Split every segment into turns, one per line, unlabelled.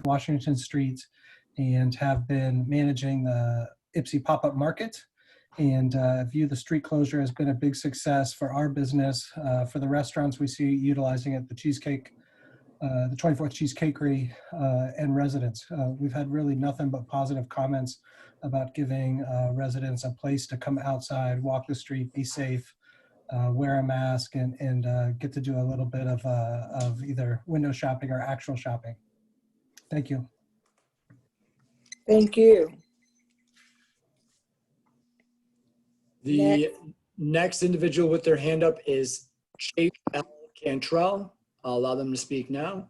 Washington Street and have been managing the Ypsi pop-up market, and view the street closure has been a big success for our business. For the restaurants we see utilizing it, the cheesecake, the 24th Cheesecakery, and residents. We've had really nothing but positive comments about giving residents a place to come outside, walk the street, be safe, wear a mask, and get to do a little bit of either window shopping or actual shopping. Thank you.
Thank you.
The next individual with their hand up is Chase L. Cantrell. I'll allow them to speak now.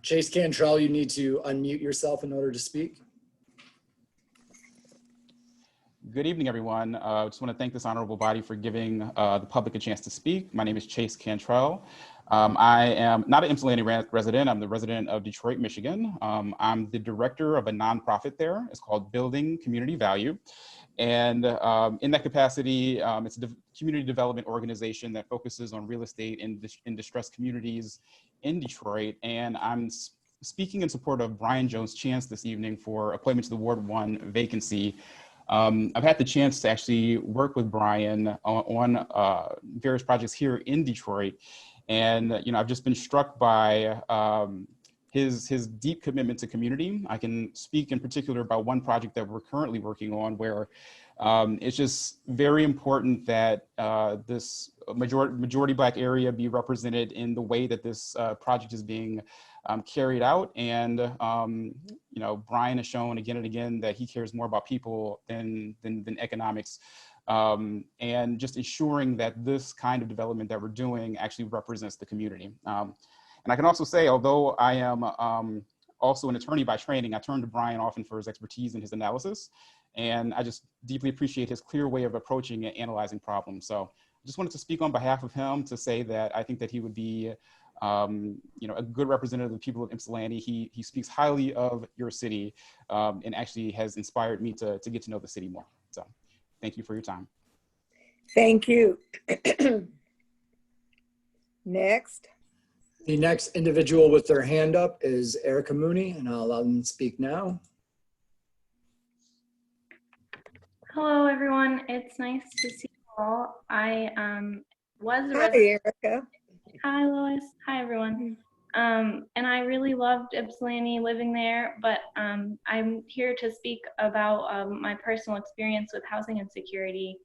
Chase Cantrell, you need to unmute yourself in order to speak.
Good evening, everyone. I just want to thank this honorable body for giving the public a chance to speak. My name is Chase Cantrell. I am not an Ypsilanti resident. I'm the resident of Detroit, Michigan. I'm the director of a nonprofit there. It's called Building Community Value. And in that capacity, it's a community development organization that focuses on real estate in distressed communities in Detroit. And I'm speaking in support of Brian Jones' chance this evening for appointment to the Ward 1 vacancy. I've had the chance to actually work with Brian on various projects here in Detroit. And, I've just been struck by his deep commitment to community. I can speak in particular about one project that we're currently working on where it's just very important that this majority Black area be represented in the way that this project is being carried out. And, Brian has shown again and again that he cares more about people than economics. And just ensuring that this kind of development that we're doing actually represents the community. And I can also say, although I am also an attorney by training, I turn to Brian often for his expertise and his analysis. And I just deeply appreciate his clear way of approaching and analyzing problems. So I just wanted to speak on behalf of him to say that I think that he would be a good representative of the people of Ypsilanti. He speaks highly of your city and actually has inspired me to get to know the city more. So thank you for your time.
Thank you. Next.
The next individual with their hand up is Erica Mooney, and I'll allow them to speak now.
Hello, everyone. It's nice to see you all. I was a
Hi, Erica.
Hi, Lois. Hi, everyone. And I really loved Ypsilanti living there, but I'm here to speak about my personal experience with housing insecurity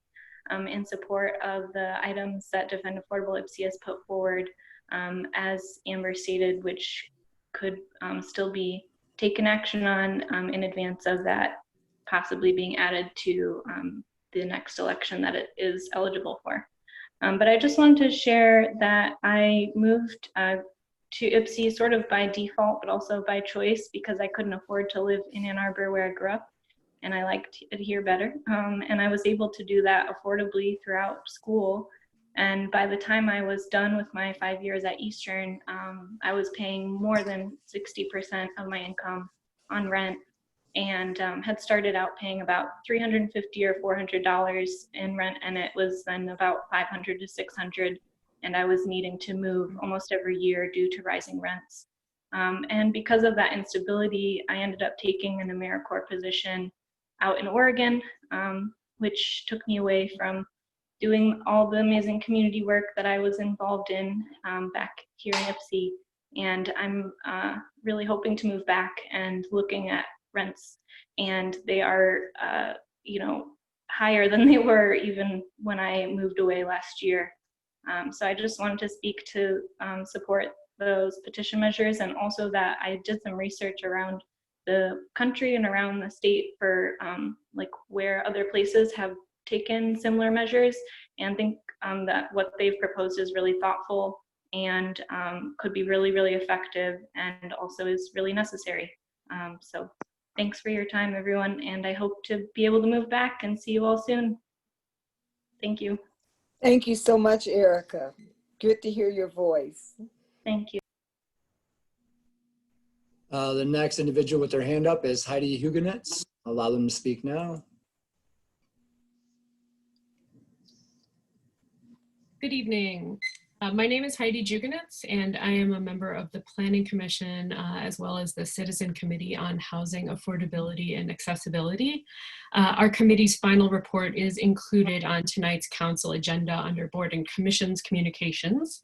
in support of the items that Defend Affordable Ypsi has put forward, as Amber stated, which could still be taken action on in advance of that possibly being added to the next election that it is eligible for. But I just wanted to share that I moved to Ypsi sort of by default, but also by choice, because I couldn't afford to live in Ann Arbor where I grew up, and I liked it here better. And I was able to do that affordably throughout school. And by the time I was done with my 5 years at Eastern, I was paying more than 60% of my income on rent, and had started out paying about $350 or $400 in rent, and it was then about $500 to $600, and I was needing to move almost every year due to rising rents. And because of that instability, I ended up taking an AmeriCorps position out in Oregon, which took me away from doing all the amazing community work that I was involved in back here in Ypsi. And I'm really hoping to move back and looking at rents, and they are higher than they were even when I moved away last year. So I just wanted to speak to support those petition measures, and also that I did some research around the country and around the state for like where other places have taken similar measures, and think that what they've proposed is really thoughtful and could be really, really effective, and also is really necessary. So thanks for your time, everyone, and I hope to be able to move back and see you all soon. Thank you.
Thank you so much, Erica. Good to hear your voice.
Thank you.
The next individual with their hand up is Heidi Jugenitz. Allow them to speak now.
Good evening. My name is Heidi Jugenitz, and I am a member of the Planning Commission as well as the Citizen Committee on Housing Affordability and Accessibility. Our committee's final report is included on tonight's council agenda under Board and Commission's communications.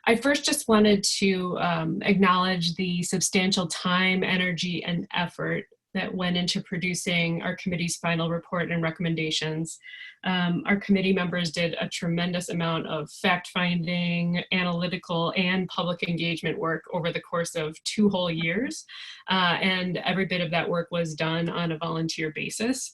I first just wanted to acknowledge the substantial time, energy, and effort that went into producing our committee's final report and recommendations. Our committee members did a tremendous amount of fact-finding, analytical, and public engagement work over the course of 2 whole years. And every bit of that work was done on a volunteer basis.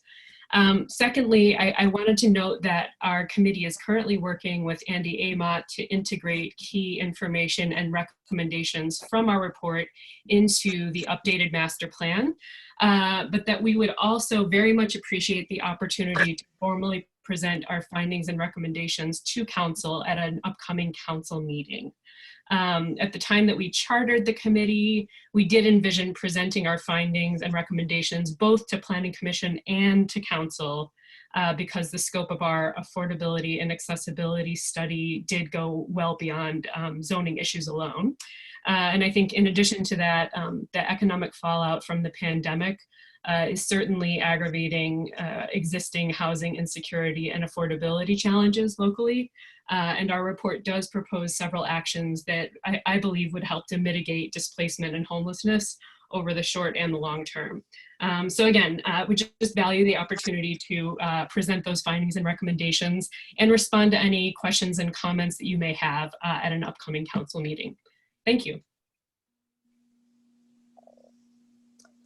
Secondly, I wanted to note that our committee is currently working with Andy Amott to integrate key information and recommendations from our report into the updated master plan, but that we would also very much appreciate the opportunity to formally present our findings and recommendations to council at an upcoming council meeting. At the time that we chartered the committee, we did envision presenting our findings and recommendations both to Planning Commission and to council because the scope of our affordability and accessibility study did go well beyond zoning issues alone. And I think in addition to that, the economic fallout from the pandemic is certainly aggravating existing housing insecurity and affordability challenges locally. And our report does propose several actions that I believe would help to mitigate displacement and homelessness over the short and the long term. So again, we just value the opportunity to present those findings and recommendations and respond to any questions and comments that you may have at an upcoming council meeting. Thank you.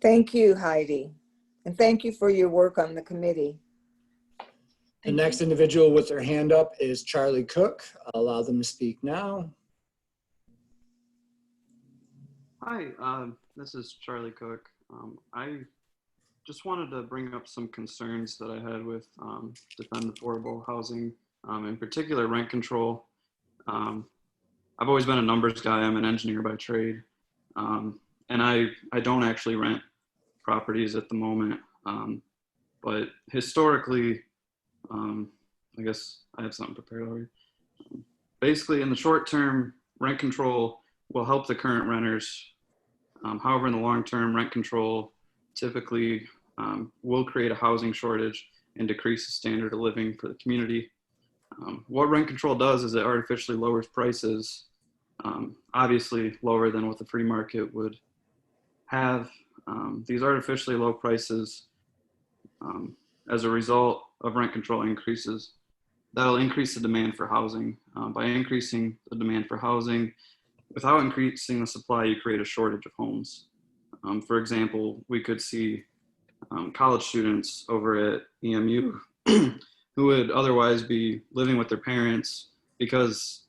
Thank you, Heidi. And thank you for your work on the committee.
The next individual with their hand up is Charlie Cook. I'll allow them to speak now.
Hi, this is Charlie Cook. I just wanted to bring up some concerns that I had with defend affordable housing, in particular rent control. I've always been a numbers guy. I'm an engineer by trade, and I don't actually rent properties at the moment, but historically, I guess I have something prepared already. Basically, in the short term, rent control will help the current renters. However, in the long term, rent control typically will create a housing shortage and decrease the standard of living for the community. What rent control does is it artificially lowers prices, obviously lower than what the free market would have. These artificially low prices, as a result of rent control increases, that'll increase the demand for housing. By increasing the demand for housing, without increasing the supply, you create a shortage of homes. For example, we could see college students over at EMU who would otherwise be living with their parents because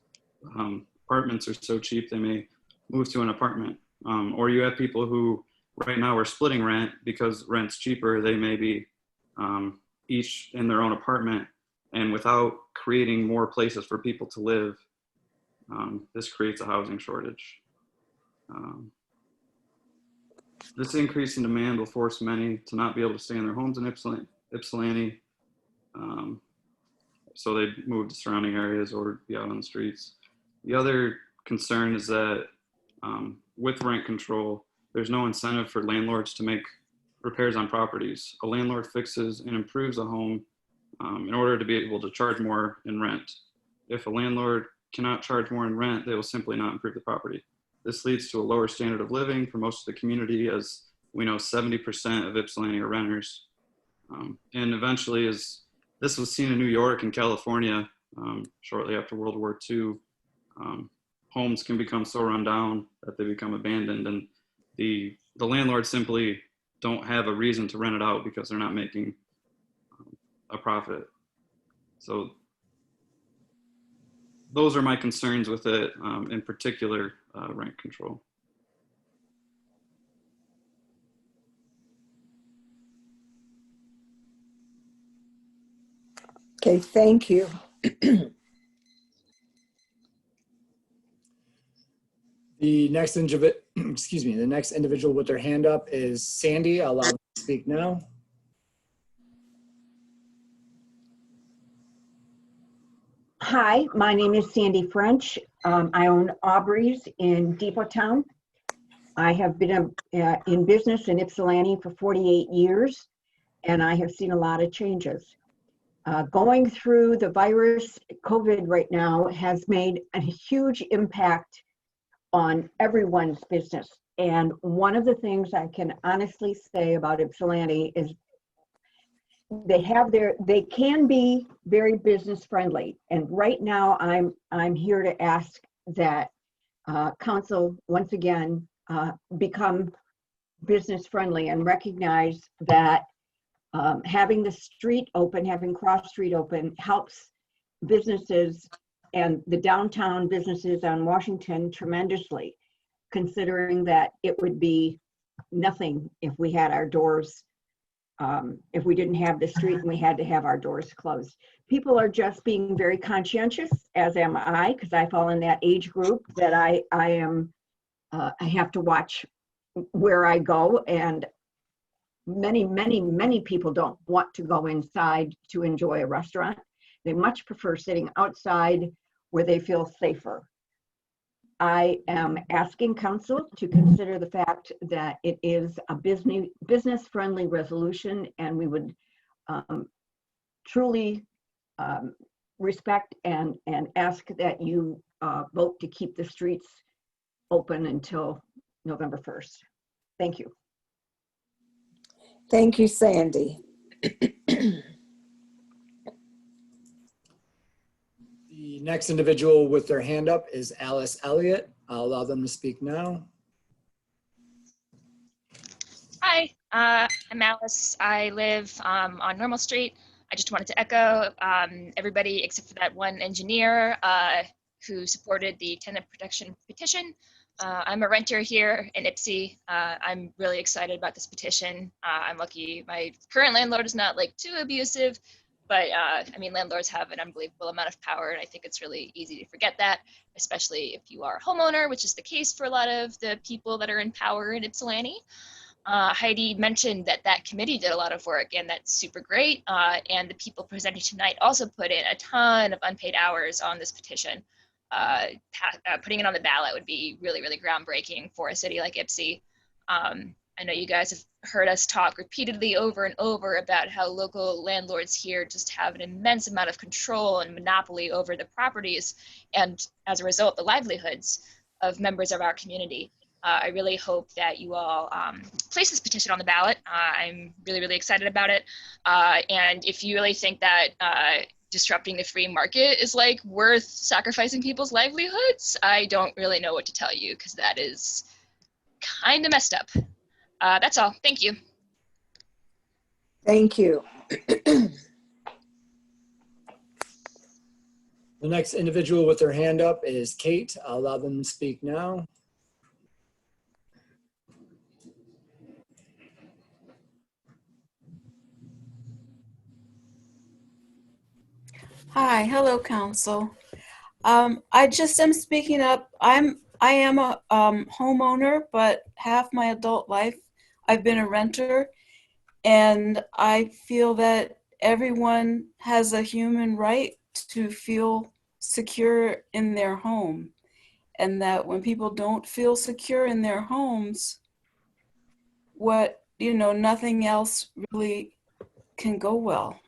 apartments are so cheap, they may move to an apartment. Or you have people who right now are splitting rent because rent's cheaper. They may be each in their own apartment, and without creating more places for people to live, this creates a housing shortage. This increase in demand will force many to not be able to stay in their homes in Ypsilanti, so they move to surrounding areas or be out on the streets. The other concern is that with rent control, there's no incentive for landlords to make repairs on properties. A landlord fixes and improves a home in order to be able to charge more in rent. If a landlord cannot charge more in rent, they will simply not improve the property. This leads to a lower standard of living for most of the community, as we know 70% of Ypsilanti are renters. And eventually, as this was seen in New York and California shortly after World War II, homes can become so run down that they become abandoned, and the landlords simply don't have a reason to rent it out because they're not making a profit. So those are my concerns with it, in particular, rent control.
Okay, thank you.
The next individual with their hand up is Sandy. I'll allow them to speak now.
Hi, my name is Sandy French. I own Aubrey's in Depottown. I have been in business in Ypsilanti for 48 years, and I have seen a lot of changes. Going through the virus, COVID right now, has made a huge impact on everyone's business. And one of the things I can honestly say about Ypsilanti is they can be very business friendly. And right now I'm here to ask that council once again become business friendly and recognize that having the street open, having Cross Street open helps businesses and the downtown businesses on Washington tremendously, considering that it would be nothing if we had our doors if we didn't have the street and we had to have our doors closed. People are just being very conscientious, as am I, because I fall in that age group that I have to watch where I go, and many people don't want to go inside to enjoy a restaurant. They much prefer sitting outside where they feel safer. I am asking council to consider the fact that it is a business-friendly resolution, and we would truly respect and ask that you vote to keep the streets open until November 1st. Thank you.
Thank you, Sandy.
The next individual with their hand up is Elliott. I'll allow them to speak now.
Hi, I'm Alice. I live on Normal Street. I just wanted to echo everybody except for that one engineer who supported the tenant protection petition. I'm a renter here in Ypsi. I'm really excited about this petition. I'm lucky my current landlord is not like too abusive, but I mean, landlords have an unbelievable amount of power, and I think it's really easy to forget that, especially if you are a homeowner, which is the case for a lot of the people that are in power in Ypsilanti. Heidi mentioned that committee did a lot of work, and that's super great. And the people presenting tonight also put in a ton of unpaid hours on this petition. Putting it on the ballot would be really, really groundbreaking for a city like Ypsi. I know you guys have heard us talk repeatedly over and over about how local landlords here just have an immense amount of control and monopoly over the properties, and as a result, the livelihoods of members of our community. I really hope that you all place this petition on the ballot. I'm really, really excited about it. And if you really think that disrupting the free market is like worth sacrificing people's livelihoods, I don't really know what to tell you, because that is kind of messed up. That's all. Thank you.
Thank you.
The next individual with their hand up is Kate. I'll allow them to speak now.
Hi, hello, council. I just am speaking up. I am a homeowner, but half my adult life I've been a renter, and I feel that everyone has a human right to feel secure in their home, and that when people don't feel secure in their homes, nothing else really can go well.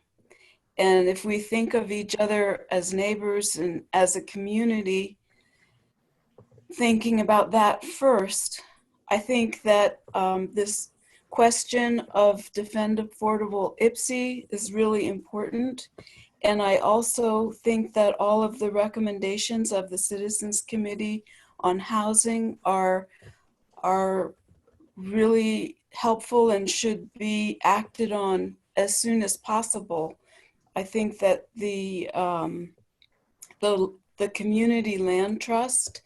And if we think of each other as neighbors and as a community, thinking about that first, I think that this question of defend affordable Ypsi is really important. And I also think that all of the recommendations of the Citizens Committee on Housing are really helpful and should be acted on as soon as possible. I think that the community land trust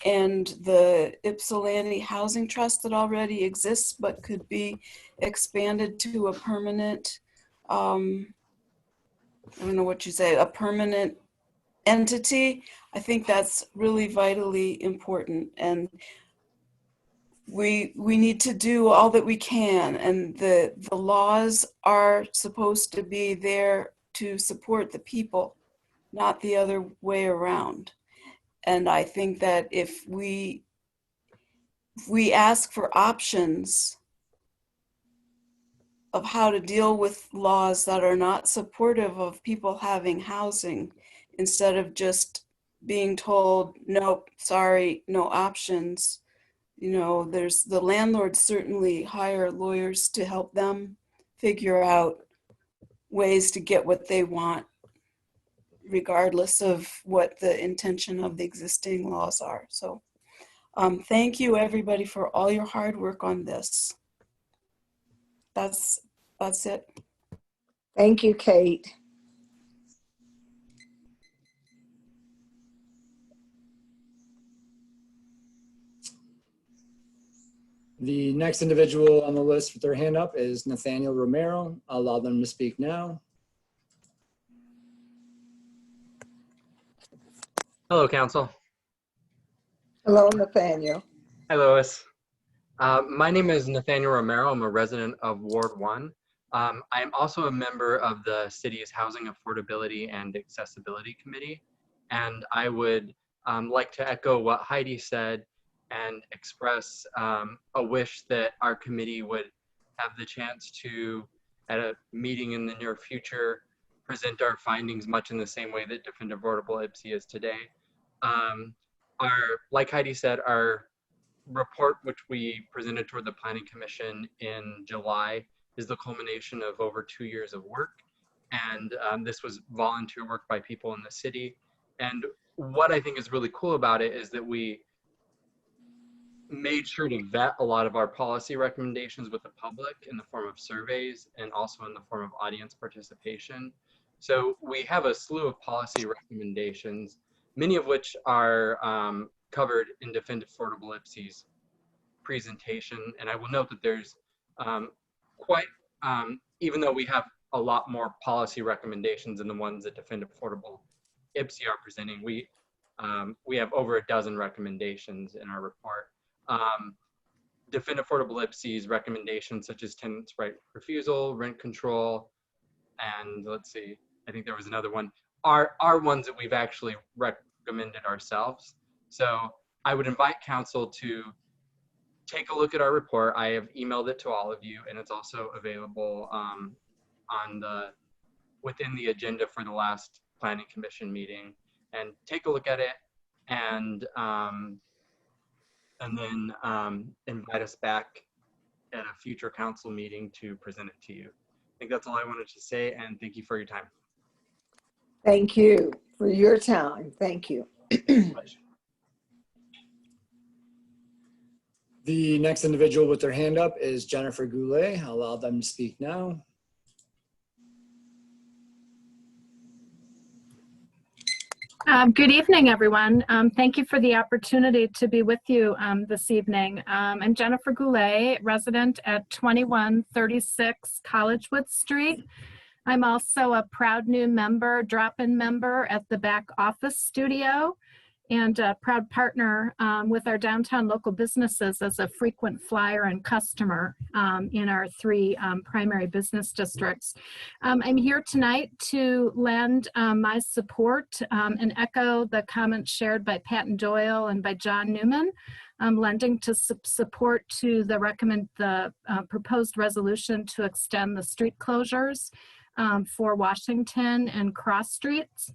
and the Ypsilanti housing trust that already exists but could be expanded to a permanent, I don't know what you say, a permanent entity. I think that's really vitally important, and we need to do all that we can, and the laws are supposed to be there to support the people. not the other way around. And I think that if we ask for options of how to deal with laws that are not supportive of people having housing, instead of just being told, nope, sorry, no options. You know, there's the landlords certainly hire lawyers to help them figure out ways to get what they want, regardless of what the intention of the existing laws are. So thank you everybody for all your hard work on this. That's it.
Thank you, Kate.
The next individual on the list with their hand up is Nathaniel Romero. I'll allow them to speak now.
Hello, Council.
Hello, Nathaniel.
Hi, Lois. My name is Nathaniel Romero. I'm a resident of Ward 1. I am also a member of the city's Housing Affordability and Accessibility Committee. And I would like to echo what Heidi said and express a wish that our committee would have the chance to, at a meeting in the near future, present our findings much in the same way that Defend Affordable IPSI is today. Like Heidi said, our report, which we presented toward the Planning Commission in July, is the culmination of over 2 years of work. And this was volunteer work by people in the city. And what I think is really cool about it is that we made sure to vet a lot of our policy recommendations with the public in the form of surveys and also in the form of audience participation. So we have a slew of policy recommendations, many of which are covered in Defend Affordable IPSI's presentation. And I will note that there's even though we have a lot more policy recommendations than the ones that Defend Affordable IPSI are presenting, we have over a dozen recommendations in our report. Defend Affordable IPSI's recommendations such as tenants' right refusal, rent control, and let's see, I think there was another one, are ones that we've actually recommended ourselves. So I would invite council to take a look at our report. I have emailed it to all of you, and it's also available within the agenda for the last Planning Commission meeting. And take a look at it and then invite us back at a future council meeting to present it to you. I think that's all I wanted to say, and thank you for your time.
Thank you for your time. Thank you.
The next individual with their hand up is Jennifer Goulet. I'll allow them to speak now.
Good evening, everyone. Thank you for the opportunity to be with you this evening. I'm Jennifer Goulet, resident at 2136 Collegewood Street. I'm also a proud new member, drop-in member at the back office studio, and a proud partner with our downtown local businesses as a frequent flyer and customer in our 3 primary business districts. I'm here tonight to lend my support and echo the comments shared by Patton Doyle and by John Newman, lending to support to the proposed resolution to extend the street closures for Washington and Cross Streets.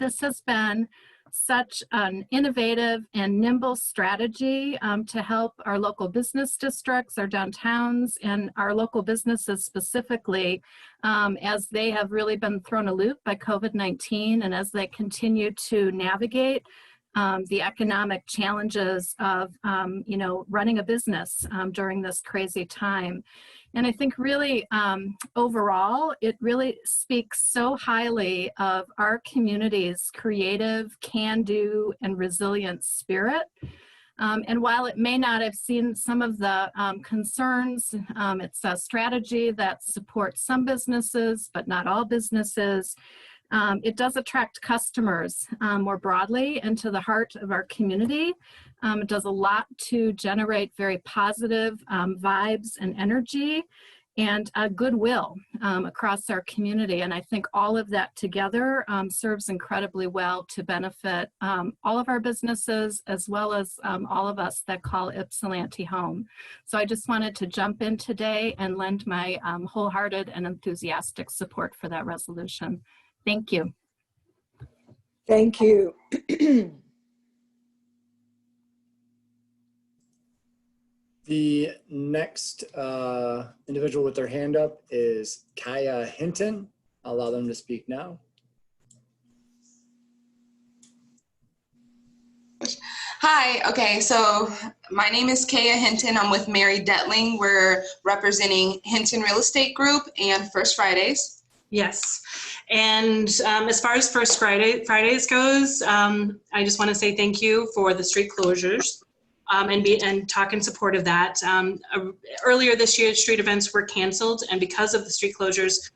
This has been such an innovative and nimble strategy to help our local business districts, our downtowns, and our local businesses specifically, as they have really been thrown a loop by COVID-19 and as they continue to navigate the economic challenges of running a business during this crazy time. And I think really overall, it really speaks so highly of our community's creative, can-do, and resilient spirit. And while it may not have seen some of the concerns, it's a strategy that supports some businesses, but not all businesses. It does attract customers more broadly into the heart of our community. It does a lot to generate very positive vibes and energy. and goodwill across our community. And I think all of that together serves incredibly well to benefit all of our businesses, as well as all of us that call Ypsilanti home. So I just wanted to jump in today and lend my wholehearted and enthusiastic support for that resolution. Thank you.
Thank you.
The next individual with their hand up is Kayia Hinton. I'll allow them to speak now.
Hi, okay, so my name is Kayia Hinton. I'm with Mary Detling. We're representing Hinton Real Estate Group and First Fridays.
Yes, and as far as First Fridays goes, I just want to say thank you for the street closures. And talk in support of that. Earlier this year, street events were canceled, and because of the street closures,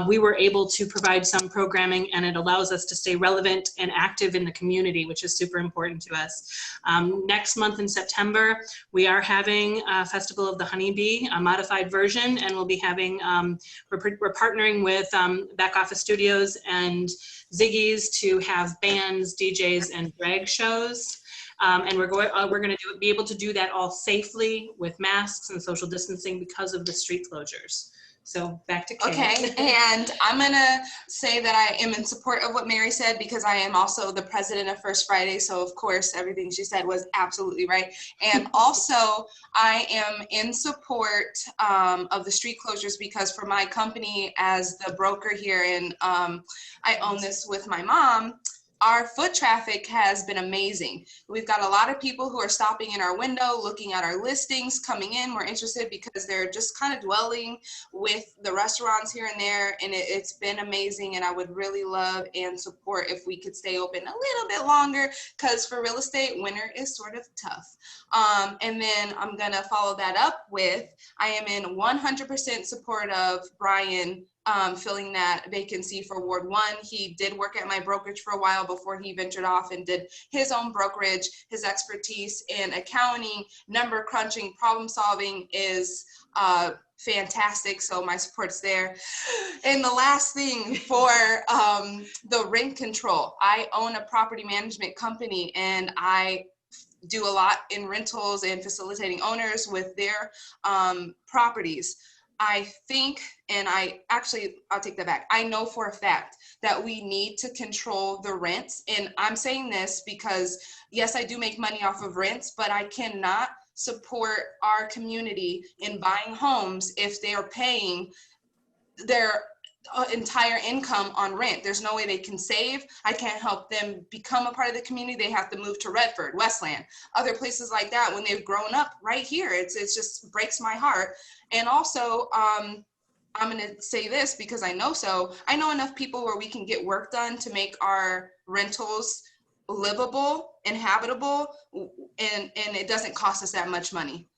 we were able to provide some programming, and it allows us to stay relevant and active in the community, which is super important to us. Next month in September, we are having a Festival of the Honeybee, a modified version, and we'll be having, we're partnering with Back Office Studios and Ziggy's to have bands, DJs, and drag shows. And we're going to be able to do that all safely with masks and social distancing because of the street closures. So back to Kay.
Okay, and I'm gonna say that I am in support of what Mary said because I am also the president of First Friday. So of course, everything she said was absolutely right. And also I am in support of the street closures because for my company as the broker here, and I own this with my mom, our foot traffic has been amazing. We've got a lot of people who are stopping in our window, looking at our listings, coming in. We're interested because they're just kind of dwelling with the restaurants here and there, and it's been amazing. And I would really love and support if we could stay open a little bit longer, because for real estate, winter is sort of tough. And then I'm gonna follow that up with, I am in 100% support of Brian filling that vacancy for Ward 1. He did work at my brokerage for a while before he ventured off and did his own brokerage. His expertise in accounting, number crunching, problem solving is fantastic, so my support's there. And the last thing for the rent control, I own a property management company, and I do a lot in rentals and facilitating owners with their properties. I think, and I'll take that back. I know for a fact that we need to control the rents. And I'm saying this because, yes, I do make money off of rents, but I cannot support our community in buying homes if they are paying their entire income on rent. There's no way they can save. I can't help them become a part of the community. They have to move to Redford, Westland, other places like that when they've grown up right here. It's just breaks my heart. And also, I'm going to say this because I know enough people where we can get work done to make our rentals livable and habitable, and it doesn't cost us that much money.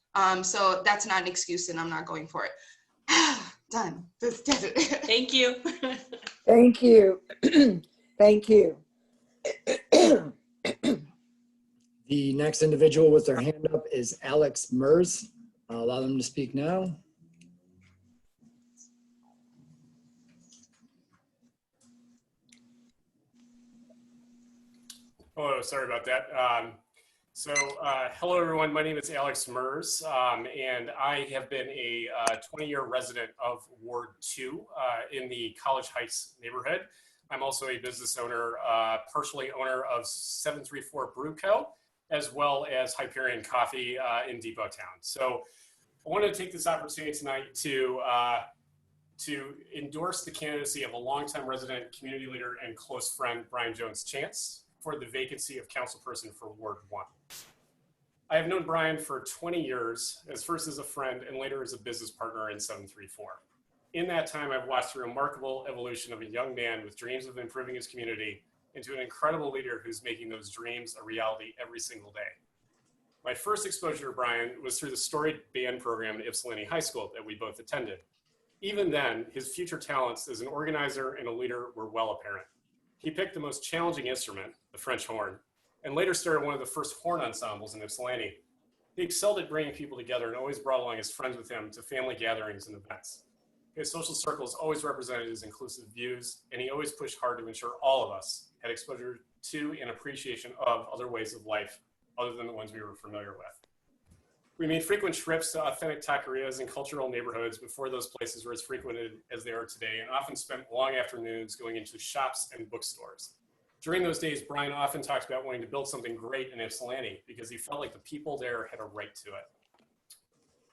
So that's not an excuse, and I'm not going for it. Done.
Thank you.
Thank you. Thank you.
The next individual with their hand up is Merz. I'll allow them to speak now.
Hello, sorry about that. Hello everyone, my name is Merz, and I have been a 20-year resident of Ward 2 in the College Heights neighborhood. I'm also a business owner, partially owner of 734 Brew Co., as well as Hyperion Coffee in Depot Town. So I want to take this opportunity tonight to endorse the candidacy of a longtime resident, community leader, and close friend, Brian Jones-Chance, for the vacancy of councilperson for Ward 1. I have known Brian for 20 years, first as a friend and later as a business partner in 734. In that time, I've watched the remarkable evolution of a young man with dreams of improving his community into an incredible leader who's making those dreams a reality every single day. My first exposure to Brian was through the storied band program at Ypsilanti High School that we both attended. Even then, his future talents as an organizer and a leader were well apparent. He picked the most challenging instrument, the French horn, and later started one of the first horn ensembles in Ypsilanti. He excelled at bringing people together and always brought along his friends with him to family gatherings and events. His social circles always represented his inclusive views, and he always pushed hard to ensure all of us had exposure to and appreciation of other ways of life other than the ones we were familiar with. We made frequent trips to authentic taquerias and cultural neighborhoods before those places were as frequented as they are today, and often spent long afternoons going into shops and bookstores. During those days, Brian often talked about wanting to build something great in Ypsilanti because he felt like the people there had a right to it.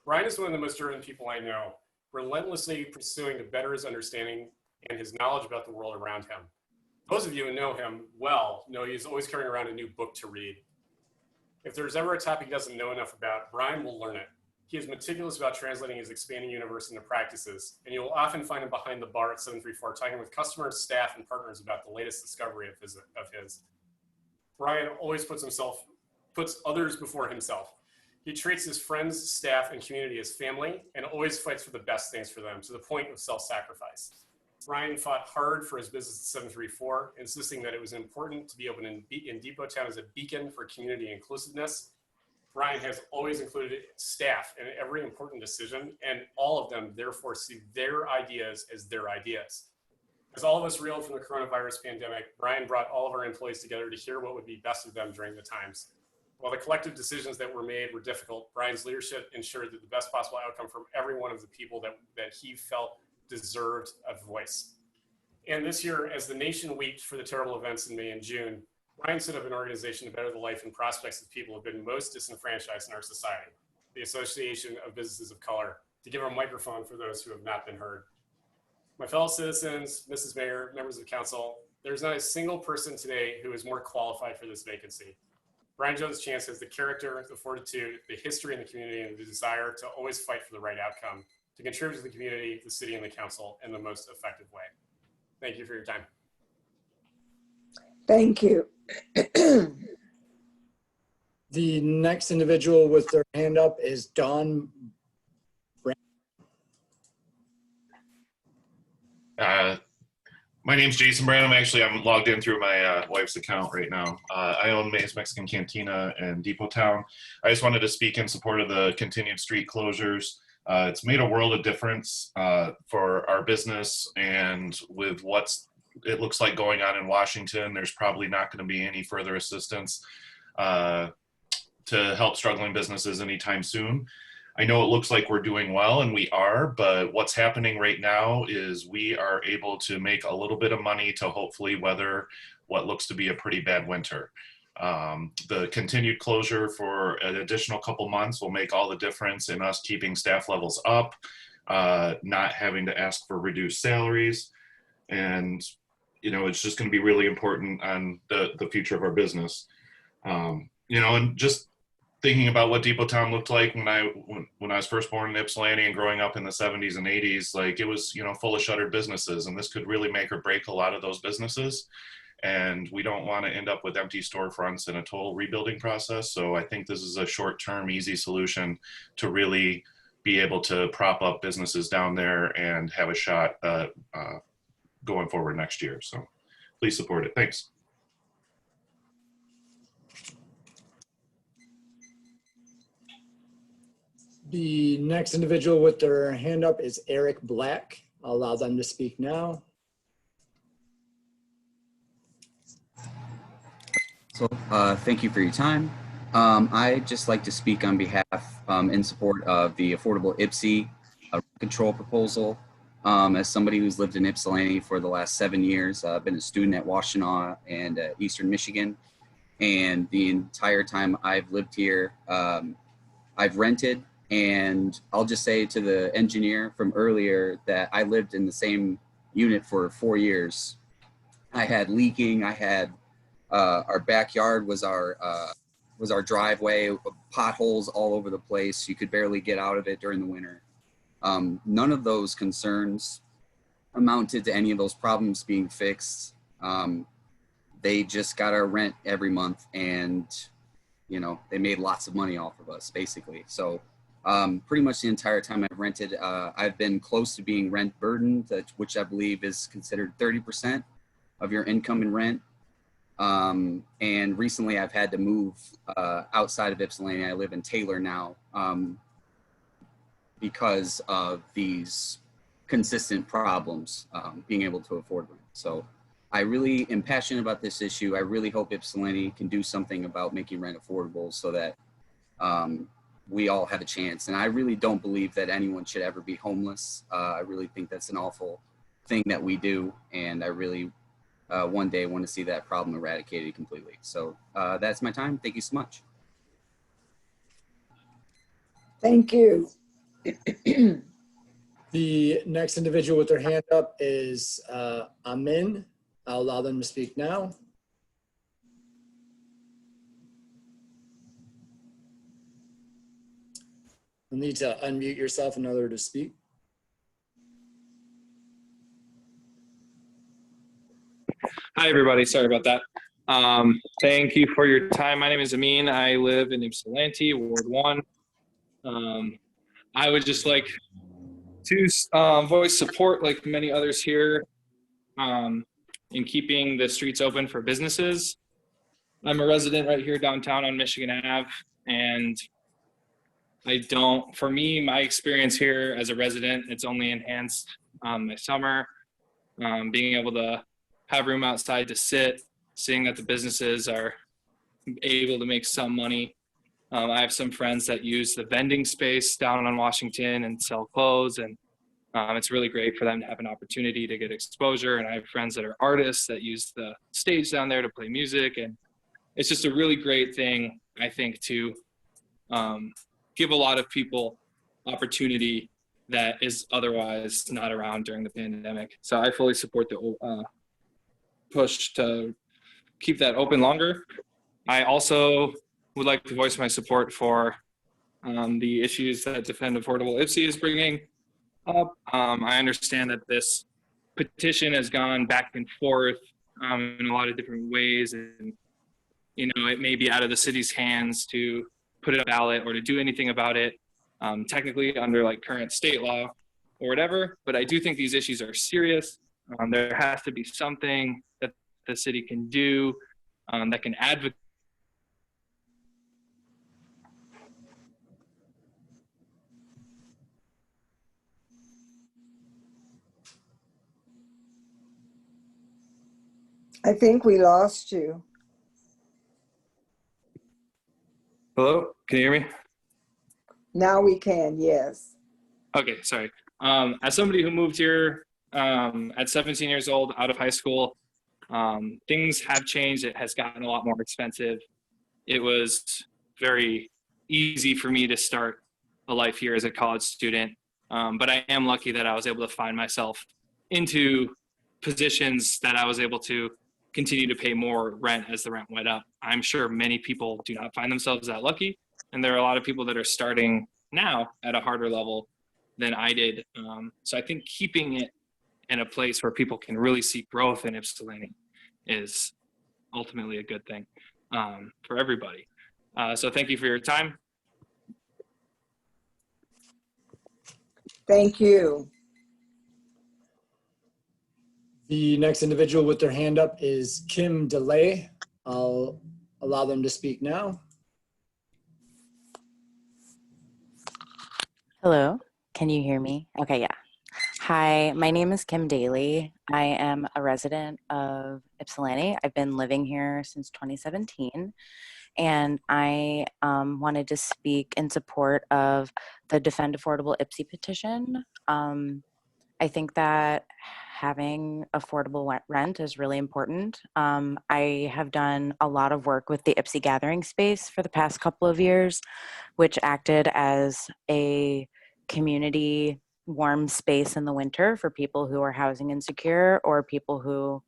Brian is one of the most driven people I know, relentlessly pursuing to better his understanding and his knowledge about the world around him. Those of you who know him well know he's always carrying around a new book to read. If there's ever a topic he doesn't know enough about, Brian will learn it. He is meticulous about translating his expanding universe into practices, and you will often find him behind the bar at 734 talking with customers, staff, and partners about the latest discovery of his. Brian always puts others before himself. He treats his friends, staff, and community as family, and always fights for the best things for them, to the point of self-sacrifice. Brian fought hard for his business at 734, insisting that it was important to be open in Depot Town as a beacon for community inclusiveness. Brian has always included staff in every important decision, and all of them therefore see their ideas as their ideas. As all of us reeled from the coronavirus pandemic, Brian brought all of our employees together to hear what would be best of them during the times. While the collective decisions that were made were difficult, Brian's leadership ensured that the best possible outcome from every one of the people that he felt deserved a voice. And this year, as the nation wept for the terrible events in May and June, Brian set up an organization to better the life and prospects of people who have been most disenfranchised in our society, the Association of Businesses of Color, to give a microphone for those who have not been heard. My fellow citizens, Mrs. Mayor, members of council, there's not a single person today who is more qualified for this vacancy. Brian Jones Chance has the character, the fortitude, the history in the community, and the desire to always fight for the right outcome, to contribute to the community, the city, and the council in the most effective way. Thank you for your time.
Thank you.
The next individual with their hand up is Dawn
Branham. My name's Jason Branham. Actually, I'm logged in through my wife's account right now. I own May's Mexican Cantina in Depot Town. I just wanted to speak in support of the continued street closures. It's made a world of difference for our business, and with it looks like going on in Washington, there's probably not going to be any further assistance to help struggling businesses anytime soon. I know it looks like we're doing well, and we are, but what's happening right now is we are able to make a little bit of money to hopefully weather what looks to be a pretty bad winter. The continued closure for an additional couple months will make all the difference in us keeping staff levels up, not having to ask for reduced salaries, and it's just going to be really important on the future of our business. And just thinking about what Depot Town looked like when I was first born in Ypsilanti and growing up in the 70s and 80s, like it was, full of shuttered businesses, and this could really make or break a lot of those businesses. And we don't want to end up with empty storefronts and a total rebuilding process. So I think this is a short-term, easy solution to really be able to prop up businesses down there and have a shot going forward next year. So please support it. Thanks.
The next individual with their hand up is Eric Black. I'll allow them to speak now.
So thank you for your time. I'd just like to speak on behalf in support of the Affordable IPSI control proposal. As somebody who's lived in Ypsilanti for the last 7 years, I've been a student at Washtenaw and Eastern Michigan. And the entire time I've lived here, I've rented. And I'll just say to the engineer from earlier that I lived in the same unit for 4 years. I had leaking, I had our backyard was our driveway, potholes all over the place. You could barely get out of it during the winter. None of those concerns amounted to any of those problems being fixed. They just got our rent every month, and they made lots of money off of us, basically. So pretty much the entire time I've rented, I've been close to being rent burdened, which I believe is considered 30% of your income in rent. And recently I've had to move outside of Ypsilanti. I live in Taylor now because of these consistent problems being able to afford rent. So I really am passionate about this issue. I really hope Ypsilanti can do something about making rent affordable so that we all have a chance. And I really don't believe that anyone should ever be homeless. I really think that's an awful thing that we do. And I really one day want to see that problem eradicated completely. So that's my time. Thank you so much.
Thank you.
The next individual with their hand up is Amin. I'll allow them to speak now. You'll need to unmute yourself in order to speak.
Hi, everybody. Sorry about that. Thank you for your time. My name is Amin. I live in Ypsilanti, Ward 1. I would just like to voice support, like many others here, in keeping the streets open for businesses. I'm a resident right here downtown on Michigan Ave, and for me, my experience here as a resident, it's only enhanced my summer, being able to have room outside to sit, seeing that the businesses are able to make some money. I have some friends that use the vending space down on Washington and sell clothes, and it's really great for them to have an opportunity to get exposure. And I have friends that are artists that use the stage down there to play music, and it's just a really great thing, I think, to give a lot of people opportunity that is otherwise not around during the pandemic. So I fully support the push to keep that open longer. I also would like to voice my support for the issues that Defend Affordable IPSI is bringing up. I understand that this petition has gone back and forth in a lot of different ways, and it may be out of the city's hands to put it on a ballot or to do anything about it, technically under like current state law or whatever. But I do think these issues are serious. There has to be something that the city can do that can advocate.
I think we lost you.
Hello, can you hear me?
Now we can, yes.
Okay, sorry. As somebody who moved here at 17 years old out of high school, things have changed. It has gotten a lot more expensive. It was very easy for me to start a life here as a college student, but I am lucky that I was able to find myself into positions that I was able to continue to pay more rent as the rent went up. I'm sure many people do not find themselves that lucky, and there are a lot of people that are starting now at a harder level than I did. So I think keeping it in a place where people can really see growth in Ypsilanti is ultimately a good thing for everybody. So thank you for your time.
Thank you.
The next individual with their hand up is Kim Daley. I'll allow them to speak now.
Hello, can you hear me? Okay, yeah. Hi, my name is Kim Daley. I am a resident of Ypsilanti. I've been living here since 2017, and I wanted to speak in support of the Defend Affordable IPSI petition. I think that having affordable rent is really important. I have done a lot of work with the IPSI gathering space for the past couple of years, which acted as a community warm space in the winter for people who are housing insecure or people who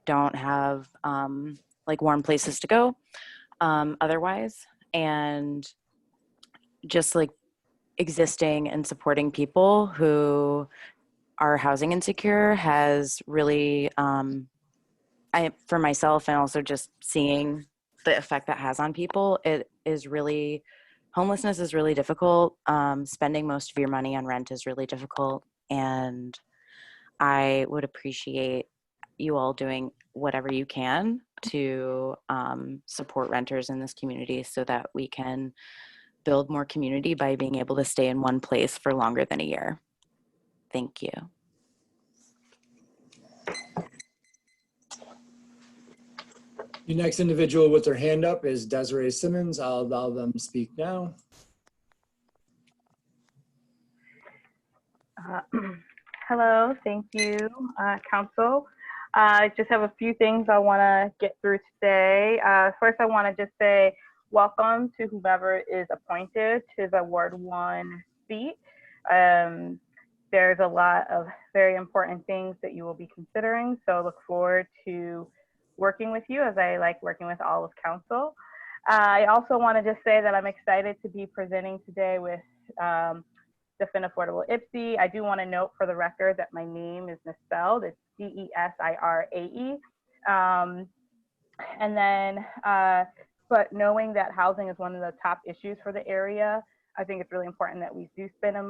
don't have like warm places to go otherwise. And just like existing and supporting people who are housing insecure has really, for myself and also just seeing the effect that has on people, it is really, homelessness is really difficult. Spending most of your money on rent is really difficult. And I would appreciate you all doing whatever you can to support renters in this community so that we can build more community by being able to stay in one place for longer than a year. Thank you.
The next individual with their hand up is Desiree Simmons. I'll allow them to speak now.
Hello, thank you, Council. I just have a few things I want to get through today. First, I want to just say welcome to whomever is appointed to the Ward 1 seat. There's a lot of very important things that you will be considering, so I look forward to working with you as I like working with all of Council. I also want to just say that I'm excited to be presenting today with Defend Affordable IPSI. I do want to note for the record that my name is misspelled. It's D-E-S-I-R-A-E. And then, but knowing that housing is one of the top issues for the area, I think it's really important that we do spend a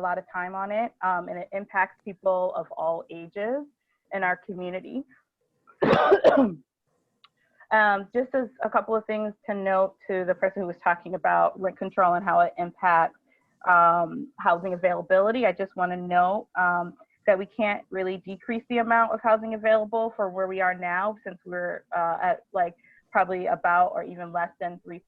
lot of time on it, and it impacts people of all ages in our community. Just as a couple of things to note to the person who was talking about rent control and how it impacts housing availability, I just want to note that we can't really decrease the amount of housing available for where we are now, since we're at like probably about or even less than 3%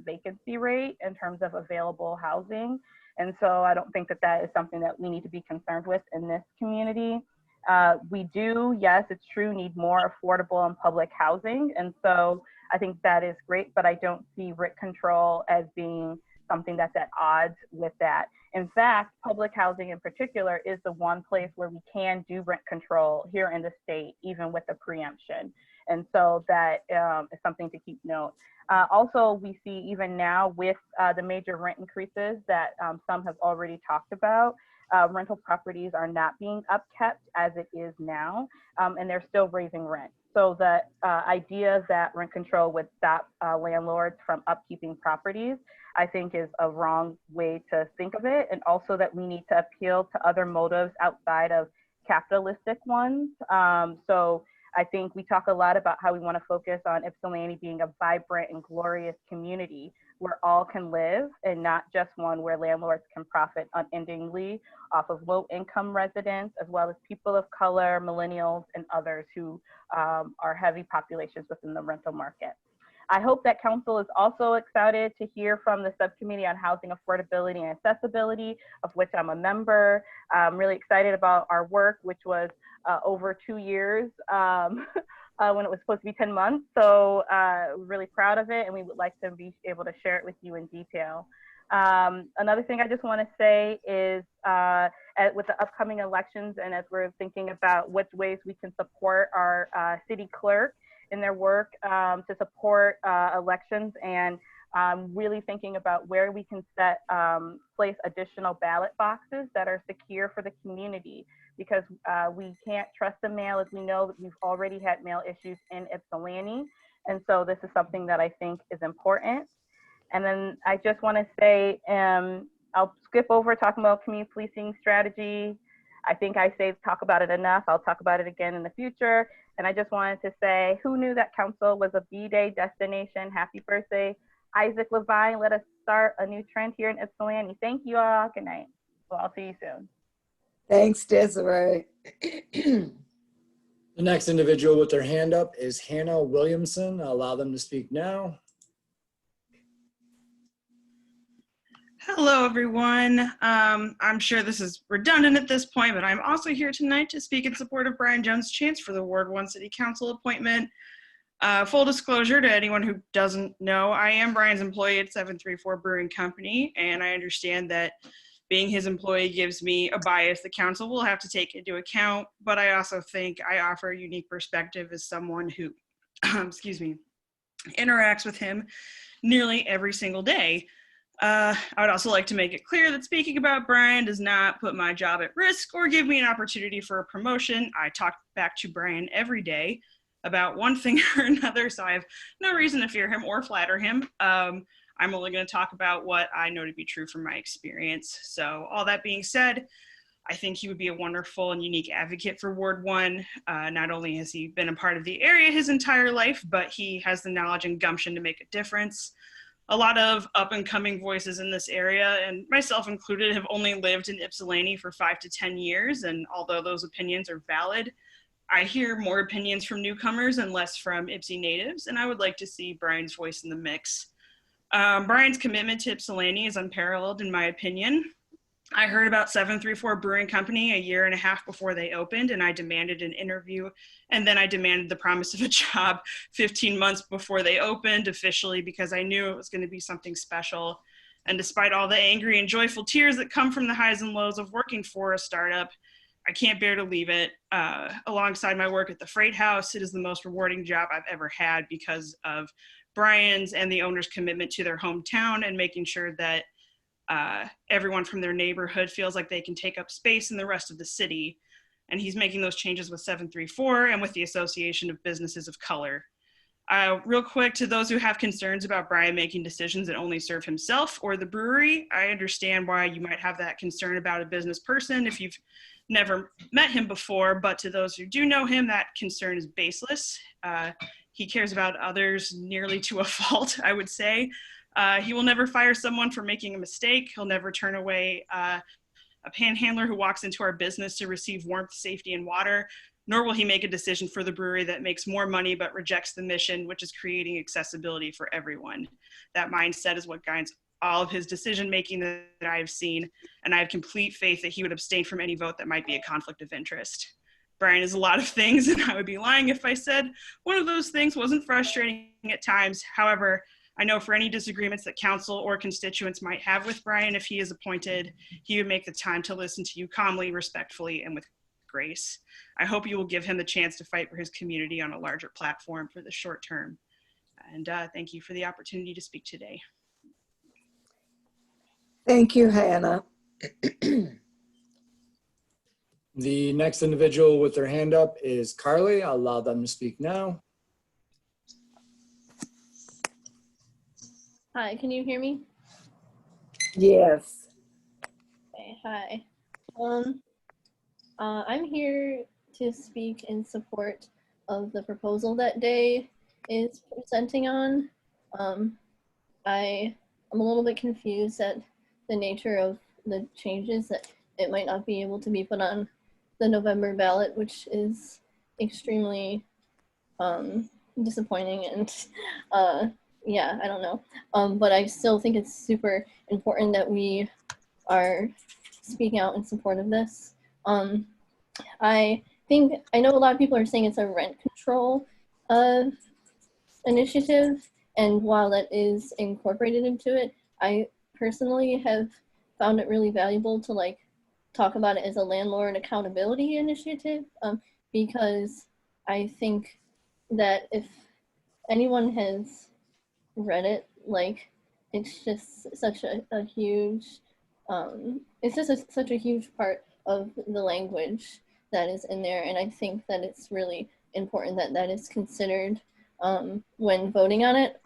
vacancy rate in terms of available housing. And so I don't think that that is something that we need to be concerned with in this community. We do, yes, it's true, need more affordable and public housing. And so I think that is great, but I don't see rent control as being something that's at odds with that. In fact, public housing in particular is the one place where we can do rent control here in the state, even with the preemption. And so that is something to keep note. Also, we see even now with the major rent increases that some have already talked about, rental properties are not being upkept as it is now, and they're still raising rent. So the idea that rent control would stop landlords from upkeeping properties, I think is a wrong way to think of it. And also that we need to appeal to other motives outside of capitalistic ones. So I think we talk a lot about how we want to focus on Ypsilanti being a vibrant and glorious community where all can live, and not just one where landlords can profit unendingly off of low-income residents, as well as people of color, millennials, and others who are heavy populations within the rental market. I hope that Council is also excited to hear from the Subcommittee on Housing Affordability and Accessibility, of which I'm a member. I'm really excited about our work, which was over 2 years when it was supposed to be 10 months. So we're really proud of it, and we would like to be able to share it with you in detail. Another thing I just want to say is with the upcoming elections, and as we're thinking about which ways we can support our city clerk in their work to support elections, and really thinking about where we can place additional ballot boxes that are secure for the community, because we can't trust the mail, as we know that we've already had mail issues in Ypsilanti. And so this is something that I think is important. And then I just want to say, I'll skip over talking about community policing strategy. I think I talk about it enough. I'll talk about it again in the future. And I just wanted to say, who knew that Council was a B-Day destination? Happy birthday, Isaac Levine. Let us start a new trend here in Ypsilanti. Thank you all. Good night. Well, I'll see you soon.
Thanks, Desiree.
The next individual with their hand up is Hannah Williamson. I'll allow them to speak now.
Hello, everyone. I'm sure this is redundant at this point, but I'm also here tonight to speak in support of Brian Jones' chance for the Ward 1 City Council appointment. Full disclosure to anyone who doesn't know, I am Brian's employee at 734 Brewing Company, and I understand that being his employee gives me a bias the council will have to take into account, but I also think I offer a unique perspective as someone who, excuse me, interacts with him nearly every single day. I would also like to make it clear that speaking about Brian does not put my job at risk or give me an opportunity for a promotion. I talk back to Brian every day about one thing or another, so I have no reason to fear him or flatter him. I'm only going to talk about what I know to be true from my experience. So all that being said, I think he would be a wonderful and unique advocate for Ward 1. Not only has he been a part of the area his entire life, but he has the knowledge and gumption to make a difference. a lot of up and coming voices in this area, and myself included, have only lived in Ypsilanti for 5 to 10 years. And although those opinions are valid, I hear more opinions from newcomers and less from Ypsi natives, and I would like to see Brian's voice in the mix. Brian's commitment to Ypsilanti is unparalleled in my opinion. I heard about 734 Brewing Company a year and a half before they opened, and I demanded an interview, and then I demanded the promise of a job 15 months before they opened officially, because I knew it was going to be something special. And despite all the angry and joyful tears that come from the highs and lows of working for a startup, I can't bear to leave it. Alongside my work at the Freight House, it is the most rewarding job I've ever had because of Brian's and the owner's commitment to their hometown and making sure that everyone from their neighborhood feels like they can take up space in the rest of the city. And he's making those changes with 734 and with the Association of Businesses of Color. Real quick, to those who have concerns about Brian making decisions that only serve himself or the brewery, I understand why you might have that concern about a business person if you've never met him before, but to those who do know him, that concern is baseless. He cares about others nearly to a fault, I would say. He will never fire someone for making a mistake. He'll never turn away a panhandler who walks into our business to receive warmth, safety, and water, nor will he make a decision for the brewery that makes more money but rejects the mission, which is creating accessibility for everyone. That mindset is what guides all of his decision-making that I have seen, and I have complete faith that he would abstain from any vote that might be a conflict of interest. Brian is a lot of things, and I would be lying if I said one of those things wasn't frustrating at times. However, I know for any disagreements that council or constituents might have with Brian, if he is appointed, he would make the time to listen to you calmly, respectfully, and with grace. I hope you will give him the chance to fight for his community on a larger platform for the short term. And thank you for the opportunity to speak today.
Thank you, Hannah.
The next individual with their hand up is Karlie. I'll allow them to speak now.
Hi, can you hear me?
Yes.
Okay, hi. I'm here to speak in support of the proposal that Day is presenting on. I'm a little bit confused at the nature of the changes, that it might not be able to be put on the November ballot, which is extremely disappointing, and yeah, I don't know. But I still think it's super important that we are speaking out in support of this. I know a lot of people are saying it's a rent control initiative, and while that is incorporated into it, I personally have found it really valuable to talk about it as a landlord accountability initiative, because I think that if anyone has read it, it's just such a huge, such a huge part of the language that is in there, and I think that it's really important that that is considered when voting on it.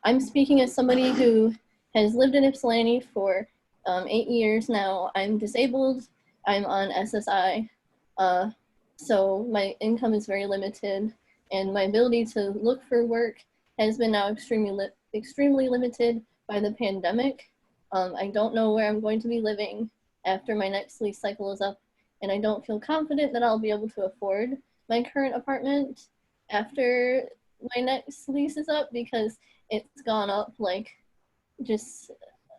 I'm speaking as somebody who has lived in Ypsilanti for 8 years now. I'm disabled. I'm on SSI, so my income is very limited, and my ability to look for work has been now extremely limited by the pandemic. I don't know where I'm going to be living after my next lease cycle is up, and I don't feel confident that I'll be able to afford my current apartment after my next lease is up, because it's gone up just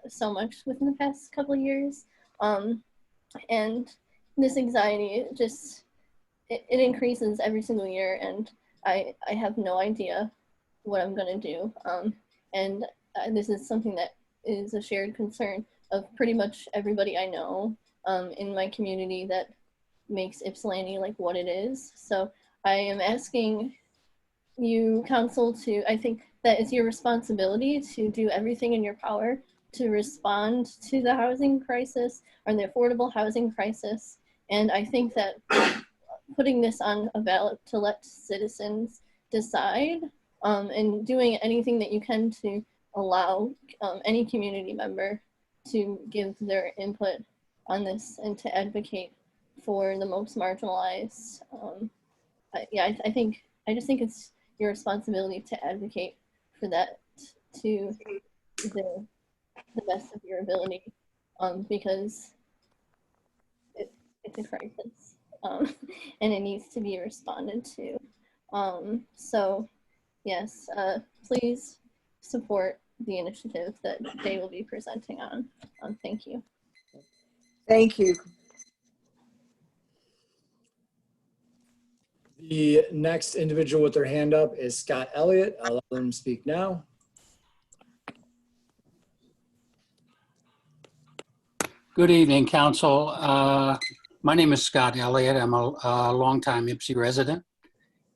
so much within the past couple of years. And this anxiety it increases every single year, and I have no idea what I'm gonna do. And this is something that is a shared concern of pretty much everybody I know in my community that makes Ypsilanti what it is. So I am asking you, council, I think that it's your responsibility to do everything in your power to respond to the housing crisis, or the affordable housing crisis. And I think that putting this on a ballot to let citizens decide, and doing anything that you can to allow any community member to give their input on this and to advocate for the most marginalized. I just think it's your responsibility to advocate for that, to the best of your ability, because it's a crisis, and it needs to be responded to. So yes, please support the initiative that they will be presenting on. Thank you.
Thank you.
The next individual with their hand up is Scott Elliott. I'll let them speak now.
Good evening, Council. My name is Scott Elliott. I'm a longtime Ypsi resident.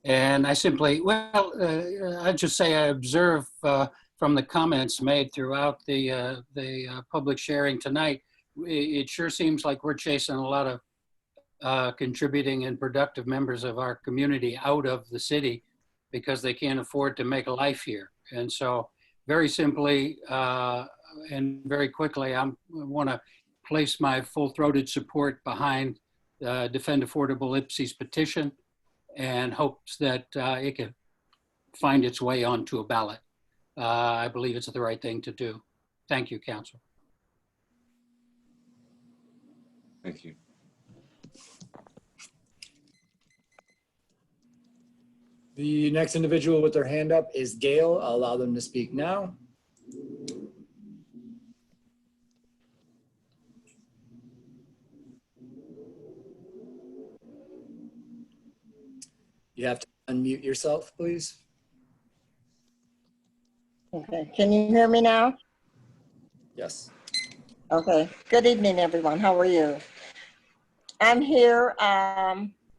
And I simply, I just say I observe from the comments made throughout the public sharing tonight, it sure seems like we're chasing a lot of contributing and productive members of our community out of the city because they can't afford to make a life here. And so very simply and very quickly, I want to place my full-throated support behind Defend Affordable Ypsi's petition and hopes that it can find its way onto a ballot. I believe it's the right thing to do. Thank you, Council.
Thank you.
The next individual with their hand up is Gail. I'll allow them to speak now. You have to unmute yourself, please.
Okay, can you hear me now?
Yes.
Okay, good evening, everyone. How are you? I'm here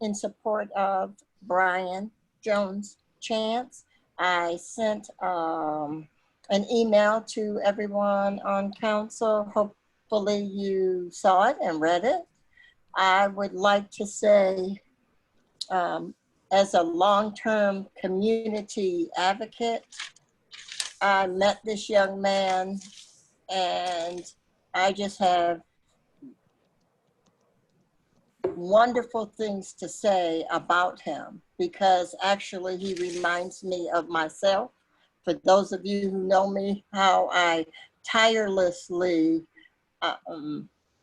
in support of Brian Jones Chance. I sent an email to everyone on council. Hopefully you saw it and read it. I would like to say, as a long-term community advocate, I met this young man and I just have wonderful things to say about him because actually he reminds me of myself. For those of you who know me, how I tirelessly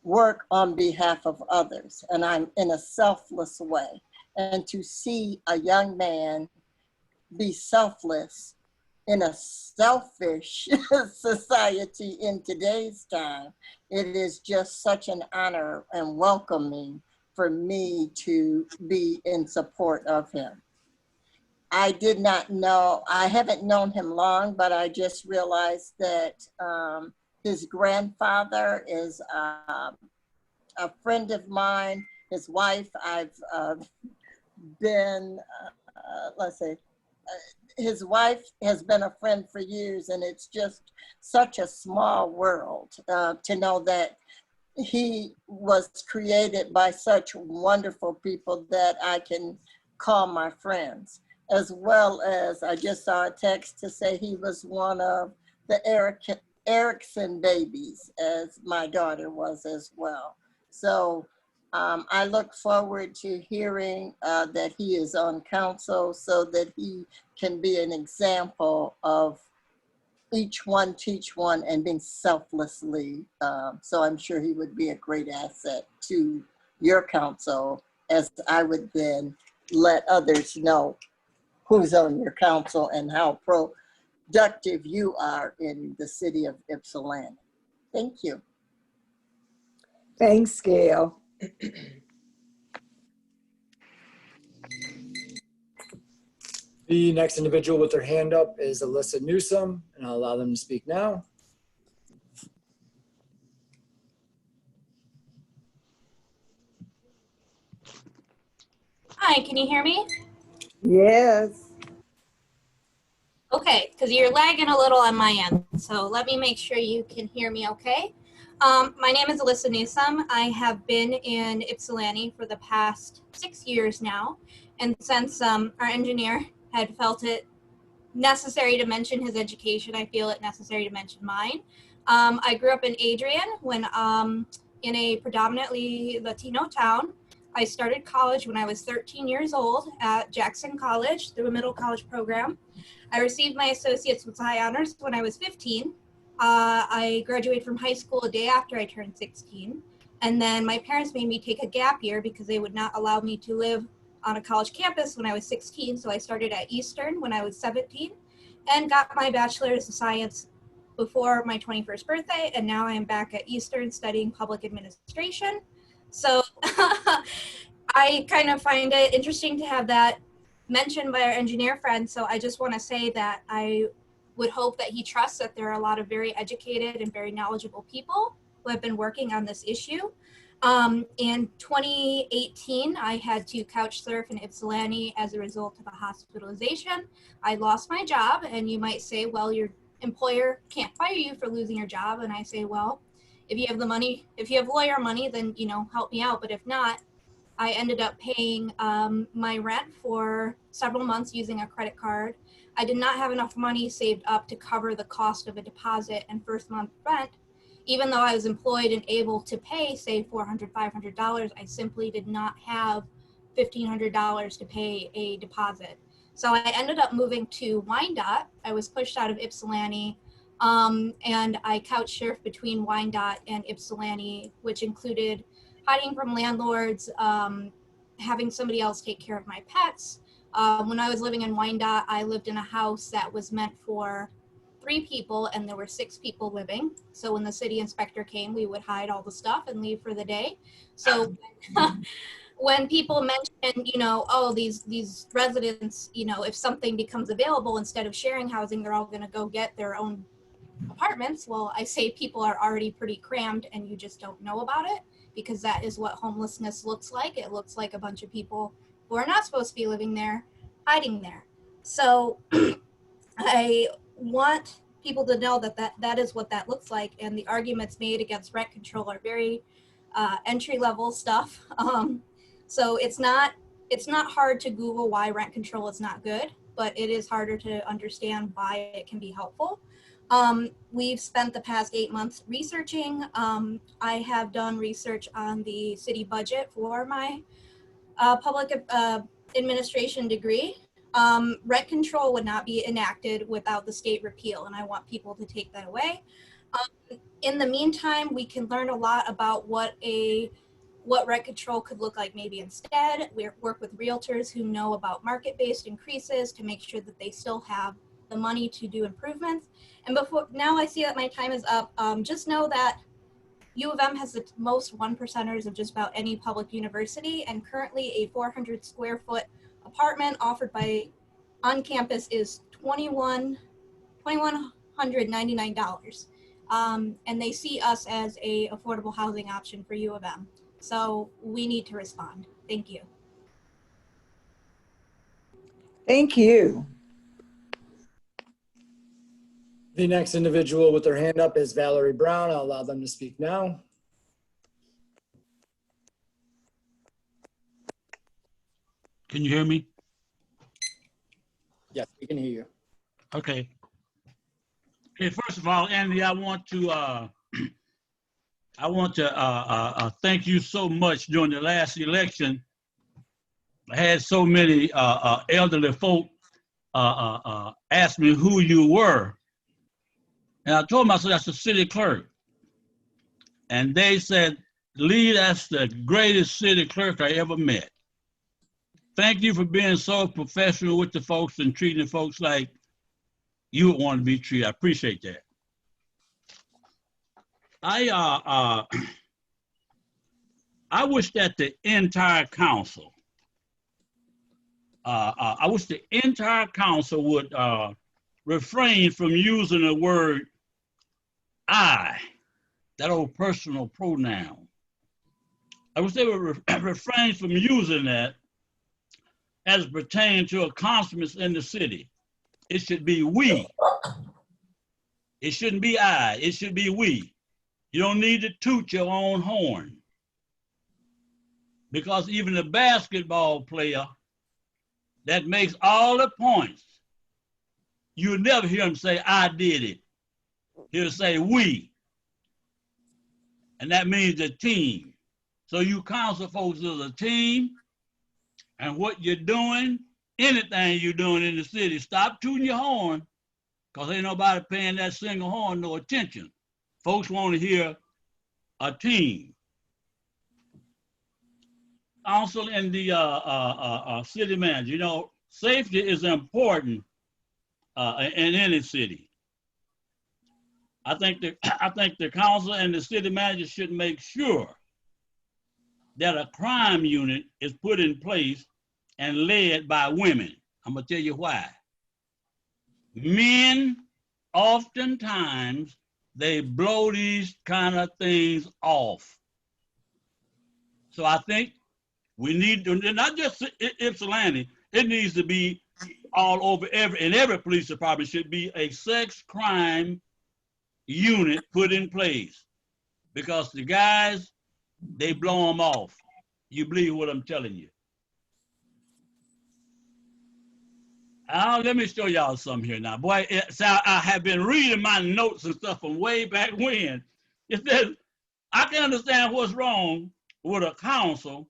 work on behalf of others, and I'm in a selfless way. And to see a young man be selfless in a selfish society in today's time, it is just such an honor and welcoming for me to be in support of him. I did not know, I haven't known him long, but I just realized that his grandfather is a friend of mine. His wife, I've been, let's say, his wife has been a friend for years, and it's just such a small world to know that he was created by such wonderful people that I can call my friends, as well as I just saw a text to say he was one of the Erickson babies, as my daughter was as well. So I look forward to hearing that he is on council so that he can be an example of each one teach one and being selflessly. So I'm sure he would be a great asset to your council, as I would then let others know who's on your council and how productive you are in the city of Ypsilanti. Thank you.
Thanks, Gail.
The next individual with their hand up is Alyssa Newsome, and I'll allow them to speak now.
Hi, can you hear me?
Yes.
Okay, because you're lagging a little on my end, so let me make sure you can hear me okay. My name is Alyssa Newsome. I have been in Ypsilanti for the past 6 years now, and since our engineer had felt it necessary to mention his education, I feel it necessary to mention mine. I grew up in Adrian when in a predominantly Latino town. I started college when I was 13 years old at Jackson College through a middle college program. I received my associates with high honors when I was 15. I graduated from high school a day after I turned 16. And then my parents made me take a gap year because they would not allow me to live on a college campus when I was 16. So I started at Eastern when I was 17 and got my bachelor's of science before my 21st birthday. And now I am back at Eastern studying public administration. So I kind of find it interesting to have that mentioned by our engineer friend. So I just want to say that I would hope that he trusts that there are a lot of very educated and very knowledgeable people who have been working on this issue. In 2018, I had to couch surf in Ypsilanti as a result of a hospitalization. I lost my job, and you might say, well, your employer can't fire you for losing your job. And I say, well, if you have the money, if you have lawyer money, then, you know, help me out. But if not, I ended up paying my rent for several months using a credit card. I did not have enough money saved up to cover the cost of a deposit and first month rent. Even though I was employed and able to pay, say, $400, $500, I simply did not have $1,500 to pay a deposit. So I ended up moving to Wyandotte. I was pushed out of Ypsilanti, and I couch surfed between Wyandotte and Ypsilanti, which included hiding from landlords, having somebody else take care of my pets. When I was living in Wyandotte, I lived in a house that was meant for 3 people, and there were 6 people living. So when the city inspector came, we would hide all the stuff and leave for the day. So when people mention, you know, oh, these residents, you know, if something becomes available, instead of sharing housing, they're all going to go get their own apartments. Well, I say people are already pretty crammed and you just don't know about it, because that is what homelessness looks like. It looks like a bunch of people who are not supposed to be living there, hiding there. So I want people to know that is what that looks like, and the arguments made against rent control are very entry-level stuff. So it's not hard to Google why rent control is not good, but it is harder to understand why it can be helpful. We've spent the past 8 months researching. I have done research on the city budget for my public administration degree. Rent control would not be enacted without the state repeal, and I want people to take that away. In the meantime, we can learn a lot about what rent control could look like maybe instead. We work with realtors who know about market-based increases to make sure that they still have the money to do improvements. And now I see that my time is up. Just know that U of M has the most 1%ers of just about any public university, and currently a 400 square foot apartment offered by on campus is $2,199. And they see us as a affordable housing option for U of M. So we need to respond. Thank you.
Thank you.
The next individual with their hand up is Valory Brown. I'll allow them to speak now.
Can you hear me?
Yes, we can hear you.
Okay. Okay, first of all, Andy, I want to thank you so much. During the last election, I had so many elderly folk ask me who you were. And I told myself that's the city clerk. And they said, Lee, that's the greatest city clerk I ever met. Thank you for being so professional with the folks and treating the folks like you would want to be treated. I appreciate that. I wish that the entire council, would refrain from using the word I, that old personal pronoun. I wish they would refrain from using that as pertaining to accomplishments in the city. It should be we. It shouldn't be I, it should be we. You don't need to toot your own horn. Because even a basketball player that makes all the points, you'll never hear him say, I did it. He'll say, we. And that means the team. So you council folks as a team, and what you're doing, anything you're doing in the city, stop tooting your horn, because ain't nobody paying that single horn no attention. Folks want to hear a team. Council and the city manager, you know, safety is important in any city. I think the council and the city manager should make sure that a crime unit is put in place and led by women. I'm gonna tell you why. Men, oftentimes, they blow these kind of things off. So I think we need to, not just Ypsilanti, it needs to be all over, in every police department should be a sex crime unit put in place, because the guys, they blow them off. You believe what I'm telling you. Let me show y'all something here now. Boy, so I have been reading my notes and stuff from way back when. It says, I can understand what's wrong with a council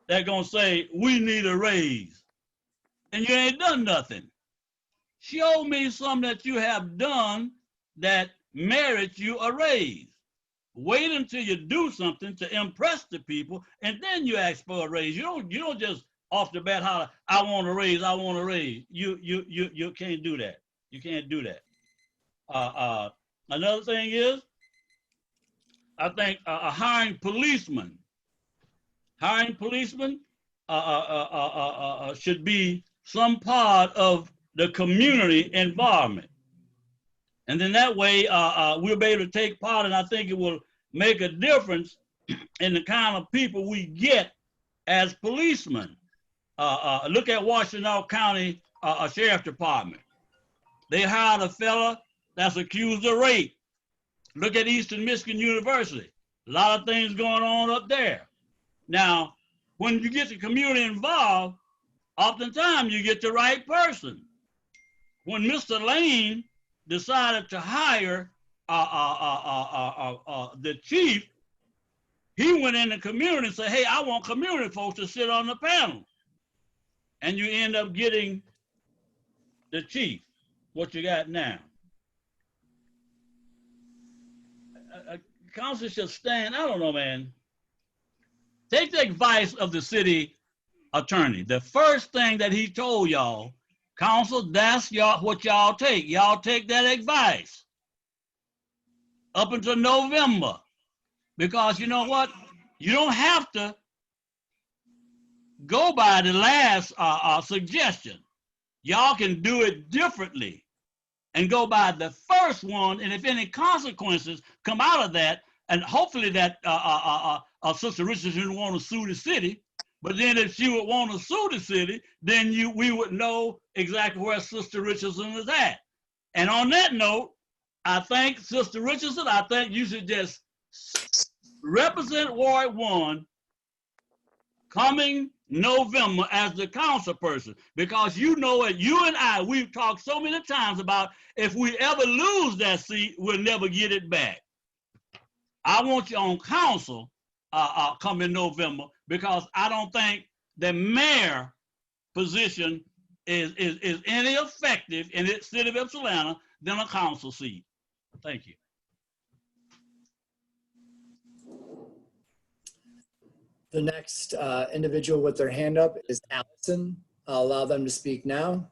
that's gonna say, we need a raise. And you ain't done nothing. Show me something that you have done that merits you a raise. Wait until you do something to impress the people, and then you ask for a raise. You don't just off the bat holler, I want a raise, I want a raise. You can't do that. You can't do that. Another thing is, I think hiring policemen should be some part of the community involvement. And then that way we'll be able to take part, and I think it will make a difference in the kind of people we get as policemen. Look at Washington County Sheriff Department. They hired a fella that's accused of rape. Look at Eastern Michigan University. A lot of things going on up there. Now, when you get the community involved, oftentimes you get the right person. When Mr. Lane decided to hire the chief, he went in the community and said, hey, I want community folks to sit on the panel. And you end up getting the chief, what you got now. Council should stand, I don't know, man. Take the advice of the city attorney. The first thing that he told y'all, council, that's what y'all take. Y'all take that advice up until November. Because you know what? You don't have to go by the last suggestion. Y'all can do it differently and go by the first one, and if any consequences come out of that, and hopefully that Sister Richardson would want to sue the city, but then if she would want to sue the city, then we would know exactly where Sister Richardson is at. And on that note, I thank Sister Richardson. I think you should just represent Ward 1 coming November as the council person, because you know it, you and I, we've talked so many times about if we ever lose that seat, we'll never get it back. I want you on council coming November, because I don't think the mayor position is any effective in the city of Ypsilanti than a council seat. Thank you.
The next individual with their hand up is Allison. I'll allow them to speak now.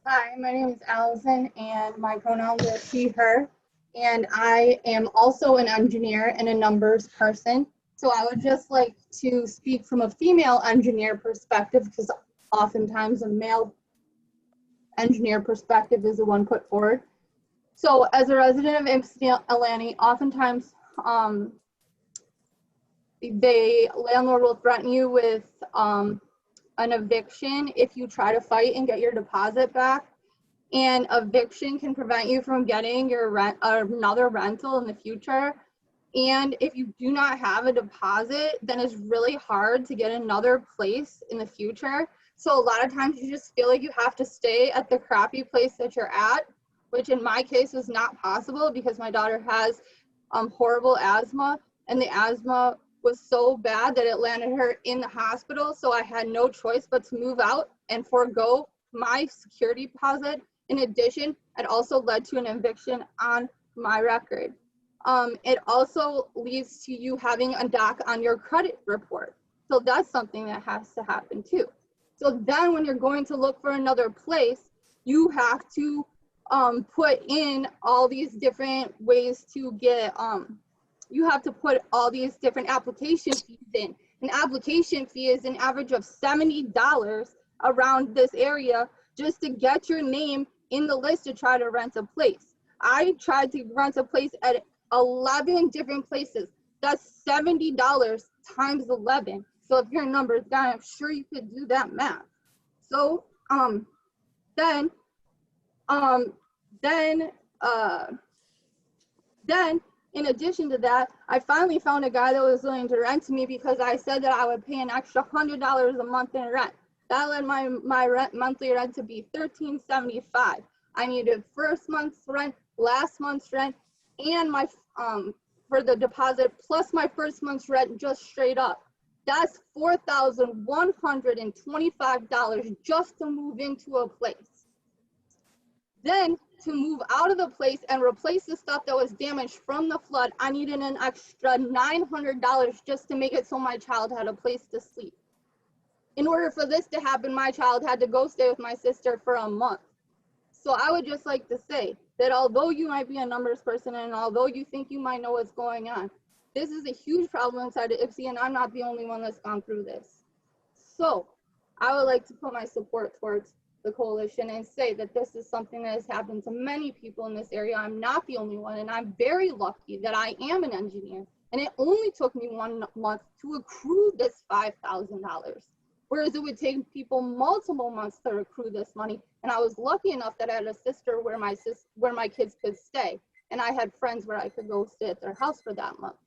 Hi, my name is Allison, and my pronouns are she, her, and I am also an engineer and a numbers person. So I would just like to speak from a female engineer perspective, because oftentimes a male engineer perspective is the one put forward. So as a resident of Ypsilanti, oftentimes the landlord will threaten you with an eviction if you try to fight and get your deposit back. And eviction can prevent you from getting your another rental in the future. And if you do not have a deposit, then it's really hard to get another place in the future. So a lot of times you just feel like you have to stay at the crappy place that you're at, which in my case is not possible because my daughter has horrible asthma, and the asthma was so bad that it landed her in the hospital. So I had no choice but to move out and forego my security deposit. In addition, it also led to an eviction on my record. It also leads to you having a dock on your credit report. So that's something that has to happen too. So then when you're going to look for another place, you have to put in all these different ways to get, you have to put all these different application fees in. An application fee is an average of $70 around this area just to get your name in the list to try to rent a place. I tried to rent a place at 11 different places. That's $70 times 11. So if your numbers guy, I'm sure you could do that math. So then in addition to that, I finally found a guy that was willing to rent to me because I said that I would pay an extra $100 a month in rent. That led my monthly rent to be $13.75. I needed first month's rent, last month's rent, and my for the deposit plus my first month's rent just straight up. That's $4,125 just to move into a place. Then to move out of the place and replace the stuff that was damaged from the flood, I needed an extra $900 just to make it so my child had a place to sleep. In order for this to happen, my child had to go stay with my sister for a month. So I would just like to say that although you might be a numbers person and although you think you might know what's going on, this is a huge problem inside of IPSI, and I'm not the only one that's gone through this. So I would like to put my support towards the coalition and say that this is something that has happened to many people in this area. I'm not the only one, and I'm very lucky that I am an engineer, and it only took me 1 month to accrue this $5,000. Whereas it would take people multiple months to accrue this money. And I was lucky enough that I had a sister where my kids could stay. And I had friends where I could go stay at their house for that month.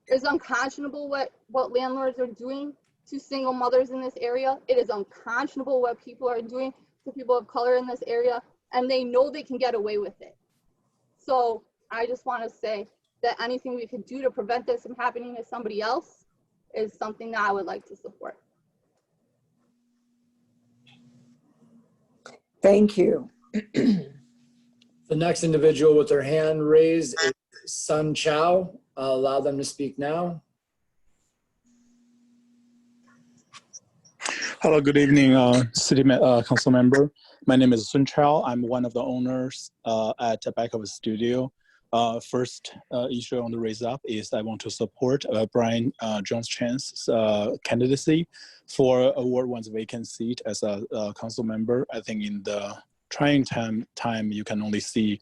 It's unconscionable what landlords are doing to single mothers in this area. It is unconscionable what people are doing to people of color in this area. And they know they can get away with it. So I just want to say that anything we could do to prevent this from happening to somebody else is something that I would like to support.
Thank you.
The next individual with their hand raised is Sun Chow. I'll allow them to speak now.
Hello, good evening, City Council member. My name is Sun Chow. I'm one of the owners at the back of the studio. First issue on the raise up is I want to support Brian Jones Chan's candidacy for a Ward 1's vacant seat as a council member. I think in the trying time you can only see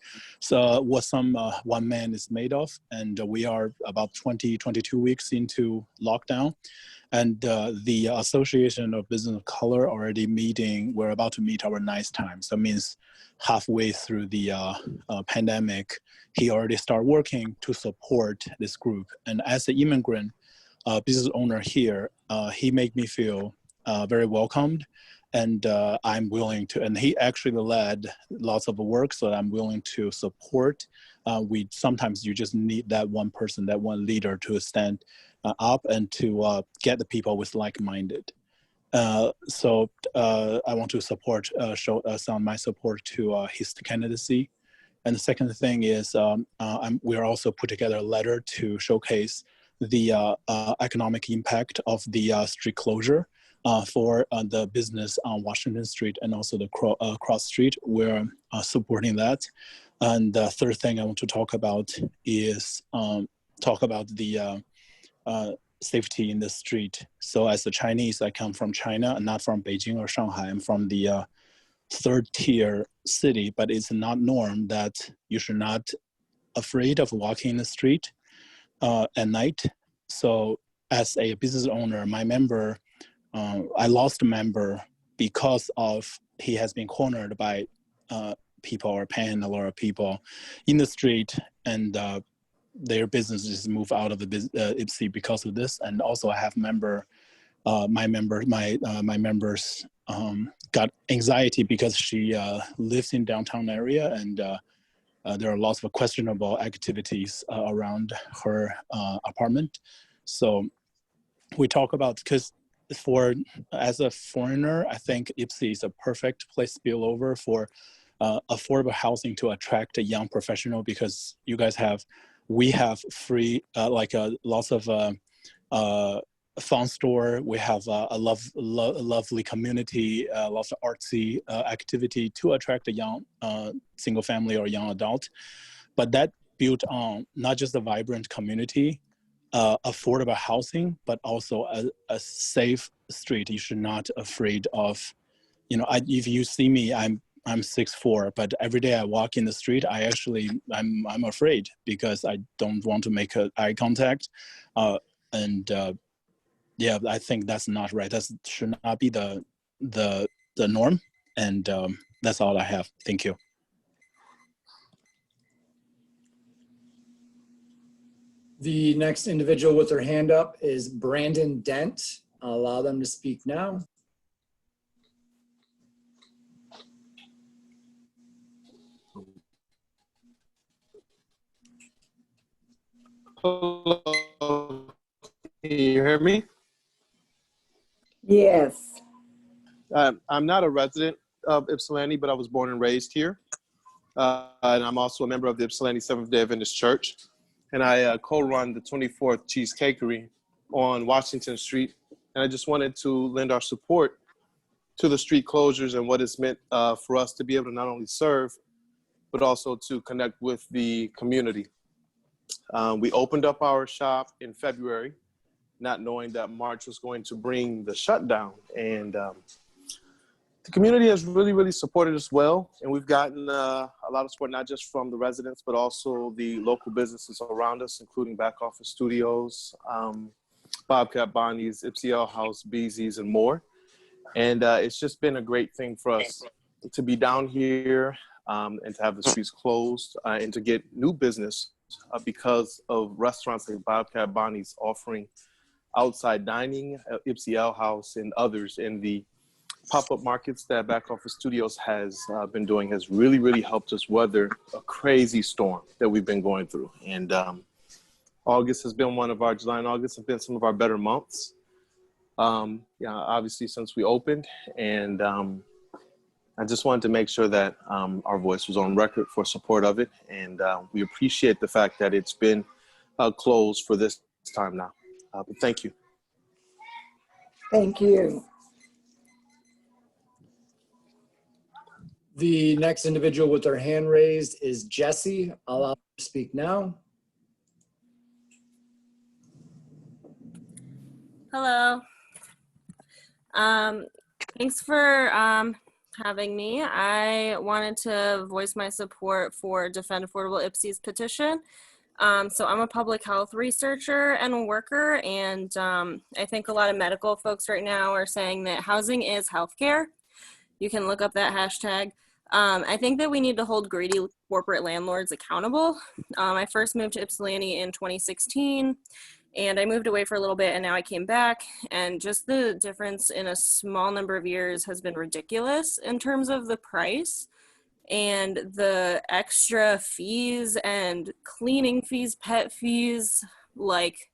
what some one man is made of, and we are about 22 weeks into lockdown, and the Association of Business of Color already meeting. We're about to meet our ninth time, so it means halfway through the pandemic, he already started working to support this group. And as an immigrant business owner here, he made me feel very welcomed, and I'm willing to, and he actually led lots of work, so I'm willing to support. Sometimes you just need that one person, that one leader to stand up and to get the people with like-minded. So I want to support, sound my support to his candidacy. And the second thing is we are also put together a letter to showcase the economic impact of the street closure for the business on Washington Street and also the Cross Street. We're supporting that. And the third thing I want to talk about is talk about the safety in the street. So as a Chinese, I come from China, not from Beijing or Shanghai. I'm from the third tier city, but it's not norm that you should not afraid of walking in the street at night. So as a business owner, my member, I lost a member because of he has been cornered by people or panhandler or people in the street, and their business just moved out of the IPSI because of this. And also I have my members got anxiety because she lives in downtown area, and there are lots of questionable activities around her apartment. So we talk about, because as a foreigner, I think IPSI is a perfect place to spillover for affordable housing to attract a young professional, because we have free, lots of fun store. We have a lovely community, lots of artsy activity to attract a young single family or young adult. But that built on not just a vibrant community, affordable housing, but also a safe street. You should not afraid of, if you see me, I'm 6'4", but every day I walk in the street, I'm afraid because I don't want to make eye contact. Yeah, I think that's not right. That should not be the norm. And that's all I have. Thank you.
The next individual with their hand up is Brandon Dent. I'll allow them to speak now.
Hello. Can you hear me?
Yes.
I'm not a resident of Ypsilanti, but I was born and raised here. And I'm also a member of the Ypsilanti Seventh-day Adventist Church. And I co-run the 24th Cheesecakery on Washington Street. And I just wanted to lend our support to the street closures and what it's meant for us to be able to not only serve, but also to connect with the community. We opened up our shop in February, not knowing that March was going to bring the shutdown. And the community has really, really supported us well. And we've gotten a lot of support, not just from the residents, but also the local businesses around us, including Back Office Studios, Bobcat Bonnie's, Ypsi House, Beezy's, and more. And it's just been a great thing for us to be down here and to have the streets closed and to get new business because of restaurants like Bobcat Bonnie's offering outside dining, Ypsi House, and others. And the pop-up markets that Back Office Studios has been doing has really, really helped us weather a crazy storm that we've been going through. And August has been July and August have been some of our better months. Obviously since we opened, and I just wanted to make sure that our voice was on record for support of it. And we appreciate the fact that it's been closed for this time now. But thank you.
Thank you.
The next individual with their hand raised is Jesse. I'll allow them to speak now.
Hello. Thanks for having me. I wanted to voice my support for Defend Affordable Ypsi's petition. So I'm a public health researcher and worker, and I think a lot of medical folks right now are saying that housing is healthcare. You can look up that hashtag. I think that we need to hold greedy corporate landlords accountable. I first moved to Ypsilanti in 2016, and I moved away for a little bit, and now I came back, and just the difference in a small number of years has been ridiculous in terms of the price and the extra fees and cleaning fees, pet fees, like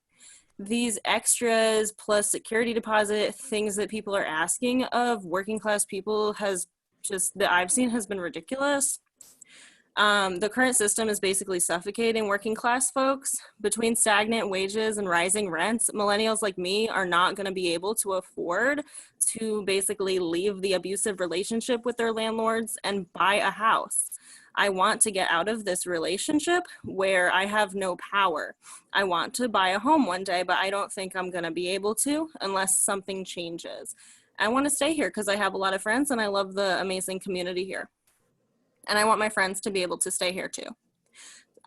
these extras plus security deposit, things that people are asking of working class people that I've seen has been ridiculous. The current system is basically suffocating working class folks. Between stagnant wages and rising rents, millennials like me are not going to be able to afford to basically leave the abusive relationship with their landlords and buy a house. I want to get out of this relationship where I have no power. I want to buy a home one day, but I don't think I'm going to be able to unless something changes. I want to stay here because I have a lot of friends and I love the amazing community here. And I want my friends to be able to stay here too.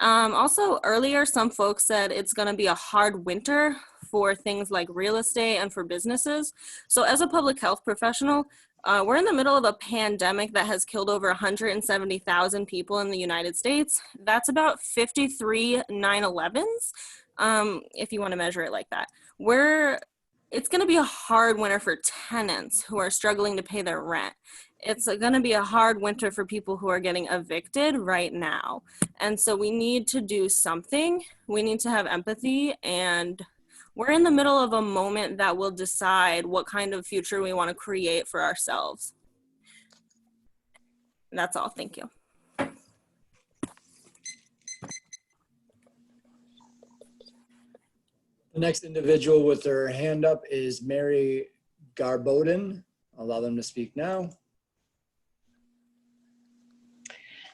Also, earlier, some folks said it's going to be a hard winter for things like real estate and for businesses. So as a public health professional, we're in the middle of a pandemic that has killed over 170,000 people in the United States. That's about 53 9/11s, if you want to measure it like that. It's going to be a hard winter for tenants who are struggling to pay their rent. It's going to be a hard winter for people who are getting evicted right now. And so we need to do something. We need to have empathy and we're in the middle of a moment that will decide what kind of future we want to create for ourselves. And that's all. Thank you.
The next individual with their hand up is Mary Garbodin. I'll allow them to speak now.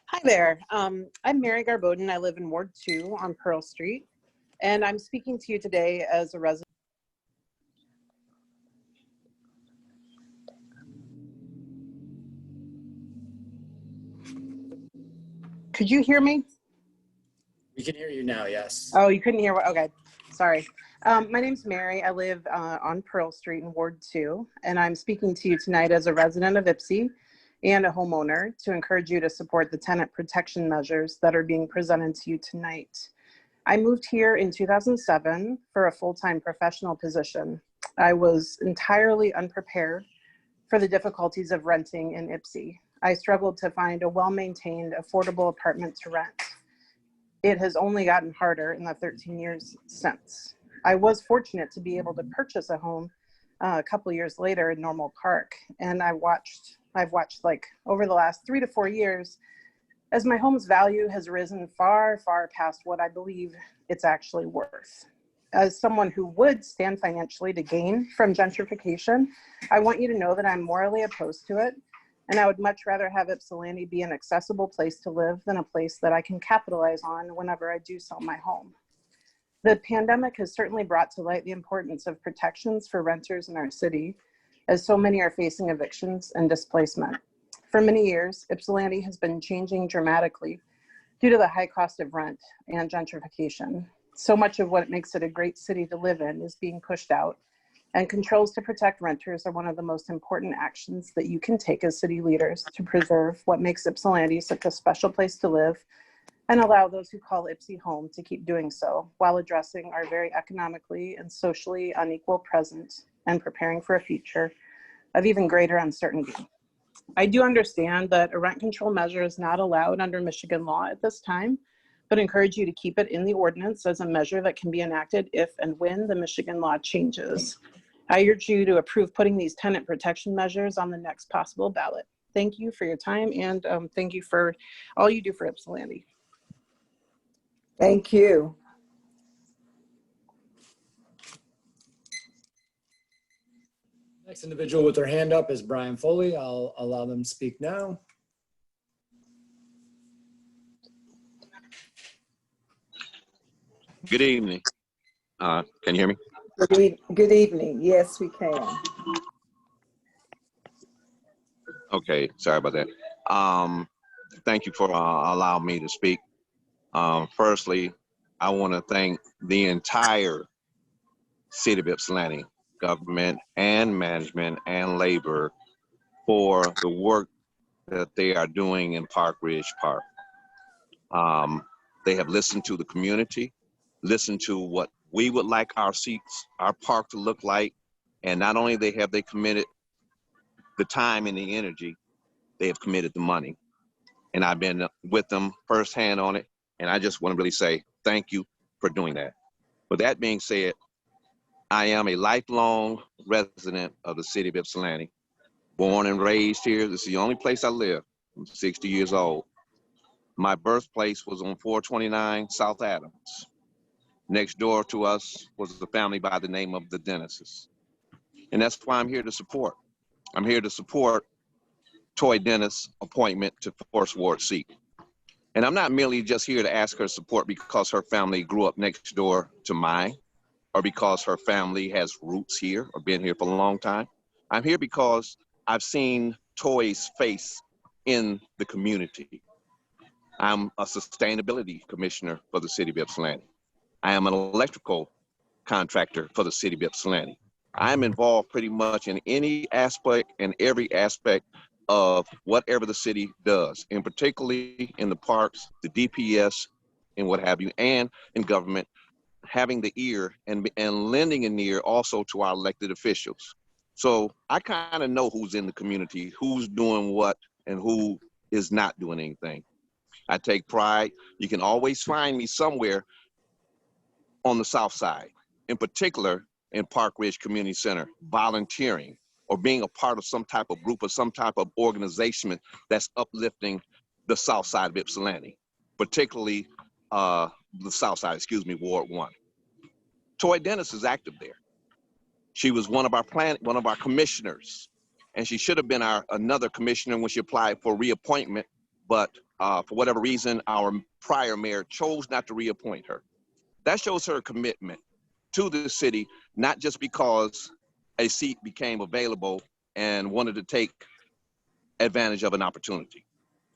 Hi there. I'm Mary Garbodin. I live in Ward 2 on Pearl Street, and I'm speaking to you today as a resident. Could you hear me?
We can hear you now, yes.
Oh, you couldn't hear what? Okay, sorry. My name's Mary. I live on Pearl Street in Ward 2, and I'm speaking to you tonight as a resident of Ypsi and a homeowner to encourage you to support the tenant protection measures that are being presented to you tonight. I moved here in 2007 for a full-time professional position. I was entirely unprepared for the difficulties of renting in Ypsi. I struggled to find a well-maintained, affordable apartment to rent. It has only gotten harder in the 13 years since. I was fortunate to be able to purchase a home a couple years later in Normal Park, and I've watched like over the last 3 to 4 years as my home's value has risen far, far past what I believe it's actually worth. As someone who would stand financially to gain from gentrification, I want you to know that I'm morally opposed to it, and I would much rather have Ypsilanti be an accessible place to live than a place that I can capitalize on whenever I do sell my home. The pandemic has certainly brought to light the importance of protections for renters in our city, as so many are facing evictions and displacement. For many years, Ypsilanti has been changing dramatically due to the high cost of rent and gentrification. So much of what makes it a great city to live in is being pushed out, and controls to protect renters are one of the most important actions that you can take as city leaders to preserve what makes Ypsilanti such a special place to live and allow those who call Ypsi home to keep doing so while addressing our very economically and socially unequal present and preparing for a future of even greater uncertainty. I do understand that a rent control measure is not allowed under Michigan law at this time, but encourage you to keep it in the ordinance as a measure that can be enacted if and when the Michigan law changes. I urge you to approve putting these tenant protection measures on the next possible ballot. Thank you for your time, and thank you for all you do for Ypsilanti.
Thank you.
Next individual with their hand up is Brian Foley. I'll allow them to speak now.
Good evening. Can you hear me?
Good evening. Yes, we can.
Okay, sorry about that. Thank you for allowing me to speak. Firstly, I want to thank the entire city of Ypsilanti, government and management and labor, for the work that they are doing in Park Ridge Park. They have listened to the community, listened to what we would like our seats, our park to look like, and not only have they committed the time and the energy, they have committed the money. And I've been with them firsthand on it, and I just want to really say thank you for doing that. With that being said, I am a lifelong resident of the city of Ypsilanti, born and raised here. This is the only place I live. I'm 60 years old. My birthplace was on 429 South Adams. Next door to us was a family by the name of the Dennises. And that's why I'm here to support. I'm here to support Toy Dennis' appointment to First Ward seat. And I'm not merely just here to ask her support because her family grew up next door to mine, or because her family has roots here or been here for a long time. I'm here because I've seen Toy's face in the community. I'm a sustainability commissioner for the city of Ypsilanti. I am an electrical contractor for the city of Ypsilanti. I'm involved pretty much in any aspect and every aspect of whatever the city does, and particularly in the parks, the DPS, and what have you, and in government, having the ear and lending an ear also to our elected officials. So I kind of know who's in the community, who's doing what, and who is not doing anything. I take pride. You can always find me somewhere on the south side. in particular in Park Ridge Community Center, volunteering or being a part of some type of group or some type of organization that's uplifting the south side of Ypsilanti, particularly the south side, Ward 1. Toy Dennis is active there. She was one of our commissioners, and she should have been another commissioner when she applied for reappointment, but for whatever reason, our prior mayor chose not to reappoint her. That shows her commitment to the city, not just because a seat became available and wanted to take advantage of an opportunity.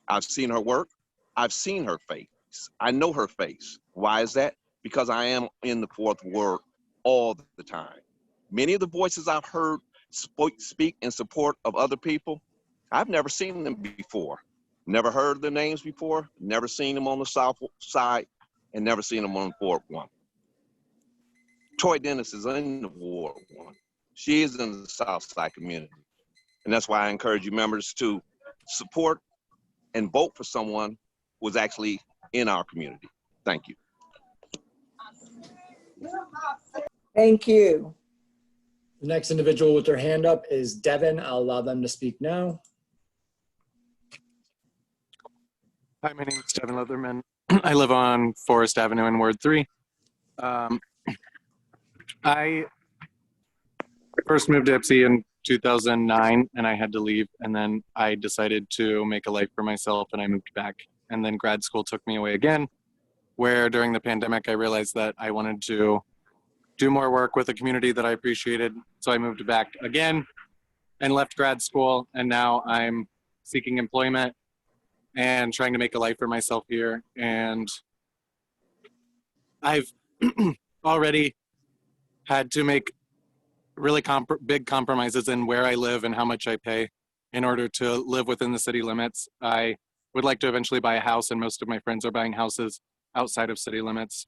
I've seen her work. I've seen her face. I know her face. Why is that? Because I am in the fourth ward all the time. Many of the voices I've heard speak in support of other people, I've never seen them before. Never heard their names before, never seen them on the south side, and never seen them on Ward 1. Toy Dennis is in the Ward 1. She is in the south side community. And that's why I encourage you members to support and vote for someone who is actually in our community. Thank you.
Thank you.
The next individual with their hand up is Devin. I'll allow them to speak now.
Hi, my name is Devin Leatherman. I live on Forest Avenue in Ward 3. I first moved to Ypsi in 2009 and I had to leave, and then I decided to make a life for myself and I moved back. And then grad school took me away again, where during the pandemic I realized that I wanted to do more work with a community that I appreciated. So I moved back again and left grad school, and now I'm seeking employment and trying to make a life for myself here. And I've already had to make really big compromises in where I live and how much I pay in order to live within the city limits. I would like to eventually buy a house, and most of my friends are buying houses outside of city limits.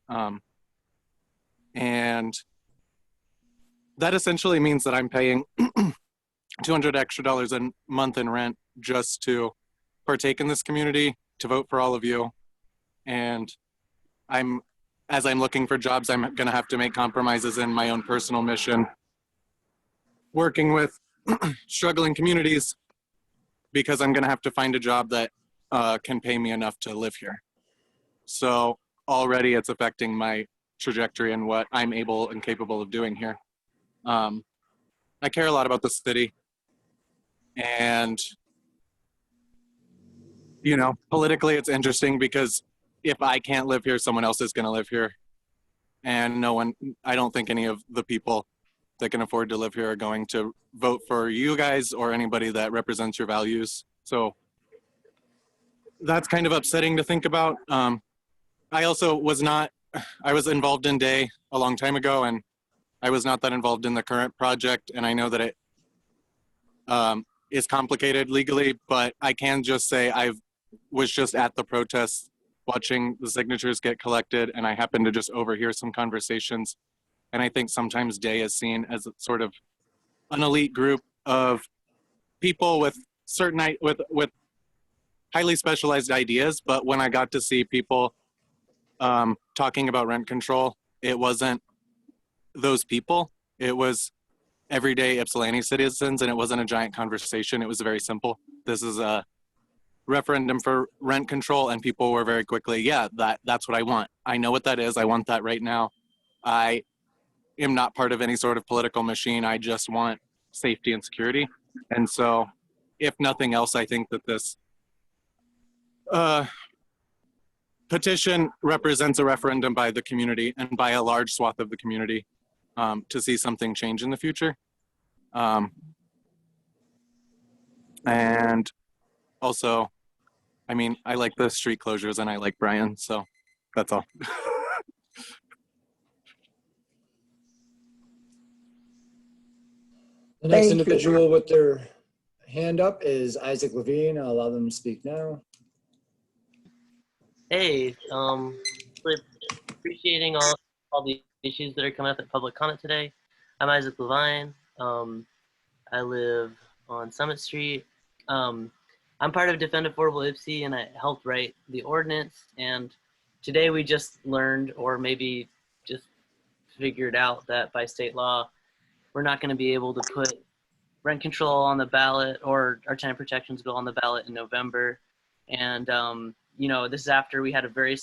And that essentially means that I'm paying $200 extra a month in rent just to partake in this community, to vote for all of you. And as I'm looking for jobs, I'm gonna have to make compromises in my own personal mission, working with struggling communities, because I'm gonna have to find a job that can pay me enough to live here. So already it's affecting my trajectory and what I'm able and capable of doing here. I care a lot about the city, and you know, politically it's interesting because if I can't live here, someone else is going to live here, and I don't think any of the people that can afford to live here are going to vote for you guys or anybody that represents your values. So that's kind of upsetting to think about. I also I was involved in DAY a long time ago, and I was not that involved in the current project, and I know that it is complicated legally, but I can just say I was just at the protests watching the signatures get collected, and I happened to just overhear some conversations. And I think sometimes DAY is seen as a sort of an elite group of people with with highly specialized ideas. But when I got to see people talking about rent control, it wasn't those people. It was everyday Ypsilanti citizens, and it wasn't a giant conversation. It was very simple. This is a referendum for rent control, and people were very quickly, yeah, that's what I want. I know what that is. I want that right now. I am not part of any sort of political machine. I just want safety and security. And so, if nothing else, I think that this petition represents a referendum by the community and by a large swath of the community to see something change in the future. And also, I mean, I like the street closures and I like Brian, so that's all.
The next individual with their hand up is Isaac Levine. I'll allow them to speak now.
Hey, really appreciating all the issues that are coming up at public comment today. I'm Isaac Levine. I live on Summit Street. I'm part of Defend Affordable Ypsi, and I helped write the ordinance. And today we just learned, or maybe just figured out that by state law, we're not going to be able to put rent control on the ballot or our tenant protections bill on the ballot in November. And, you know, this is after we had a very,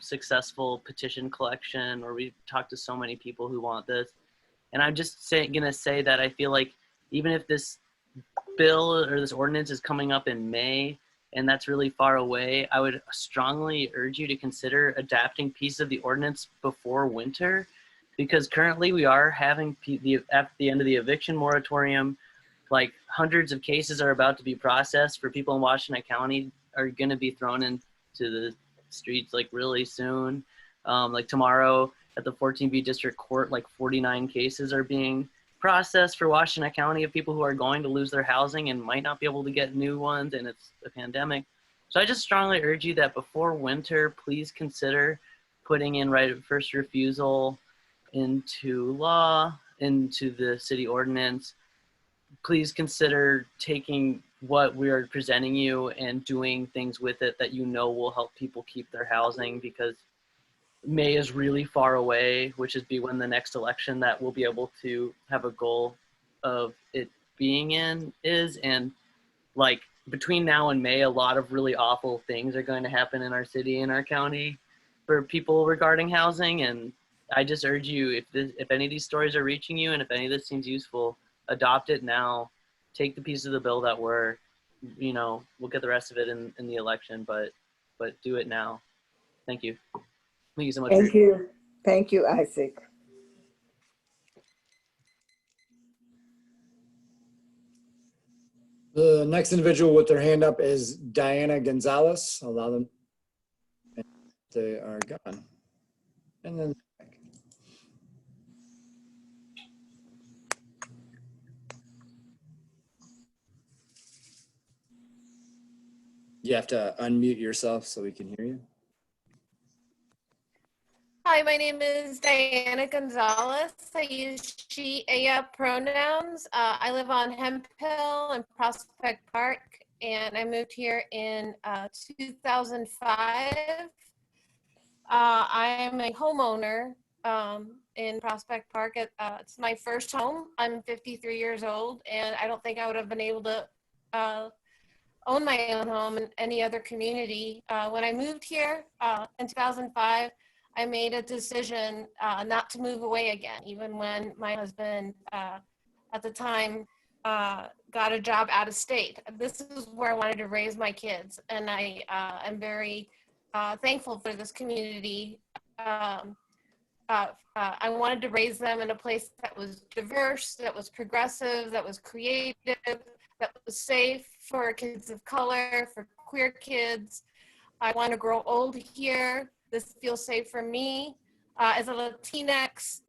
successful petition collection where we talked to so many people who want this. And I'm just going to say that I feel like even if this bill or this ordinance is coming up in May, and that's really far away, I would strongly urge you to consider adapting pieces of the ordinance before winter, because currently we are having at the end of the eviction moratorium, like hundreds of cases are about to be processed for people in Washington County are going to be thrown into the streets like really soon. Like tomorrow at the 14B District Court, like 49 cases are being process for Washington County of people who are going to lose their housing and might not be able to get new ones, and it's a pandemic. So I just strongly urge you that before winter, please consider putting in right of first refusal into law, into the city ordinance. Please consider taking what we are presenting you and doing things with it that you know will help people keep their housing, because May is really far away, which is when the next election that we'll be able to have a goal of it being in is. And like between now and May, a lot of really awful things are going to happen in our city and our county for people regarding housing. And I just urge you, if any of these stories are reaching you and if any of this seems useful, adopt it now. Take the pieces of the bill that were, we'll get the rest of it in the election, but do it now. Thank you. Thank you so much.
Thank you. Thank you, Isaac.
The next individual with their hand up is Diana Gonzalez. Allow them. They are gone. And then you have to unmute yourself so we can hear you.
Hi, my name is Diana Gonzalez. I use she, Aya pronouns. I live on Hemp Hill in Prospect Park, and I moved here in 2005. I'm a homeowner in Prospect Park. It's my first home. I'm 53 years old, and I don't think I would have been able to own my own home in any other community. When I moved here in 2005, I made a decision not to move away again, even when my husband at the time got a job out of state. This is where I wanted to raise my kids, and I am very thankful for this community. I wanted to raise them in a place that was diverse, that was progressive, that was creative, that was safe for kids of color, for queer kids. I want to grow old here. This feels safe for me. As a Latinx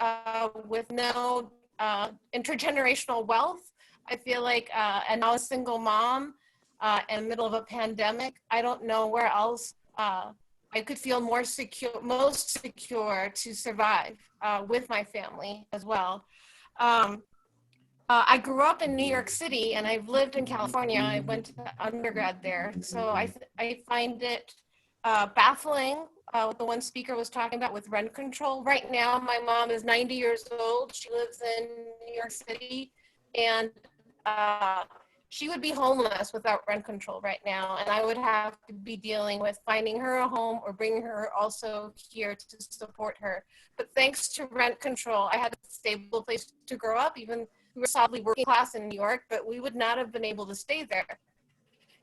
with no intergenerational wealth, I feel like, and now a single mom in the middle of a pandemic, I don't know where else I could feel most secure to survive with my family as well. I grew up in New York City, and I've lived in California. I went to undergrad there, so I find it baffling what the one speaker was talking about with rent control. Right now, my mom is 90 years old. She lives in New York City, and she would be homeless without rent control right now, and I would have to be dealing with finding her a home or bringing her also here to support her. But thanks to rent control, I had a stable place to grow up. Even we were solidly working class in New York, but we would not have been able to stay there.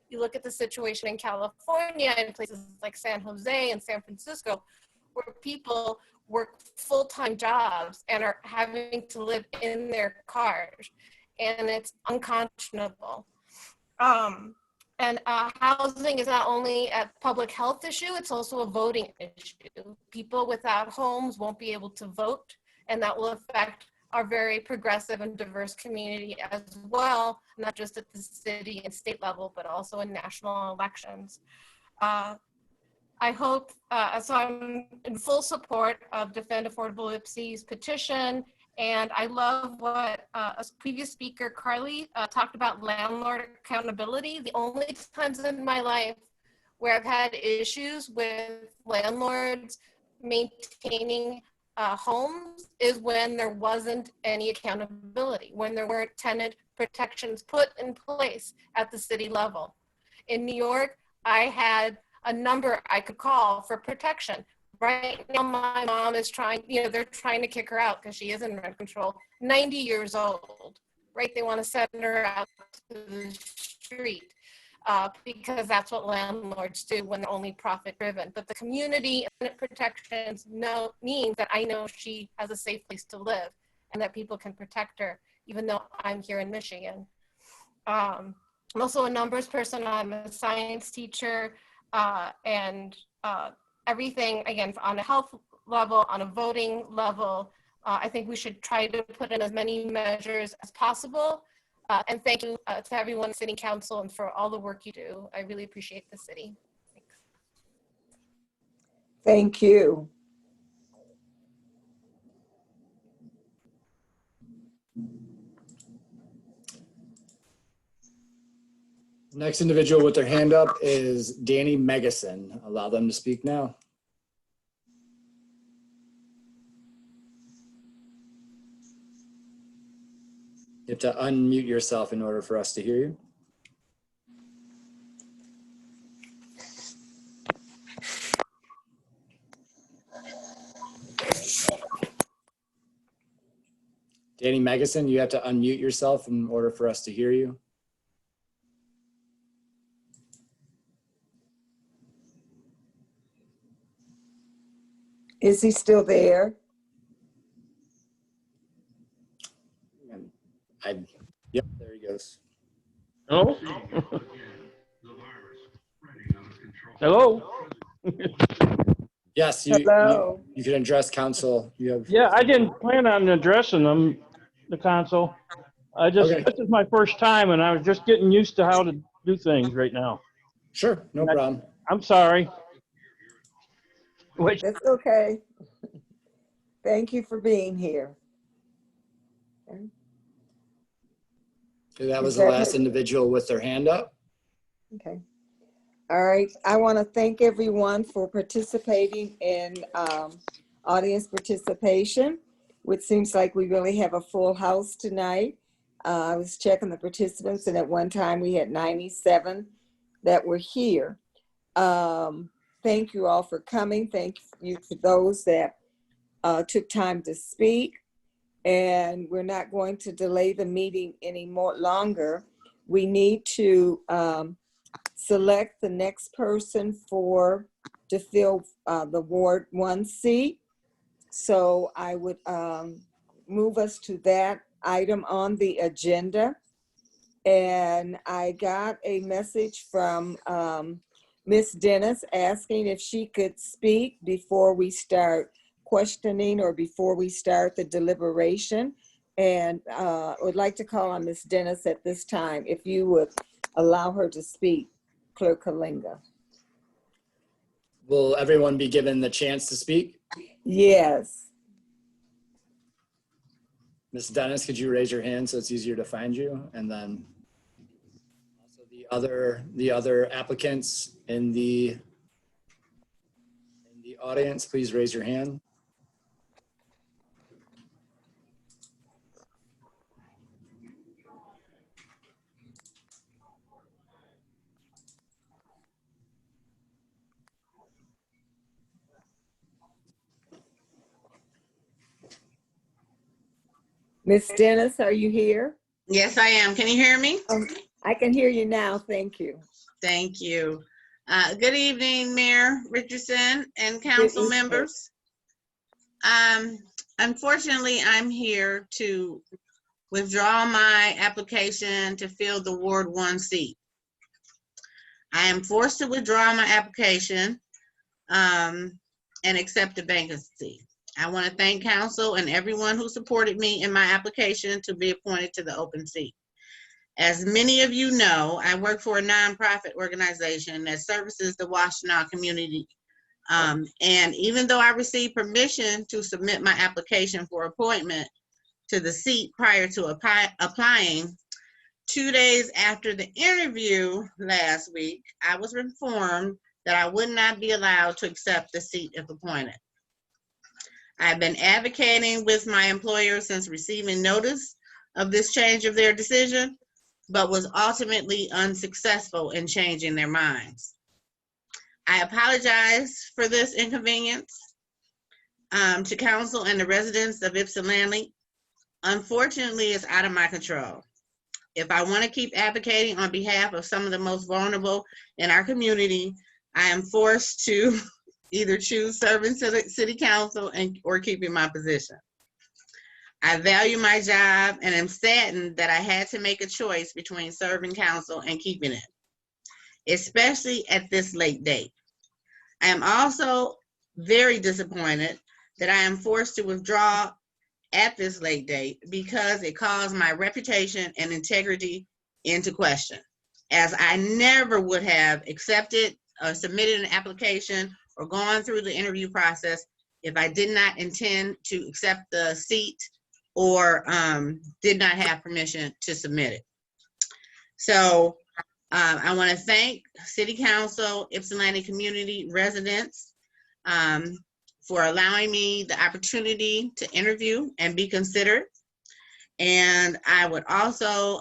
You look at the situation in California and places like San Jose and San Francisco, where people work full-time jobs and are having to live in their cars, and it's unconscionable. Housing is not only a public health issue, it's also a voting issue. People without homes won't be able to vote, and that will affect our very progressive and diverse community as well, not just at the city and state level, but also in national elections. I hope, so I'm in full support of Defend Affordable IPSI's petition, and I love what a previous speaker, Karlie, talked about landlord accountability. The only times in my life where I've had issues with landlords maintaining homes is when there wasn't any accountability, when there weren't tenant protections put in place at the city level. In New York, I had a number I could call for protection. Right now, my mom is trying, they're trying to kick her out because she is in rent control, 90 years old, right? They want to send her out to the street because that's what landlords do when they're only profit driven. But the community and protections means that I know she has a safe place to live and that people can protect her, even though I'm here in Michigan. I'm also a numbers person. I'm a science teacher and everything, again, on a health level, on a voting level, I think we should try to put in as many measures as possible. And thank you to everyone in City Council and for all the work you do. I really appreciate the city. Thanks.
Thank you.
Next individual with their hand up is Danny Megason. Allow them to speak now. You have to unmute yourself in order for us to hear you. Danny Megason, you have to unmute yourself in order for us to hear you.
Is he still there?
Yep, there he goes.
Hello? Hello?
Yes,
Hello.
you can address council. You have.
Yeah, I didn't plan on addressing them, the council.
Okay.
This is my first time and I was just getting used to how to do things right now.
Sure, no problem.
I'm sorry.
That's okay. Thank you for being here.
Okay, that was the last individual with their hand up.
Okay. All right. I want to thank everyone for participating in audience participation, which seems like we really have a full house tonight. I was checking the participants, and at one time we had 97 that were here. Thank you all for coming. Thank you for those that took time to speak. And we're not going to delay the meeting any longer. We need to select the next person to fill the Ward 1 seat. So I would move us to that item on the agenda. And I got a message from Miss Dennis asking if she could speak before we start questioning or before we start the deliberation. And I would like to call on Miss Dennis at this time, if you would allow her to speak, Clerk Kalinga.
Will everyone be given the chance to speak?
Yes.
Ms. Dennis, could you raise your hand so it's easier to find you? And then also the other applicants in the audience, please raise your hand.
Miss Dennis, are you here?
Yes, I am. Can you hear me?
I can hear you now. Thank you.
Thank you. Good evening, Mayor Richardson and council members. Unfortunately, I'm here to withdraw my application to fill the Ward 1 seat. I am forced to withdraw my application and accept the vacancy. I want to thank council and everyone who supported me in my application to be appointed to the open seat. As many of you know, I work for a nonprofit organization that services the Washtenaw community. And even though I received permission to submit my application for appointment to the seat prior to applying, 2 days after the interview last week, I was informed that I would not be allowed to accept the seat if appointed. I've been advocating with my employer since receiving notice of this change of their decision, but was ultimately unsuccessful in changing their minds. I apologize for this inconvenience to council and the residents of Ypsilanti. Unfortunately, it's out of my control. If I want to keep advocating on behalf of some of the most vulnerable in our community, I am forced to either choose serving city council or keeping my position. I value my job and am saddened that I had to make a choice between serving council and keeping it, especially at this late date. I am also very disappointed that I am forced to withdraw at this late date because it calls my reputation and integrity into question, as I never would have accepted or submitted an application or gone through the interview process if I did not intend to accept the seat or did not have permission to submit it. So I want to thank City Council, Ypsilanti community residents for allowing me the opportunity to interview and be considered. And I would also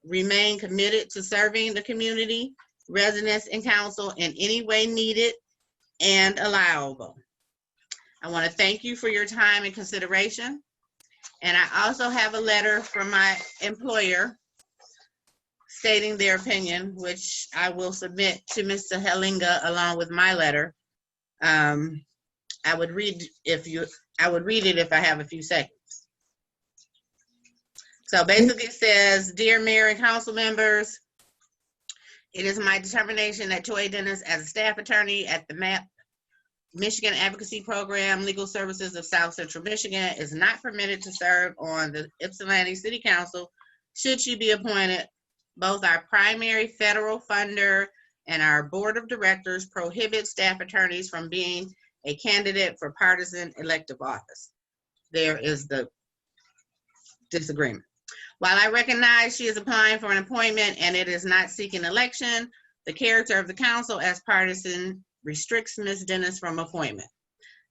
remain committed to serving the community, residents, and council in any way needed and allowable. I want to thank you for your time and consideration. And I also have a letter from my employer stating their opinion, which I will submit to Mr. Hellinga along with my letter. I would read it if I have a few seconds. So basically it says, Dear Mayor and council members, it is my determination that Toy Dennis, as a staff attorney at the MAP Michigan Advocacy Program, Legal Services of South Central Michigan, is not permitted to serve on the Ypsilanti City Council should she be appointed. Both our primary federal funder and our board of directors prohibit staff attorneys from being a candidate for partisan elective office. There is the disagreement. While I recognize she is applying for an appointment and it is not seeking election, the character of the council as partisan restricts Ms. Dennis from appointment.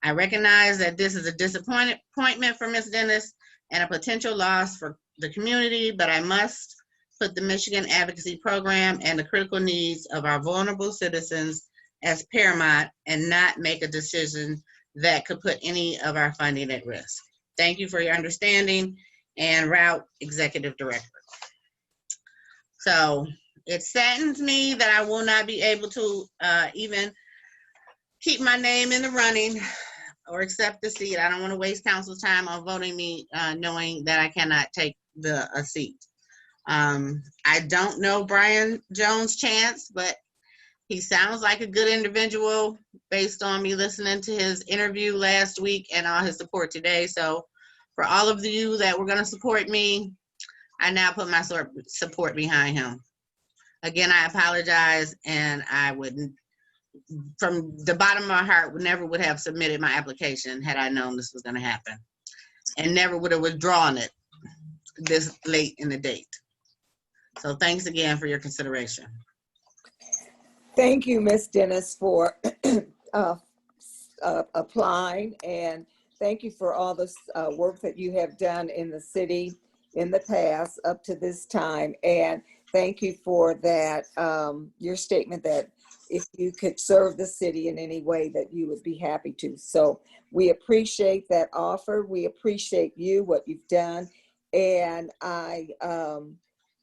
I recognize that this is a disappointment for Ms. Dennis and a potential loss for the community, but I must put the Michigan Advocacy Program and the critical needs of our vulnerable citizens as paramount and not make a decision that could put any of our funding at risk. Thank you for your understanding, and Route Executive Director. So it saddens me that I will not be able to even keep my name in the running or accept the seat. I don't want to waste council's time on voting me knowing that I cannot take a seat. I don't know Brian Jones' chance, but he sounds like a good individual based on me listening to his interview last week and all his support today. So for all of you that were going to support me, I now put my support behind him. Again, I apologize, and I wouldn't, from the bottom of my heart, never would have submitted my application had I known this was going to happen, and never would have withdrawn it this late in the date. So thanks again for your consideration.
Thank you, Ms. Dennis, for applying, and thank you for all this work that you have done in the city in the past up to this time. And thank you for that, your statement that if you could serve the city in any way that you would be happy to. So we appreciate that offer. We appreciate you, what you've done. And I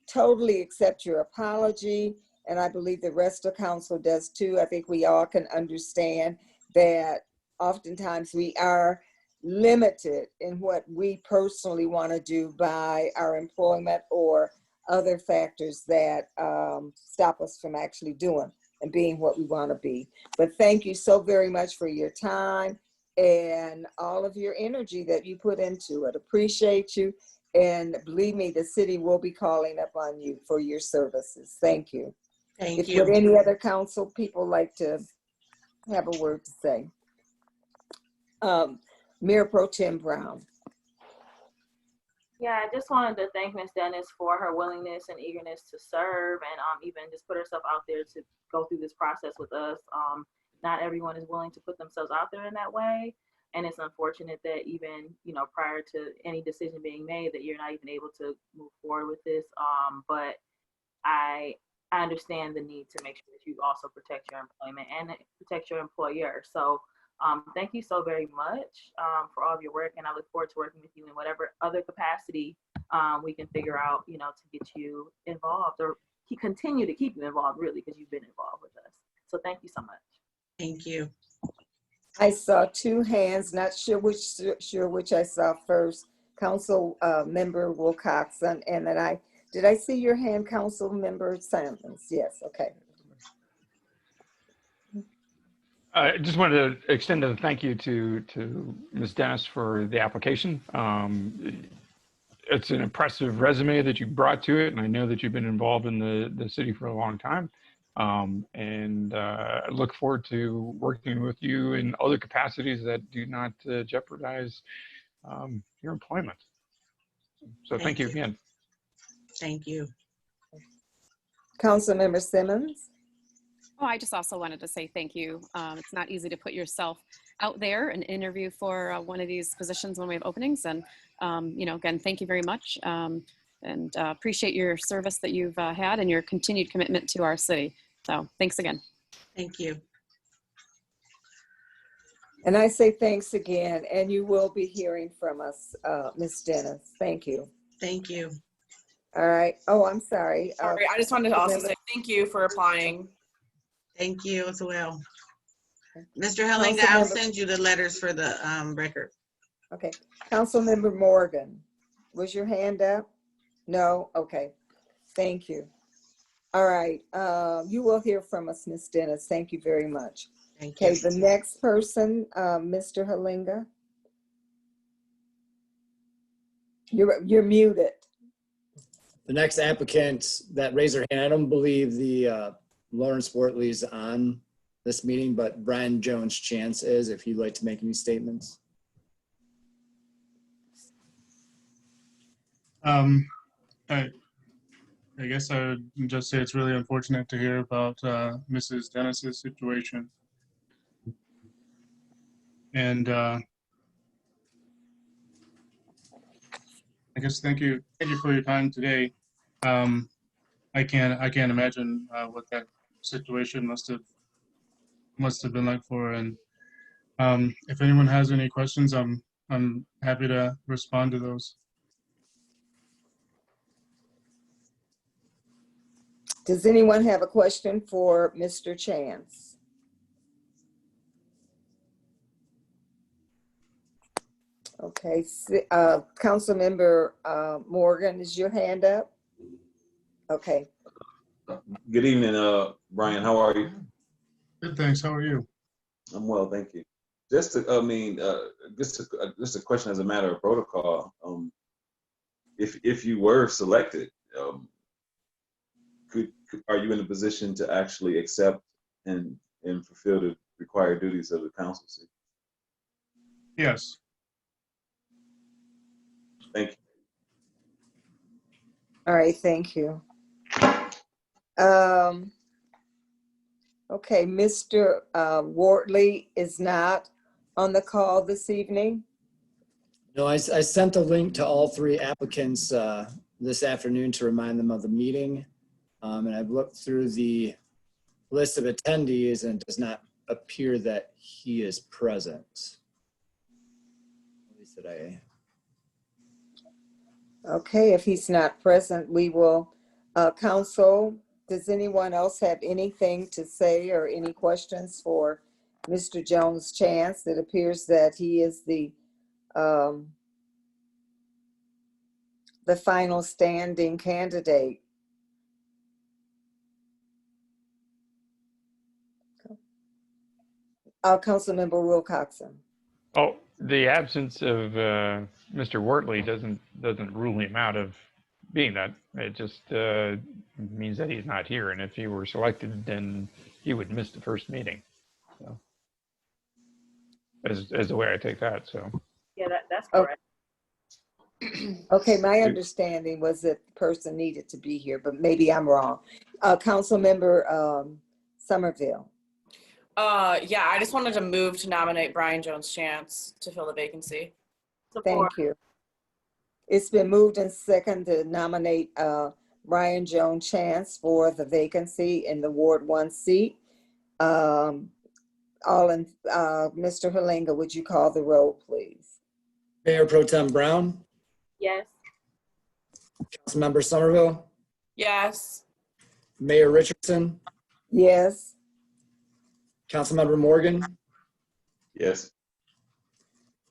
totally accept your apology. And I believe the rest of council does too. I think we all can understand that oftentimes we are limited in what we personally want to do by our employment or other factors that stop us from actually doing and being what we want to be. But thank you so very much for your time and all of your energy that you put into it. Appreciate you. And believe me, the city will be calling up on you for your services. Thank you.
Thank you.
Would any other council people like to have a word to say? Mayor Pro Tem Brown.
Yeah, I just wanted to thank Ms. Dennis for her willingness and eagerness to serve, and even just put herself out there to go through this process with us. Not everyone is willing to put themselves out there in that way. And it's unfortunate that even, prior to any decision being made, that you're not even able to move forward with this. But I understand the need to make sure that you also protect your employment and protect your employer. So thank you so very much for all of your work, and I look forward to working with you in whatever other capacity we can figure out, to get you involved or continue to keep you involved, really, because you've been involved with us. So thank you so much.
Thank you.
I saw two hands, not sure which I saw first. Council member Wilcoxon, and then did I see your hand, Council member Simmons? Yes, okay.
I just wanted to extend a thank you to Ms. Dennis for the application. It's an impressive resume that you brought to it, and I know that you've been involved in the city for a long time. I look forward to working with you in other capacities that do not jeopardize your employment. So thank you again.
Thank you.
Council member Simmons.
Oh, I just also wanted to say thank you. It's not easy to put yourself out there and interview for one of these positions when we have openings. And, again, thank you very much. And appreciate your service that you've had and your continued commitment to our city. So thanks again.
Thank you.
And I say thanks again, and you will be hearing from us, Ms. Dennis. Thank you.
Thank you.
All right. Oh, I'm sorry.
Sorry, I just wanted to also say thank you for applying.
Thank you as well. Mr. Hellinga, I'll send you the letters for the record.
Okay. Councilmember Morgan, was your hand up? No? Okay. Thank you. All right. You will hear from us, Ms. Dennis. Thank you very much.
Thank you.
Okay, the next person, Mr. Hellinga. You're muted.
The next applicant that raised their hand, I don't believe the Lawrence Wortley's on this meeting, but Brian Jones Chance is, if you'd like to make any statements.
I guess I would just say it's really unfortunate to hear about Mrs. Dennis's situation. And I guess thank you for your time today. I can't imagine what that situation must have been like for her. And if anyone has any questions, I'm happy to respond to those.
Does anyone have a question for Mr. Chance? Okay, Councilmember Morgan, is your hand up? Okay.
Good evening, Brian. How are you?
Good, thanks. How are you?
I'm well, thank you. Just a question as a matter of protocol. If you were selected, are you in a position to actually accept and fulfill the required duties of the council seat?
Yes.
Thank you.
All right, thank you. Okay, Mr. Wortley is not on the call this evening.
No, I sent a link to all three applicants this afternoon to remind them of the meeting. And I've looked through the list of attendees and it does not appear that he is present. At least that
Okay, if he's not present, we will, council, does anyone else have anything to say or any questions for Mr. Jones Chance? It appears that he is the final standing candidate. Councilmember Wilcoxon.
Oh, the absence of Mr. Wortley doesn't rule him out of being that. It just means that he's not here, and if he were selected, then he would miss the first meeting. So, as the way I take that. So.
Yeah, that's correct.
Okay, my understanding was that the person needed to be here, but maybe I'm wrong. Councilmember Somerville.
Yeah, I just wanted to move to nominate Brian Jones-Chance to fill the vacancy.
Thank you. It's been moved and second to nominate Brian Jones-Chance for the vacancy in the Ward 1 seat. Mr. Halinga, would you call the roll, please?
Mayor Pro Tem Brown,
Yes.
Councilmember Somerville,
Yes.
Mayor Richardson,
Yes.
Councilmember Morgan,
Yes.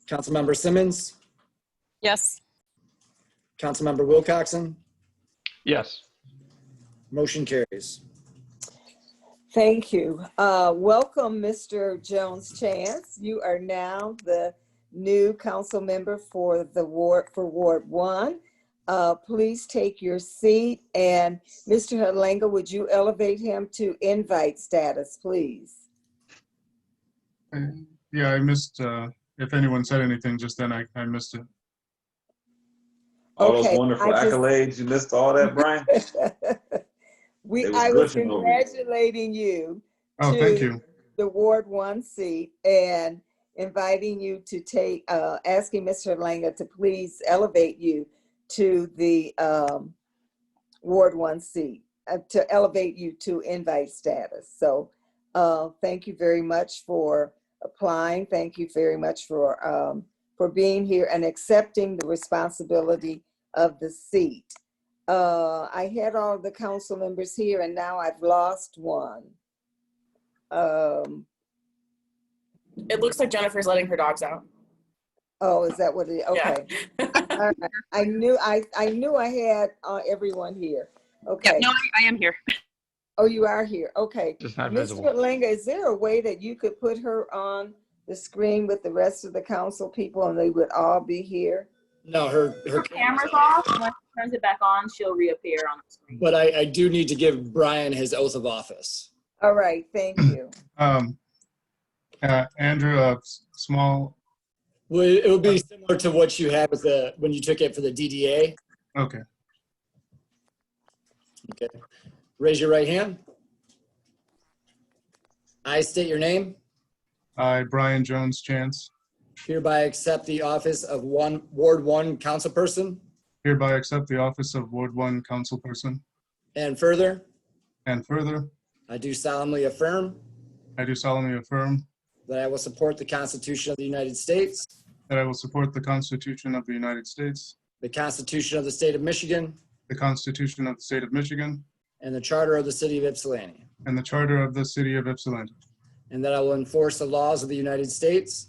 Councilmember Simmons,
Yes.
Councilmember Wilcoxon.
Yes.
Motion carries.
Thank you. Welcome, Mr. Jones-Chance. You are now the new council member for the Ward 1. Please take your seat. And Mr. Halinga, would you elevate him to invite status, please?
Yeah, I missed, if anyone said anything just then, I missed it.
All
Okay,
those wonderful accolades. You missed all that, Brian?
I was congratulating you
Oh, thank you.
the Ward 1 seat and inviting you to take, asking Mr. Halinga to please elevate you to the Ward 1 seat, to elevate you to invite status. So thank you very much for applying. Thank you very much for being here and accepting the responsibility of the seat. I had all the council members here and now I've lost one.
It looks like Jennifer's letting her dogs out.
Oh, is that what it is? Okay.
Yeah.
All right. I knew I had everyone here. Okay.
Yep, no, I am here.
Oh, you are here. Okay.
Just not
Mr.
visible.
Halinga, is there a way that you could put her on the screen with the rest of the council people and they would all be here?
No, her
Camera's off. When she turns it back on, she'll reappear on the screen.
but I do need to give Brian his oath of office.
All right. Thank you.
Andrew, small.
Well, it would be similar to what you had with when you took it for the DDA.
Okay.
Okay. Raise your right hand. I state your name.
I, Brian Jones-Chance,
Hereby accept the office of Ward 1 councilperson.
hereby accept the office of Ward 1 councilperson.
And further,
I
do solemnly affirm that I will support the Constitution of the United States,
that I will support the Constitution of the United States,
the Constitution of the State of Michigan,
the Constitution of the State of Michigan,
and the Charter of the City of Ypsilanti,
and the Charter of the City of Ypsilanti,
and that I will enforce the laws of the United States,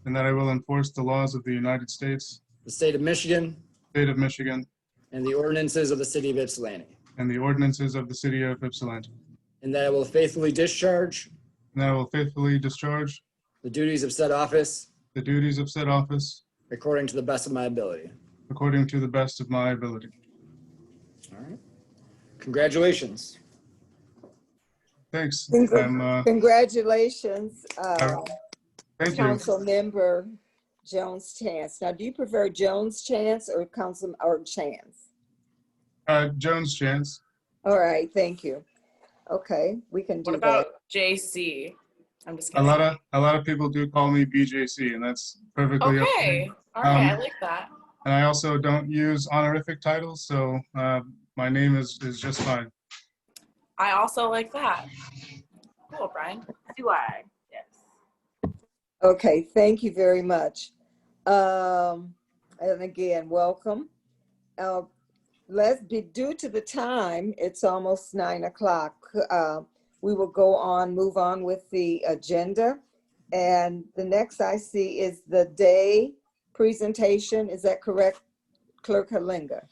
and that I will enforce the laws of the United States,
the State of Michigan,
and
the ordinances of the City of Ypsilanti,
and the ordinances of the City of Ypsilanti,
and that I will faithfully discharge the duties of said office according to the best of my ability.
according to the best of my ability.
All right. Congratulations.
Thanks.
Congratulations,
Thank you.
Council Member Jones-Chance. Now, do you prefer Jones-Chance or Chance?
Jones-Chance.
All right, thank you. Okay, we can do
What
that.
about JC? I'm just kidding.
A lot of people do call me BJC, and that's perfectly
Okay. All right, I like that.
And I also don't use honorific titles, so my name is just fine.
I also like that. Cool, Brian.
Do I? Yes.
Okay, thank you very much. And again, welcome. Let's be due to the time, it's almost 9 o'clock. We will move on with the agenda. And the next I see is the day presentation. Is that correct, Clerk Halinga?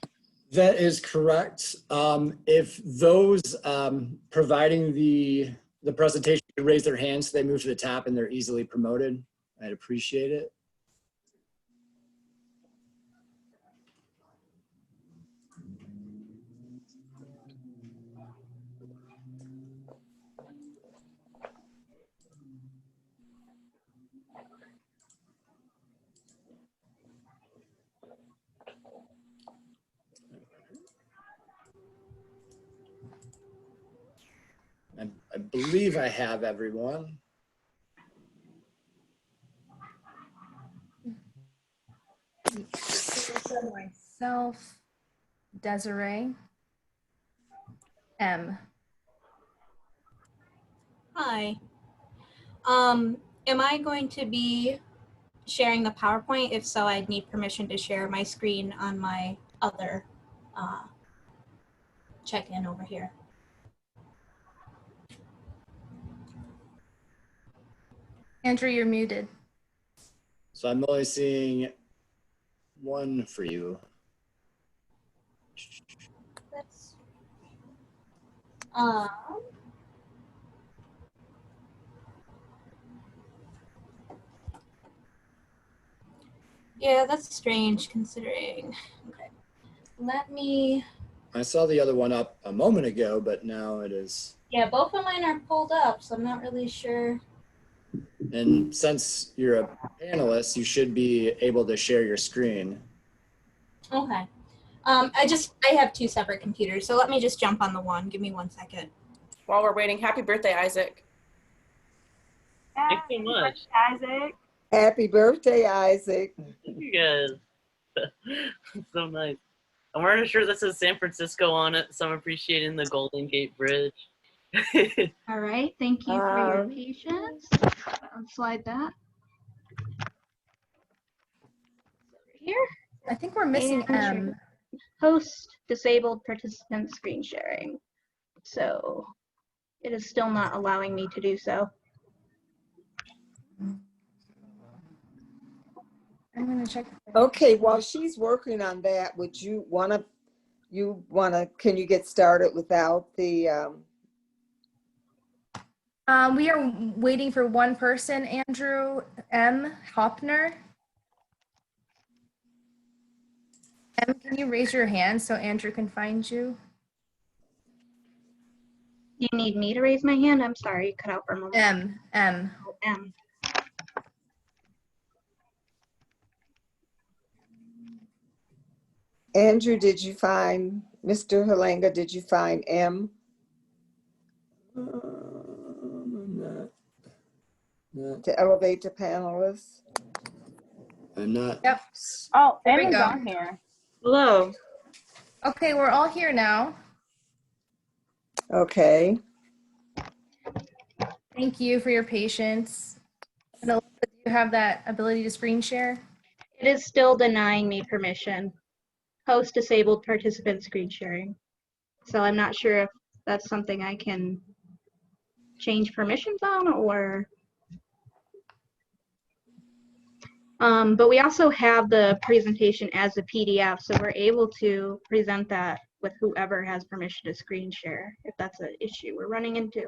That is correct. If those providing the presentation could raise their hands so they move to the top and they're easily promoted, I'd appreciate it. I believe I have everyone.
So myself, Desiree, M.
Hi. Am I going to be sharing the PowerPoint? If so, I'd need permission to share my screen on my other check-in over here.
Andrew, you're muted.
So I'm only seeing one for you.
That's, yeah, that's strange considering. Okay, let me.
I saw the other one up a moment ago, but now it is.
Yeah, both of mine are pulled up, so I'm not really sure.
And since you're a panelist, you should be able to share your screen.
Okay. I have two separate computers, so let me just jump on the one. Give me 1 second.
While we're waiting, happy birthday, Isaac.
Thanks so much.
Isaac. Happy birthday, Isaac.
Thank you guys. So nice. I'm wearing a shirt that says San Francisco on it, so I'm appreciating the Golden Gate Bridge.
All right, thank you for your patience. I'll slide that. Over here.
I think we're missing M.
Host disabled participant screen sharing. So it is still not allowing me to do so.
I'm gonna check.
Okay, while she's working on that, would you wanna, can you get started without the,
We are waiting for one person, Andrew M. Hopner. M, can you raise your hand so Andrew can find you?
You need me to raise my hand? I'm sorry, you cut out for a moment.
M.
Oh, M.
Andrew, did you find, Mr. Halenga, did you find M?
Not.
To elevate to panelists?
I'm not.
Yep.
Oh,
There we
M is
go.
on here. Hello.
Okay, we're all here now.
Okay.
Thank you for your patience. And Alyssa, do you have that ability to screen share?
It is still denying me permission. Host disabled participant screen sharing. So I'm not sure if that's something I can change permissions on or. But we also have the presentation as a PDF, so we're able to present that with whoever has permission to screen share, if that's an issue we're running into.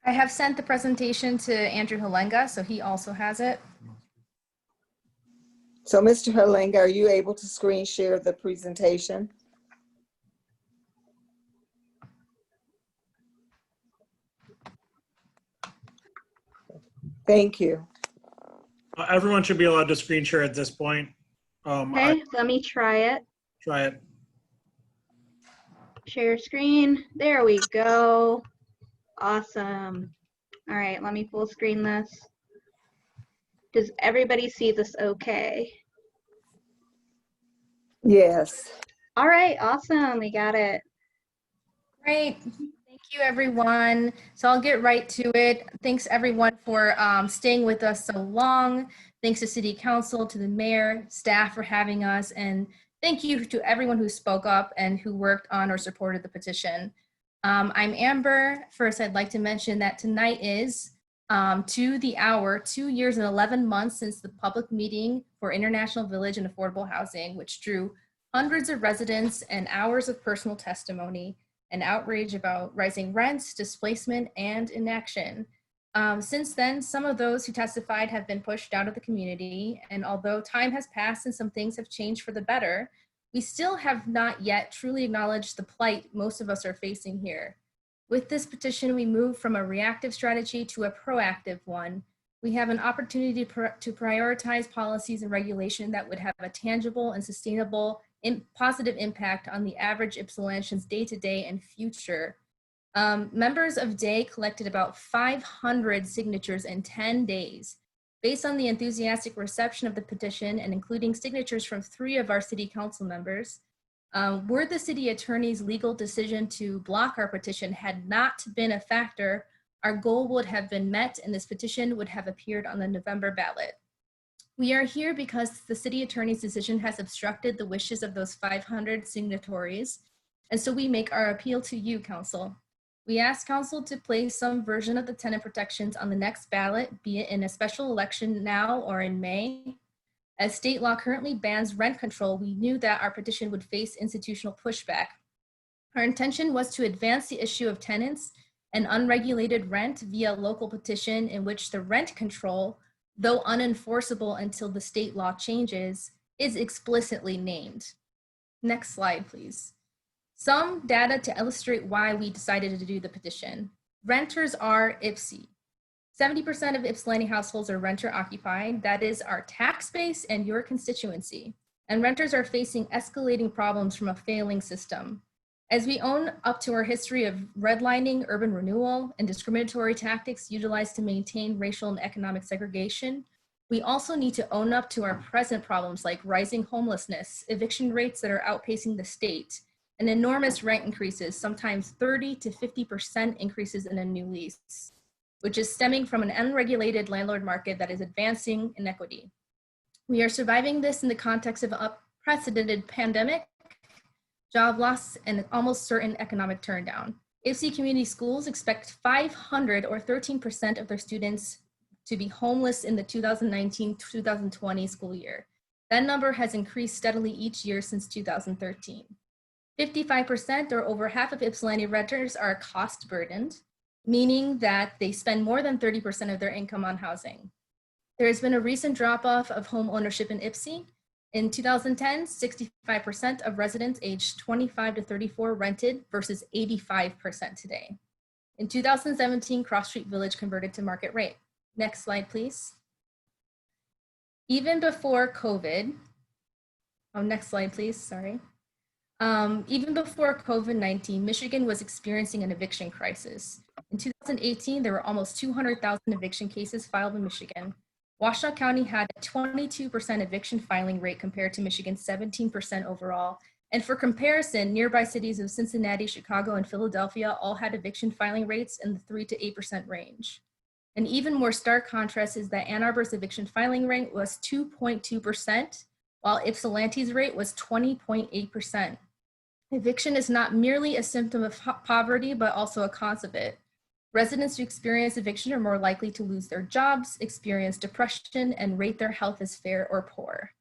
I have sent the presentation to Andrew Halenga, so he also has it.
So Mr. Halenga, are you able to screen share the presentation? Thank you.
Everyone should be allowed to screen share at this point.
Okay, let me try it.
Try it.
Share screen. There we go. Awesome. All right, let me full screen this. Does everybody see this okay?
Yes.
All right, awesome. We got it.
Great. Thank you, everyone. So I'll get right to it. Thanks, everyone, for staying with us so long. Thanks to City Council, to the mayor, staff for having us, and thank you to everyone who spoke up and who worked on or supported the petition. I'm Amber. First, I'd like to mention that tonight is, to the hour, 2 years and 11 months since the public meeting for International Village and Affordable Housing, which drew hundreds of residents and hours of personal testimony and outrage about rising rents, displacement, and inaction. Since then, some of those who testified have been pushed out of the community, and although time has passed and some things have changed for the better, we still have not yet truly acknowledged the plight most of us are facing here. With this petition, we move from a reactive strategy to a proactive one. We have an opportunity to prioritize policies and regulation that would have a tangible and sustainable positive impact on the average Ypsilantian's day-to-day and future. Members of DAY collected about 500 signatures in 10 days. Based on the enthusiastic reception of the petition and including signatures from 3 of our city council members, were the city attorney's legal decision to block our petition had not been a factor, our goal would have been met and this petition would have appeared on the November ballot. We are here because the city attorney's decision has obstructed the wishes of those 500 signatories, and so we make our appeal to you, council. We ask council to place some version of the tenant protections on the next ballot, be it in a special election now or in May. As state law currently bans rent control, we knew that our petition would face institutional pushback. Our intention was to advance the issue of tenants and unregulated rent via local petition in which the rent control, though unenforceable until the state law changes, is explicitly named. Next slide, please. Some data to illustrate why we decided to do the petition. Renters are Ypsi. 70% of Ypsilanti households are renter occupied. That is our tax base and your constituency. And renters are facing escalating problems from a failing system. As we own up to our history of redlining, urban renewal, and discriminatory tactics utilized to maintain racial and economic segregation, we also need to own up to our present problems like rising homelessness, eviction rates that are outpacing the state, and enormous rent increases, sometimes 30 to 50% increases in a new lease, which is stemming from an unregulated landlord market that is advancing inequity. We are surviving this in the context of an unprecedented pandemic, job loss, and almost certain economic turndown. Ypsi Community Schools expect 500 or 13% of their students to be homeless in the 2019-2020 school year. That number has increased steadily each year since 2013. 55% or over half of Ypsilanti renters are cost burdened, meaning that they spend more than 30% of their income on housing. There has been a recent drop-off of home ownership in Ypsi. In 2010, 65% of residents aged 25 to 34 rented versus 85% today. In 2017, Cross Street Village converted to market rate. Next slide, please. Even before COVID, next slide, please, sorry. Even before COVID-19, Michigan was experiencing an eviction crisis. In 2018, there were almost 200,000 eviction cases filed in Michigan. Washtenaw County had a 22% eviction filing rate compared to Michigan's 17% overall. And for comparison, nearby cities of Cincinnati, Chicago, and Philadelphia all had eviction filing rates in the 3 to 8% range. An even more stark contrast is that Ann Arbor's eviction filing rate was 2.2%, while Ypsilanti's rate was 20.8%. Eviction is not merely a symptom of poverty, but also a cause of it. Residents who experience eviction are more likely to lose their jobs, experience depression, and rate their health as fair or poor.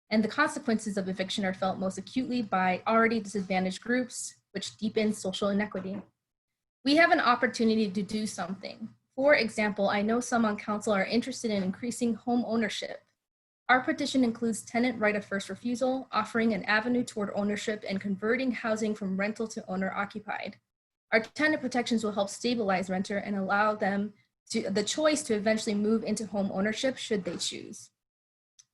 And the consequences of eviction are felt most acutely by already disadvantaged groups, which deepens social inequity. We have an opportunity to do something. For example, I know some on council are interested in increasing home ownership. Our petition includes tenant right of first refusal, offering an avenue toward ownership and converting housing from rental to owner occupied. Our tenant protections will help stabilize renter and allow them the choice to eventually move into home ownership should they choose.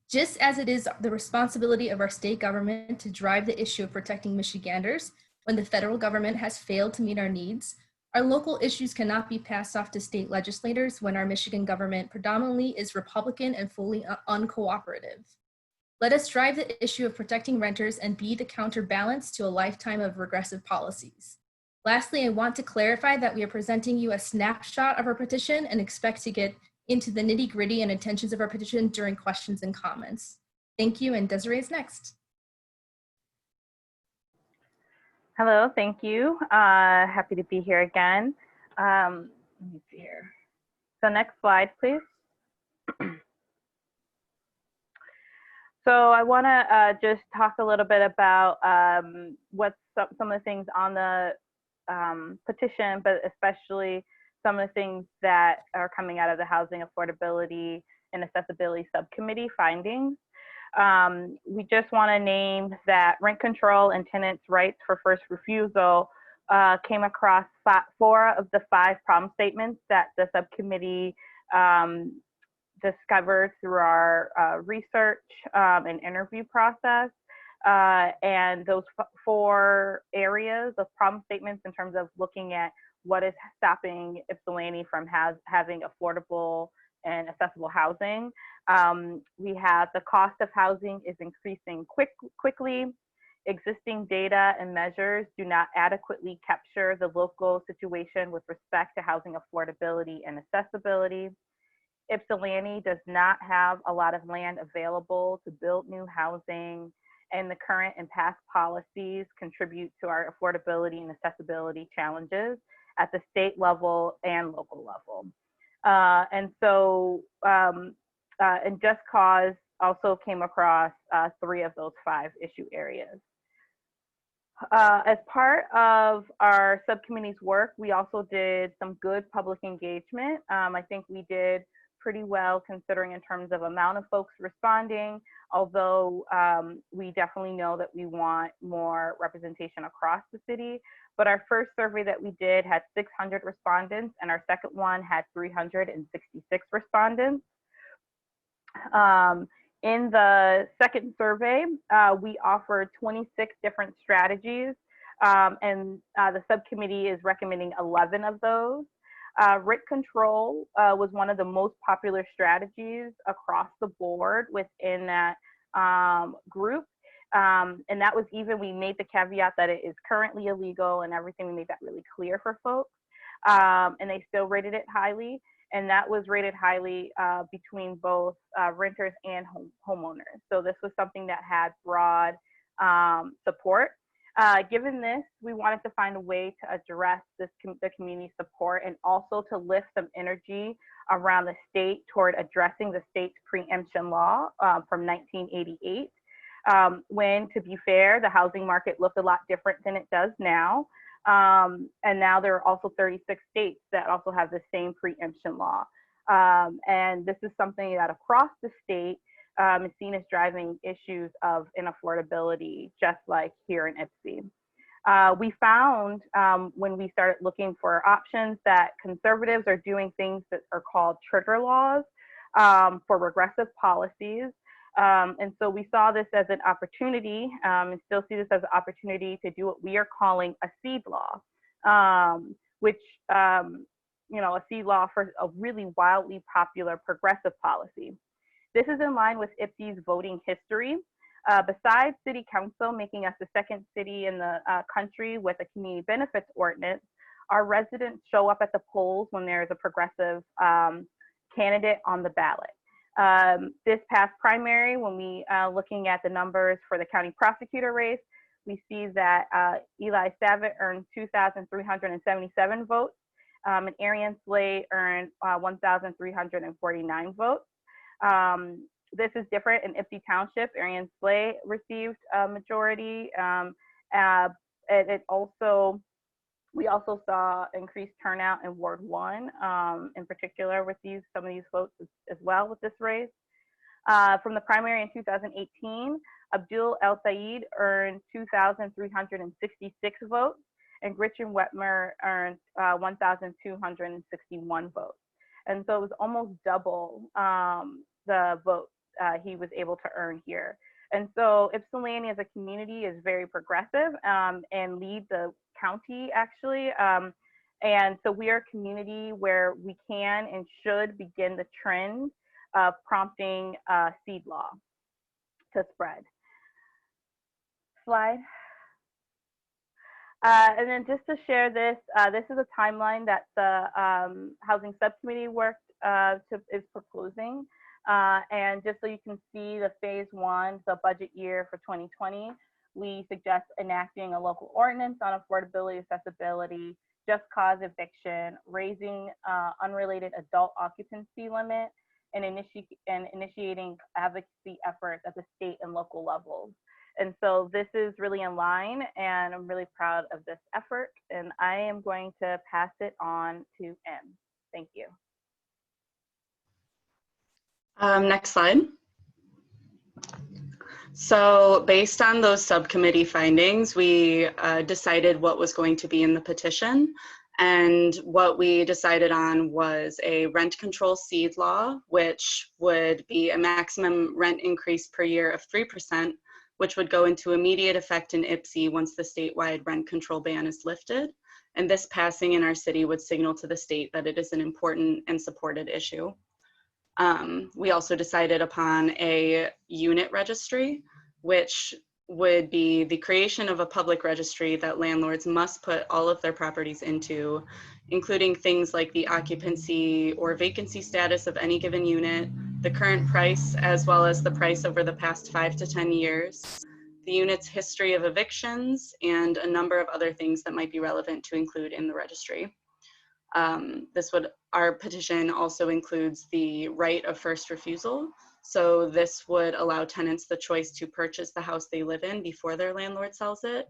Just as it is the responsibility of our state government to drive the issue of protecting Michiganders when the federal government has failed to meet our needs, our local issues cannot be passed off to state legislators when our Michigan government predominantly is Republican and fully uncooperative. Let us drive the issue of protecting renters and be the counterbalance to a lifetime of regressive policies. Lastly, I want to clarify that we are presenting you a snapshot of our petition and expect to get into the nitty-gritty and intentions of our petition during questions and comments. Thank you, and Desiree is next.
Hello, thank you. Happy to be here again. Let me see here. So next slide, please. So I want to just talk a little bit about what's some of the things on the petition, but especially some of the things that are coming out of the Housing Affordability and Accessibility Subcommittee findings. We just want to name that rent control and tenants' rights for first refusal came across 4 of the 5 problem statements that the subcommittee discovered through our research and interview process. And those 4 areas of problem statements in terms of looking at what is stopping Ypsilanti from having affordable and accessible housing. We have the cost of housing is increasing quickly. Existing data and measures do not adequately capture the local situation with respect to housing affordability and accessibility. Ypsilanti does not have a lot of land available to build new housing, and the current and past policies contribute to our affordability and accessibility challenges at the state level and local level. And Just Cause also came across 3 of those 5 issue areas. As part of our subcommittee's work, we also did some good public engagement. I think we did pretty well considering in terms of amount of folks responding, although we definitely know that we want more representation across the city. But our first survey that we did had 600 respondents, and our second one had 366 respondents. In the second survey, we offered 26 different strategies, and the subcommittee is recommending 11 of those. Rent control was one of the most popular strategies across the board within that group. And that was even, we made the caveat that it is currently illegal and everything. We made that really clear for folks. And they still rated it highly. And that was rated highly between both renters and homeowners. So this was something that had broad support. Given this, we wanted to find a way to address the community support and also to lift some energy around the state toward addressing the state's preemption law from 1988. When, to be fair, the housing market looked a lot different than it does now. And now there are also 36 states that also have the same preemption law. And this is something that across the state is seen as driving issues of inaffordability, just like here in Ypsi. We found when we started looking for options that conservatives are doing things that are called trigger laws for regressive policies. And so we saw this as an opportunity and still see this as an opportunity to do what we are calling a seed law, which, a seed law for a really wildly popular progressive policy. This is in line with Ypsi's voting history. Besides City Council making us the second city in the country with a community benefits ordinance, our residents show up at the polls when there is a progressive candidate on the ballot. This past primary, when we looking at the numbers for the county prosecutor race, we see that Eli Savitt earned 2,377 votes, and Arian Slade earned 1,349 votes. This is different in Ypsi Township. Arian Slade received a majority. We also saw increased turnout in Ward 1, in particular with some of these votes as well with this race. From the primary in 2018, Abdul El Sayed earned 2,366 votes, and Gretchen Wetmer earned 1,261 votes. And so it was almost double the votes he was able to earn here. And so Ypsilanti as a community is very progressive and leads the county actually. And so we are a community where we can and should begin the trend of prompting seed law to spread. Slide. And then just to share this, this is a timeline that the Housing Subcommittee is proposing. And just so you can see the phase 1, the budget year for 2020, we suggest enacting a local ordinance on affordability, accessibility, just cause eviction, raising unrelated adult occupancy limit, and initiating advocacy efforts at the state and local levels. And so this is really in line, and I'm really proud of this effort. And I am going to pass it on to M. Thank you.
Next slide. So based on those subcommittee findings, we decided what was going to be in the petition. And what we decided on was a rent control seed law, which would be a maximum rent increase per year of 3%, which would go into immediate effect in Ypsi once the statewide rent control ban is lifted. And this passing in our city would signal to the state that it is an important and supported issue. We also decided upon a unit registry, which would be the creation of a public registry that landlords must put all of their properties into, including things like the occupancy or vacancy status of any given unit, the current price, as well as the price over the past 5 to 10 years, the unit's history of evictions, and a number of other things that might be relevant to include in the registry. Our petition also includes the right of first refusal. So this would allow tenants the choice to purchase the house they live in before their landlord sells it.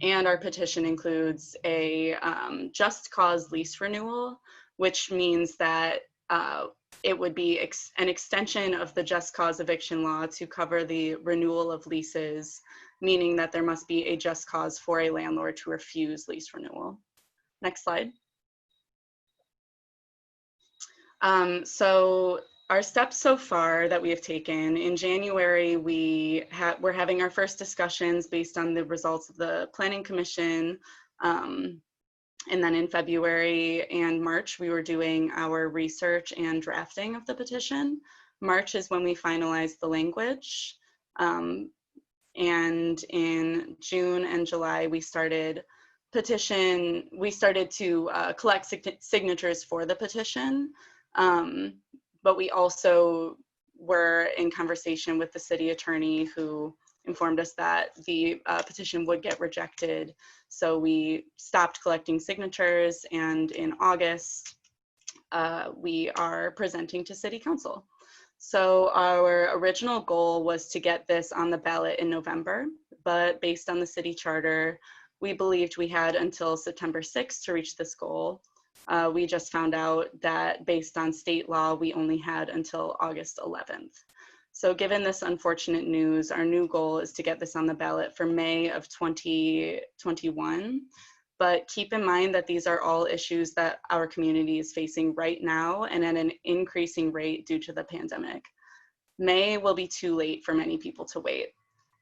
And our petition includes a just cause lease renewal, which means that it would be an extension of the just cause eviction law to cover the renewal of leases, meaning that there must be a just cause for a landlord to refuse lease renewal. Next slide. So our steps so far that we have taken, in January, we're having our first discussions based on the results of the Planning Commission. And then in February and March, we were doing our research and drafting of the petition. March is when we finalized the language. And in June and July, we started to collect signatures for the petition. But we also were in conversation with the city attorney, who informed us that the petition would get rejected. So we stopped collecting signatures, and in August, we are presenting to City Council. So our original goal was to get this on the ballot in November, but based on the city charter, we believed we had until September 6th to reach this goal. We just found out that based on state law, we only had until August 11th. So given this unfortunate news, our new goal is to get this on the ballot for May of 2021. But keep in mind that these are all issues that our community is facing right now and at an increasing rate due to the pandemic. May will be too late for many people to wait.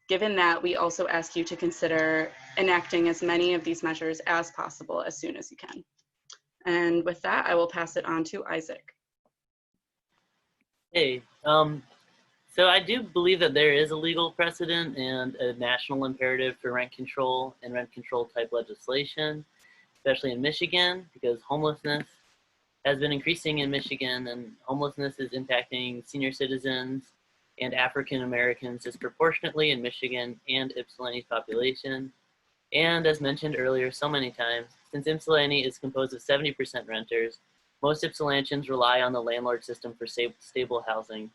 Given that, we also ask you to consider enacting as many of these measures as possible as soon as you can. And with that, I will pass it on to Isaac.
Hey, so I do believe that there is a legal precedent and a national imperative for rent control and rent control type legislation, especially in Michigan, because homelessness has been increasing in Michigan, and homelessness is impacting senior citizens and African Americans disproportionately in Michigan and Ypsilanti's population. And as mentioned earlier so many times, since Ypsilanti is composed of 70% renters, most Ypsilantians rely on the landlord system for stable housing.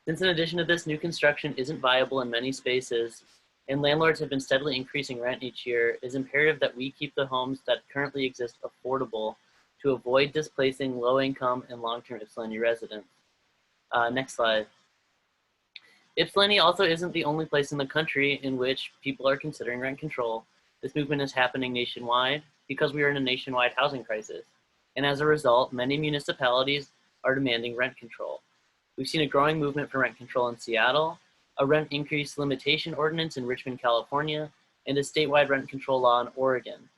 Since in addition to this, new construction isn't viable in many spaces, and landlords have been steadily increasing rent each year, it is imperative that we keep the homes that currently exist affordable to avoid displacing low-income and long-term Ypsilanti residents. Next slide. Ypsilanti also isn't the only place in the country in which people are considering rent control. This movement is happening nationwide because we are in a nationwide housing crisis. And as a result, many municipalities are demanding rent control. We've seen a growing movement for rent control in Seattle, a rent increase limitation ordinance in Richmond, California, and a statewide rent control law in Oregon.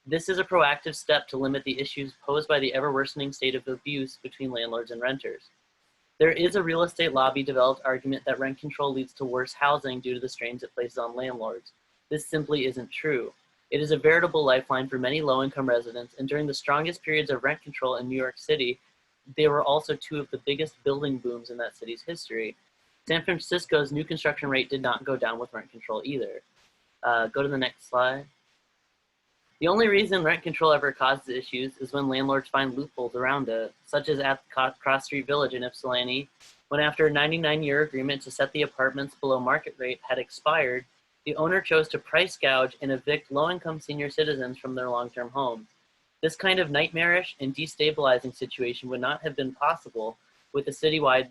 This is a proactive step to limit the issues posed by the ever-worsening state of abuse between landlords and renters. There is a real estate lobby developed argument that rent control leads to worse housing due to the strains it places on landlords. This simply isn't true. It is a veritable lifeline for many low-income residents, and during the strongest periods of rent control in New York City, they were also two of the biggest building booms in that city's history. San Francisco's new construction rate did not go down with rent control either. Go to the next slide. The only reason rent control ever causes issues is when landlords find loopholes around it, such as at Cross Street Village in Ypsilanti, when after a 99-year agreement to set the apartments below market rate had expired, the owner chose to price gouge and evict low-income senior citizens from their long-term homes. This kind of nightmarish and destabilizing situation would not have been possible with a citywide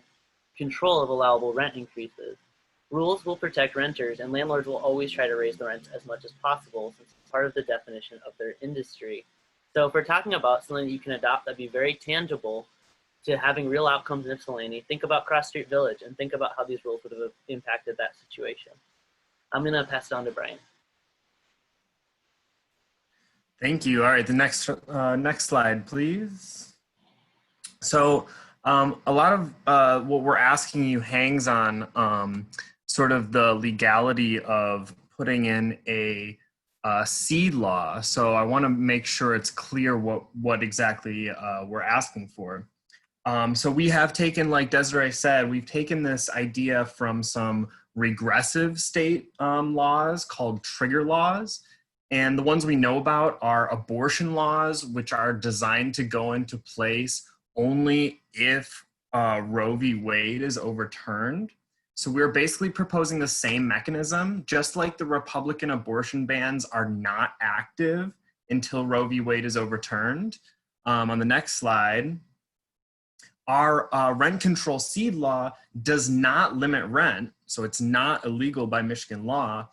control of allowable rent increases. Rules will protect renters, and landlords will always try to raise the rents as much as possible since it's part of the definition of their industry. So if we're talking about something that you can adopt that'd be very tangible to having real outcomes in Ypsilanti, think about Cross Street Village and think about how these rules would have impacted that situation. I'm gonna pass it on to Brian.
Thank you. All right, the next slide, please. So A lot of what we're asking you hangs on sort of the legality of putting in a seed law. So I want to make sure it's clear what exactly we're asking for. So we have taken, like Desiree said, we've taken this idea from some regressive state laws called trigger laws. And the ones we know about are abortion laws, which are designed to go into place only if Roe v. Wade is overturned. So we're basically proposing the same mechanism, just like the Republican abortion bans are not active until Roe v. Wade is overturned. On the next slide, our rent control seed law does not limit rent, so it's not illegal by Michigan law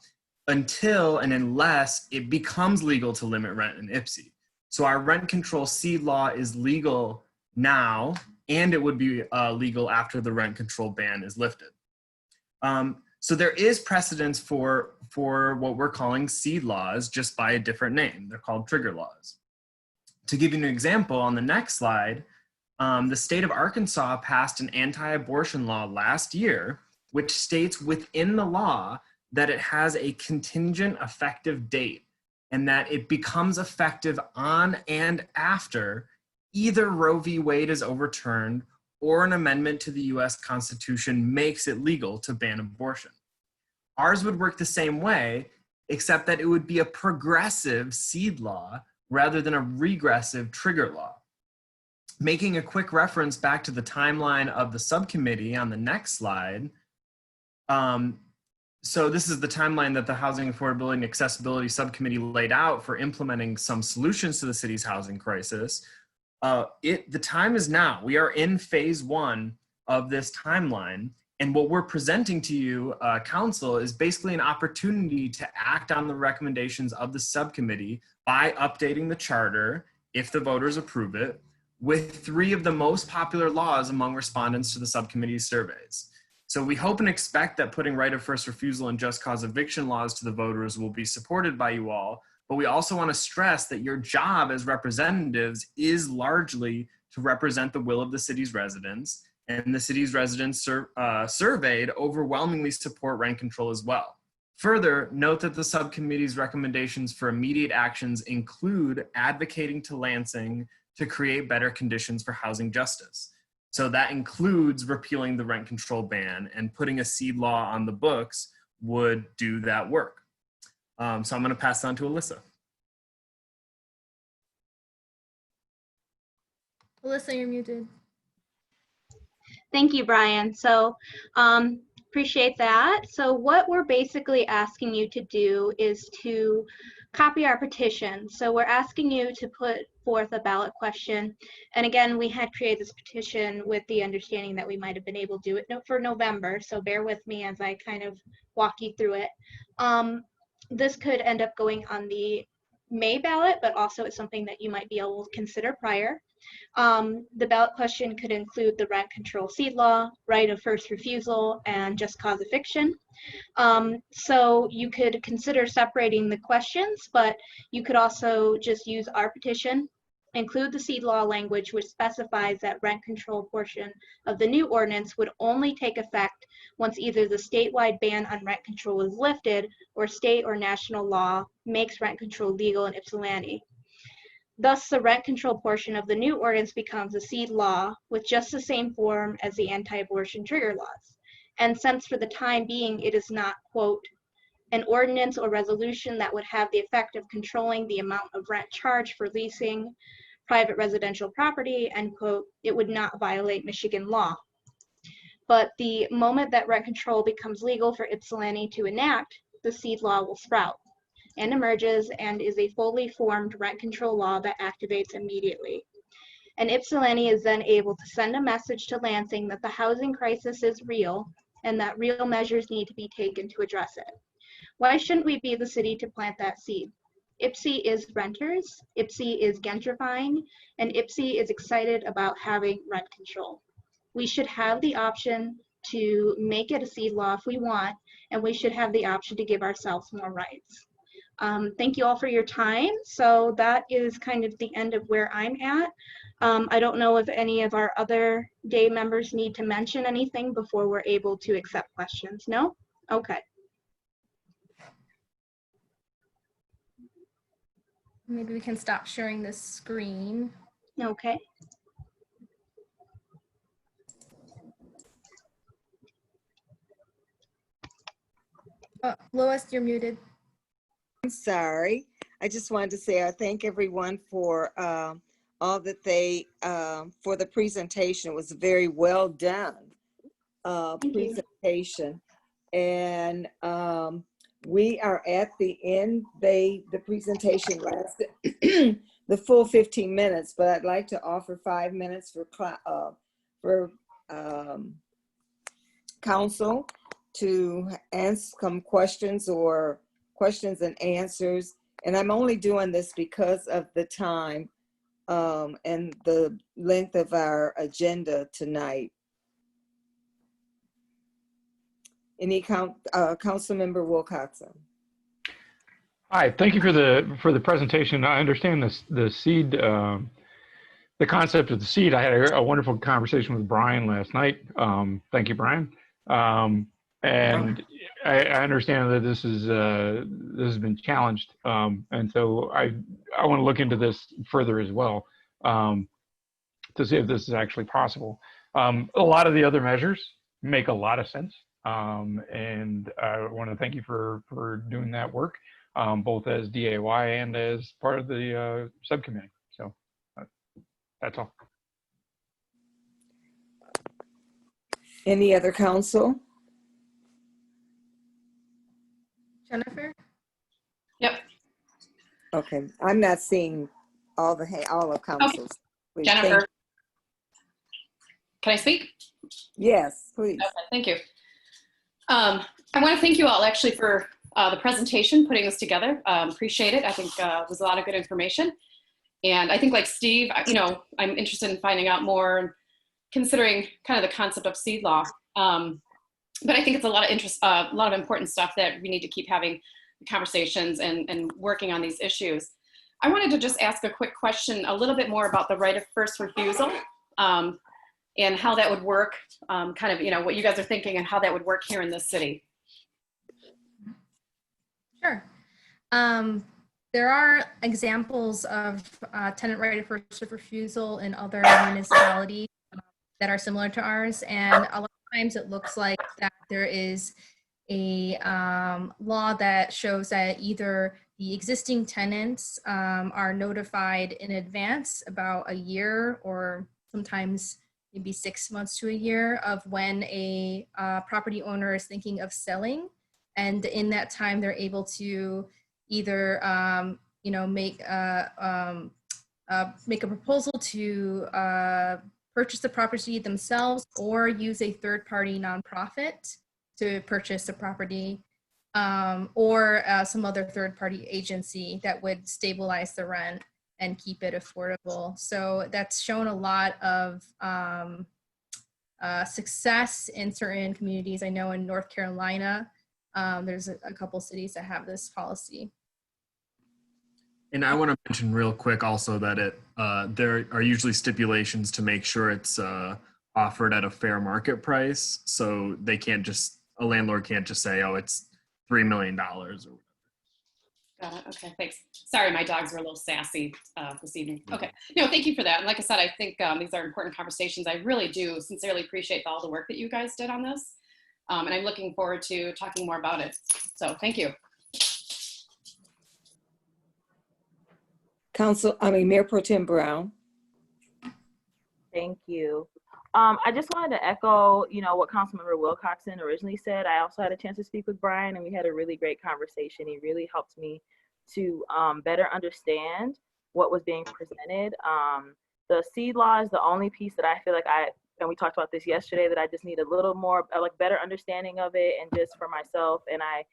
until and unless it becomes legal to limit rent in IPSI. So our rent control seed law is legal now, and it would be legal after the rent control ban is lifted. So there is precedence for what we're calling seed laws, just by a different name. They're called trigger laws. To give you an example, on the next slide, the state of Arkansas passed an anti-abortion law last year, which states within the law that it has a contingent effective date and that it becomes effective on and after either Roe v. Wade is overturned or an amendment to the US Constitution makes it legal to ban abortion. Ours would work the same way, except that it would be a progressive seed law rather than a regressive trigger law. Making a quick reference back to the timeline of the subcommittee on the next slide. So this is the timeline that the Housing Affordability and Accessibility Subcommittee laid out for implementing some solutions to the city's housing crisis. The time is now. We are in phase 1 of this timeline. And what we're presenting to you, Council, is basically an opportunity to act on the recommendations of the subcommittee by updating the charter, if the voters approve it, with 3 of the most popular laws among respondents to the subcommittee's surveys. So we hope and expect that putting right of first refusal and just cause eviction laws to the voters will be supported by you all, but we also want to stress that your job as representatives is largely to represent the will of the city's residents, and the city's residents surveyed overwhelmingly support rent control as well. Further, note that the subcommittee's recommendations for immediate actions include advocating to Lansing to create better conditions for housing justice. So that includes repealing the rent control ban, and putting a seed law on the books would do that work. So I'm going to pass it on to Alyssa.
Alyssa, you're muted.
Thank you, Brian. So appreciate that. So what we're basically asking you to do is to copy our petition. So we're asking you to put forth a ballot question. And again, we had created this petition with the understanding that we might have been able to do it for November. So bear with me as I kind of walk you through it. This could end up going on the May ballot, but also it's something that you might be able to consider prior. The ballot question could include the rent control seed law, right of first refusal, and just cause eviction. So you could consider separating the questions, but you could also just use our petition, include the seed law language, which specifies that rent control portion of the new ordinance would only take effect once either the statewide ban on rent control is lifted or state or national law makes rent control legal in Ypsilanti. Thus, the rent control portion of the new ordinance becomes a seed law with just the same form as the anti-abortion trigger laws. And since for the time being, it is not, quote, an ordinance or resolution that would have the effect of controlling the amount of rent charged for leasing private residential property, end quote, it would not violate Michigan law. But the moment that rent control becomes legal for Ypsilanti to enact, the seed law will sprout and emerges and is a fully formed rent control law that activates immediately. And Ypsilanti is then able to send a message to Lansing that the housing crisis is real and that real measures need to be taken to address it. Why shouldn't we be the city to plant that seed? IPSI is renters, IPSI is gentrifying, and IPSI is excited about having rent control. We should have the option to make it a seed law if we want, and we should have the option to give ourselves more rights.
Thank you all for your time. So that is kind of the end of where I'm at. I don't know if any of our other day members need to mention anything before we're able to accept questions. No? Okay.
Maybe we can stop sharing this screen.
Okay.
Lois, you're muted.
I'm sorry. I just wanted to say I thank everyone for all that they, for the presentation. It was a very well done presentation. And we are at the end. The presentation lasted the full 15 minutes, but I'd like to offer 5 minutes for council to ask some questions or questions and answers. And I'm only doing this because of the time and the length of our agenda tonight. Any council member Wilcoxon?
Hi, thank you for the presentation. I understand the seed, the concept of the seed. I had a wonderful conversation with Brian last night. Thank you, Brian. And I understand that this has been challenged, and so I want to look into this further as well to see if this is actually possible. A lot of the other measures make a lot of sense, and I want to thank you for doing that work, both as DAY and as part of the subcommittee. So that's all.
Any other council?
Jennifer?
Yep.
Okay, I'm not seeing all of councils.
Okay. Jennifer, can I speak?
Yes, please.
Okay, thank you. I want to thank you all actually for the presentation, putting this together. Appreciate it. I think it was a lot of good information. And I think like Steve, I'm interested in finding out more and considering kind of the concept of seed law. But I think it's a lot of important stuff that we need to keep having conversations and working on these issues. I wanted to just ask a quick question, a little bit more about the right of first refusal and how that would work, kind of, what you guys are thinking and how that would work here in this city.
Sure. There are examples of tenant right of first refusal in other municipalities that are similar to ours, and a lot of times it looks like that there is a law that shows that either the existing tenants are notified in advance about a year or sometimes maybe 6 months to a year of when a property owner is thinking of selling. And in that time, they're able to either make a proposal to purchase the property themselves or use a third-party nonprofit to purchase the property, or some other third-party agency that would stabilize the rent and keep it affordable. So that's shown a lot of success in certain communities. I know in North Carolina, there's a couple cities that have this policy.
And I want to mention real quick also that there are usually stipulations to make sure it's offered at a fair market price. So they can't just, a landlord can't just say, oh, it's $3 million or whatever.
Got it. Okay, thanks. Sorry, my dogs were a little sassy this evening. Okay, no, thank you for that. And like I said, I think these are important conversations. I really do sincerely appreciate all the work that you guys did on this. And I'm looking forward to talking more about it. So thank you.
Mayor Pro Tem Brown.
Thank you. I just wanted to echo, what Councilmember Wilcoxon originally said. I also had a chance to speak with Brian, and we had a really great conversation. He really helped me to better understand what was being presented. The seed law is the only piece that I feel like and we talked about this yesterday, that I just need a little more, better understanding of it, and just for myself. And I've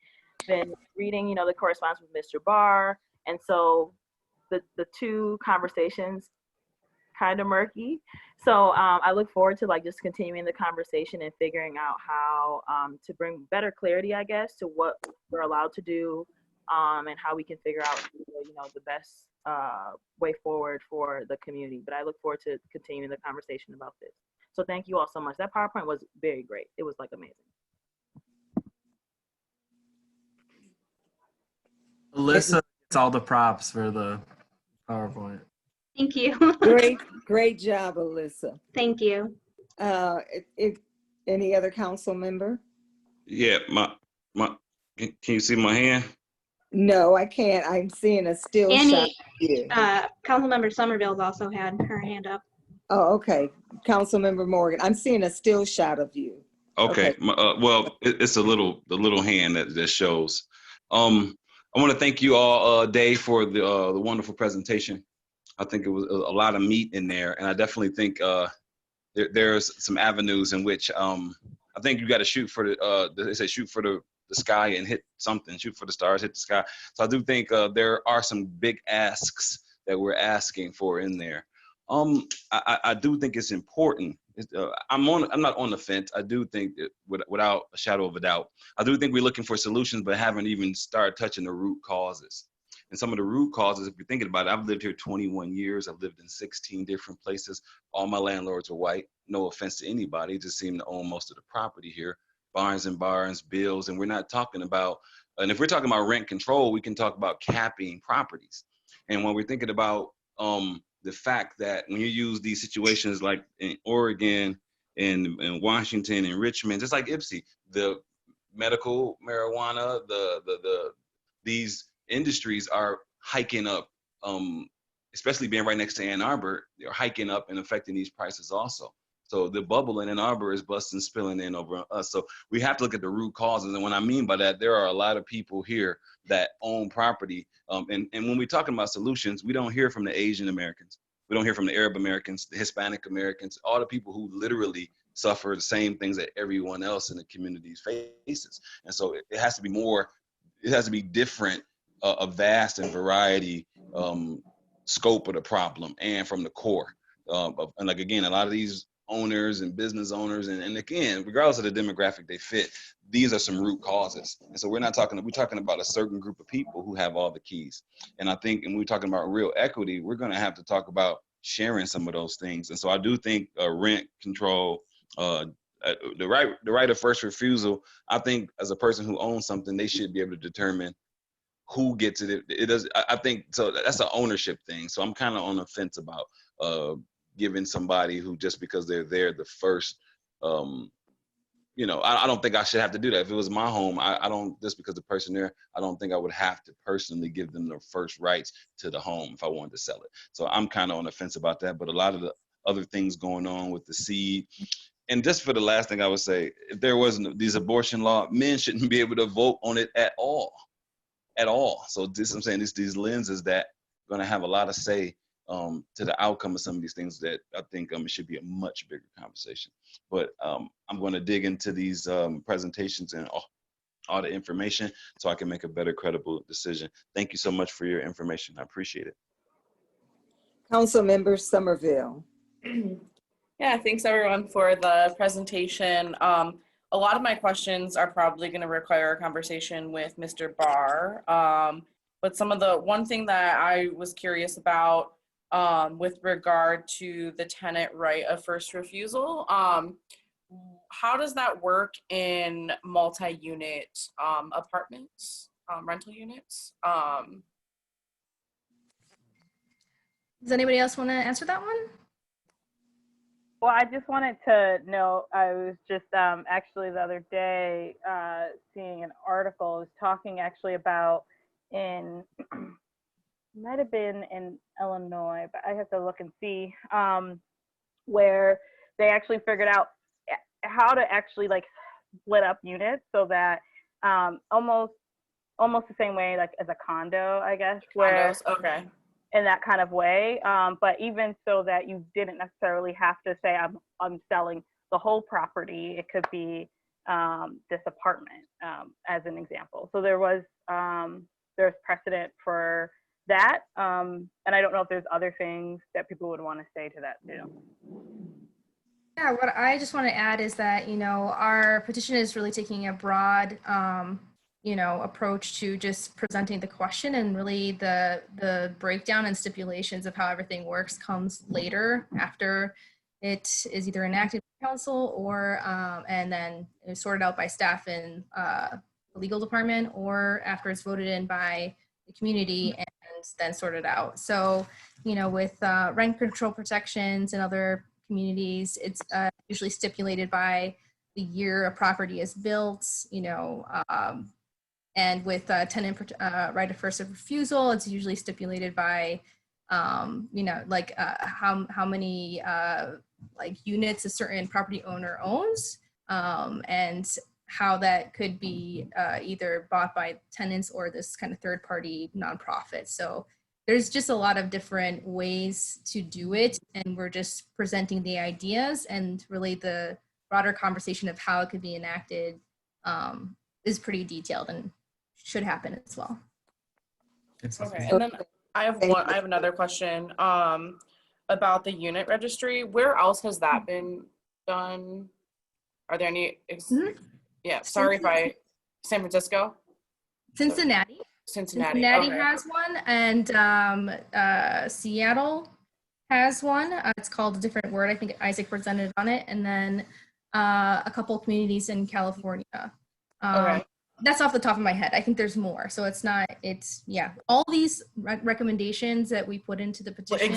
been reading, the correspondence with Mr. Barr, and so the two conversations kind of murky. So I look forward to just continuing the conversation and figuring out how to bring better clarity, I guess, to what we're allowed to do and how we can figure out, the best way forward for the community. But I look forward to continuing the conversation about this. So thank you all so much. That PowerPoint was very great. It was like amazing.
Alyssa gets all the props for the PowerPoint.
Thank you.
Great job, Alyssa.
Thank you.
Any other council member?
Yeah, can you see my hand?
No, I can't. I'm seeing a still shot.
Councilmember Somerville's also had her hand up.
Oh, okay. Councilmember Morgan, I'm seeing a still shot of you.
Okay. Well, it's the little hand that shows. I want to thank you all, Dave, for the wonderful presentation. I think it was a lot of meat in there, and I definitely think there's some avenues in which I think you got to shoot for they say shoot for the sky and hit something, shoot for the stars, hit the sky. So I do think there are some big asks that we're asking for in there. I do think it's important. I'm not on the fence. I do think that without a shadow of a doubt, I do think we're looking for solutions, but haven't even started touching the root causes. And some of the root causes, if you're thinking about it, I've lived here 21 years. I've lived in 16 different places. All my landlords are white. No offense to anybody, just seem to own most of the property here. Barns and barns, bills, and we're not talking about, and if we're talking about rent control, we can talk about capping properties. And when we're thinking about the fact that when you use these situations like in Oregon, in Washington, and Richmond, just like Ipsy, the medical marijuana, these industries are hiking up, especially being right next to Ann Arbor, they're hiking up and affecting these prices also. So the bubble in Ann Arbor is busting, spilling in over us. So we have to look at the root causes. And what I mean by that, there are a lot of people here that own property. And when we're talking about solutions, we don't hear from the Asian Americans. We don't hear from the Arab Americans, the Hispanic Americans, all the people who literally suffer the same things that everyone else in the community faces. And so it has to be more, it has to be different, a vast and variety scope of the problem and from the core. And like, again, a lot of these owners and business owners, and again, regardless of the demographic they fit, these are some root causes. And so we're talking about a certain group of people who have all the keys. And I think, and we're talking about real equity, we're going to have to talk about sharing some of those things. And so I do think rent control, the right of first refusal, I think as a person who owns something, they should be able to determine who gets it. It does. I think so. That's an ownership thing. So I'm kind of on the fence about giving somebody who, just because they're there the first, I don't think I should have to do that. If it was my home, I don't, just because the person there, I don't think I would have to personally give them the first rights to the home if I wanted to sell it. So I'm kind of on the fence about that. But a lot of the other things going on with the seed. And just for the last thing I would say, if there wasn't these abortion law, men shouldn't be able to vote on it at all. So this, I'm saying, these lenses that are going to have a lot of say to the outcome of some of these things that I think it should be a much bigger conversation. But I'm going to dig into these presentations and all the information so I can make a better, credible decision. Thank you so much for your information. I appreciate it.
Councilmember Somerville.
Yeah, thanks everyone for the presentation. A lot of my questions are probably going to require a conversation with Mr. Barr. But one thing that I was curious about with regard to the tenant right of first refusal, how does that work in multi-unit apartments, rental units?
Does anybody else want to answer that one?
Well, I just wanted to know, I was just actually the other day seeing an article. It was talking actually about might have been in Illinois, but I have to look and see, where they actually figured out how to actually like split up units so that almost the same way like as a condo, I guess. Where,
condos, okay.
In that kind of way, but even so that you didn't necessarily have to say I'm selling the whole property. It could be this apartment as an example. So there's precedent for that, and I don't know if there's other things that people would want to say to that too.
Yeah, what I just want to add is that our petition is really taking a broad approach to just presenting the question, and really the breakdown and stipulations of how everything works comes later after it is either enacted by council or and then is sorted out by staff in the legal department, or after it's voted in by the community and then sorted out. So, with rent control protections in other communities, it's usually stipulated by the year a property is built, and with tenant right of first refusal, it's usually stipulated by, how many units a certain property owner owns, and how that could be either bought by tenants or this kind of third party nonprofit. So there's just a lot of different ways to do it, and we're just presenting the ideas, and really the broader conversation of how it could be enacted is pretty detailed and should happen as well.
Okay, and then I have another question about the unit registry. Where else has that been done? Are there any? Yeah, sorry if I. San Francisco.
Cincinnati.
Cincinnati okay.
Has one, and Seattle has one. It's called a different word. I think Isaac presented on it, and then a couple of communities in California.
Okay.
That's off the top of my head. I think there's more. So all these recommendations that we put into the petition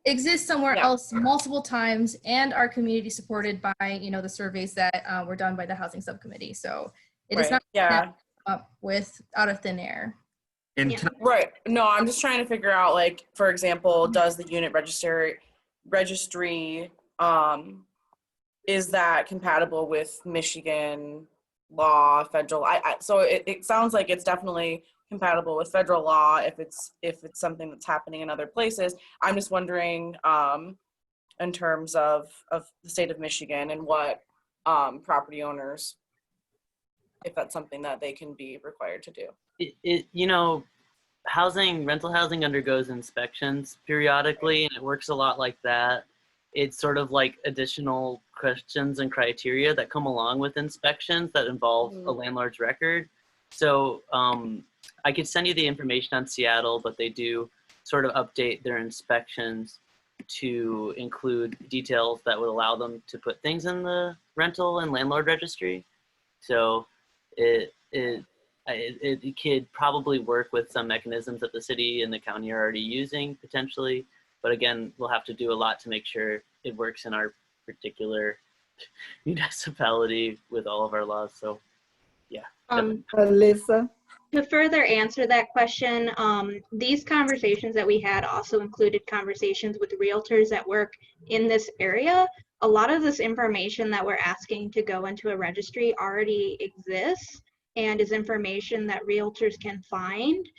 exist somewhere
else multiple times, and are community supported by, the surveys that were done by the housing subcommittee. So it is not up with out of thin air.
Right. No, I'm just trying to figure out, like, for example, does the unit registry is that compatible with Michigan law, federal? So it sounds like it's definitely compatible with federal law if it's something that's happening in other places. I'm just wondering in terms of the state of Michigan and what property owners, if that's something that they can be required to do.
Rental housing undergoes inspections periodically, and it works a lot like that. It's sort of like additional questions and criteria that come along with inspections that involve a landlord's record. So I could send you the information on Seattle, but they do sort of update their inspections to include details that would allow them to put things in the rental and landlord registry. So it could probably work with some mechanisms that the city and the county are already using potentially. But again, we'll have to do a lot to make sure it works in our particular municipality with all of our laws. So, yeah.
Alyssa?
To further answer that question, these conversations that we had also included conversations with realtors that work in this area. A lot of this information that we're asking to go into a registry already exists and is information that realtors can find.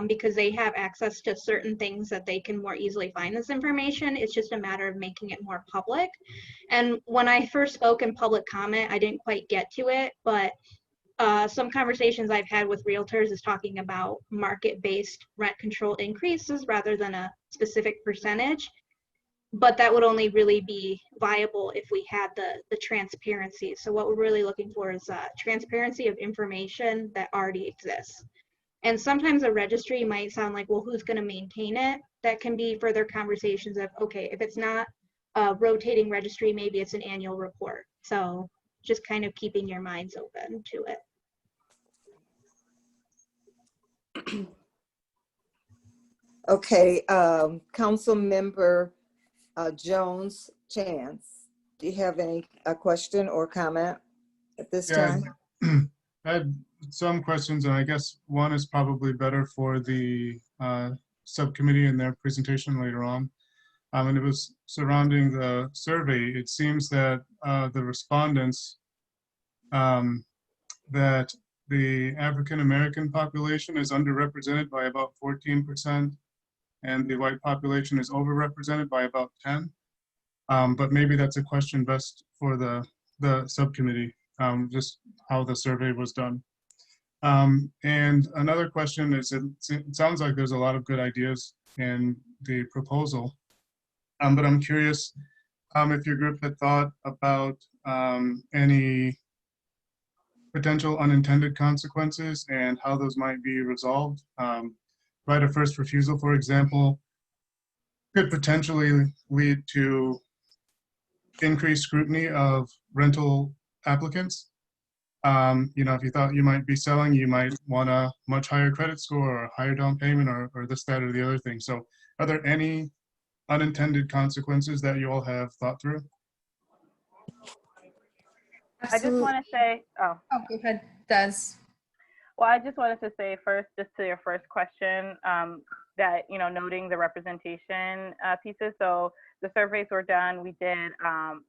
Because they have access to certain things that they can more easily find this information. It's just a matter of making it more public. And when I first spoke in public comment, I didn't quite get to it, but some conversations I've had with realtors is talking about market-based rent control increases rather than a specific percentage. But that would only really be viable if we had the transparency. So what we're really looking for is transparency of information that already exists. And sometimes a registry might sound like, well, who's going to maintain it? That can be further conversations of, okay, if it's not a rotating registry, maybe it's an annual report. So just kind of keeping your minds open to it.
Okay, Council Member Jones Chance, do you have a question or comment at this time?
I had some questions, and I guess one is probably better for the subcommittee in their presentation later on. And it was surrounding the survey. It seems that the respondents, that the African-American population is underrepresented by about 14%, and the white population is overrepresented by about 10%. But maybe that's a question best for the subcommittee. Just how the survey was done. And another question is, it sounds like there's a lot of good ideas in the proposal, but I'm curious if your group had thought about any potential unintended consequences and how those might be resolved. Right of first refusal, for example, could potentially lead to increased scrutiny of rental applicants. If you thought you might be selling, you might want a much higher credit score or a higher down payment or this, that, or the other thing. So are there any unintended consequences that you all have thought through?
I just want to say,
go ahead, Des.
Well, I just wanted to say first, just to your first question, that, noting the representation pieces. So the surveys were done, we did,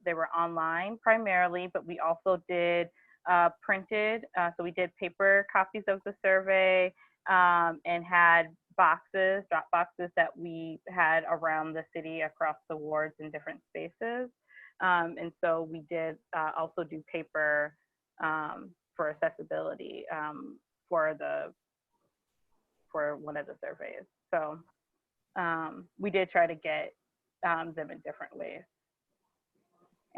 they were online primarily, but we also did printed. So we did paper copies of the survey and had boxes, drop boxes that we had around the city across the wards in different spaces. And so we did also do paper for accessibility for one of the surveys. So we did try to get them in different ways.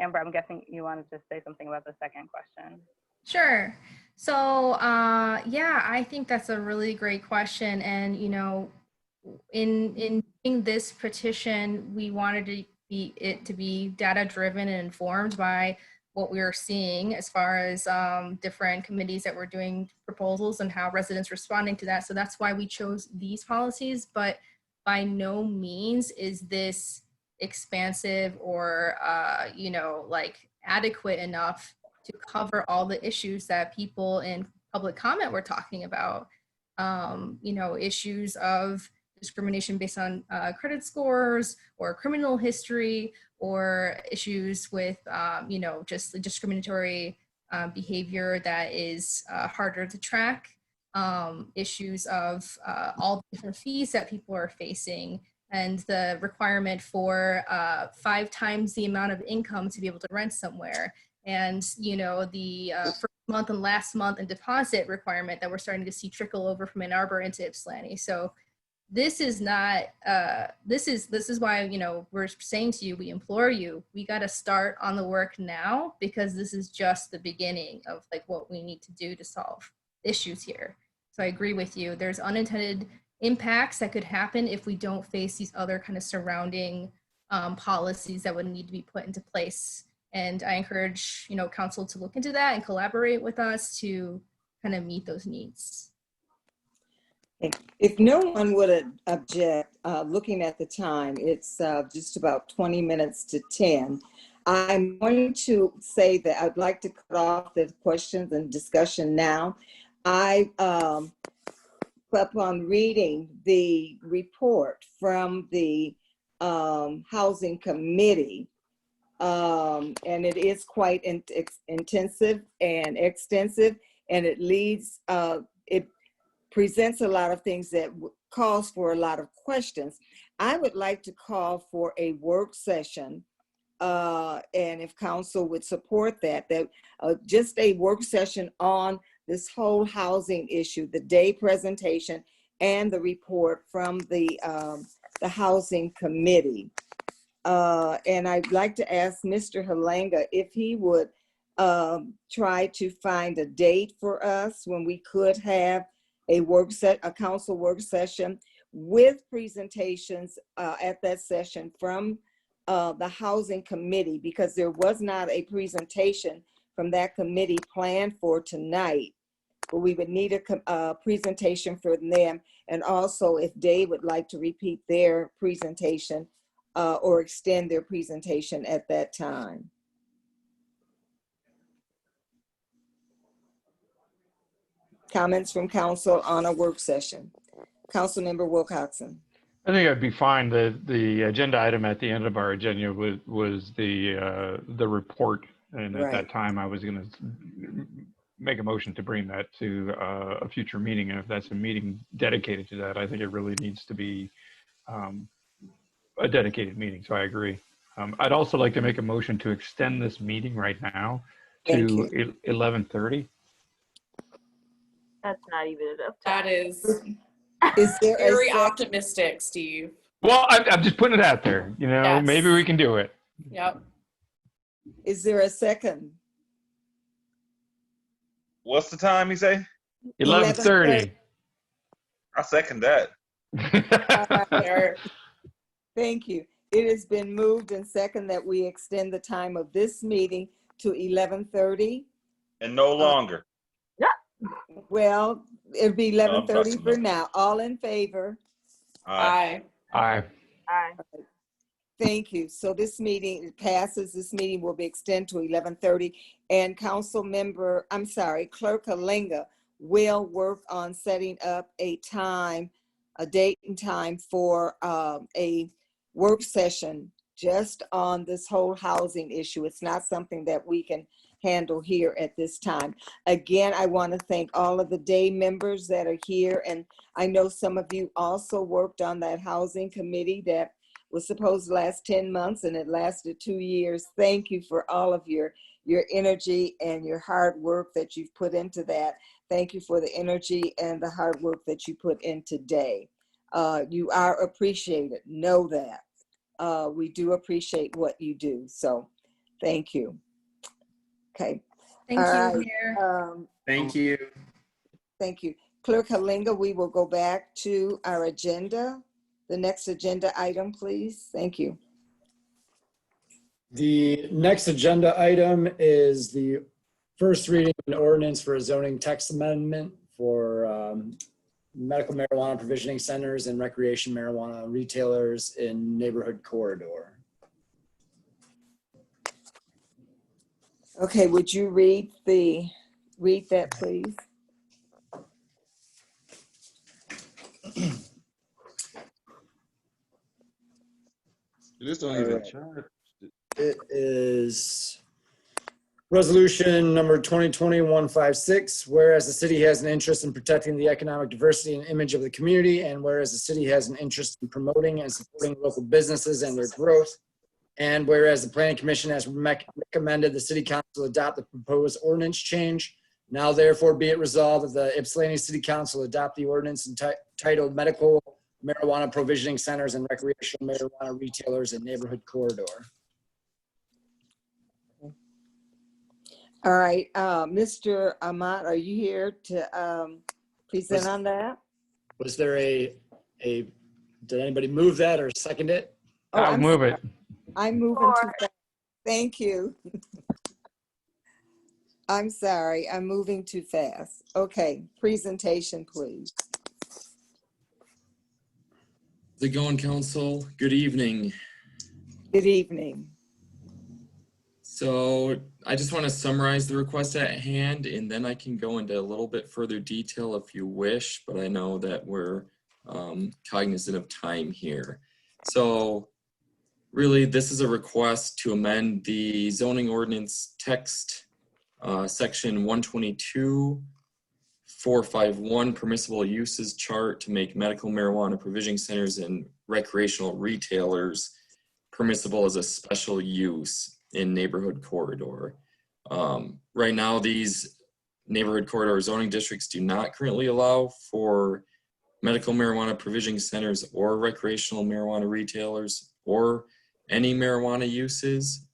Amber, I'm guessing you wanted to say something about the second question.
Sure. So yeah, I think that's a really great question. And, in doing this petition, we wanted it to be data driven and informed by what we were seeing as far as different committees that were doing proposals and how residents responding to that. So that's why we chose these policies, but by no means is this expansive or, adequate enough to cover all the issues that people in public comment were talking about. Issues of discrimination based on credit scores or criminal history, or issues with, just the discriminatory behavior that is harder to track, issues of all the different fees that people are facing, and the requirement for 5 times the amount of income to be able to rent somewhere. And, the first month and last month and deposit requirement that we're starting to see trickle over from Ann Arbor into Ypsilanti. So this is not, this is why, we're saying to you, we implore you, we got to start on the work now, because this is just the beginning of what we need to do to solve issues here. So I agree with you. There's unintended impacts that could happen if we don't face these other kind of surrounding policies that would need to be put into place. And I encourage, council to look into that and collaborate with us to kind of meet those needs.
If no one would object, looking at the time, it's just about 20 minutes to 10. I'm going to say that I'd like to cut off the questions and discussion now. Upon reading the report from the Housing Committee, and it is quite intensive and extensive, and it leads, it presents a lot of things that calls for a lot of questions. I would like to call for a work session, and if council would support that, just a work session on this whole housing issue, the day presentation and the report from the Housing Committee. And I'd like to ask Mr. Halanga if he would try to find a date for us when we could have a council work session with presentations at that session from the Housing Committee, because there was not a presentation from that committee planned for tonight, but we would need a presentation from them. And also if they would like to repeat their presentation or extend their presentation at that time. Comments from council on a work session. Councilmember Wilcoxon.
I think it'd be fine. The agenda item at the end of our agenda was the report, and at that time I was going to make a motion to bring that to a future meeting. And if that's a meeting dedicated to that, I think it really needs to be a dedicated meeting. So I agree. I'd also like to make a motion to extend this meeting right now to 11:30.
That's not even enough
That
time.
is
there
very optimistic, Steve.
Well, I'm just putting it out there.
Yes.
Maybe we can do it.
Yep.
Is there a second?
What's the time you say?
11:30.
I second that.
Thank you. It has been moved and second that we extend the time of this meeting to 11:30.
And no longer.
Well, it'll be 11:30
busting
for
up.
now. All in favor?
Aye.
Aye.
Thank you. So this meeting passes. This meeting will be extended to 11:30. And Clerk Kalinga will work on setting up a date and time for a work session just on this whole housing issue. It's not something that we can handle here at this time. Again, I want to thank all of the day members that are here. And I know some of you also worked on that housing committee that was supposed to last 10 months and it lasted 2 years. Thank you for all of your energy and your hard work that you've put into that. Thank you for the energy and the hard work that you put in today. You are appreciated. Know that. We do appreciate what you do. So thank you. Okay.
Thank you,
right.
Mayor.
Thank you.
Thank you. Clerk Kalinga, we will go back to our agenda. The next agenda item, please. Thank you.
The next agenda item is the first reading of an ordinance for a zoning text amendment for medical marijuana provisioning centers and recreation marijuana retailers in neighborhood corridor.
Okay, would you read that, please?
This don't even charge.
It is resolution number 2020-156, whereas the city has an interest in protecting the economic diversity and image of the community, and whereas the city has an interest in promoting and supporting local businesses and their growth, and whereas the Planning Commission has recommended the City Council adopt the proposed ordinance change, now therefore be it resolved that the Ypsilanti City Council adopt the ordinance entitled Medical Marijuana Provisioning Centers and Recreational Marijuana Retailers in Neighborhood Corridor.
All right, Mr. Amat, are you here to present on that?
Was there did anybody move that or second it?
Oh,
I'll move it.
I'm moving too fast. Thank you. I'm sorry, I'm moving too fast. Okay, presentation, please.
How's it going, Council? Good evening.
Good evening.
So I just want to summarize the request at hand, and then I can go into a little bit further detail if you wish, but I know that we're cognizant of time here. So really, this is a request to amend the zoning ordinance text, section 122.451 permissible uses chart to make medical marijuana provisioning centers and recreational retailers permissible as a special use in neighborhood corridor. Right now, these neighborhood corridor zoning districts do not currently allow for medical marijuana provisioning centers or recreational marijuana retailers or any marijuana uses.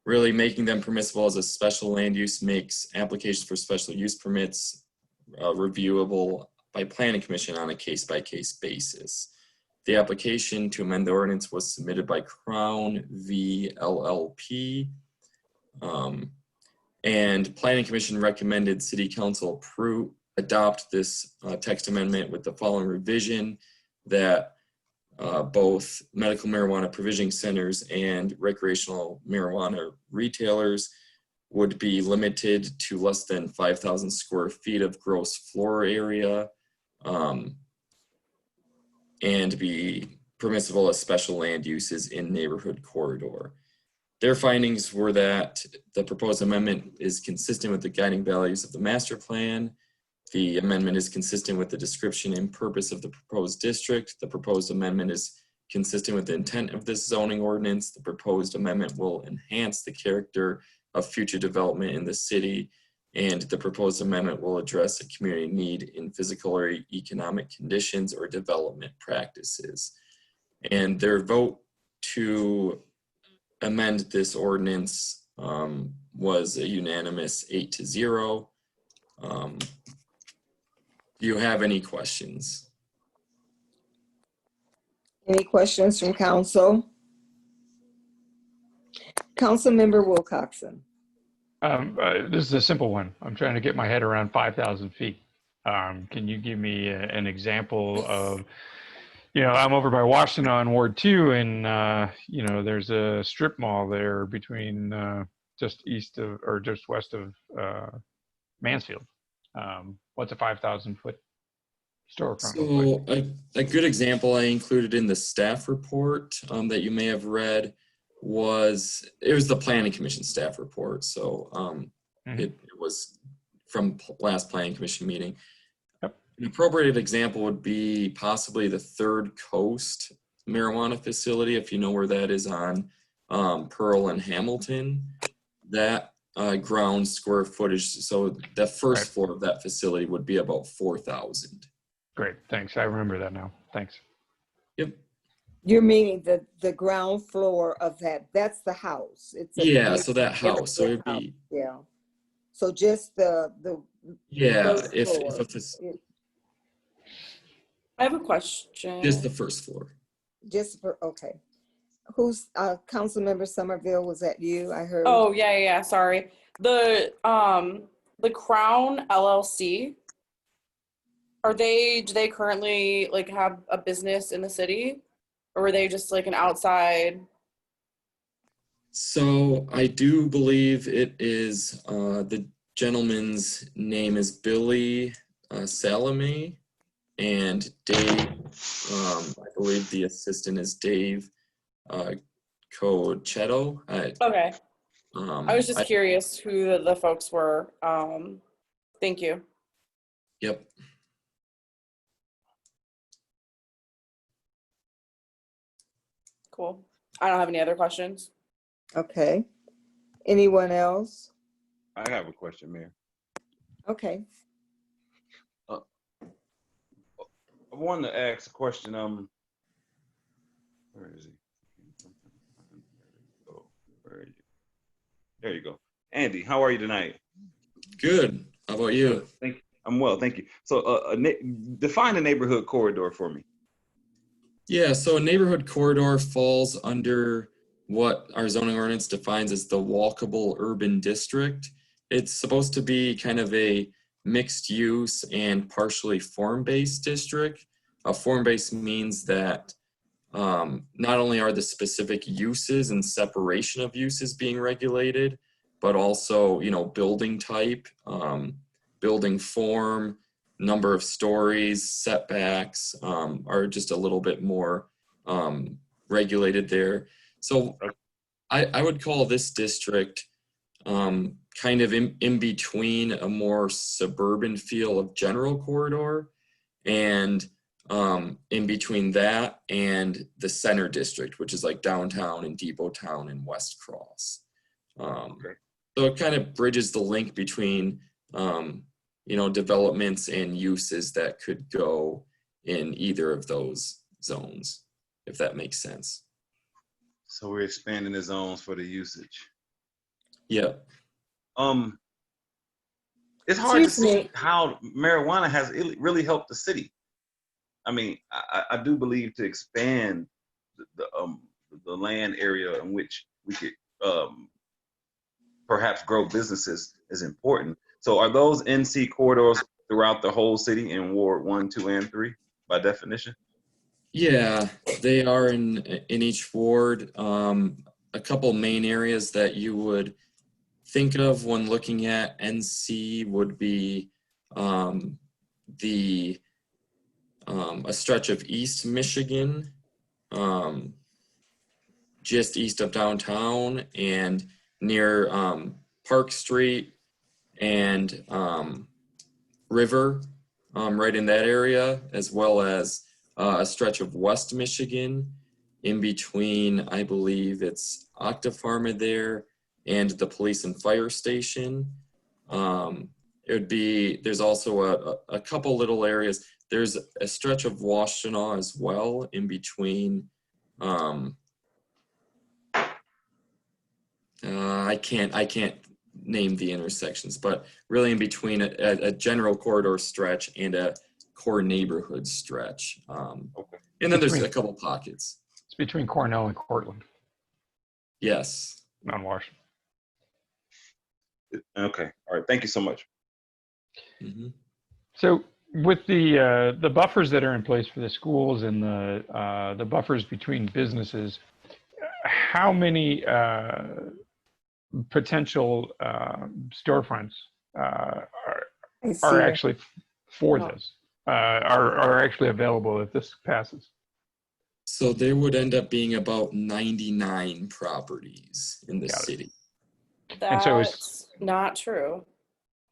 Really making them permissible as a special land use makes applications for special use permits reviewable by Planning Commission on a case-by-case basis. The application to amend the ordinance was submitted by Crown v. LLP. And Planning Commission recommended City Council adopt this text amendment with the following revision, that both medical marijuana provisioning centers and recreational marijuana retailers would be limited to less than 5,000 square feet of gross floor area, and be permissible as special land uses in neighborhood corridor. Their findings were that the proposed amendment is consistent with the guiding values of the master plan. The amendment is consistent with the description and purpose of the proposed district. The proposed amendment is consistent with the intent of this zoning ordinance. The proposed amendment will enhance the character of future development in the city, and the proposed amendment will address a community need in physical or economic conditions or development practices. And their vote to amend this ordinance was a unanimous 8-0. Do you have any questions?
Any questions from council? Councilmember Wilcoxon.
This is a simple one. I'm trying to get my head around 5,000 feet. Can you give me an example of, I'm over by Washington on Ward 2, and, there's a strip mall there between just east of or just west of Mansfield. What's a 5,000 foot storefront look like?
So a good example I included in the staff report that you may have read was the Planning Commission staff report. So it was from last Planning Commission meeting.
Yep.
An appropriate example would be possibly the Third Coast marijuana facility, if you know where that is on Pearl and Hamilton. That ground square footage, so the first floor of that facility would be about 4,000.
Great, thanks. I remember that now. Thanks.
Yep.
You're meaning the ground floor of that's the house.
So that house. So it'd be
So just the
if
I have a question.
Just the first floor.
Okay. Who's Councilmember Somerville? Was that you? I heard.
Oh yeah. Sorry. The Crown LLC. Do they currently have a business in the city, or were they just an outside?
So I do believe it is the gentleman's name is Billy Salome, and Dave. I believe the assistant is Dave Cochetto.
Okay. I was just curious who the folks were. Thank you.
Yep.
Cool. I don't have any other questions.
Okay. Anyone else?
I have a question, Mayor.
Okay.
I wanted to ask a question. Where is he? Where are you? There you go. Andy, how are you tonight?
Good. How about you?
Thank you. I'm well, thank you. So define a neighborhood corridor for me.
Yeah, so a neighborhood corridor falls under what our zoning ordinance defines as the walkable urban district. It's supposed to be kind of a mixed use and partially form-based district. A form-based means that not only are the specific uses and separation of uses being regulated, but also, building type, building form, number of stories, setbacks are just a little bit more regulated there. So I would call this district kind of in between a more suburban feel of general corridor and in between that and the center district, which is like downtown and Depot Town and West Cross. So it kind of bridges the link between developments and uses that could go in either of those zones, if that makes sense.
So we're expanding the zones for the usage.
Yeah.
It's hard to see how marijuana has really helped the city. I mean, I do believe to expand the land area in which we could perhaps grow businesses is important. So are those NC corridors throughout the whole city in Ward 1, 2, and 3 by definition?
Yeah, they are in each ward. A couple main areas that you would think of when looking at NC would be a stretch of East Michigan, just east of downtown and near Park Street and River, right in that area, as well as a stretch of West Michigan in between, I believe it's Octapharma there and the police and fire station. There's also a couple little areas. There's a stretch of Washtenaw as well in between. I can't name the intersections, but really in between a general corridor stretch and a core neighborhood stretch. And then there's a couple pockets.
It's between Cornell and Cortland
Yes.
on Washington.
Okay. All right. Thank you so much.
So with the buffers that are in place for the schools and the buffers between businesses, how many potential storefronts are actually for this, are actually available if this passes?
So there would end up being about 99 properties in the city.
And so
That's not true.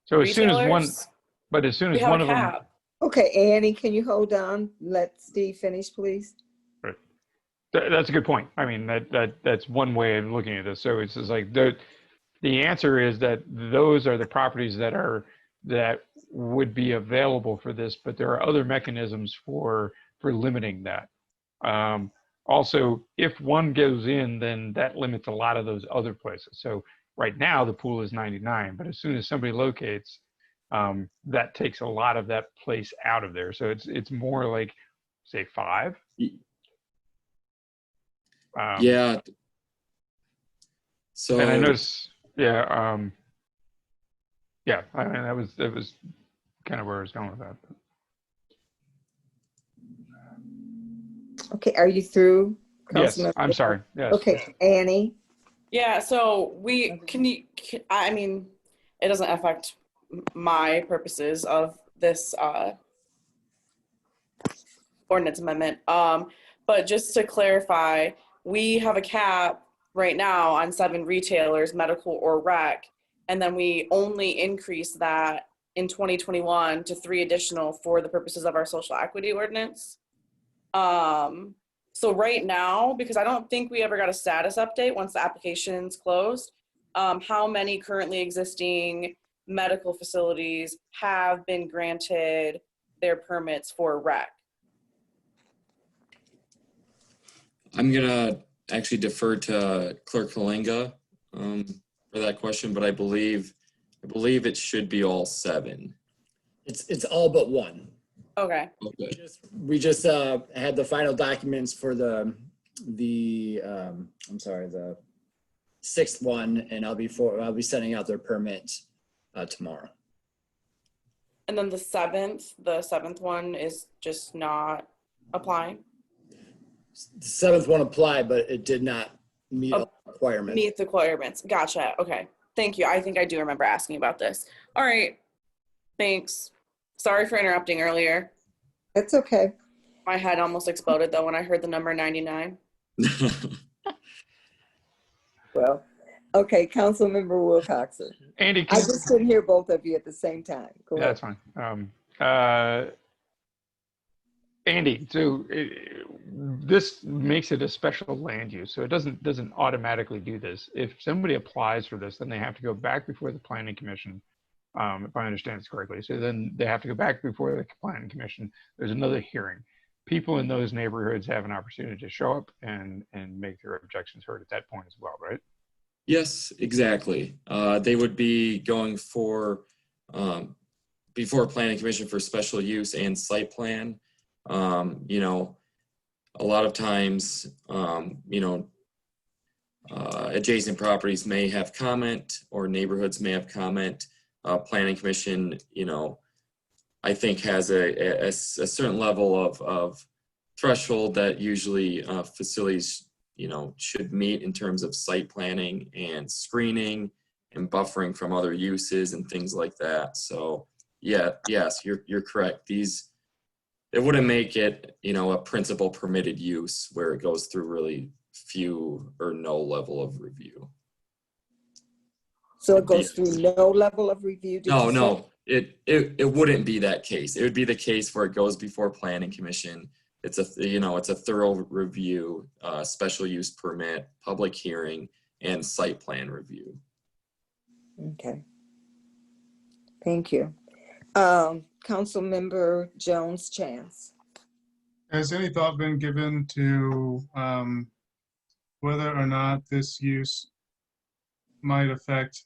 So as soon as one,
Retailers,
but as soon
we
as
have
one
a
of them,
cap.
Okay, Annie, can you hold on? Let Steve finish, please.
that's a good point. I mean, that's one way of looking at this. So it's just like the answer is that those are the properties that would be available for this, but there are other mechanisms for limiting that. Also, if one goes in, then that limits a lot of those other places. So right now the pool is 99, but as soon as somebody locates, that takes a lot of that place out of there. So it's more like, say, 5.
Yeah. So
and I noticed, yeah, I mean, that was kind of where I was going with that.
Okay, are you through?
Yes, I'm sorry. Yes.
Okay, Annie.
Yeah, so I mean, it doesn't affect my purposes of this ordinance amendment. But just to clarify, we have a cap right now on 7 retailers, medical or rec, and then we only increase that in 2021 to 3 additional for the purposes of our social equity ordinance. So right now, because I don't think we ever got a status update once the application's closed, how many currently existing medical facilities have been granted their permits for rec?
I'm gonna actually defer to Clerk Kalinga for that question, but I believe it should be all 7.
It's all but 1.
Okay.
We just had the final documents for the 6th one, and I'll be sending out their permit tomorrow.
And then the 7th one is just not applying?
The 7th one applied, but it did not meet all the requirements.
Meet the requirements. Gotcha. Okay. Thank you. I think I do remember asking about this. All right. Thanks. Sorry for interrupting earlier.
That's okay.
My head almost exploded though when I heard the number 99.
Well, okay, Councilmember Wilcoxon.
Andy,
I just couldn't hear both of you at the same time. Go ahead.
That's fine. Andy, so this makes it a special land use, so it doesn't automatically do this. If somebody applies for this, then they have to go back before the Planning Commission, if I understand this correctly. So then they have to go back before the Planning Commission. There's another hearing. People in those neighborhoods have an opportunity to show up and make their objections heard at that point as well, right?
Yes, exactly. They would be going for before Planning Commission for special use and site plan. You know, a lot of times, you know, adjacent properties may have comment or neighborhoods may have comment. Planning Commission, you know, I think has a certain level of threshold that usually facilities, you know, should meet in terms of site planning and screening and buffering from other uses and things like that. So yeah, yes, you're correct. It wouldn't make it, you know, a principal permitted use where it goes through really few or no level of review.
So it goes through no level of review?
No, it wouldn't be that case. It would be the case where it goes before Planning Commission. It's a thorough review, special use permit, public hearing, and site plan review.
Okay. Thank you. Councilmember Jones Chance.
Has any thought been given to whether or not this use might affect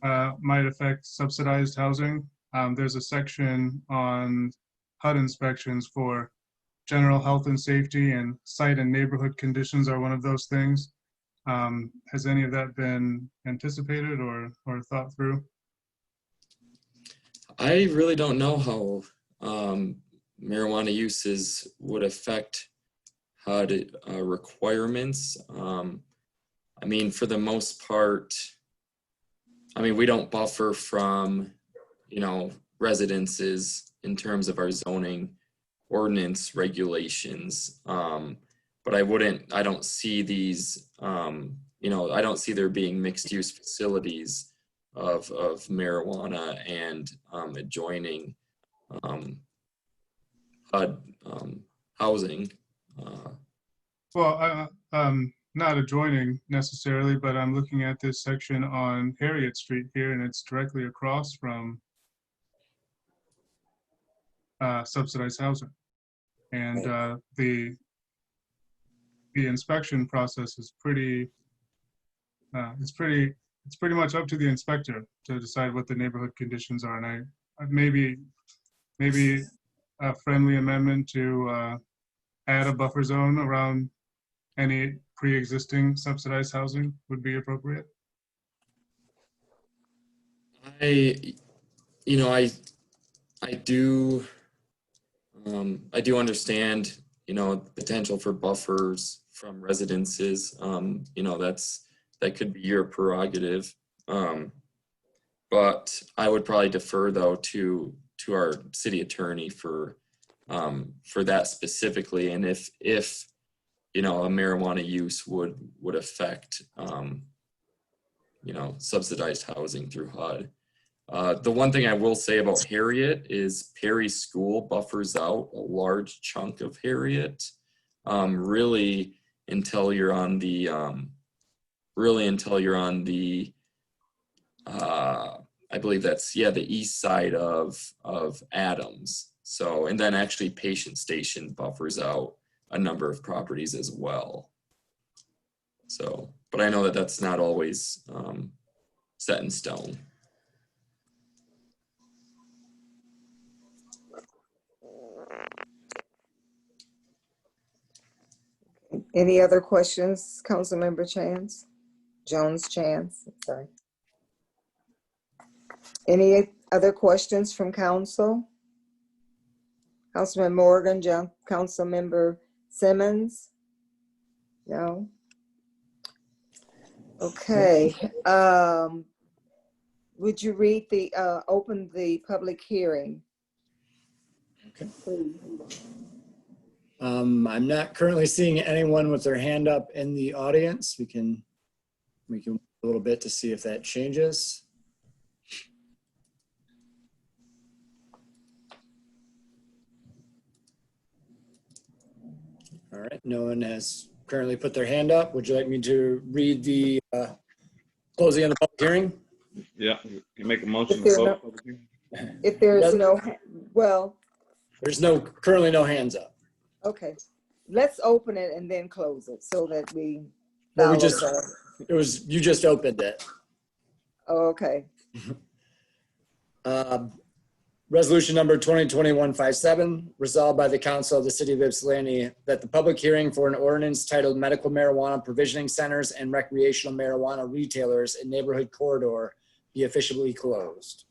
might affect subsidized housing. There's a section on HUD inspections for general health and safety, and site and neighborhood conditions are one of those things. Has any of that been anticipated or thought through?
I really don't know how marijuana uses would affect HUD requirements. I mean, for the most part, I mean, we don't buffer from, you know, residences in terms of our zoning ordinance regulations. But I don't see these, you know, I don't see there being mixed use facilities of marijuana and adjoining HUD housing.
Well, not adjoining necessarily, but I'm looking at this section on Harriet Street here, and it's directly across from subsidized housing. And the inspection process is pretty, it's pretty much up to the inspector to decide what the neighborhood conditions are. And maybe a friendly amendment to add a buffer zone around any pre-existing subsidized housing would be appropriate.
I do understand, you know, potential for buffers from residences. You know, that could be your prerogative. But I would probably defer though to our city attorney for that specifically, and if you know, a marijuana use would affect you know, subsidized housing through HUD. The one thing I will say about Harriet is Perry School buffers out a large chunk of Harriet, really until you're on the I believe that's, yeah, the east side of Adams. So, and then actually Patient Station buffers out a number of properties as well. So, but I know that that's not always set in stone.
Any other questions, Councilmember Jones Chance? Sorry. Any other questions from council? Councilman Morgan, Councilmember Simmons? No? Okay. Would you read open the public hearing?
Okay. I'm not currently seeing anyone with their hand up in the audience. We can wait a little bit to see if that changes. All right, no one has currently put their hand up. Would you like me to read the closing of the public hearing?
Yeah, you make a motion to close public hearing.
If there's no, well.
There's currently no hands up.
Okay, let's open it and then close it so that we.
Well, you just opened it.
Oh, okay.
Resolution number 2021-57, resolved by the Council of the City of Ypsilanti that the public hearing for an ordinance titled Medical Marijuana Provisioning Centers and Recreational Marijuana Retailers in Neighborhood Corridor be officially closed.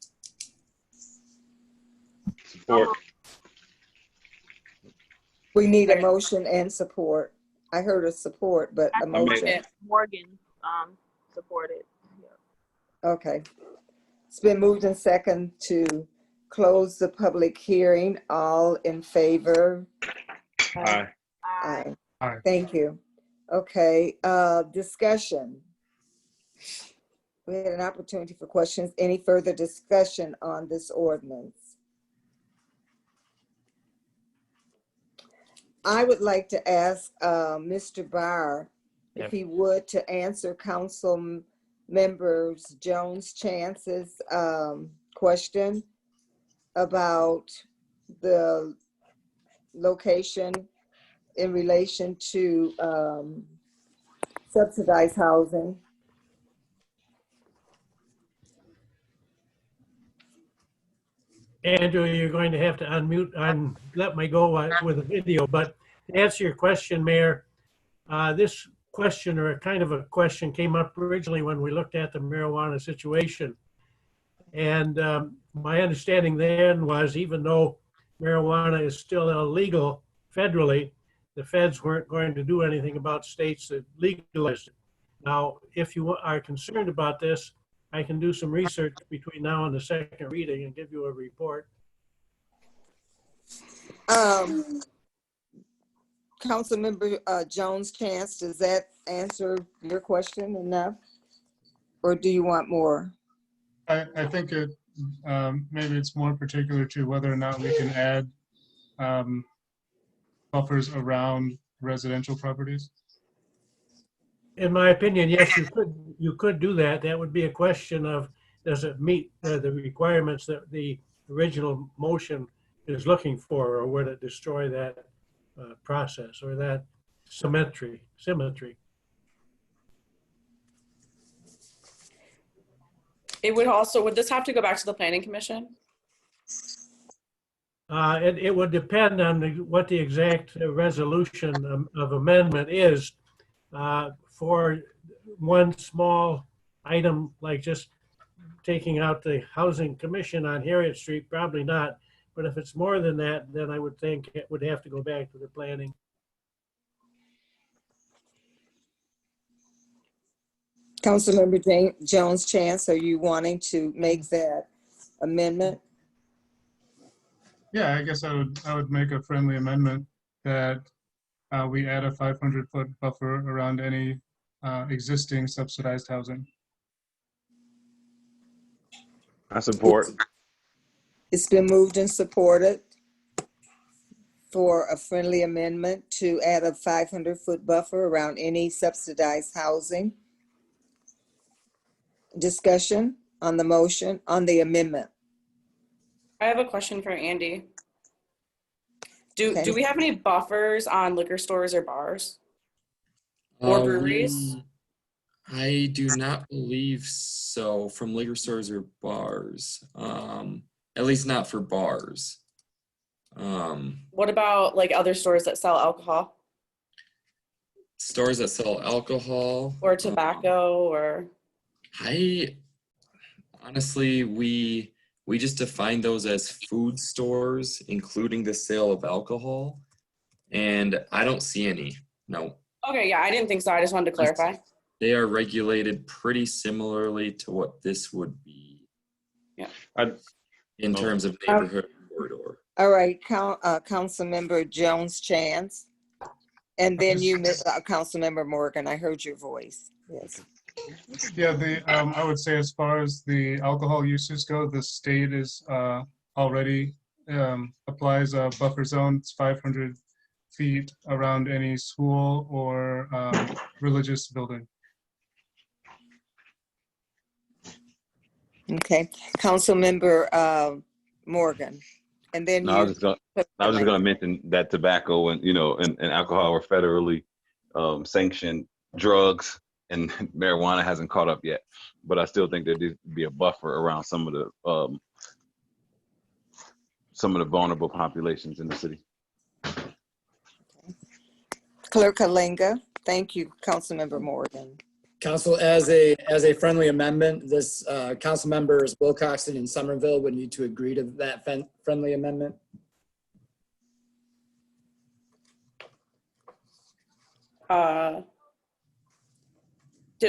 Support.
We need a motion and support. I heard a support, but a motion.
Morgan supported. Yeah.
Okay. It's been moved in second to close the public hearing. All in favor?
Aye.
Aye.
Aye.
Thank you. Okay, discussion. We had an opportunity for questions. Any further discussion on this ordinance? I would like to ask Mr. Barr if he would to answer Council Members Jones Chance's question about the location in relation to subsidized housing.
Andrew, you're going to have to unmute, let me go with a video. But to answer your question, Mayor, this question, or a kind of a question, came up originally when we looked at the marijuana situation. And my understanding then was, even though marijuana is still illegal federally, the feds weren't going to do anything about states that legalized it. Now, if you are concerned about this, I can do some research between now and the second reading and give you a report.
Councilmember Jones Chance, does that answer your question enough? Or do you want more?
I think it maybe it's more particular to whether or not we can add buffers around residential properties.
In my opinion, yes, you could do that. That would be a question of, does it meet the requirements that the original motion is looking for, or would it destroy that process or that symmetry?
It would also, would this have to go back to the planning commission?
It would depend on what the exact resolution of amendment is. For one small item, like just taking out the housing commission on Harriet Street, probably not. But if it's more than that, then I would think it would have to go back to the planning.
Councilmember Jones Chance, are you wanting to make that amendment?
Yeah, I guess I would make a friendly amendment that we add a 500-foot buffer around any existing subsidized housing.
I support.
It's been moved and supported for a friendly amendment to add a 500-foot buffer around any subsidized housing. Discussion on the motion, on the amendment.
I have a question for Andy. Do we have any buffers on liquor stores or bars? Or breweries?
I do not believe so, from liquor stores or bars. At least not for bars.
What about like other stores that sell alcohol?
Stores that sell alcohol.
Or tobacco or?
Honestly, we just define those as food stores, including the sale of alcohol. And I don't see any, no.
Okay, yeah, I didn't think so. I just wanted to clarify.
They are regulated pretty similarly to what this would be.
Yeah.
In terms of neighborhood corridor.
All right, Councilmember Jones Chance. And then you, Councilmember Morgan, I heard your voice. Yes.
Yeah, I would say as far as the alcohol uses go, the state is already applies a buffer zone. It's 500 feet around any school or religious building.
Okay, Councilmember Morgan, and then
I was just gonna mention that tobacco and and alcohol are federally sanctioned drugs, and marijuana hasn't caught up yet. But I still think there needs to be a buffer around some of the vulnerable populations in the city.
Clerk Kalinga, thank you, Councilmember Morgan.
Council, as a friendly amendment, this council members Wilcoxon and Somerville would need to agree to that friendly amendment.
Are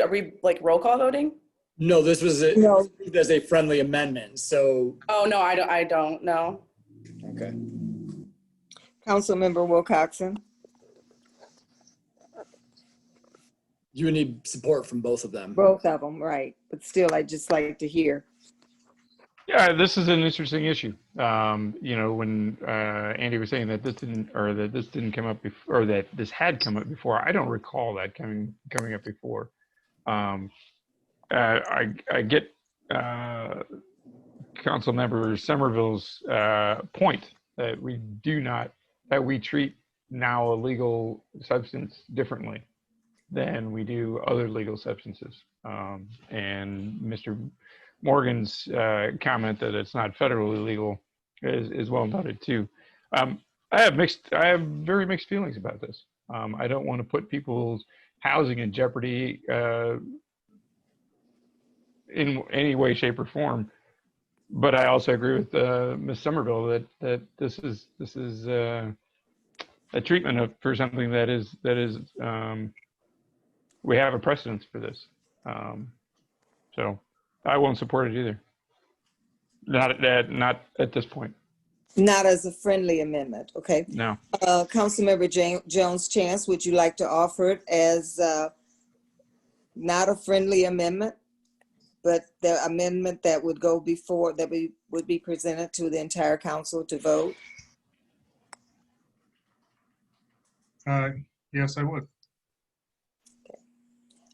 we like roll call voting?
No, this was as a friendly amendment. So.
Oh no, I don't know.
Okay.
Councilmember Wilcoxon.
You would need support from both of them.
Both of them, right. But still, I'd just like to hear.
Yeah, this is an interesting issue. When Andy was saying that this didn't come up before, or that this had come up before, I don't recall that coming up before. I get Councilmember Somerville's point that we treat now a legal substance differently than we do other legal substances. And Mr. Morgan's comment that it's not federally legal is well noted too. I have very mixed feelings about this. I don't want to put people's housing in jeopardy in any way, shape, or form. But I also agree with Ms. Somerville that this is a treatment for something that is we have a precedence for this. So I won't support it either. Not at this point.
Not as a friendly amendment, okay?
No.
Councilmember Jones-Chance, would you like to offer it as not a friendly amendment, but the amendment that would go before, that would be presented to the entire council to vote?
Yes, I would.
Okay.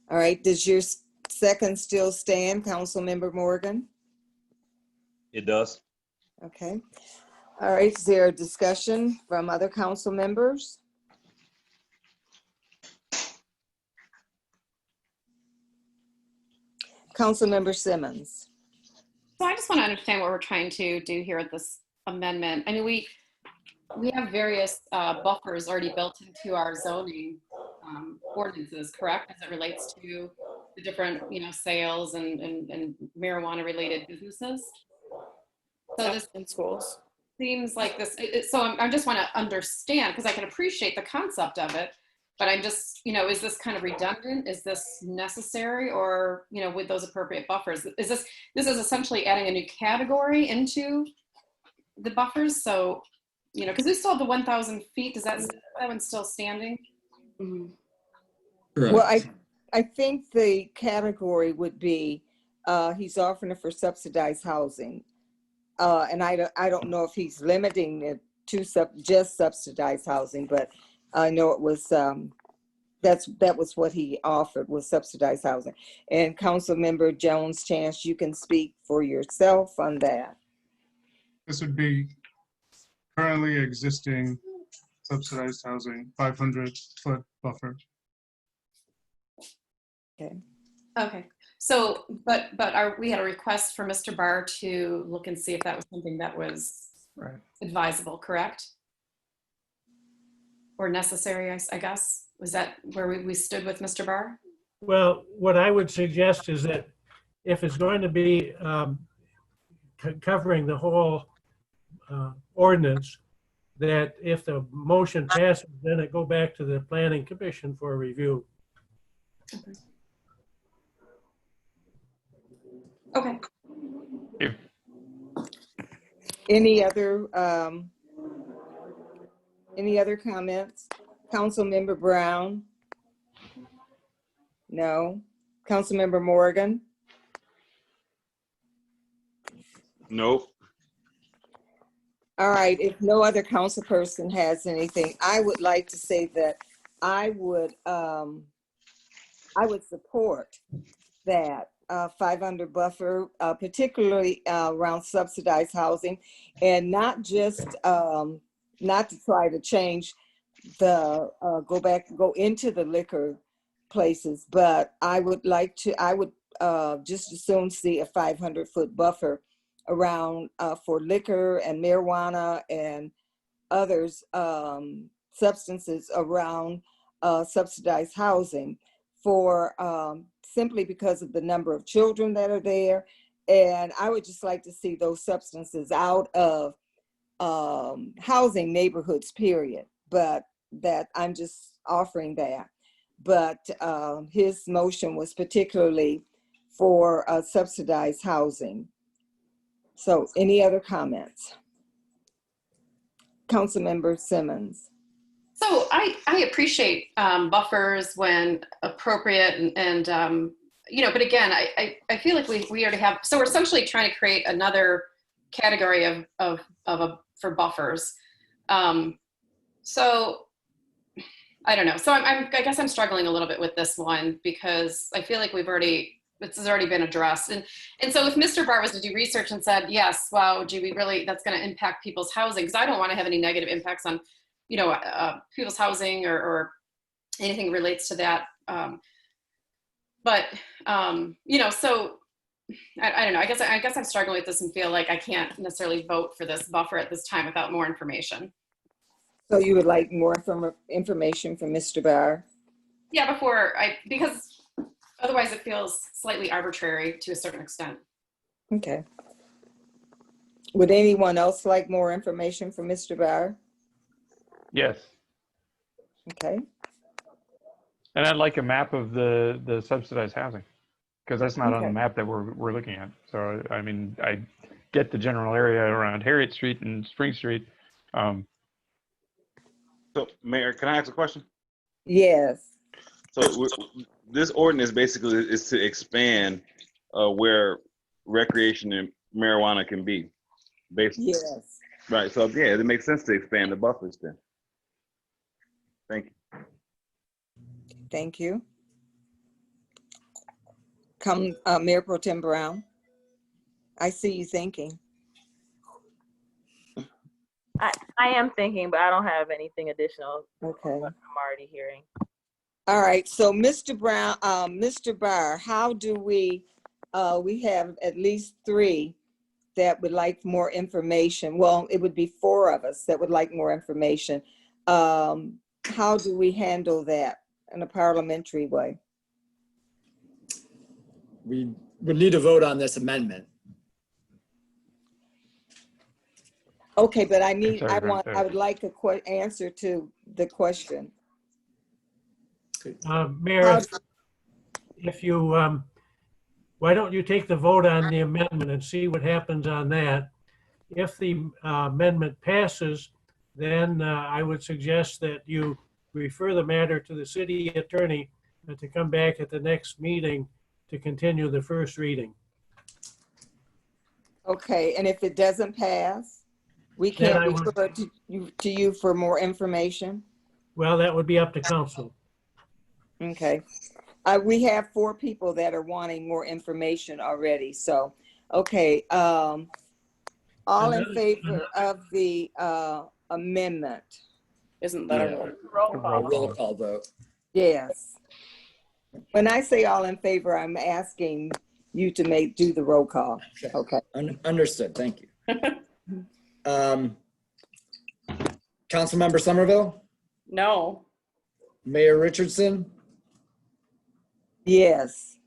All right, does your second still stand, Councilmember Morgan?
It does.
Okay. All right, is there a discussion from other council members? Councilmember Simmons.
So I just want to understand what we're trying to do here with this amendment. I mean, we have various buffers already built into our zoning ordinances, correct? As it relates to the different, sales and marijuana related businesses. So this in schools seems like this. So I just want to understand, because I can appreciate the concept of it, but I'm just, is this kind of redundant? Is this necessary, or with those appropriate buffers? Is this is essentially adding a new category into the buffers? So, because we still have the 1,000 feet. Does that one's still standing?
Mm-hmm. Well, I think the category would be he's offering it for subsidized housing. And I don't know if he's limiting it to just subsidized housing, but I know it was that was what he offered, was subsidized housing. And Councilmember Jones-Chance, you can speak for yourself on that.
This would be currently existing subsidized housing, 500-foot buffer.
Okay.
Okay. So, but we had a request for Mr. Barr to look and see if that was something that was advisable, correct? Or necessary, I guess. Was that where we stood with Mr. Barr?
Well, what I would suggest is that if it's going to be covering the whole ordinance, that if the motion passes, then it go back to the Planning Commission for review.
Okay. Okay.
If
Any other comments? Councilmember Brown? No. Councilmember Morgan?
Nope.
All right, if no other council person has anything, I would like to say that I would support that 500 buffer, particularly around subsidized housing, and not just not to try to change the go into the liquor places, but I would just as soon see a 500-foot buffer around for liquor and marijuana and others substances around subsidized housing for simply because of the number of children that are there. And I would just like to see those substances out of housing neighborhoods, period. But that I'm just offering that. But his motion was particularly for subsidized housing. So any other comments? Councilmember Simmons.
So I appreciate buffers when appropriate and but again, I feel like we already have, so we're essentially trying to create another category for buffers. So I don't know. So I guess I'm struggling a little bit with this one because I feel like this has already been addressed. And so if Mr. Barr was to do research and said, yes, wow, gee, that's going to impact people's housing, because I don't want to have any negative impacts on, people's housing or anything relates to that. So I don't know. I guess I'm struggling with this and feel like I can't necessarily vote for this buffer at this time without more information.
So you would like more information from Mr. Barr?
Yeah, because otherwise it feels slightly arbitrary to a certain extent.
Okay. Would anyone else like more information from Mr. Barr?
Yes.
Okay.
And I'd like a map of the subsidized housing, because that's not on the
Okay.
map that we're looking at. So, I mean, I get the general area around Harriet Street and Spring Street.
So, Mayor, can I ask a question?
Yes.
So this ordinance basically is to expand where recreation and marijuana can be. Basically.
Yes.
Right. So yeah, it makes sense to expand the buffers then. Thank you.
Thank you. Mayor Pro Tem Brown. I see you thinking.
I am thinking, but I don't have anything additional.
Okay.
I'm already hearing.
All right. So Mr. Brown, Mr. Barr, how do we have at least 3 that would like more information. Well, it would be 4 of us that would like more information. How do we handle that in a parliamentary way?
We would need to vote on this amendment.
Okay, but I would like a answer to the question.
Mayor, if you, why don't you take the vote on the amendment and see what happens on that? If the amendment passes, then I would suggest that you refer the matter to the city attorney to come back at the next meeting to continue the first reading.
Okay, and if it doesn't pass, we can't refer to you for more information?
Well, that would be up to council.
Okay. We have 4 people that are wanting more information already. So, okay. All in favor of the amendment?
Isn't that a
roll call vote?
Yes. When I say all in favor, I'm asking you to do the roll call. Okay.
Understood. Thank you. Councilmember Somerville?
No.
Mayor Richardson?
Yes.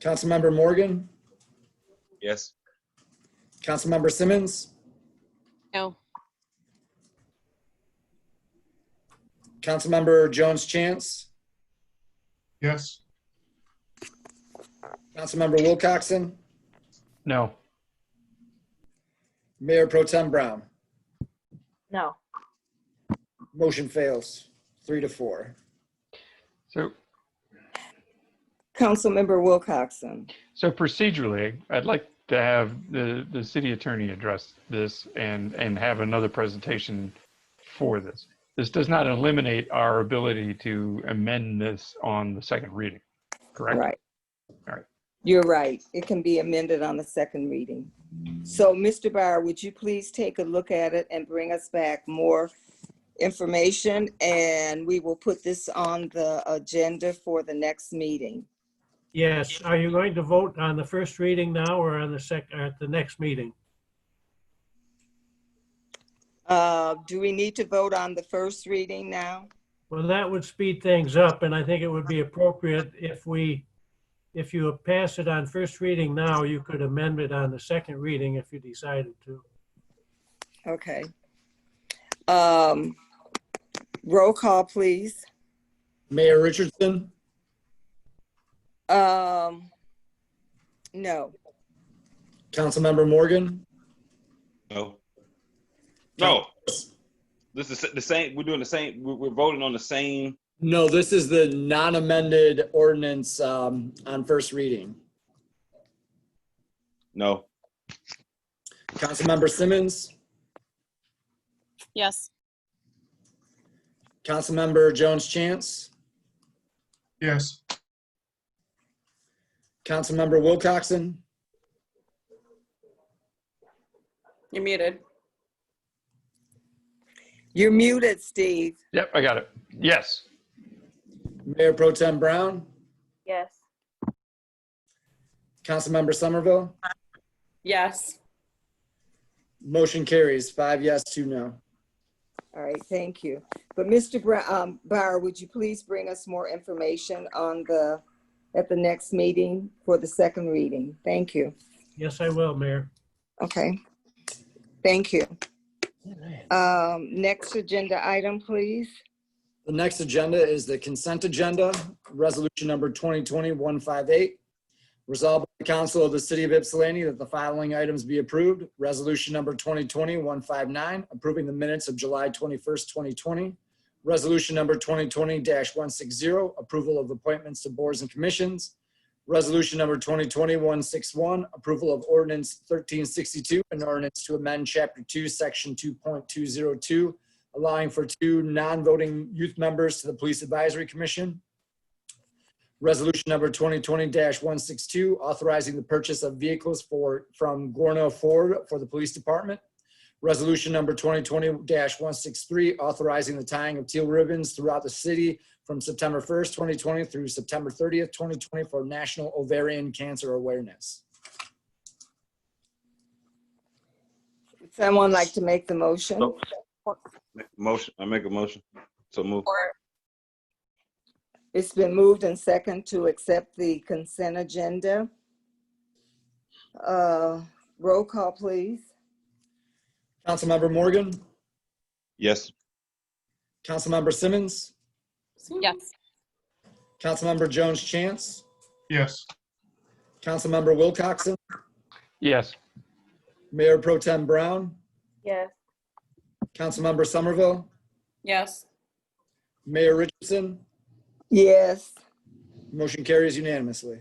Councilmember Morgan?
Yes.
Councilmember Simmons?
No.
Councilmember Jones Chance?
Yes.
Councilmember Wilcoxon?
No.
Mayor Pro Tem Brown?
No.
Motion fails 3-4.
So,
Councilmember Wilcoxon.
so procedurally, I'd like to have the city attorney address this and have another presentation for this. This does not eliminate our ability to amend this on the second reading, correct?
Right.
All right.
You're right. It can be amended on the second reading. So, Mr. Barr, would you please take a look at it and bring us back more information, and we will put this on the agenda for the next meeting.
Yes. Are you going to vote on the first reading now or on the at the next meeting?
Do we need to vote on the first reading now?
Well, that would speed things up, and I think it would be appropriate if you pass it on first reading now, you could amend it on the second reading if you decided to.
Okay. Roll call, please.
Mayor Richardson?
No.
Councilmember Morgan?
No. No. This is the same. We're doing the same. We're voting on the same.
No, this is the non-amended ordinance on first reading.
No.
Councilmember Simmons?
Yes.
Councilmember Jones Chance?
Yes.
Councilmember Wilcoxon?
You're muted.
You're muted, Steve.
Yep, I got it. Yes.
Mayor Pro Tem Brown?
Yes.
Councilmember Somerville.
Yes.
Motion carries 5 yes, 2 no.
All right, thank you. But Mr. Bauer, would you please bring us more information on at the next meeting for the second reading? Thank you.
Yes, I will, Mayor.
Okay, thank you. Next agenda item, please.
The next agenda is the consent agenda, resolution number 2020-158. Resolved by the Council of the City of Ypsilanti that the following items be approved. Resolution number 2020-159, approving the minutes of July 21st, 2020. Resolution number 2020-160, approval of appointments to boards and commissions. Resolution number 2020-161, approval of ordinance 1362, an ordinance to amend Chapter 2, Section 2.202, allowing for 2 non-voting youth members to the Police Advisory Commission. Resolution number 2020-162, authorizing the purchase of vehicles from Gorno Ford for the police department. Resolution number 2020-163, authorizing the tying of teal ribbons throughout the city from September 1st, 2020 through September 30th, 2020 for National Ovarian Cancer Awareness.
Would someone like to make the motion?
I make a motion. So move.
It's been moved and second to accept the consent agenda. Roll call, please.
Councilmember Morgan.
Yes.
Councilmember Simmons.
Yes.
Councilmember Jones Chance.
Yes.
Councilmember Wilcoxon.
Yes.
Mayor Pro Tem Brown.
Yes.
Councilmember Somerville.
Yes.
Mayor Richardson.
Yes.
Motion carries unanimously.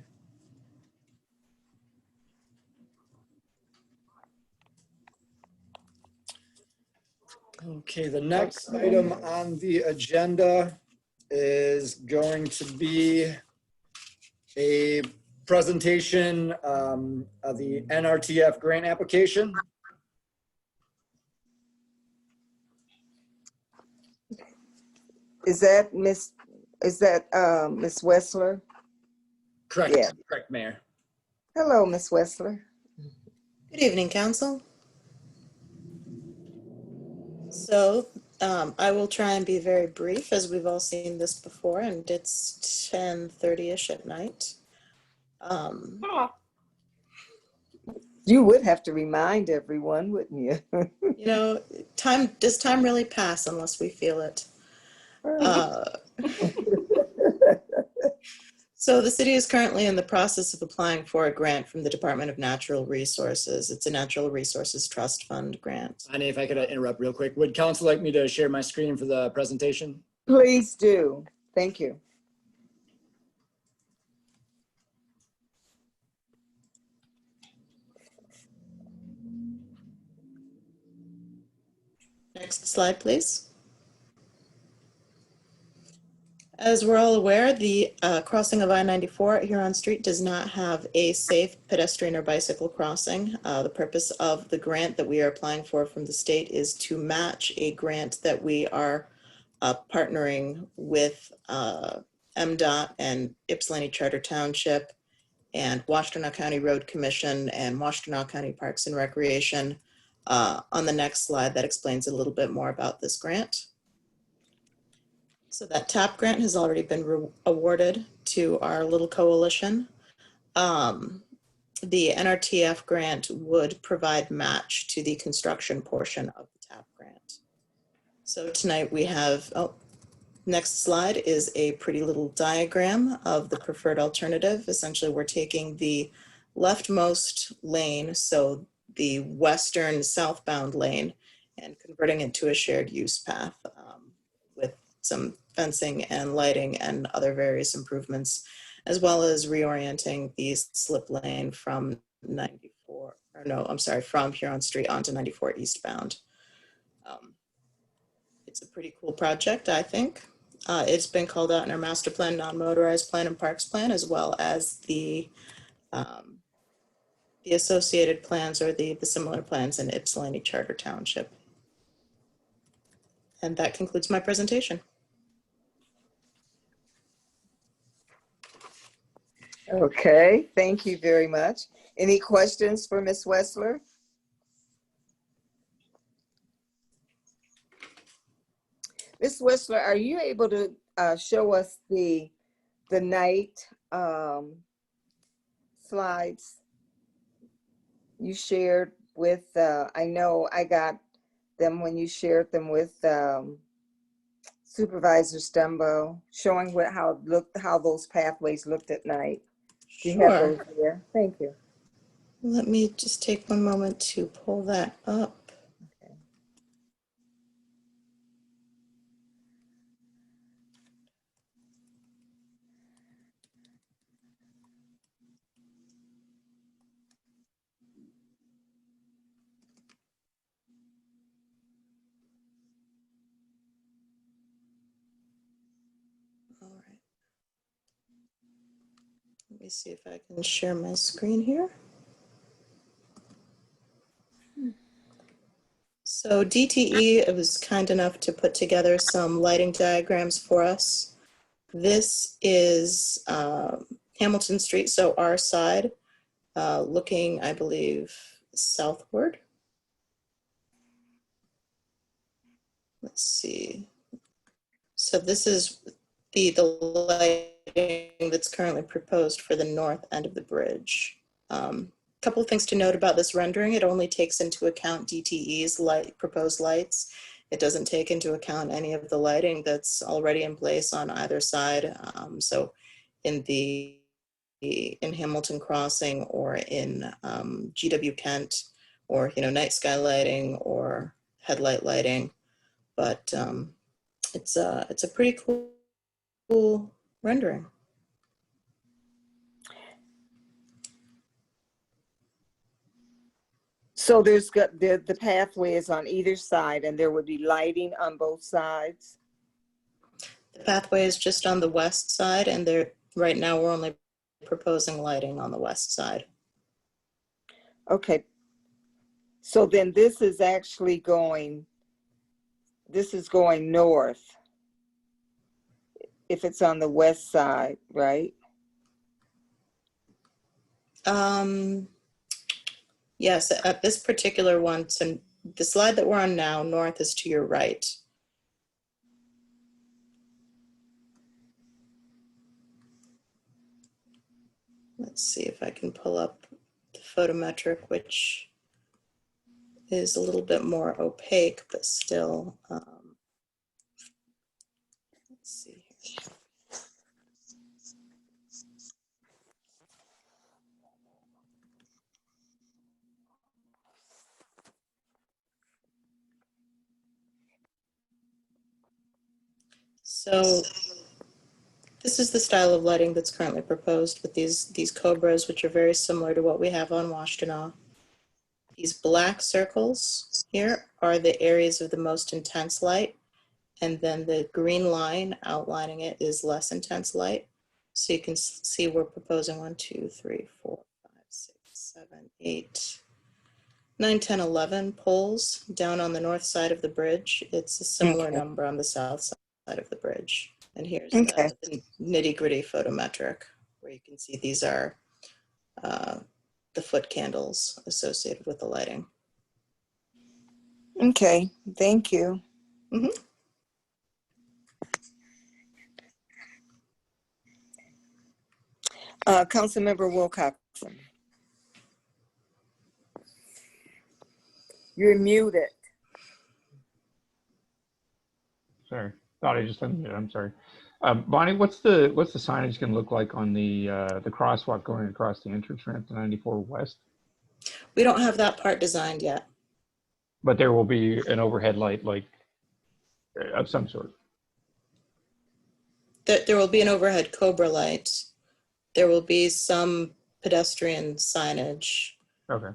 Okay, the next item on the agenda is going to be a presentation of the NRTF grant application.
Is that Miss Wessler?
Correct.
Yeah.
Correct, Mayor.
Hello, Miss Wessler.
Good evening, Council. So I will try and be very brief, as we've all seen this before, and it's 10:30-ish at night.
You would have to remind everyone, wouldn't you?
You know, does time really pass unless we feel it? So the city is currently in the process of applying for a grant from the Department of Natural Resources. It's a Natural Resources Trust Fund grant.
Honey, if I could interrupt real quick, would council like me to share my screen for the presentation?
Please do. Thank you.
Next slide, please. As we're all aware, the crossing of I-94 at Huron Street does not have a safe pedestrian or bicycle crossing. The purpose of the grant that we are applying for from the state is to match a grant that we are partnering with MDOT and Ypsilanti Charter Township and Washtenaw County Road Commission and Washtenaw County Parks and Recreation. On the next slide, that explains a little bit more about this grant. So that TAP grant has already been awarded to our little coalition. The NRTF grant would provide match to the construction portion of the TAP grant. So tonight we have, next slide is a pretty little diagram of the preferred alternative. Essentially, we're taking the leftmost lane, so the western southbound lane, and converting it to a shared use path with some fencing and lighting and other various improvements, as well as reorienting the slip lane from from Huron Street onto 94 eastbound. It's a pretty cool project, I think. It's been called out in our master plan, non-motorized plan, and parks plan, as well as the associated plans or the similar plans in Ypsilanti Charter Township. And that concludes my presentation.
Okay, thank you very much. Any questions for Ms. Wessler? Ms. Wessler, are you able to show us the night slides you shared with, I know I got them when you shared them with Supervisor Stumbo, showing how those pathways looked at night. Do you have those there? Thank you.
Let me just take one moment to pull that up.
Okay.
All right. Let me see if I can share my screen here. So DTE was kind enough to put together some lighting diagrams for us. This is Hamilton Street, so our side, looking, I believe, southward. Let's see. So this is the lighting that's currently proposed for the north end of the bridge. Couple of things to note about this rendering: it only takes into account DTE's proposed lights. It doesn't take into account any of the lighting that's already in place on either side. So in Hamilton Crossing or in GW Kent, or night sky lighting or headlight lighting, but it's a pretty cool rendering.
So there's got the pathway is on either side, and there would be lighting on both sides.
The pathway is just on the west side, and right now we're only proposing lighting on the west side.
Okay. So then this is actually going north if it's on the west side, right?
Yes, at this particular one, so the slide that we're on now, north is to your right. Let's see if I can pull up the photometric, which is a little bit more opaque, but still, let's see here. So this is the style of lighting that's currently proposed with these cobras, which are very similar to what we have on Washtenaw. These black circles here are the areas of the most intense light, and then the green line outlining it is less intense light. So you can see we're proposing 1, 2, 3, 4, 5, 6, 7, 8, 9, 10, 11 poles down on the north side of the bridge. It's a similar number on the south side of the bridge. And here's the nitty-gritty photometric, where you can see these are the foot candles associated with the lighting.
Okay, thank you.
Mm-hmm.
Councilmember Wilcoxon. You're muted.
Sorry, thought I just unmuted. I'm sorry. Bonnie, what's the signage going to look like on the crosswalk going across the entrance ramp to 94 West?
We don't have that part designed yet.
But there will be an overhead light, like of some sort.
There will be an overhead Cobra light. There will be some pedestrian signage.
Okay.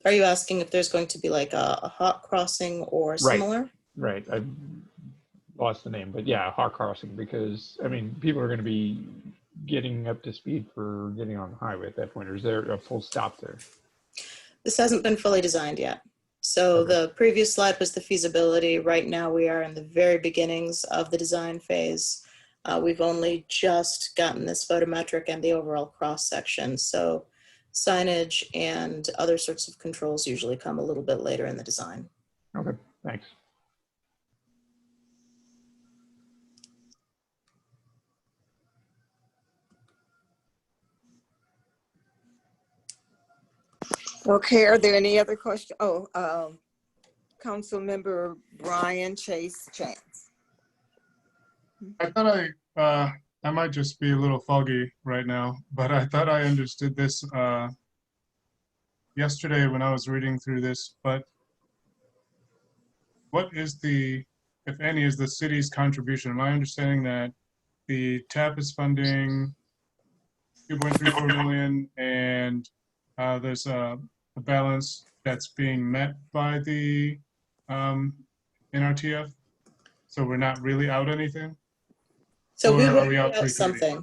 Are you asking if there's going to be like a hot crossing or similar?
Right. I lost the name, but yeah, hot crossing, because I mean, people are going to be getting up to speed for getting on the highway at that point. Or is there a full stop there?
This hasn't been fully designed yet. So the previous slide was the feasibility. Right now we are in the very beginnings of the design phase. We've only just gotten this photometric and the overall cross section. So signage and other sorts of controls usually come a little bit later in the design.
Okay, thanks.
Okay, are there any other questions? Oh, Council Member Brian Chase Chance.
I thought I might just be a little foggy right now, but I thought I understood this yesterday when I was reading through this. But what is the, if any, is the city's contribution? Am I understanding that the TAP is funding 2.34 million and there's a balance that's being met by the NRTF? So we're not really out anything?
So we
Or
will
are we
be
out
out
330?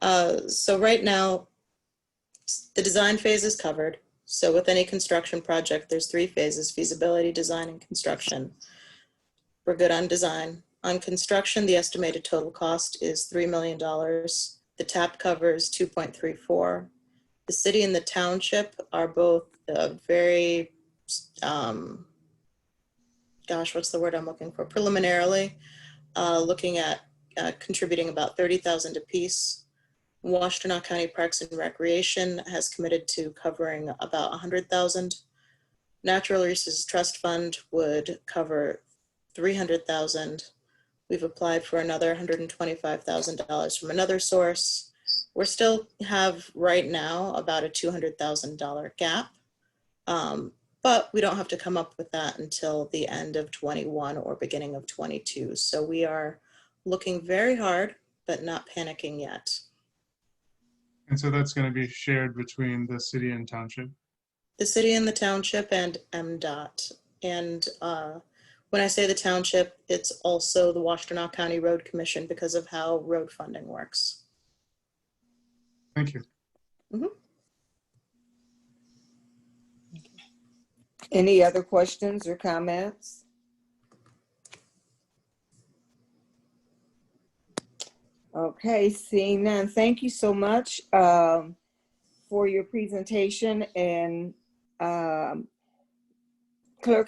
something. So right now, the design phase is covered. So with any construction project, there's 3 phases: feasibility, design, and construction. We're good on design. On construction, the estimated total cost is $3 million. The TAP covers 2.34. The city and the township are both very, gosh, what's the word I'm looking for? Preliminarily, looking at contributing about $30,000 apiece. Washtenaw County Parks and Recreation has committed to covering about $100,000. Natural Resources Trust Fund would cover $300,000. We've applied for another $125,000 from another source. We still have right now about a $200,000 gap, but we don't have to come up with that until the end of 21 or beginning of 22. So we are looking very hard, but not panicking yet.
And so that's going to be shared between the city and township?
The city and the township and MDOT. And when I say the township, it's also the Washtenaw County Road Commission because of how road funding works.
Thank you.
Mm-hmm.
Any other questions or comments? Okay, seeing none. Thank you so much for your presentation. And Clerk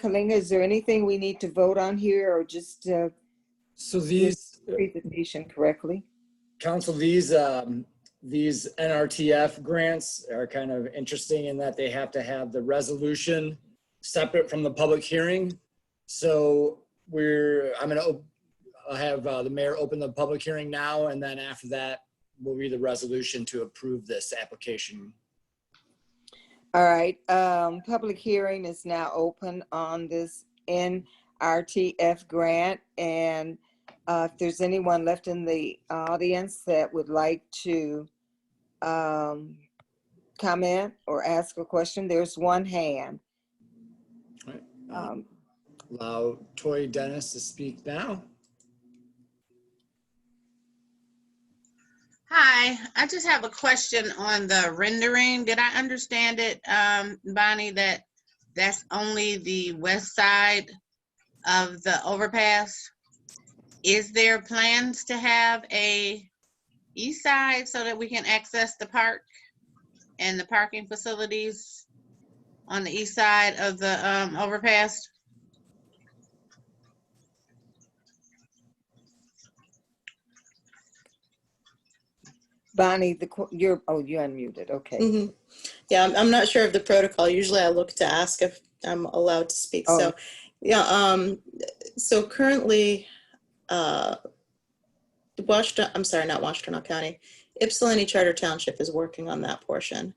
Kalinga, is there anything we need to vote on here or just
so these
presentation correctly?
Council, these NRTF grants are kind of interesting in that they have to have the resolution separate from the public hearing. So I'll have the mayor open the public hearing now, and then after that, we'll read the resolution to approve this application.
All right, public hearing is now open on this NRTF grant. And if there's anyone left in the audience that would like to comment or ask a question, there's one hand.
All right. Allow Toy Dennis to speak now.
Hi, I just have a question on the rendering. Did I understand it, Bonnie, that that's only the west side of the overpass? Is there plans to have a east side so that we can access the park and the parking facilities on the east side of the overpass?
Bonnie, you're unmuted. Okay.
Mm-hmm. Yeah, I'm not sure of the protocol. Usually I look to ask if I'm allowed to speak.
Oh.
So yeah, so currently not Washtenaw County, Ypsilanti Charter Township is working on that portion.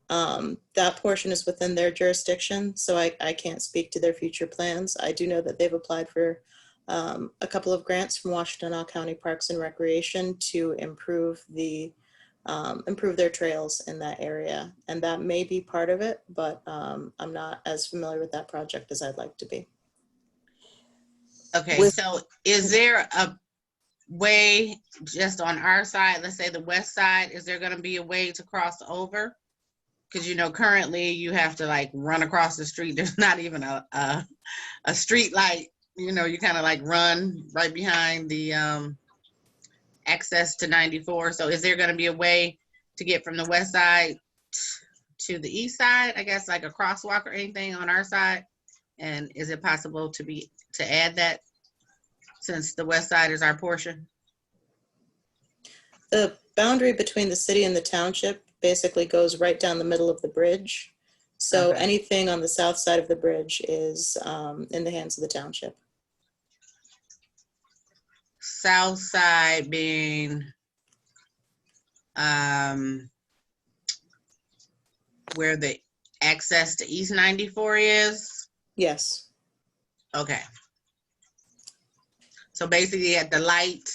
That portion is within their jurisdiction, so I can't speak to their future plans. I do know that they've applied for a couple of grants from Washtenaw County Parks and Recreation to improve their trails in that area, and that may be part of it, but I'm not as familiar with that project as I'd like to be.
Okay, so is there a way just on our side, let's say the west side, is there going to be a way to cross over? Because currently you have to like run across the street. There's not even a street light. You kind of like run right behind the access to 94. So is there going to be a way to get from the west side to the east side? I guess like a crosswalk or anything on our side? And is it possible to add that since the west side is our portion?
The boundary between the city and the township basically goes right down the middle of the bridge. So
Okay.
anything on the south side of the bridge is in the hands of the township.
South side being where the access to East 94 is?
Yes.
Okay. So basically at the light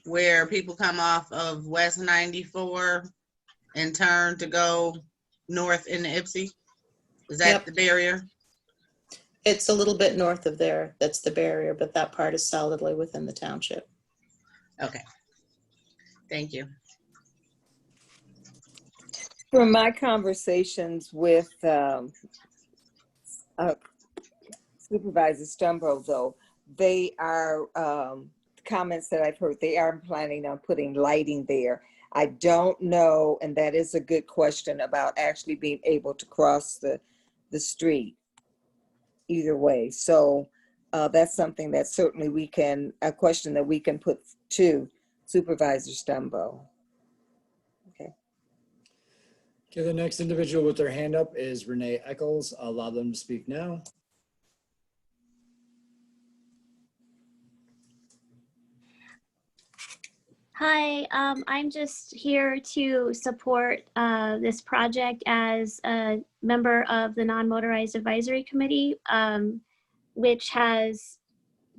where people come off of West 94 and turn to go north into Ypsi? Is that
Yep.
the barrier?
It's a little bit north of there. That's the barrier, but that part is solidly within the township.
Okay. Thank you.
From my conversations with Supervisor Stumbo, though, they are, comments that I've heard, they are planning on putting lighting there. I don't know, and that is a good question about actually being able to cross the street either way. So that's something that certainly a question that we can put to Supervisor Stumbo. Okay.
Okay, the next individual with their hand up is Renee Eccles. I'll allow them to speak now.
Hi, I'm just here to support this project as a member of the Non-Motorized Advisory Committee, which has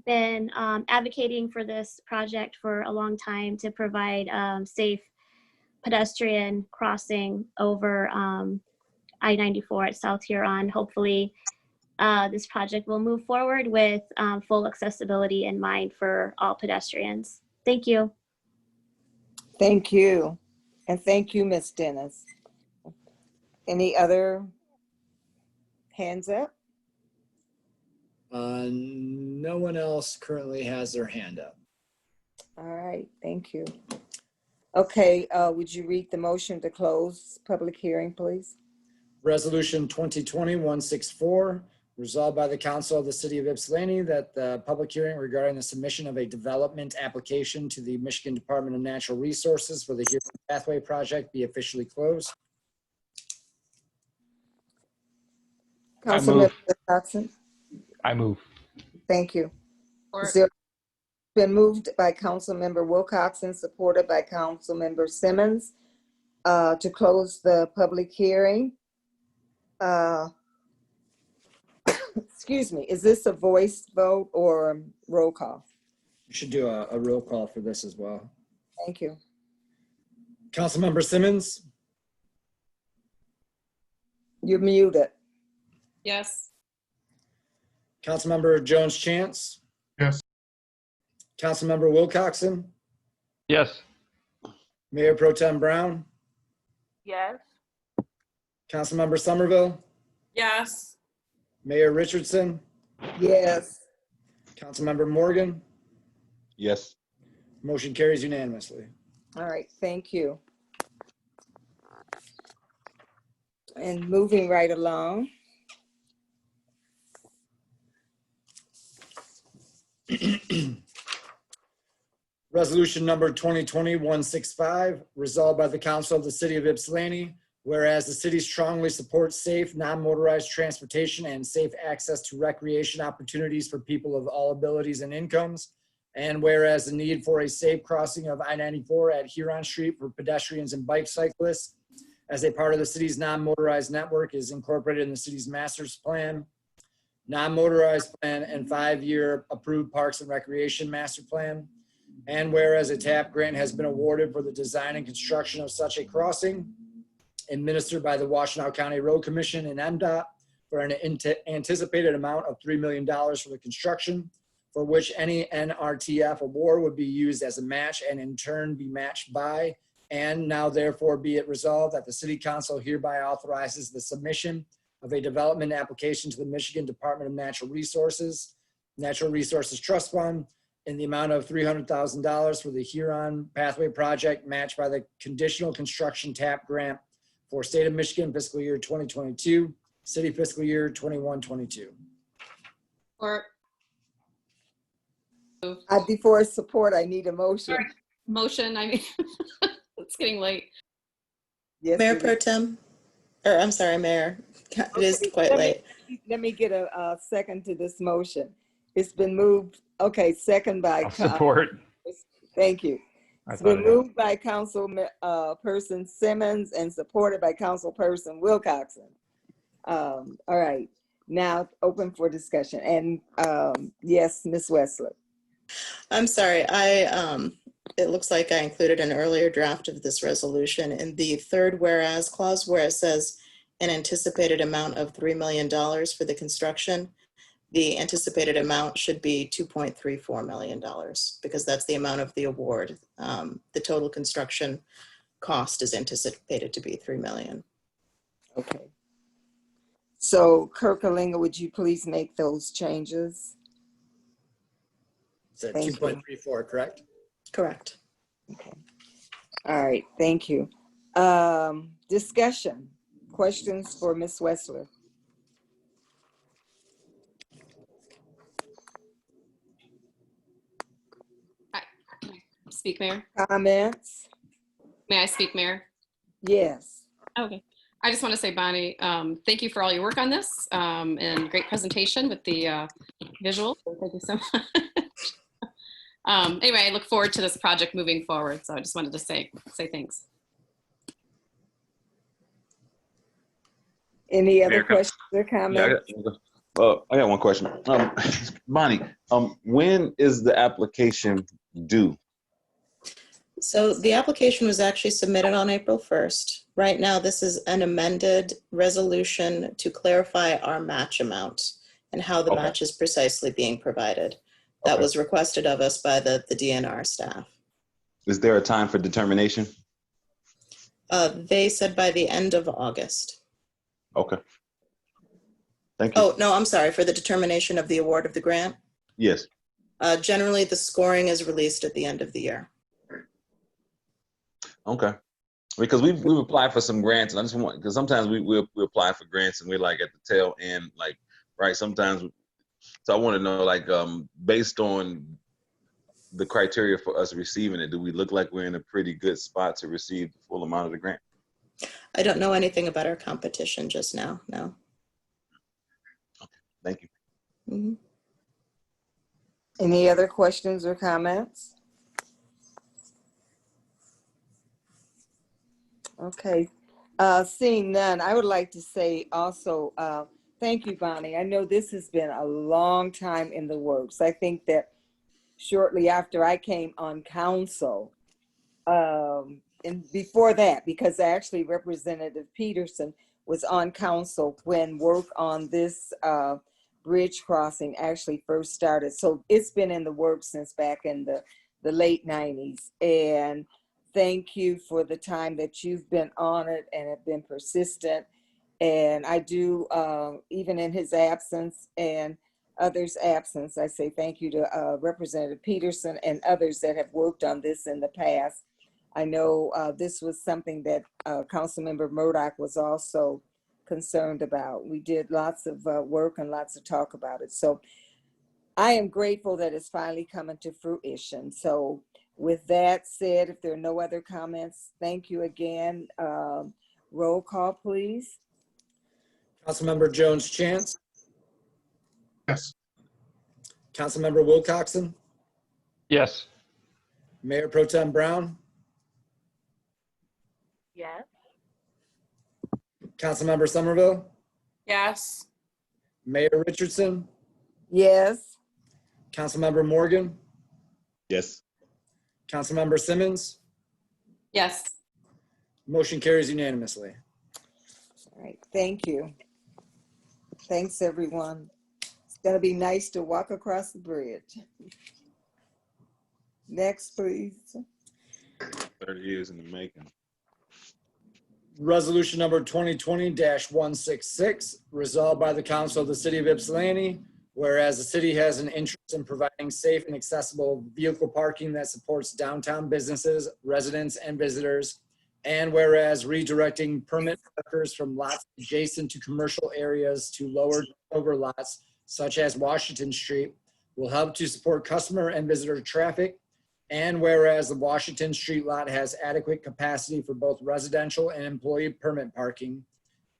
been advocating for this project for a long time to provide safe pedestrian crossing over I-94 at South Huron. Hopefully, this project will move forward with full accessibility in mind for all pedestrians. Thank you.
Thank you. And thank you, Ms. Dennis. Any other hands up?
No one else currently has their hand up.
All right, thank you. Okay, would you read the motion to close public hearing, please?
Resolution 2020-164, resolved by the Council of the City of Ypsilanti that the public hearing regarding the submission of a development application to the Michigan Department of Natural Resources for the Huron Pathway Project be officially closed.
Councilmember Wilcoxon?
I move.
Thank you. Is there been moved by Councilmember Wilcoxon, supported by Councilmember Simmons, to close the public hearing. Excuse me, is this a voice vote or roll call?
You should do a roll call for this as well.
Thank you.
Councilmember Simmons?
You're muted.
Yes.
Councilmember Jones Chance?
Yes.
Councilmember Wilcoxon?
Yes.
Mayor Pro Tem Brown?
Yes.
Councilmember Somerville?
Yes.
Mayor Richardson?
Yes.
Councilmember Morgan?
Yes.
Motion carries unanimously.
All right, thank you. And moving right along.
Resolution number 2020-165, resolved by the Council of the City of Ypsilanti, whereas the city strongly supports safe, non-motorized transportation and safe access to recreation opportunities for people of all abilities and incomes, and whereas the need for a safe crossing of I-94 at Huron Street for pedestrians and bike cyclists as a part of the city's non-motorized network is incorporated in the city's master's plan, non-motorized plan, and 5-year approved parks and recreation master plan. And whereas a TAP grant has been awarded for the design and construction of such a crossing, administered by the Washtenaw County Road Commission and MDOT for an anticipated amount of $3 million for the construction, for which any NRTF award would be used as a match and in turn be matched by, and now therefore be it resolved that the City Council hereby authorizes the submission of a development application to the Michigan Department of Natural Resources Trust Fund in the amount of $300,000 for the Huron Pathway Project, matched by the Conditional Construction TAP Grant for State of Michigan fiscal year 2022, City fiscal year 21-22.
Or
Before support, I need a motion.
sorry, motion. I mean, it's getting late.
Yes,
Mayor
it
Pro
is.
Tem, or I'm sorry, Mayor, it is
Okay,
quite late.
Let me get a second to this motion. It's been moved. Okay, second by.
I'll support.
Thank you.
I
It's
thought
been
it had-
moved by Councilperson Simmons and supported by Councilperson Wilcoxon. All right, now open for discussion. And yes, Ms. Wesley.
I'm sorry, it looks like I included an earlier draft of this resolution in the third whereas clause where it says an anticipated amount of $3 million for the construction. The anticipated amount should be $2.34 million because that's the amount of the award. The total construction cost is anticipated to be $3 million.
Okay. So Kirklinga, would you please make those changes?
Is that
Thank you.
2.34, correct?
Correct.
Okay. All right, thank you. Discussion, questions for Ms. Wesley?
Speak, Mayor.
Comments?
May I speak, Mayor?
Yes.
Okay. I just want to say, Bonnie, thank you for all your work on this and great presentation with the visual. Thank you so much. Anyway, I look forward to this project moving forward. So I just wanted to say thanks.
Any other
Mayor,
questions or comments?
I got one question. Bonnie, when is the application due?
So the application was actually submitted on April 1st. Right now, this is an amended resolution to clarify our match amount and how the match is precisely being provided. That was requested of us by the DNR staff.
Is there a time for determination?
They said by the end of August.
Okay. Thank you.
Oh, no, I'm sorry, for the determination of the award of the grant.
Yes.
Generally, the scoring is released at the end of the year.
Okay. Because we've applied for some grants, and I just want, because sometimes we apply for grants and we're like at the tail end, like, right, sometimes. So I want to know, like, based on the criteria for us receiving it, do we look like we're in a pretty good spot to receive the full amount of the grant?
I don't know anything about our competition just now, no.
Thank you.
Mm-hmm.
Any other questions or comments? Okay, seeing none, I would like to say also, thank you, Bonnie. I know this has been a long time in the works. I think that shortly after I came on council, and before that, because actually Representative Peterson was on council when work on this bridge crossing actually first started. So it's been in the works since back in the late 90s. And thank you for the time that you've been on it and have been persistent. And I do, even in his absence and others' absence, I say thank you to Representative Peterson and others that have worked on this in the past. I know this was something that Councilmember Murdoch was also concerned about. We did lots of work and lots of talk about it. So I am grateful that it's finally coming to fruition. So with that said, if there are no other comments, thank you again. Roll call, please.
Councilmember Jones Chance.
Yes.
Councilmember Wilcoxon.
Yes.
Mayor Pro Tem Brown.
Yes.
Councilmember Somerville.
Yes.
Mayor Richardson.
Yes.
Councilmember Morgan.
Yes.
Councilmember Simmons.
Yes.
Motion carries unanimously.
All right, thank you. Thanks, everyone. It's gonna be nice to walk across the bridge. Next, please.
30 years in the making.
Resolution number 2020-166, resolved by the Council of the City of Ypsilanti, whereas the city has an interest in providing safe and accessible vehicle parking that supports downtown businesses, residents, and visitors, and whereas redirecting permit parkers from lots adjacent to commercial areas to lower over lots, such as Washington Street, will help to support customer and visitor traffic. And whereas the Washington Street lot has adequate capacity for both residential and employee permit parking.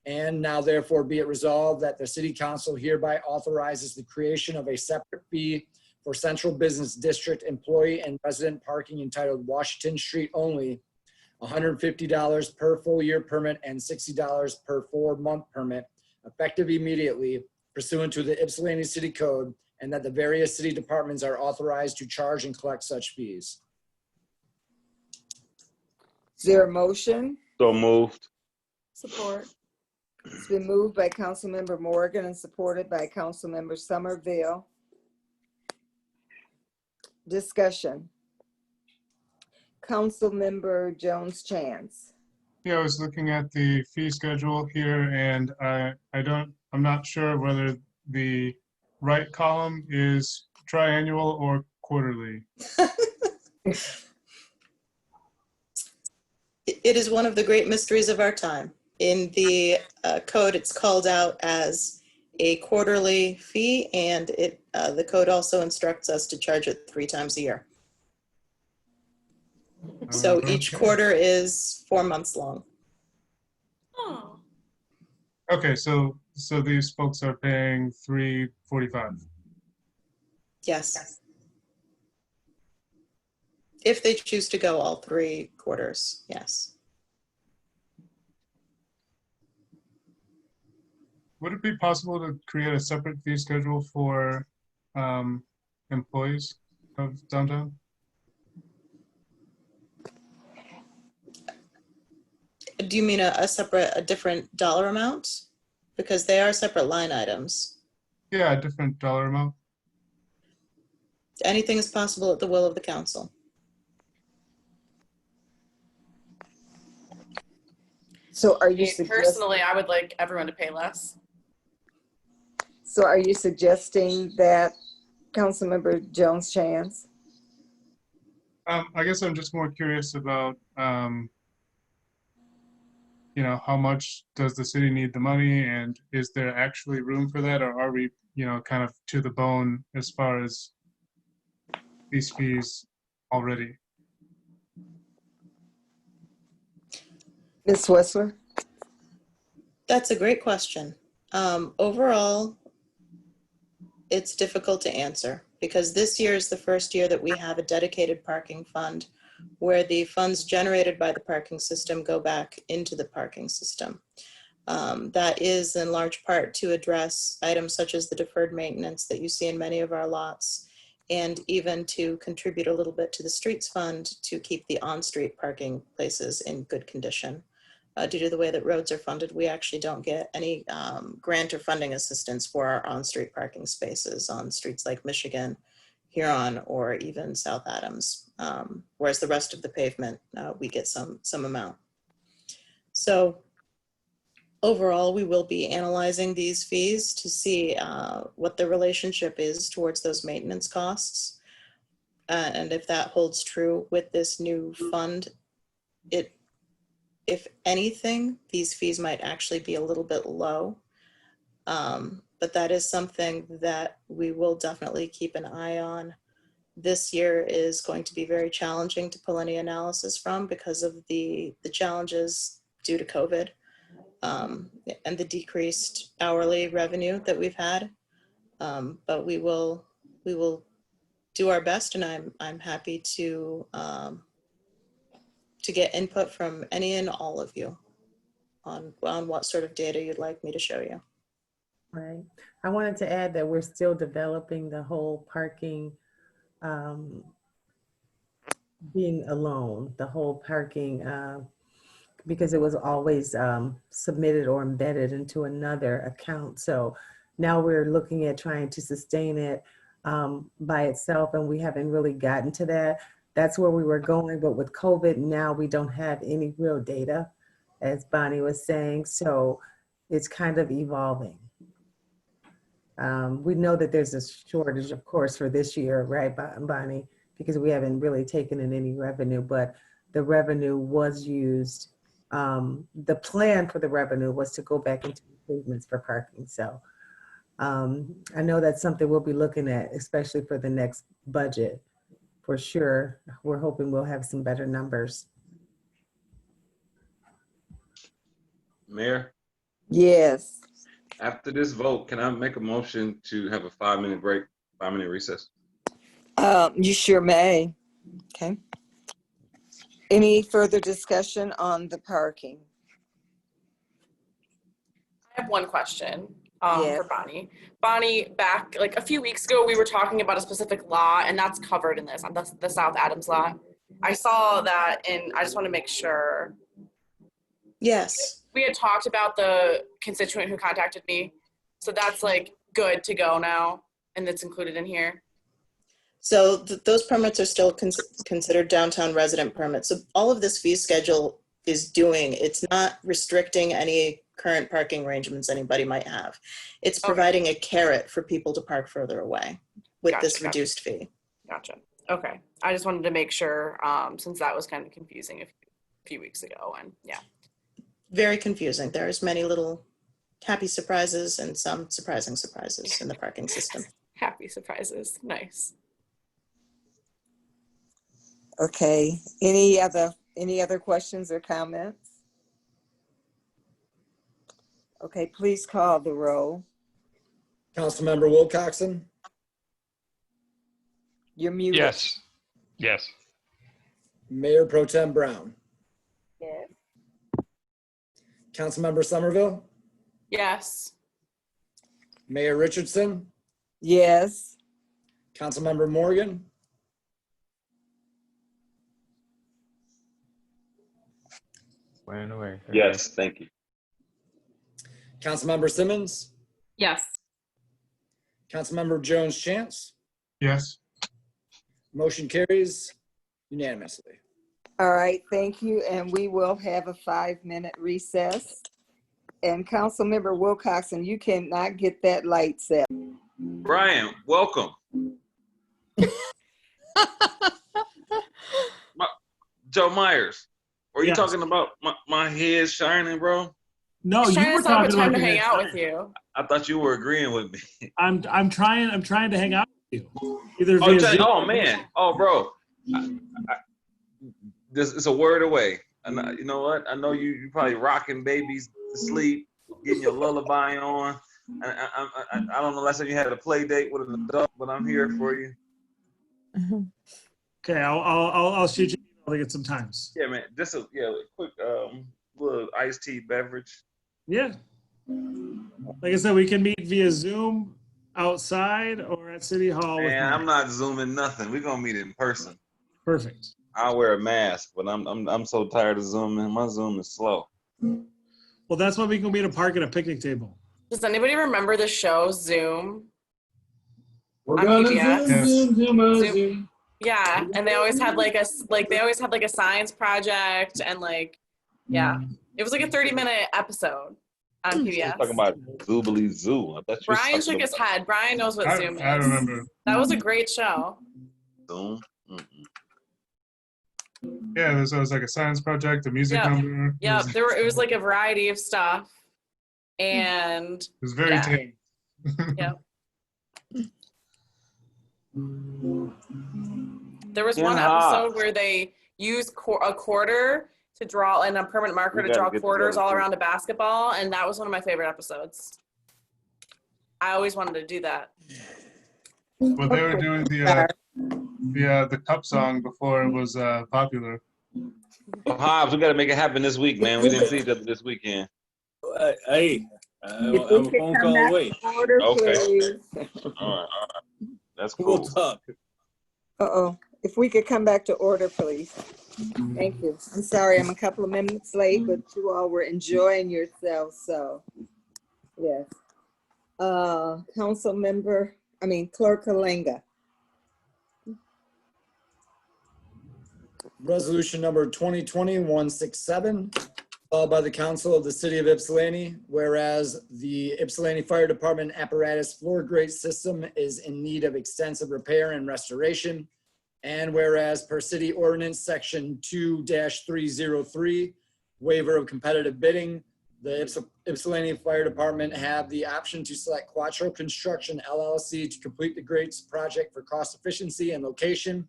And now therefore be it resolved that the City Council hereby authorizes the creation of a separate fee for Central Business District employee and resident parking entitled Washington Street only, $150 per full year permit and $60 per 4-month permit, effective immediately pursuant to the Ypsilanti City Code, and that the various city departments are authorized to charge and collect such fees.
Is there a motion?
So moved.
Support.
It's been moved by Councilmember Morgan and supported by Councilmember Somerville. Discussion. Councilmember Jones Chance.
Yeah, I was looking at the fee schedule here, and I'm not sure whether the right column is triannual or quarterly.
It is one of the great mysteries of our time. In the code, it's called out as a quarterly fee, and the code also instructs us to charge it 3 times a year. So each quarter is 4 months long.
Oh.
Okay, so these folks are paying $3.45.
Yes. If they choose to go all 3 quarters, yes.
Would it be possible to create a separate fee schedule for employees of downtown?
Do you mean a different dollar amount? Because they are separate line items.
Yeah, a different dollar amount.
Anything is possible at the will of the council.
So are you
Personally, I would like everyone to pay less.
So are you suggesting that, Councilmember Jones Chance?
I guess I'm just more curious about, how much does the city need the money, and is there actually room for that, or are we, kind of to the bone as far as these fees already?
Ms. Wessler?
That's a great question. Overall, it's difficult to answer because this year is the first year that we have a dedicated parking fund where the funds generated by the parking system go back into the parking system. That is in large part to address items such as the deferred maintenance that you see in many of our lots, and even to contribute a little bit to the streets fund to keep the on-street parking places in good condition. Due to the way that roads are funded, we actually don't get any grant or funding assistance for our on-street parking spaces on streets like Michigan, Huron, or even South Adams, whereas the rest of the pavement, we get some amount. So overall, we will be analyzing these fees to see what the relationship is towards those maintenance costs. And if that holds true with this new fund, if anything, these fees might actually be a little bit low. But that is something that we will definitely keep an eye on. This year is going to be very challenging to pull any analysis from because of the challenges due to COVID and the decreased hourly revenue that we've had. But we will do our best, and I'm happy to get input from any and all of you on what sort of data you'd like me to show you.
Right. I wanted to add that we're still developing the whole parking being alone, the whole parking, because it was always submitted or embedded into another account. So now we're looking at trying to sustain it by itself, and we haven't really gotten to that. That's where we were going, but with COVID, now we don't have any real data, as Bonnie was saying, so it's kind of evolving. We know that there's a shortage, of course, for this year, right, Bonnie? Because we haven't really taken in any revenue, but the revenue was used. The plan for the revenue was to go back into improvements for parking. So I know that's something we'll be looking at, especially for the next budget, for sure. We're hoping we'll have some better numbers.
Mayor,
Yes.
after this vote, can I make a motion to have a 5-minute break, 5-minute recess?
You sure may. Okay. Any further discussion on the parking?
I have one question
Yes.
for Bonnie. Bonnie, back like a few weeks ago, we were talking about a specific lot, and that's covered in this, the South Adams lot. I saw that, and I just want to make sure.
Yes.
We had talked about the constituent who contacted me, so that's like good to go now, and it's included in here.
So those permits are still considered downtown resident permits. So all of this fee schedule is doing, it's not restricting any current parking arrangements anybody might have. It's providing a carrot for people to park further away with this reduced fee.
Gotcha. Okay. I just wanted to make sure, since that was kind of confusing a few weeks ago, and yeah.
Very confusing. There's many little happy surprises and some surprising surprises in the parking system.
Happy surprises. Nice.
Okay. Any other questions or comments? Okay, please call the roll.
Councilmember Wilcoxon?
You're muted.
Yes. Yes.
Mayor Pro Tem Brown?
Yes.
Councilmember Somerville?
Yes.
Mayor Richardson?
Yes.
Councilmember Morgan?
Went away.
Yes, thank you.
Councilmember Simmons?
Yes.
Councilmember Jones Chance?
Yes.
Motion carries unanimously.
All right, thank you. And we will have a 5-minute recess. And Councilmember Wilcoxon, you cannot get that light set.
Brian, welcome. Joe Myers, were you
Yes.
talking about my head shining, bro?
No,
Just
you
trying
were
to set up a
talking
time
about
to
the
hang
next
out
time.
with you.
I thought you were agreeing with me.
I'm trying to hang out with you. Either
Oh,
via Zoom-
oh man. Oh, bro. This is a word away. And you know what? I know you probably rocking babies to sleep, getting your lullaby on. I don't know last time you had a play date with an adult, but I'm here for you.
Okay, I'll shoot you an email to get some times.
Yeah, man. Just a quick little iced tea beverage.
Yeah. Like I said, we can meet via Zoom outside or at City Hall. with
Man,
Mike.
I'm not zooming nothing. We're gonna meet in person.
Perfect.
I'll wear a mask, but I'm so tired of zooming. My Zoom is slow.
Well, that's why we can meet a park at a picnic table.
Does anybody remember the show Zoom?
We're
On
gonna
PBS?
Zoom.
Yeah, and they always had like a science project, and like, yeah, it was like a 30-minute episode on PBS.
Talking about Zoobly Zoo. I thought you were
Brian shook
talking
his
about
head. Brian knows what Zoom is.
I remember.
That was a great show.
Zoom.
Yeah, there was like a science project, a music
Yeah.
number.
Yeah, it was like a variety of stuff, and
It was very
yeah.
tame.
Yeah. There was
Ken
one
Hawk.
episode where they used a quarter to draw and a permanent marker
We
to draw
gotta get
quarters
together,
all
too.
around a basketball, and that was one of my favorite episodes. I always wanted to do that.
Well, they were doing the cup song before it was popular.
Oh, Hobbs, we got to make it happen this week, man. We didn't see each other this weekend.
Hey, I'm
If we
a
could
phone
come
call
back
away.
to order,
Okay.
please.
All right. That's
We'll
cool.
talk.
Uh-oh. If we could come back to order, please. Thank you. I'm sorry I'm a couple of minutes late, but you all were enjoying yourselves, so, yes. Clerk Kalenga.
Resolution number 2020-167, Resolved by the Council of the City of Ypsilanti, whereas the Ypsilanti Fire Department apparatus floor grate system is in need of extensive repair and restoration. And whereas per city ordinance section 2-303, waiver of competitive bidding, the Ypsilanti Fire Department have the option to select Quattro Construction LLC to complete the grates project for cost efficiency and location.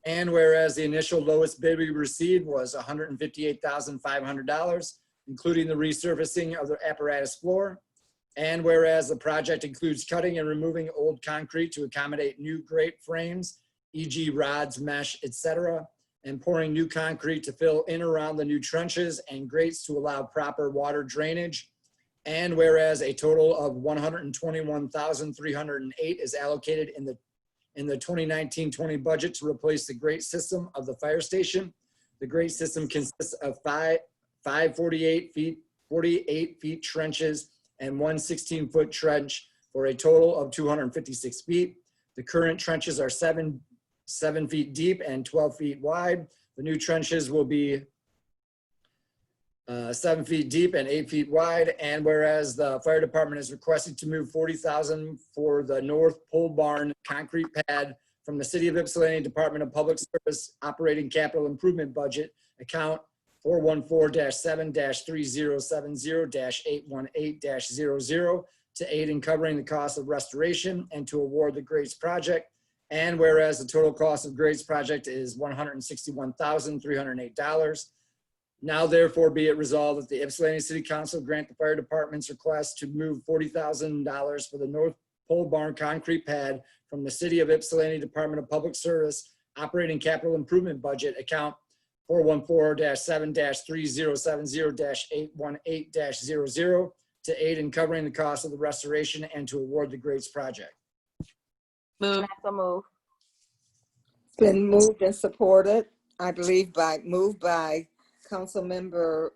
And whereas the initial lowest bid we received was $158,500, including the resurfacing of the apparatus floor. And whereas the project includes cutting and removing old concrete to accommodate new grate frames, e.g. rods, mesh, etc., and pouring new concrete to fill in around the new trenches and grates to allow proper water drainage. And whereas a total of $121,308 is allocated in the 2019-20 budget to replace the grate system of the fire station. The grate system consists of five 48 feet trenches and one 16-foot trench for a total of 256 feet. The current trenches are 7 feet deep and 12 feet wide. The new trenches will be 7 feet deep and 8 feet wide. And whereas the fire department is requested to move $40,000 for the North Pole Barn concrete pad from the City of Ypsilanti Department of Public Service operating capital improvement budget account 414-7-3070-818-00 to aid in covering the cost of restoration and to award the grates project. And whereas the total cost of grates project is $161,308. Now therefore be it resolved that the Ypsilanti City Council grant the fire department's request to move $40,000 for the North Pole Barn concrete pad from the City of Ypsilanti Department of Public Service operating capital improvement budget account 414-7-3070-818-00 to aid in covering the cost of the restoration and to award the grates project.
Move.
It's been moved and supported, I believe, moved by Councilmember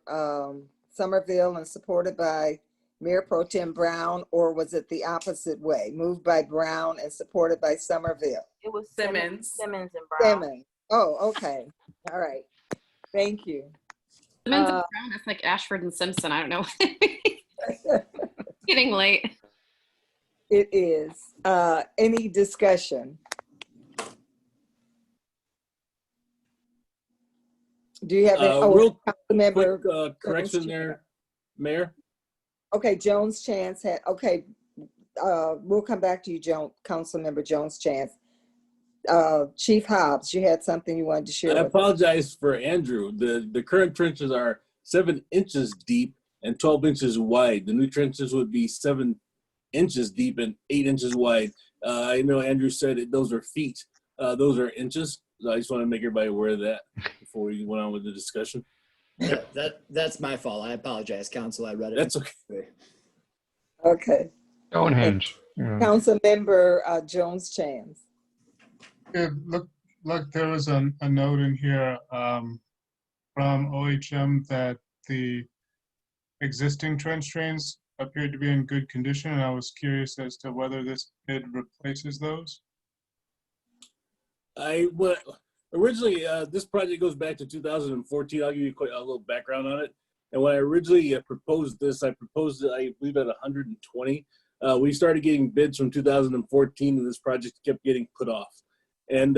Somerville and supported by Mayor Pro Tem Brown, or was it the opposite way? Moved by Brown and supported by Somerville.
It was
Simmons.
Simmons and Brown.
Simmons. Oh, okay. All right. Thank you.
Simmons and Brown, that's like Ashford and Simpson. I don't know. Getting late.
It is. Any discussion? Do you have any?
Real
Councilmember
quick correction there, Mayor.
Okay, Jones Chance had, okay, we'll come back to you, Councilmember Jones Chance. Chief Hobbs, you had something you wanted to share
I
with us.
apologize for Andrew. The current trenches are 7 inches deep and 12 inches wide. The new trenches would be 7 inches deep and 8 inches wide. I know Andrew said those are feet. Those are inches. So I just want to make everybody aware of that before we went on with the discussion.
That's my fault. I apologize, Council. I read it.
That's okay.
Okay.
Stonehenge.
Councilmember Jones Chance.
Yeah, look, there was a note in here from OHM that the existing trench drains appeared to be in good condition, and I was curious as to whether this bid replaces those.
Originally, this project goes back to 2014. I'll give you a little background on it. And when I originally proposed this, I proposed it, I believe, at 120. We started getting bids from 2014, and this project kept getting put off. And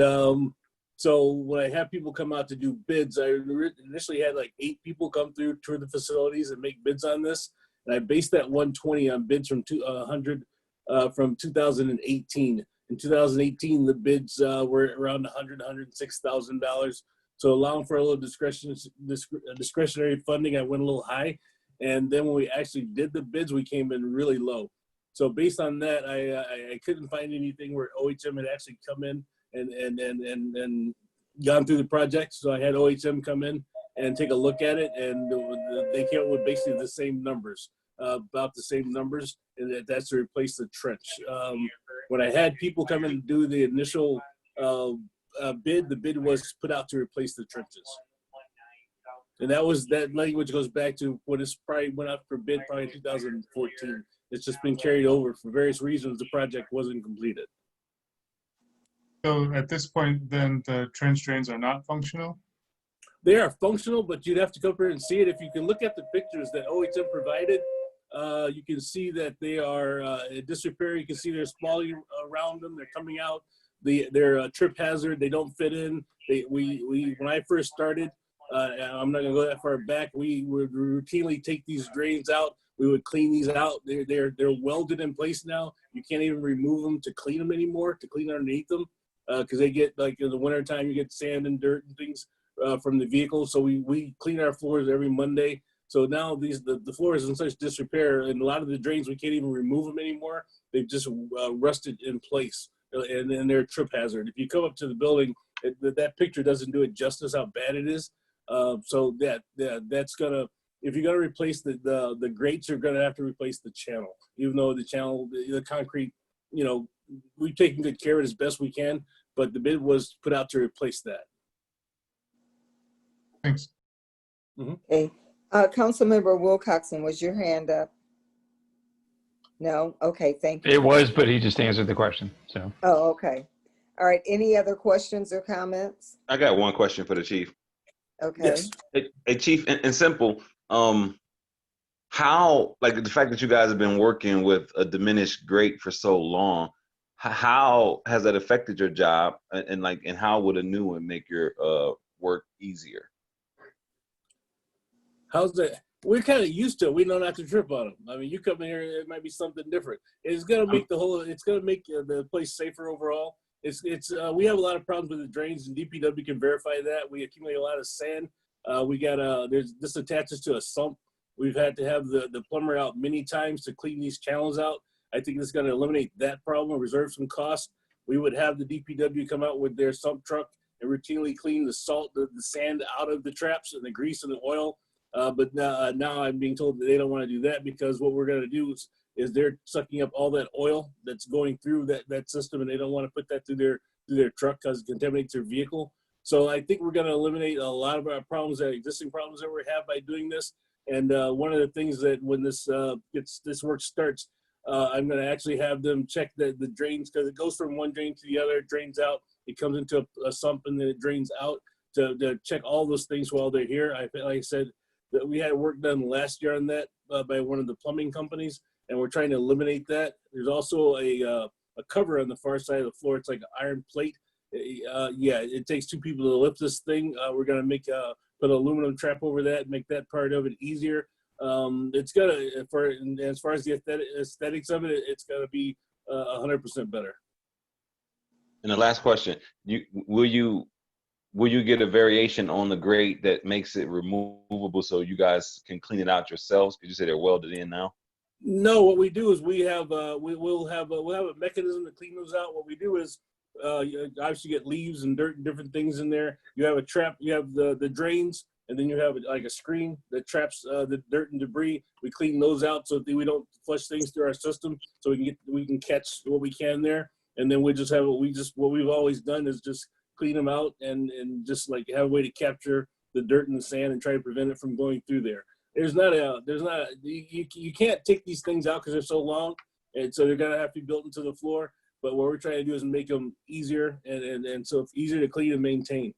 so when I have people come out to do bids, I initially had like 8 people come through, tour the facilities, and make bids on this. And I based that 120 on bids from 2018. In 2018, the bids were around $106,000. So allowing for a little discretionary funding, I went a little high. And then when we actually did the bids, we came in really low. So based on that, I couldn't find anything where OHM had actually come in and gone through the project. So I had OHM come in and take a look at it, and they came up with basically the same numbers, about the same numbers, and that's to replace the trench. When I had people come in and do the initial bid, the bid was put out to replace the trenches. And that language goes back to when it's probably went out for bid probably in 2014. It's just been carried over for various reasons. The project wasn't completed.
So at this point, then the trench drains are not functional?
they are functional, but you'd have to come here and see it. If you can look at the pictures that OHM provided, you can see that they are in disrepair. You can see there's spalling around them. They're coming out. They're a trip hazard. They don't fit in. When I first started, I'm not gonna go that far back. We would routinely take these drains out. We would clean these out. They're welded in place now. You can't even remove them to clean them anymore, to clean underneath them, because they get, like in the wintertime, you get sand and dirt and things from the vehicle. So we clean our floors every Monday. So now the floor is in such disrepair, and a lot of the drains, we can't even remove them anymore. They've just rusted in place, and they're a trip hazard. If you come up to the building, that picture doesn't do it justice how bad it is. So that's gonna, if you're gonna replace the grates, you're gonna have to replace the channel. Even though the channel, the concrete, you know, we've taken good care of it as best we can, but the bid was put out to replace that.
Thanks.
Okay. Councilmember Wilcoxon, was your hand up? No? Okay, thank you.
It was, but he just answered the question, so.
Oh, okay. All right, any other questions or comments?
I got one question for the chief.
Okay.
Yes.
Hey, Chief, and simple, how, like the fact that you guys have been working with a diminished grate for so long, how has that affected your job, and how would a new one make your work easier?
How's that? We're kind of used to it. We know not to trip on them. I mean, you come in here, it might be something different. It's gonna make it's gonna make the place safer overall. We have a lot of problems with the drains, and DPW can verify that. We accumulate a lot of sand. This attaches to a sump. We've had to have the plumber out many times to clean these channels out. I think it's gonna eliminate that problem, reserve some cost. We would have the DPW come out with their sump truck and routinely clean the salt, the sand out of the traps and the grease and the oil. But now I'm being told that they don't want to do that, because what we're going to do is they're sucking up all that oil that's going through that system, and they don't want to put that through their truck because it contaminates their vehicle. So I think we're going to eliminate a lot of our problems, existing problems that we have by doing this. And one of the things that when this work starts, I'm going to actually have them check the drains, because it goes from one drain to the other, drains out, it comes into a sump, and then it drains out, to check all those things while they're here. Like I said, that we had work done last year on that by one of the plumbing companies, and we're trying to eliminate that. There's also a cover on the far side of the floor. It's like an iron plate. It takes two people to lift this thing. We're gonna put an aluminum trap over that and make that part of it easier. It's gonna, as far as the aesthetics of it, it's gonna be 100% better.
And the last question, will you get a variation on the grate that makes it removable so you guys can clean it out yourselves? Because you say they're welded in now.
No, what we do is we'll have a mechanism to clean those out. What we do is you obviously get leaves and dirt and different things in there. You have a trap. You have the drains, and then you have like a screen that traps the dirt and debris. We clean those out so that we don't flush things through our system, so we can catch what we can there. And then we just have what we've always done is just clean them out and just like have a way to capture the dirt and the sand and try to prevent it from going through there. You can't take these things out because they're so long, and so they're gonna have to be built into the floor. But what we're trying to do is make them easier, and so it's easier to clean and maintain.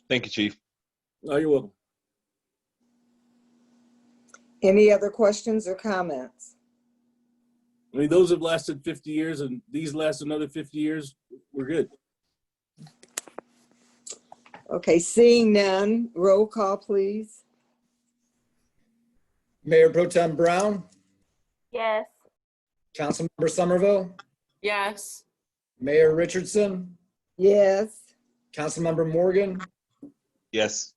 Thank you, Chief.
Oh, you're welcome.
Any other questions or comments?
I mean, those have lasted 50 years, and these last another 50 years. We're good.
Okay, seeing none, roll call, please.
Mayor Pro Tem Brown,
Yes.
Councilmember Somerville,
Yes.
Mayor Richardson,
Yes.
Councilmember Morgan,
Yes.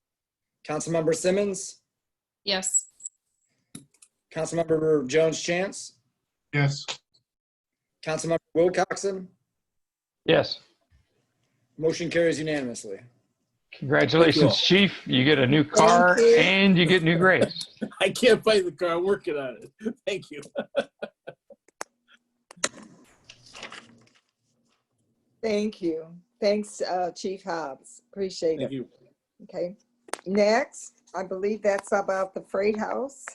Councilmember Simmons,
Yes.
Councilmember Jones Chance,
Yes.
Councilmember Wilcoxon.
Yes.
Motion carries unanimously.
Congratulations, Chief. You get a new car and you get new grades.
I can't find the car. I'm working on it. Thank you.
Thank you. Thanks, Chief Hobbs. Appreciate it.
Thank you.
Okay. Next, I believe that's about the Freight House.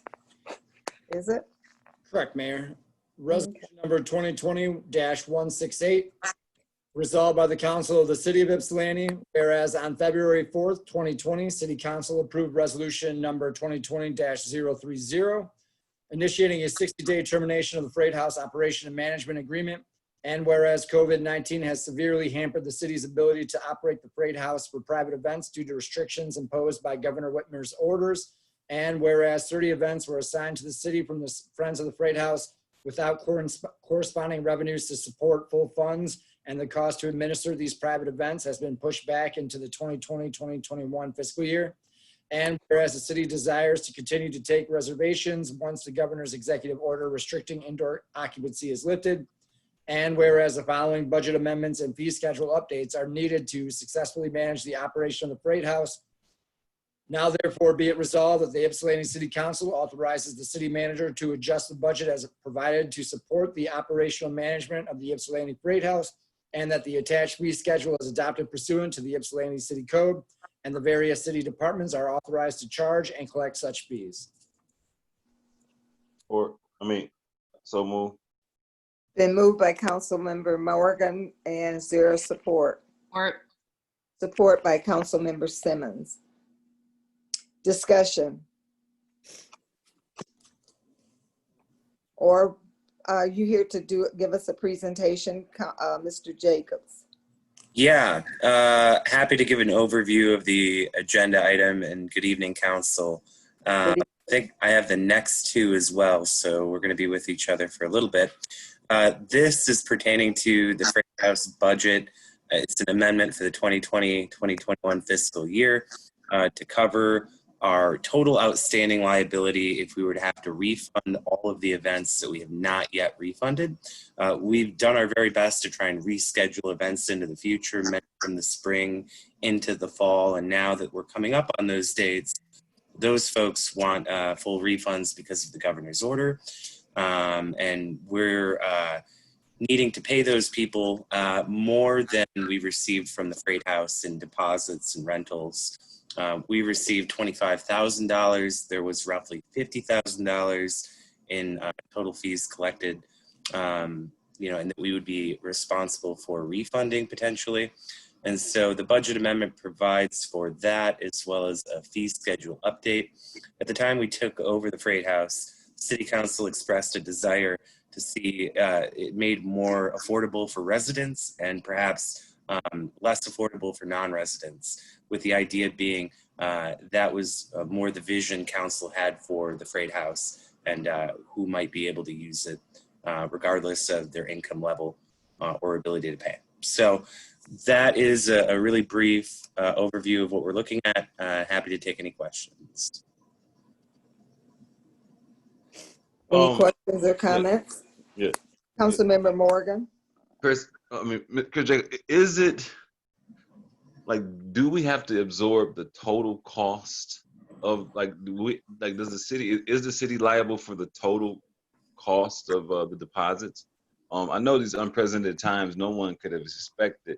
Is it?
Correct, Mayor. Resolution number 2020-168, Resolved by the Council of the City of Ypsilanti, whereas on February 4th, 2020, City Council approved resolution number 2020-030, initiating a 60-day termination of the Freight House Operation and Management Agreement. And whereas COVID-19 has severely hampered the city's ability to operate the Freight House for private events due to restrictions imposed by Governor Whitmer's orders. And whereas 30 events were assigned to the city from the Friends of the Freight House without corresponding revenues to support full funds, and the cost to administer these private events has been pushed back into the 2020-2021 fiscal year. And whereas the city desires to continue to take reservations once the governor's executive order restricting indoor occupancy is lifted. And whereas the following budget amendments and fee schedule updates are needed to successfully manage the operation of the Freight House. Now therefore be it resolved that the Ypsilanti City Council authorizes the city manager to adjust the budget as provided to support the operational management of the Ypsilanti Freight House, and that the attached fee schedule is adopted pursuant to the Ypsilanti City Code, and the various city departments are authorized to charge and collect such fees.
So move.
Been moved by Councilmember Morgan, and is there support? Support by Councilmember Simmons. Discussion. Or are you here to give us a presentation, Mr. Jacobs?
Yeah, happy to give an overview of the agenda item, and good evening, Council. I think I have the next two as well, so we're going to be with each other for a little bit. This is pertaining to the Freight House budget. It's an amendment for the 2020-2021 fiscal year to cover our total outstanding liability if we were to have to refund all of the events that we have not yet refunded. We've done our very best to try and reschedule events into the future, from the spring into the fall, and now that we're coming up on those dates, those folks want full refunds because of the governor's order, and we're needing to pay those people more than we received from the Freight House in deposits and rentals. We received $25,000. There was roughly $50,000 in total fees collected, and that we would be responsible for refunding potentially. And so the budget amendment provides for that, as well as a fee schedule update. At the time we took over the Freight House, City Council expressed a desire to see it made more affordable for residents and perhaps less affordable for non-residents, with the idea being that was more the vision council had for the Freight House and who might be able to use it regardless of their income level or ability to pay. So that is a really brief overview of what we're looking at. Happy to take any questions.
Any questions or comments?
Yeah.
Councilmember Morgan.
Chris, is it like, do we have to absorb the total cost of is the city liable for the total cost of the deposits? I know these unprecedented times, no one could have expected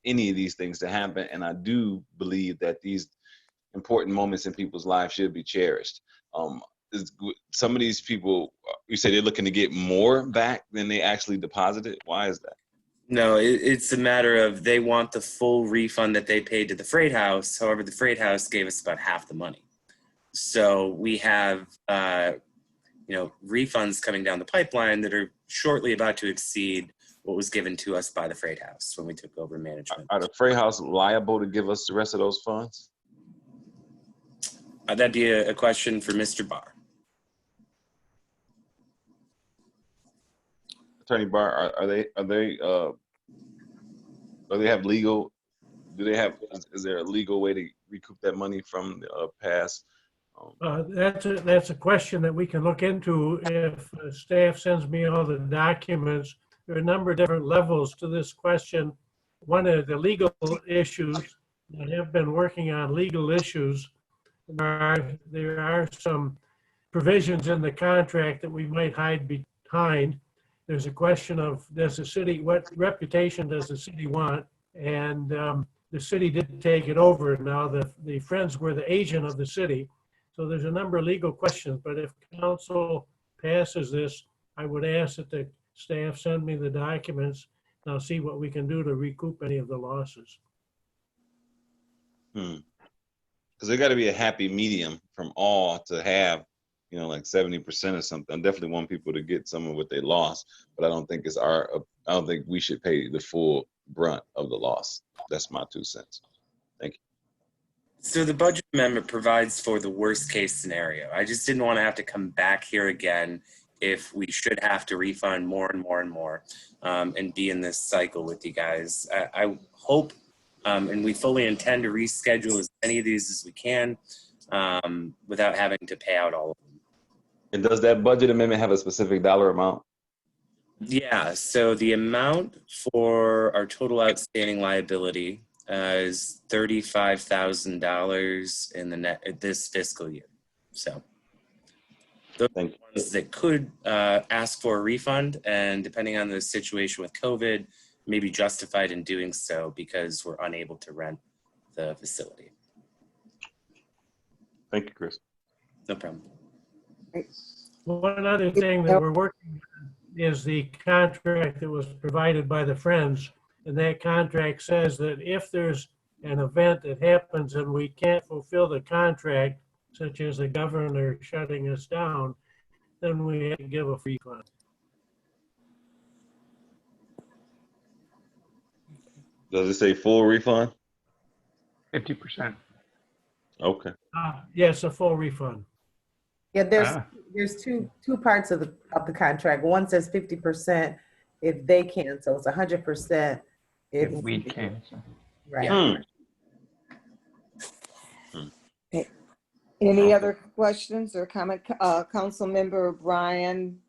any of these things to happen, and I do believe that these important moments in people's lives should be cherished. Some of these people, you say they're looking to get more back than they actually deposited. Why is that?
No, it's a matter of they want the full refund that they paid to the Freight House. However, the Freight House gave us about half the money. So we have, refunds coming down the pipeline that are shortly about to exceed what was given to us by the Freight House when we took over management.
Are the Freight House liable to give us the rest of those funds?
That'd be a question for Mr. Barr.
Attorney Barr, is there a legal way to recoup that money from the past?
That's a question that we can look into if staff sends me all the documents. There are a number of different levels to this question. One of the legal issues, I have been working on legal issues. There are some provisions in the contract that we might hide behind. There's a question of, what reputation does the city want? And the city did take it over. Now the Friends were the agent of the city. So there's a number of legal questions, but if council passes this, I would ask that the staff send me the documents Now see what we can do to recoup any of the losses.
Because there got to be a happy medium from all to have, you know, like 70% or something. I definitely want people to get some of what they lost, but I don't think it's I don't think we should pay the full brunt of the loss. That's my 2 cents. Thank you.
So the budget amendment provides for the worst case scenario. I just didn't want to have to come back here again if we should have to refund more and more and more, and be in this cycle with you guys. I hope, and we fully intend to reschedule as many of these as we can, without having to pay out all of them.
And does that budget amendment have a specific dollar amount?
Yeah, so the amount for our total outstanding liability is $35,000 in this fiscal year. So those are the ones that could ask for a refund, and depending on the situation with COVID, may be justified in doing so because we're unable to rent the facility.
Thank you, Chris.
No problem.
One other thing that we're working on is the contract that was provided by the Friends. And that contract says that if there's an event that happens and we can't fulfill the contract, such as the governor shutting us down, then we have to give a refund.
Does it say full refund?
50%.
Okay.
Yes, a full refund.
Yeah, there's two parts of the contract. One says 50% if they cancel. It's 100% if
we cancel.
Right.
Okay. Any other questions or comment? Council Member Brian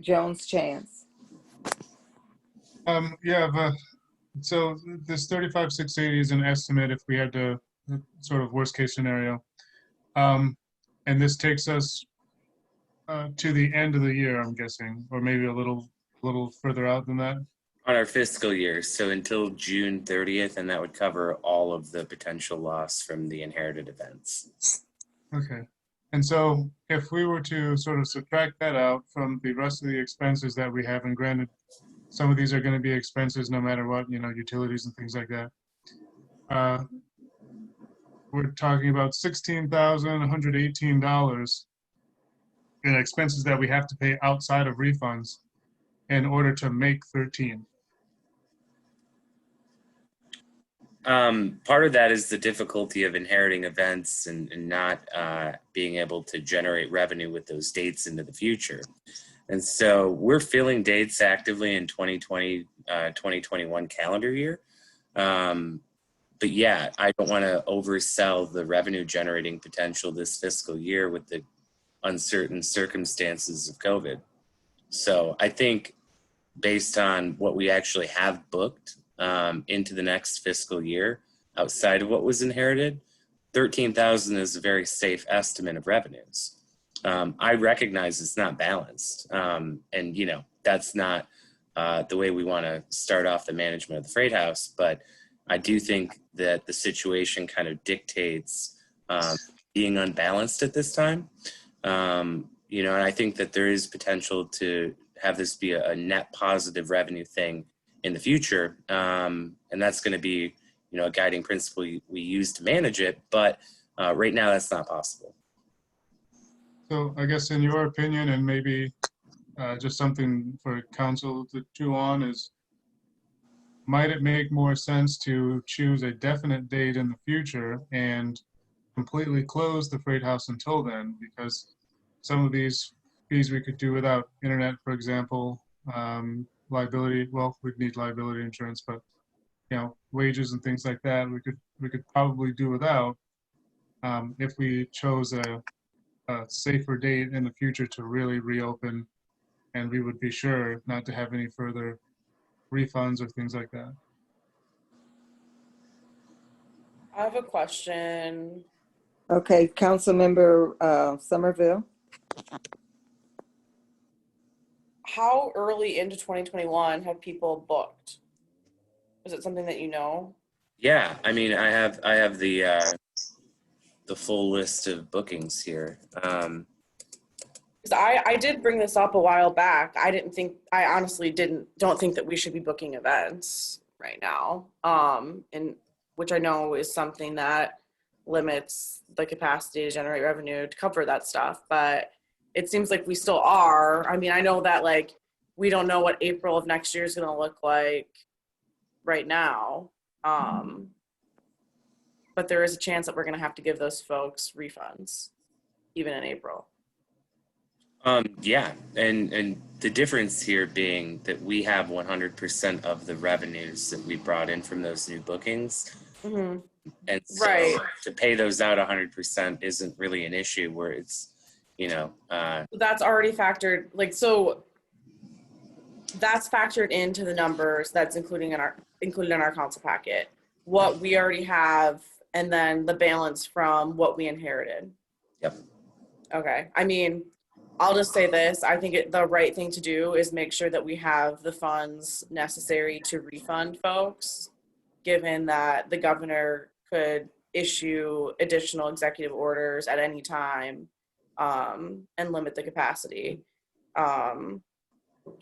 Jones Chance.
So this 35,680 is an estimate if we had to, sort of worst case scenario. And this takes us to the end of the year, I'm guessing, or maybe a little further out than that.
On our fiscal year, so until June 30th, and that would cover all of the potential loss from the inherited events.
Okay. And so if we were to sort of subtract that out from the rest of the expenses that we have, and granted, some of these are going to be expenses no matter what, you know, utilities and things like that. We're talking about $16,118 in expenses that we have to pay outside of refunds in order to make 13.
Part of that is the difficulty of inheriting events and not being able to generate revenue with those dates into the future. And so we're filling dates actively in 2020, 2021 calendar year. But yeah, I don't want to oversell the revenue generating potential this fiscal year with the uncertain circumstances of COVID. So I think based on what we actually have booked into the next fiscal year, outside of what was inherited, 13,000 is a very safe estimate of revenues. I recognize it's not balanced. And you know, that's not the way we want to start off the management of the Freight House, but I do think that the situation kind of dictates being unbalanced at this time. You know, and I think that there is potential to have this be a net positive revenue thing in the future. And that's going to be, you know, a guiding principle we use to manage it. But right now that's not possible.
So I guess in your opinion, and maybe just something for council to chew on, is might it make more sense to choose a definite date in the future and completely close the Freight House until then? Because some of these fees we could do without. Internet, for example, liability, well, we'd need liability insurance, but you know, wages and things like that, we could probably do without if we chose a safer date in the future to really reopen, and we would be sure not to have any further refunds or things like that.
I have a question.
Okay, Council Member Somerville.
How early into 2021 have people booked? Is it something that you know?
Yeah, I mean, I have the full list of bookings here.
I did bring this up a while back. I honestly don't think that we should be booking events right now. And which I know is something that limits the capacity to generate revenue to cover that stuff, but it seems like we still are. I mean, I know that like, we don't know what April of next year is going to look like right now. But there is a chance that we're going to have to give those folks refunds, even in April.
Yeah, and the difference here being that we have 100% of the revenues that we brought in from those new bookings.
Mm-hmm.
And so
Right.
to pay those out 100% isn't really an issue where it's,
That's already factored, like, so that's factored into the numbers that's included in our council packet, what we already have, and then the balance from what we inherited.
Yep.
Okay. I mean, I'll just say this. I think the right thing to do is make sure that we have the funds necessary to refund folks, given that the governor could issue additional executive orders at any time and limit the capacity.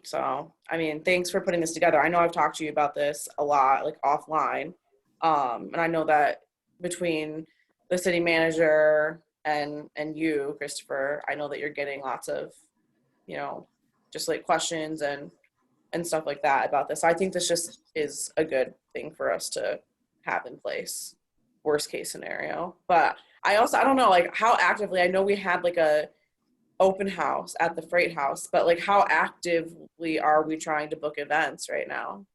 So, I mean, thanks for putting this together. I know I've talked to you about this a lot, like offline. And I know that between the city manager and you, Christopher, I know that you're getting lots of, just like questions and stuff like that about this. So I think this just is a good thing for us to have in place, worst case scenario. But I don't know, like how actively, I know we had like a open house at the Freight House, but like how actively are we trying to book events right now?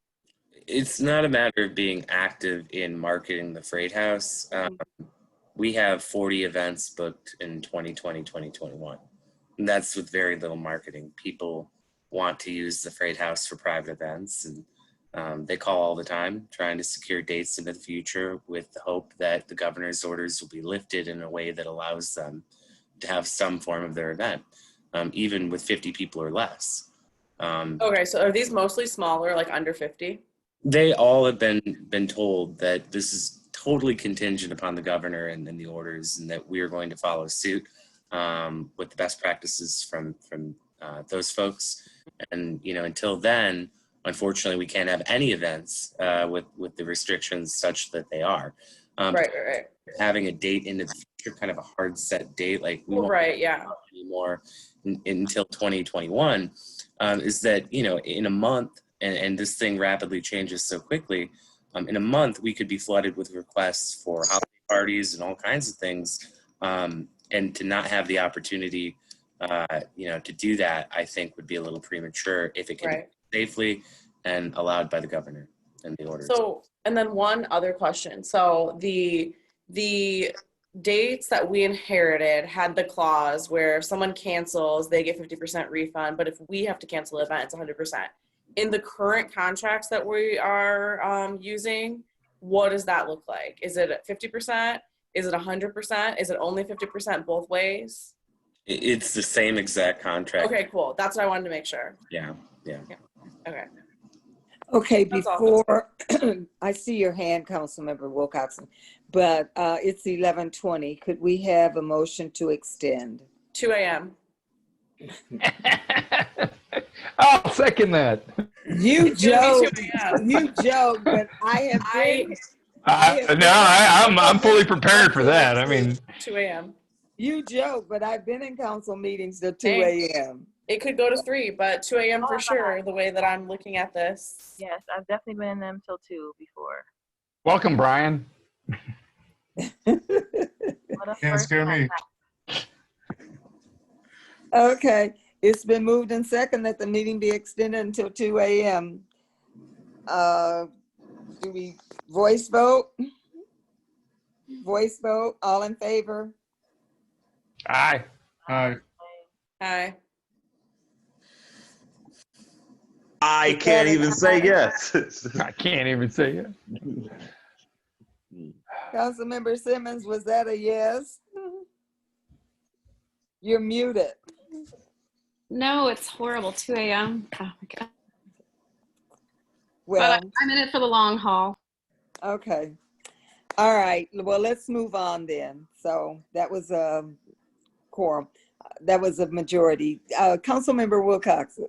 it's not a matter of being active in marketing the Freight House. We have 40 events booked in 2020, 2021. And that's with very little marketing. People want to use the Freight House for private events, and they call all the time trying to secure dates into the future with the hope that the governor's orders will be lifted in a way that allows them to have some form of their event, even with 50 people or less.
Okay, so are these mostly smaller, like under 50?
They all have been told that this is totally contingent upon the governor and the orders, and that we are going to follow suit with the best practices from those folks. And until then, unfortunately, we can't have any events with the restrictions such that they are.
Right.
Having a date into the future, kind of a hard set date, like we won't anymore until 2021, is that in a month, and this thing rapidly changes so quickly. In a month, we could be flooded with requests for holiday parties and all kinds of things, and to not have the opportunity, to do that, I think would be a little premature if it can be safely and allowed by the governor and the orders.
So, and then one other question. So the dates that we inherited had the clause where if someone cancels, they get 50% refund, but if we have to cancel the event, it's 100%. In the current contracts that we are using, what does that look like? Is it at 50%? Is it 100%? Is it only 50% both ways?
It's the same exact contract.
Okay, cool. That's what I wanted to make sure.
Yeah.
Okay.
Okay,
That's all.
before I see your hand, Councilmember Wilcoxon, but it's 11:20. Could we have a motion to extend?
2 a.m.
I'll second that.
You joke, but
I'm fully prepared for that. I mean,
2 a.m.
You joke, but I've been in council meetings till 2
Thanks.
a.m.
It could go to 3, but 2 a.m. for sure, the way that I'm looking at this.
Yes, I've definitely been in them till 2 before.
welcome, Brian.
Can't scare me.
Okay, it's been moved and second that the meeting be extended until 2 a.m. Do we voice vote? Voice vote, all in favor?
Aye.
Aye.
Hi.
I can't even say yes.
I can't even say it.
Councilmember Simmons, was that a yes? You're muted.
No, it's horrible. 2 a.m. Oh my God.
Well,
But I'm in it for the long haul.
okay. All right. Well, let's move on then. So that was a quorum. that was a majority. Councilmember Wilcox.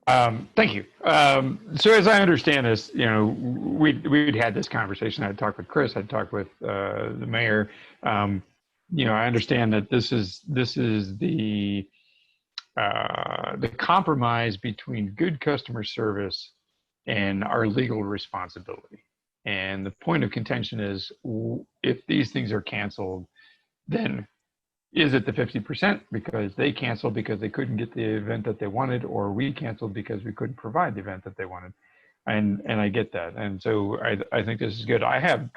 Thank you. So as I understand this, you know, we'd had this conversation. I'd talked with Chris. I'd talked with the mayor. You know, I understand that this is the compromise between good customer service and our legal responsibility. And the point of contention is, if these things are canceled, then is it the 50% because they canceled because they couldn't get the event that they wanted, or we canceled because we couldn't provide the event that they wanted? And I get that. And so I think this is good. I have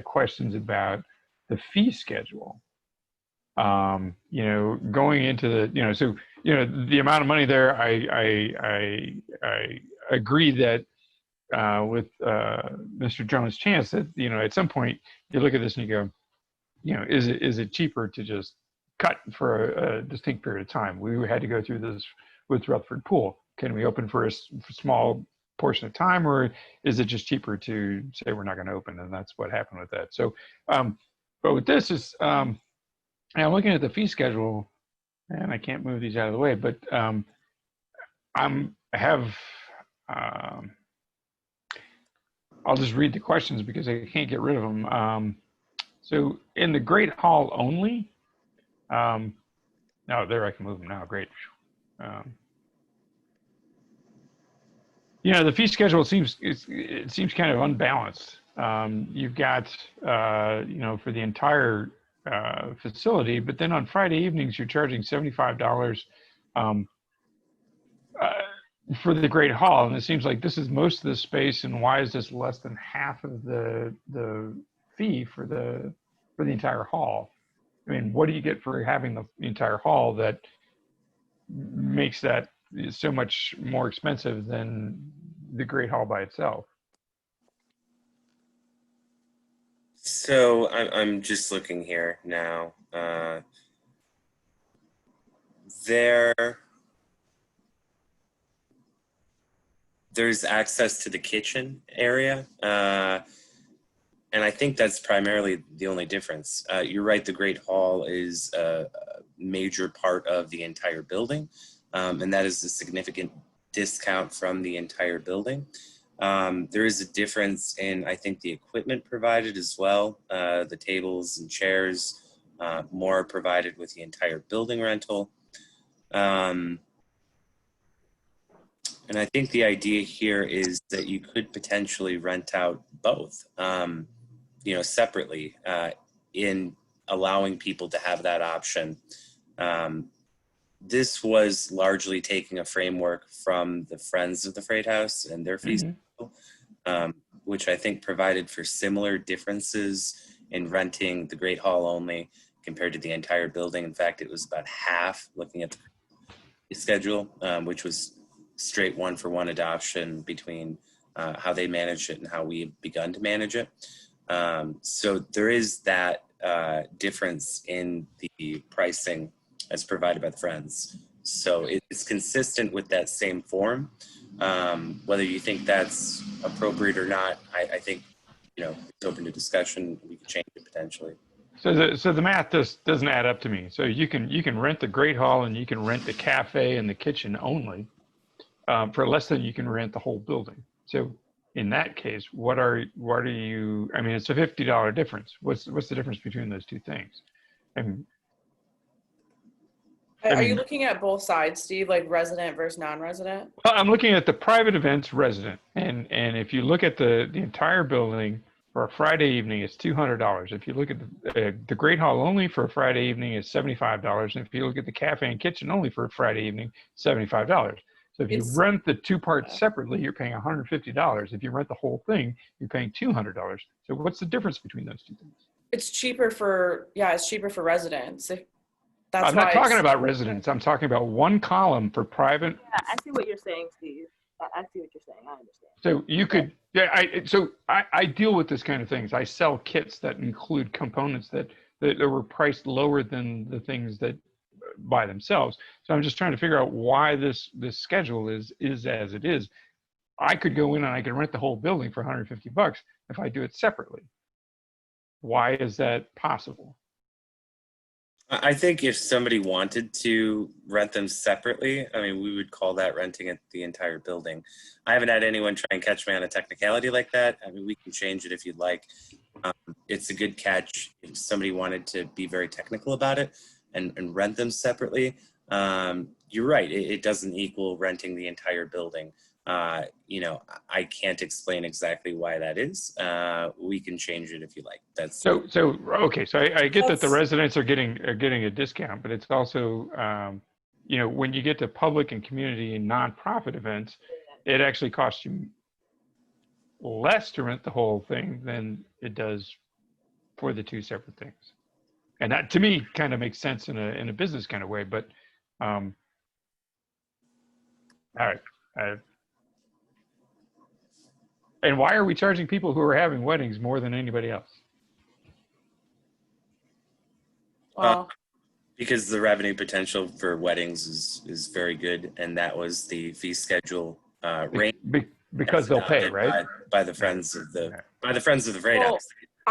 questions about the fee schedule. You know, going into the, you know, so, you know, the amount of money there, I agree that with Mr. Jones' chance that, you know, at some point you look at this and you go, you know, is it cheaper to just cut for a distinct period of time? We had to go through this with Rutherford Pool. Can we open for a small portion of time, or is it just cheaper to say we're not going to open? And that's what happened with that. So, but with this is, I'm looking at the fee schedule, and I can't move these out of the way, but I'll just read the questions because I can't get rid of them. So in the Great Hall only, no, there I can move them now. Great. You know, the fee schedule seems kind of unbalanced. You've got you know, for the entire facility, but then on Friday evenings you're charging $75 for the Great Hall, and it seems like this is most of the space. And why is this less than half of the fee for the entire hall? I mean, what do you get for having the entire hall that makes that so much more expensive than the Great Hall by itself?
So I'm just looking here now. There's access to the kitchen area. And I think that's primarily the only difference. You're right, the Great Hall is a major part of the entire building. And that is a significant discount from the entire building. There is a difference in, I think, the equipment provided as well. The tables and chairs, more are provided with the entire building rental. And I think the idea here is that you could potentially rent out both, you know, separately, in allowing people to have that option. This was largely taking a framework from the Friends of the Freight House and their fees, which I think provided for similar differences in renting the Great Hall only compared to the entire building. In fact, it was about half, looking at the schedule, which was straight one-for-one adoption between how they managed it and how we have begun to manage it. So there is that difference in the pricing as provided by the Friends. So it's consistent with that same form. Whether you think that's appropriate or not, I think, you know, it's open to discussion. We can change it potentially.
So the math just doesn't add up to me. So you can rent the Great Hall and you can rent the cafe and the kitchen only for less than you can rent the whole building. So in that case, what are you? I mean, it's a $50 difference. What's the difference between those two things? And
Are you looking at both sides, Steve, like resident versus non-resident?
Well, I'm looking at the private events resident, and if you look at the entire building for a Friday evening, it's $200. If you look at the Great Hall only for a Friday evening, it's $75. And if you look at the cafe and kitchen only for a Friday evening, $75. So if you rent the two parts separately, you're paying $150. If you rent the whole thing, you're paying $200. So what's the difference between those two things?
It's cheaper for residents.
I'm not talking about residents. I'm talking about one column for private.
Yeah, I see what you're saying, Steve. I see what you're saying. I understand.
So you could, I deal with this kind of things. I sell kits that include components that were priced lower than the things that by themselves. So I'm just trying to figure out why this schedule is as it is. I could go in and I could rent the whole building for $150 if I do it separately. Why is that possible?
I think if somebody wanted to rent them separately, I mean, we would call that renting it the entire building. I haven't had anyone try and catch me on a technicality like that. I mean, we can change it if you'd like. It's a good catch if somebody wanted to be very technical about it and rent them separately. You're right, it doesn't equal renting the entire building. You know, I can't explain exactly why that is. We can change it if you like. That's
so okay. So I get that the residents are getting a discount, but it's also you know, when you get to public and community and nonprofit events, it actually costs you less to rent the whole thing than it does for the two separate things. And that to me kind of makes sense in a business kind of way. But all right. And why are we charging people who are having weddings more than anybody else?
Because the revenue potential for weddings is very good, and that was the fee schedule range.
Because they'll pay, right?
By the friends of the parade.
Well,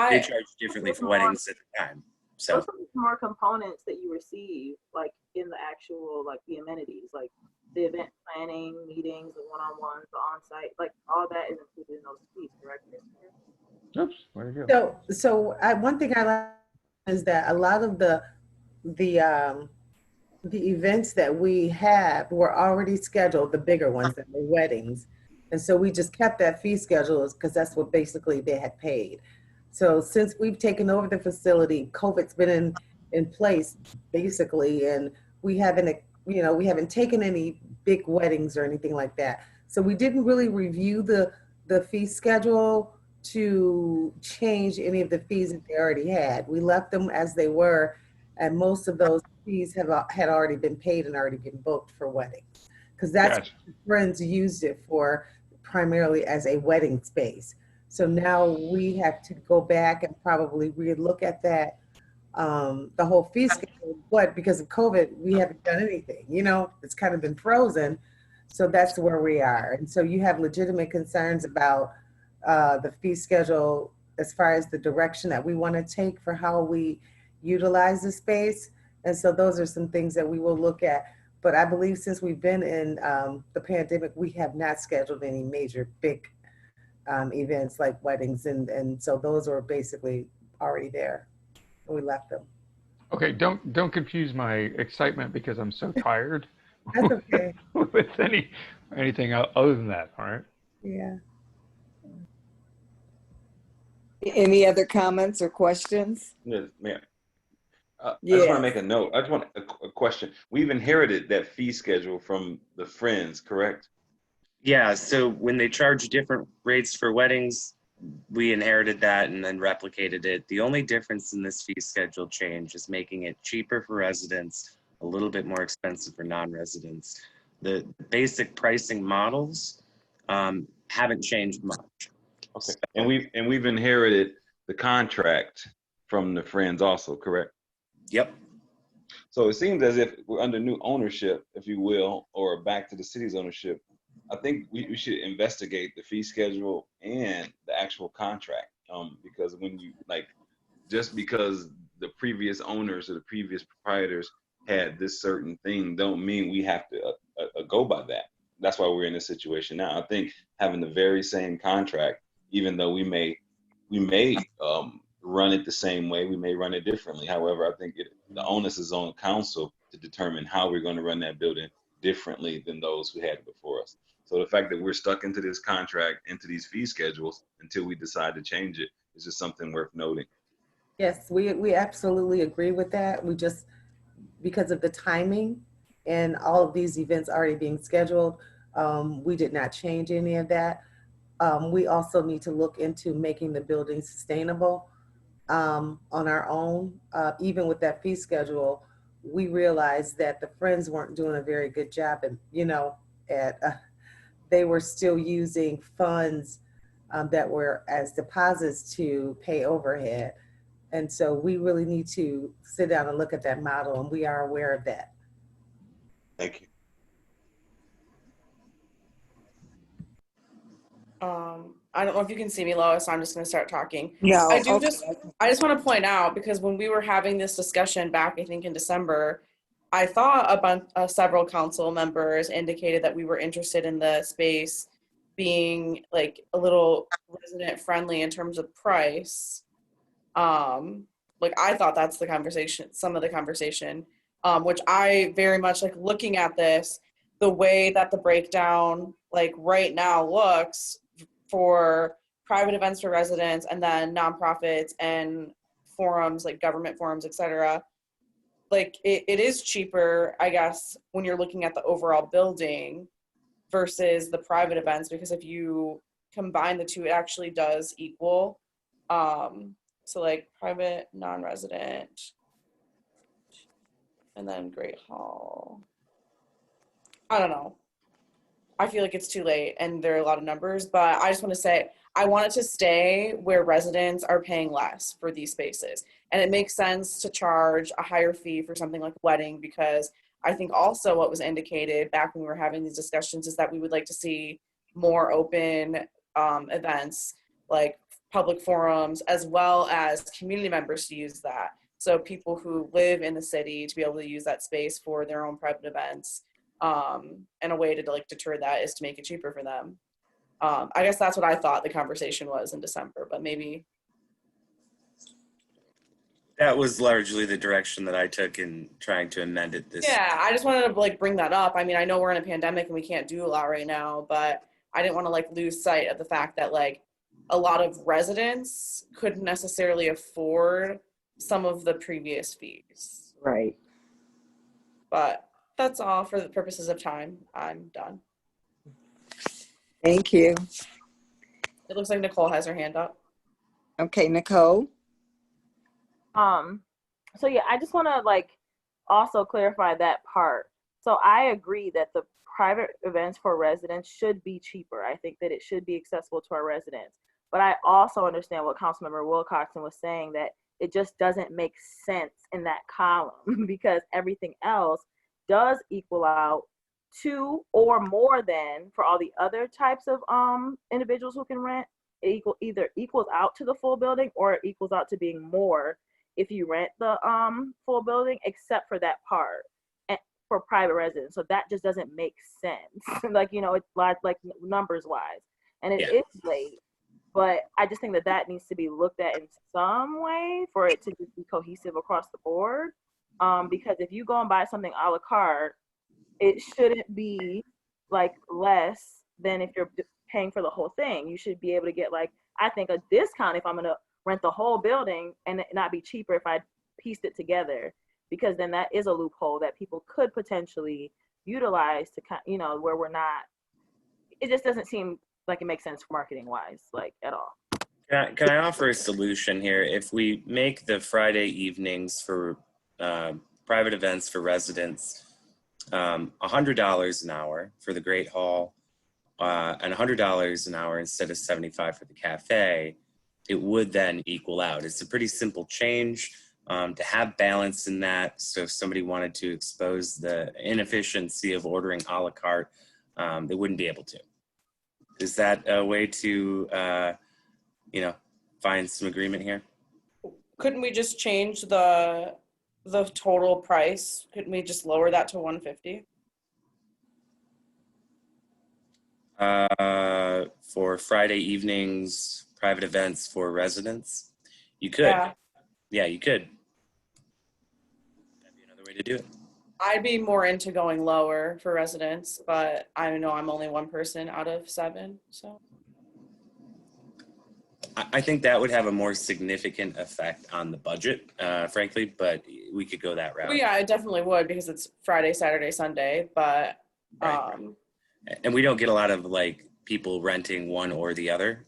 they charge differently for weddings at the time. So
those are more components that you receive, like in the actual, like the amenities, like the event planning, meetings, the one-on-ones, the on-site, like all that is included in those fees, correct?
Oops, where'd it go?
So one thing I like is that a lot of the events that we have were already scheduled, the bigger ones, the weddings. And so we just kept that fee schedule because that's what basically they had paid. So since we've taken over the facility, COVID's been in place basically, and we haven't taken any big weddings or anything like that. So we didn't really review the fee schedule to change any of the fees that they already had. We left them as they were, and most of those fees had already been paid and already been booked for weddings. Because that's what the friends used it for, primarily as a wedding space. So now we have to go back and probably relook at that, the whole fee schedule. But because of COVID, we haven't done anything. You know, it's kind of been frozen. So that's where we are. And so you have legitimate concerns about the fee schedule as far as the direction that we want to take for how we utilize the space. And so those are some things that we will look at. But I believe since we've been in the pandemic, we have not scheduled any major big events like weddings. And so those were basically already there. We left them.
Okay, don't confuse my excitement because I'm so tired.
That's okay.
With anything other than that, all right?
Yeah.
Any other comments or questions?
Yes, ma'am. I
Yes.
just want to make a note. I just want a question. We've inherited that fee schedule from the friends, correct?
yeah, so when they charge different rates for weddings, we inherited that and then replicated it. The only difference in this fee schedule change is making it cheaper for residents, a little bit more expensive for non-residents. The basic pricing models haven't changed much.
Okay. And we've inherited the contract from the friends also, correct?
Yep.
So it seems as if we're under new ownership, if you will, or back to the city's ownership. I think we should investigate the fee schedule and the actual contract, because when you just because the previous owners or the previous proprietors had this certain thing, don't mean we have to go by that. That's why we're in this situation now. I think having the very same contract, even though we may run it the same way, we may run it differently. However, I think the onus is on council to determine how we're going to run that building differently than those who had it before us. So the fact that we're stuck into this contract, into these fee schedules until we decide to change it is just something worth noting.
Yes, we absolutely agree with that. We just, because of the timing and all of these events already being scheduled, we did not change any of that. We also need to look into making the building sustainable on our own. Even with that fee schedule, we realized that the friends weren't doing a very good job, and they were still using funds that were as deposits to pay overhead. And so we really need to sit down and look at that model, and we are aware of that.
Thank you.
I don't know if you can see me, Lois, so I'm just going to start talking.
No,
I do
okay.
I just want to point out, because when we were having this discussion back, I think in December, I thought several council members indicated that we were interested in the space being like a little resident friendly in terms of price. Like I thought that's the conversation, some of the conversation, which I very much like looking at this, the way that the breakdown like right now looks for private events for residents and then nonprofits and forums like government forums, etc. Like it is cheaper, I guess, when you're looking at the overall building versus the private events, because if you combine the two, it actually does equal. So like private, non-resident, and then Great Hall. I don't know. I feel like it's too late and there are a lot of numbers, but I just want to say, I want it to stay where residents are paying less for these spaces. And it makes sense to charge a higher fee for something like a wedding, because I think also what was indicated back when we were having these discussions is that we would like to see more open events like public forums, as well as community members to use that. So people who live in the city to be able to use that space for their own private events. And a way to like deter that is to make it cheaper for them. I guess that's what I thought the conversation was in December, but maybe.
That was largely the direction that I took in trying to amend it this.
Yeah, I just wanted to like bring that up. I mean, I know we're in a pandemic and we can't do a lot right now, but I didn't want to like lose sight of the fact that like a lot of residents couldn't necessarily afford some of the previous fees.
Right.
But that's all for the purposes of time. I'm done.
Thank you.
It looks like Nicole has her hand up.
Okay, Nicole.
So yeah, I just want to like also clarify that part. So I agree that the private events for residents should be cheaper. I think that it should be accessible to our residents. But I also understand what Councilmember Wilcoxon was saying, that it just doesn't make sense in that column because everything else does equal out to or more than for all the other types of individuals who can rent. It either equals out to the full building or it equals out to being more if you rent the full building, except for that part and for private residents. So that just doesn't make sense. Like, you know, it's like numbers wise, and it is late. But I just think that that needs to be looked at in some way for it to just be cohesive across the board. Because if you go and buy something a la carte, it shouldn't be like less than if you're paying for the whole thing. You should be able to get like, I think, a discount if I'm gonna rent the whole building and it not be cheaper if I pieced it together, because then that is a loophole that people could potentially utilize to, you know, where we're not, it just doesn't seem like it makes sense marketing wise, like at all.
Can I offer a solution here? If we make the Friday evenings for private events for residents $100 an hour for the Great Hall and $100 an hour instead of $75 for the cafe, it would then equal out. It's a pretty simple change to have balance in that. So if somebody wanted to expose the inefficiency of ordering a la carte, they wouldn't be able to. Is that a way to, you know, find some agreement here?
Couldn't we just change the total price? Couldn't we just lower that to $150?
For Friday evenings, private events for residents? You could. Yeah, you could. That'd be another way to do it.
I'd be more into going lower for residents, but I know I'm only one person out of 7, so.
I think that would have a more significant effect on the budget, frankly, but we could go that route.
Well, yeah, it definitely would, because it's Friday, Saturday, Sunday, but.
And we don't get a lot of like people renting one or the other.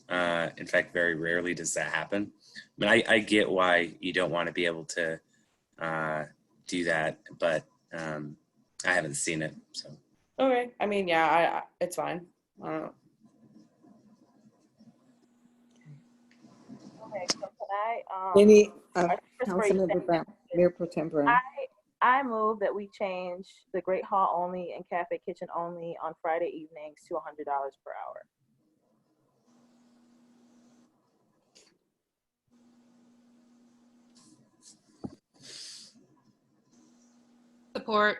In fact, very rarely does that happen. I mean, I get why you don't want to be able to do that, but I haven't seen it, so.
Okay, I mean, yeah, it's fine. I don't know.
Okay, so can
Any
just for
Councilmember Brown, Mayor Pro Tem Brown.
I move that we change the Great Hall only and Cafe Kitchen only on Friday evenings to $100 per hour.
Support.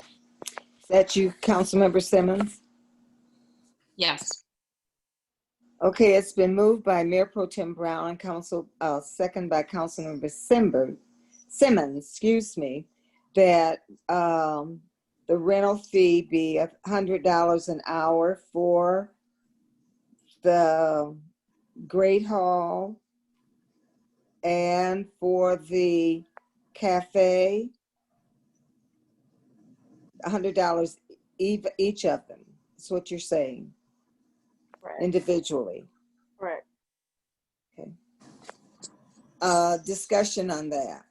Is that you, Councilmember Simmons?
Yes.
Okay, it's been moved by Mayor Pro Tem Brown and second by Councilmember Simmons, excuse me, that the rental fee be $100 an hour for the Great Hall and for the cafe, $100 each of them. That's what you're saying,
Right.
individually.
Correct.
Okay. Discussion on that.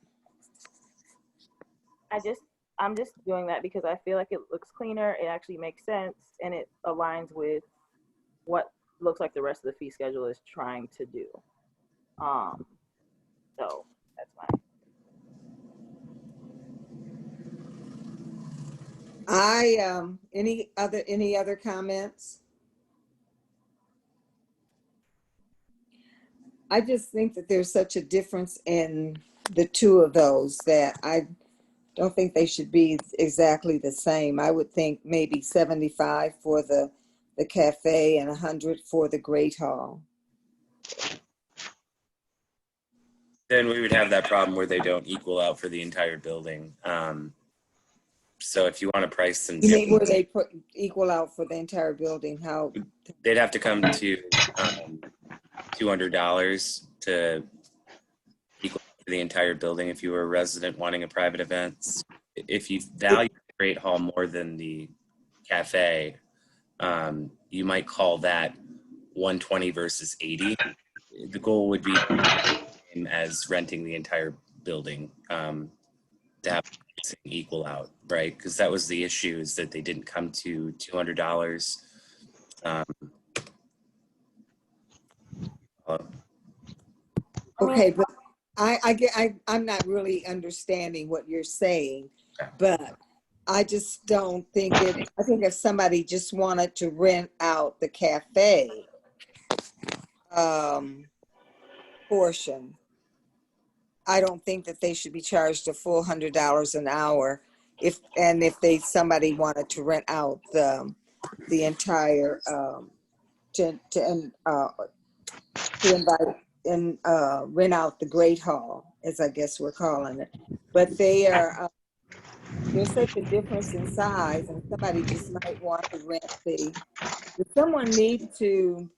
I'm just doing that because I feel like it looks cleaner, it actually makes sense, and it aligns with what looks like the rest of the fee schedule is trying to do. So that's my.
Any other comments? I just think that there's such a difference in the two of those that I don't think they should be exactly the same. I would think maybe 75 for the cafe and 100 for the Great Hall.
Then we would have that problem where they don't equal out for the entire building. So if you want to price them,
You mean where they equal out for the entire building? How?
they'd have to come to $200 to equal for the entire building if you were a resident wanting a private event. If you value the Great Hall more than the cafe, you might call that 120 versus 80. The goal would be as renting the entire building to have equal out, right? Because that was the issue, is that they didn't come to $200.
Okay, but I'm not really understanding what you're saying, but I just don't think it. I think if somebody just wanted to rent out the cafe portion, I don't think that they should be charged a full $100 an hour. If somebody wanted to rent out the entire to invite and rent out the Great Hall, as I guess we're calling it, but they are. There's such a difference in size, and somebody just might want to rent the. Does someone need to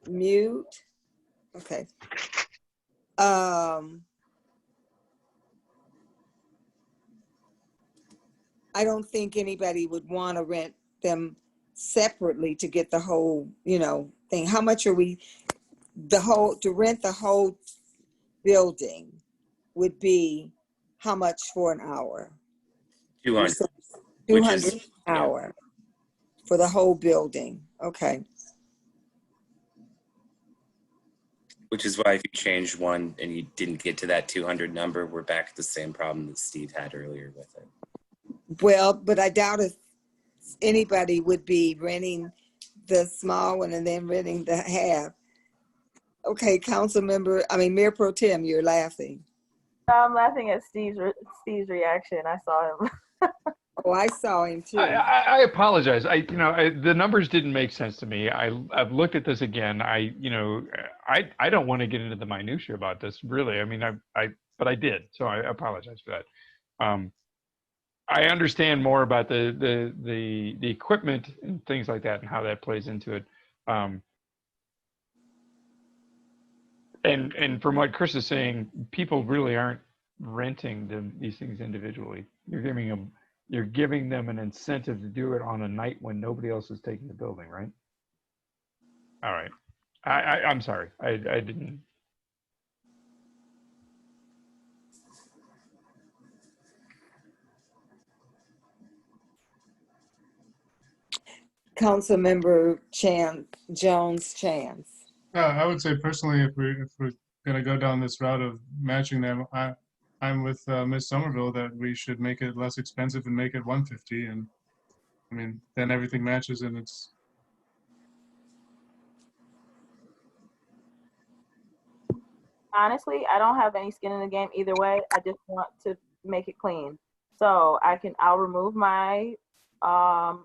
mute? Okay. I don't think anybody would want to rent them separately to get the whole, thing. How much are we? To rent the whole building would be how much for an hour?
200.
200 an hour for the whole building. Okay.
Which is why if you changed one and you didn't get to that 200 number, we're back at the same problem that Steve had earlier with it.
Well, but I doubt if anybody would be renting the small one and then renting the half. Okay, Mayor Pro Tem, you're laughing.
I'm laughing at Steve's reaction. I saw him.
Oh, I saw him too.
I apologize. The numbers didn't make sense to me. I've looked at this again. I don't want to get into the minutia about this, really. I mean, but I did, so I apologize for that. I understand more about the equipment and things like that and how that plays into it. And from what Chris is saying, people really aren't renting these things individually. You're giving them an incentive to do it on a night when nobody else is taking the building, right? All right. I'm sorry. I didn't.
Councilmember Jones Chance.
I would say personally, if we're gonna go down this route of matching them, I'm with Ms. Somerville that we should make it less expensive and make it $150, and I mean then everything matches and it's.
Honestly, I don't have any skin in the game either way. I just want to make it clean. So I'll remove my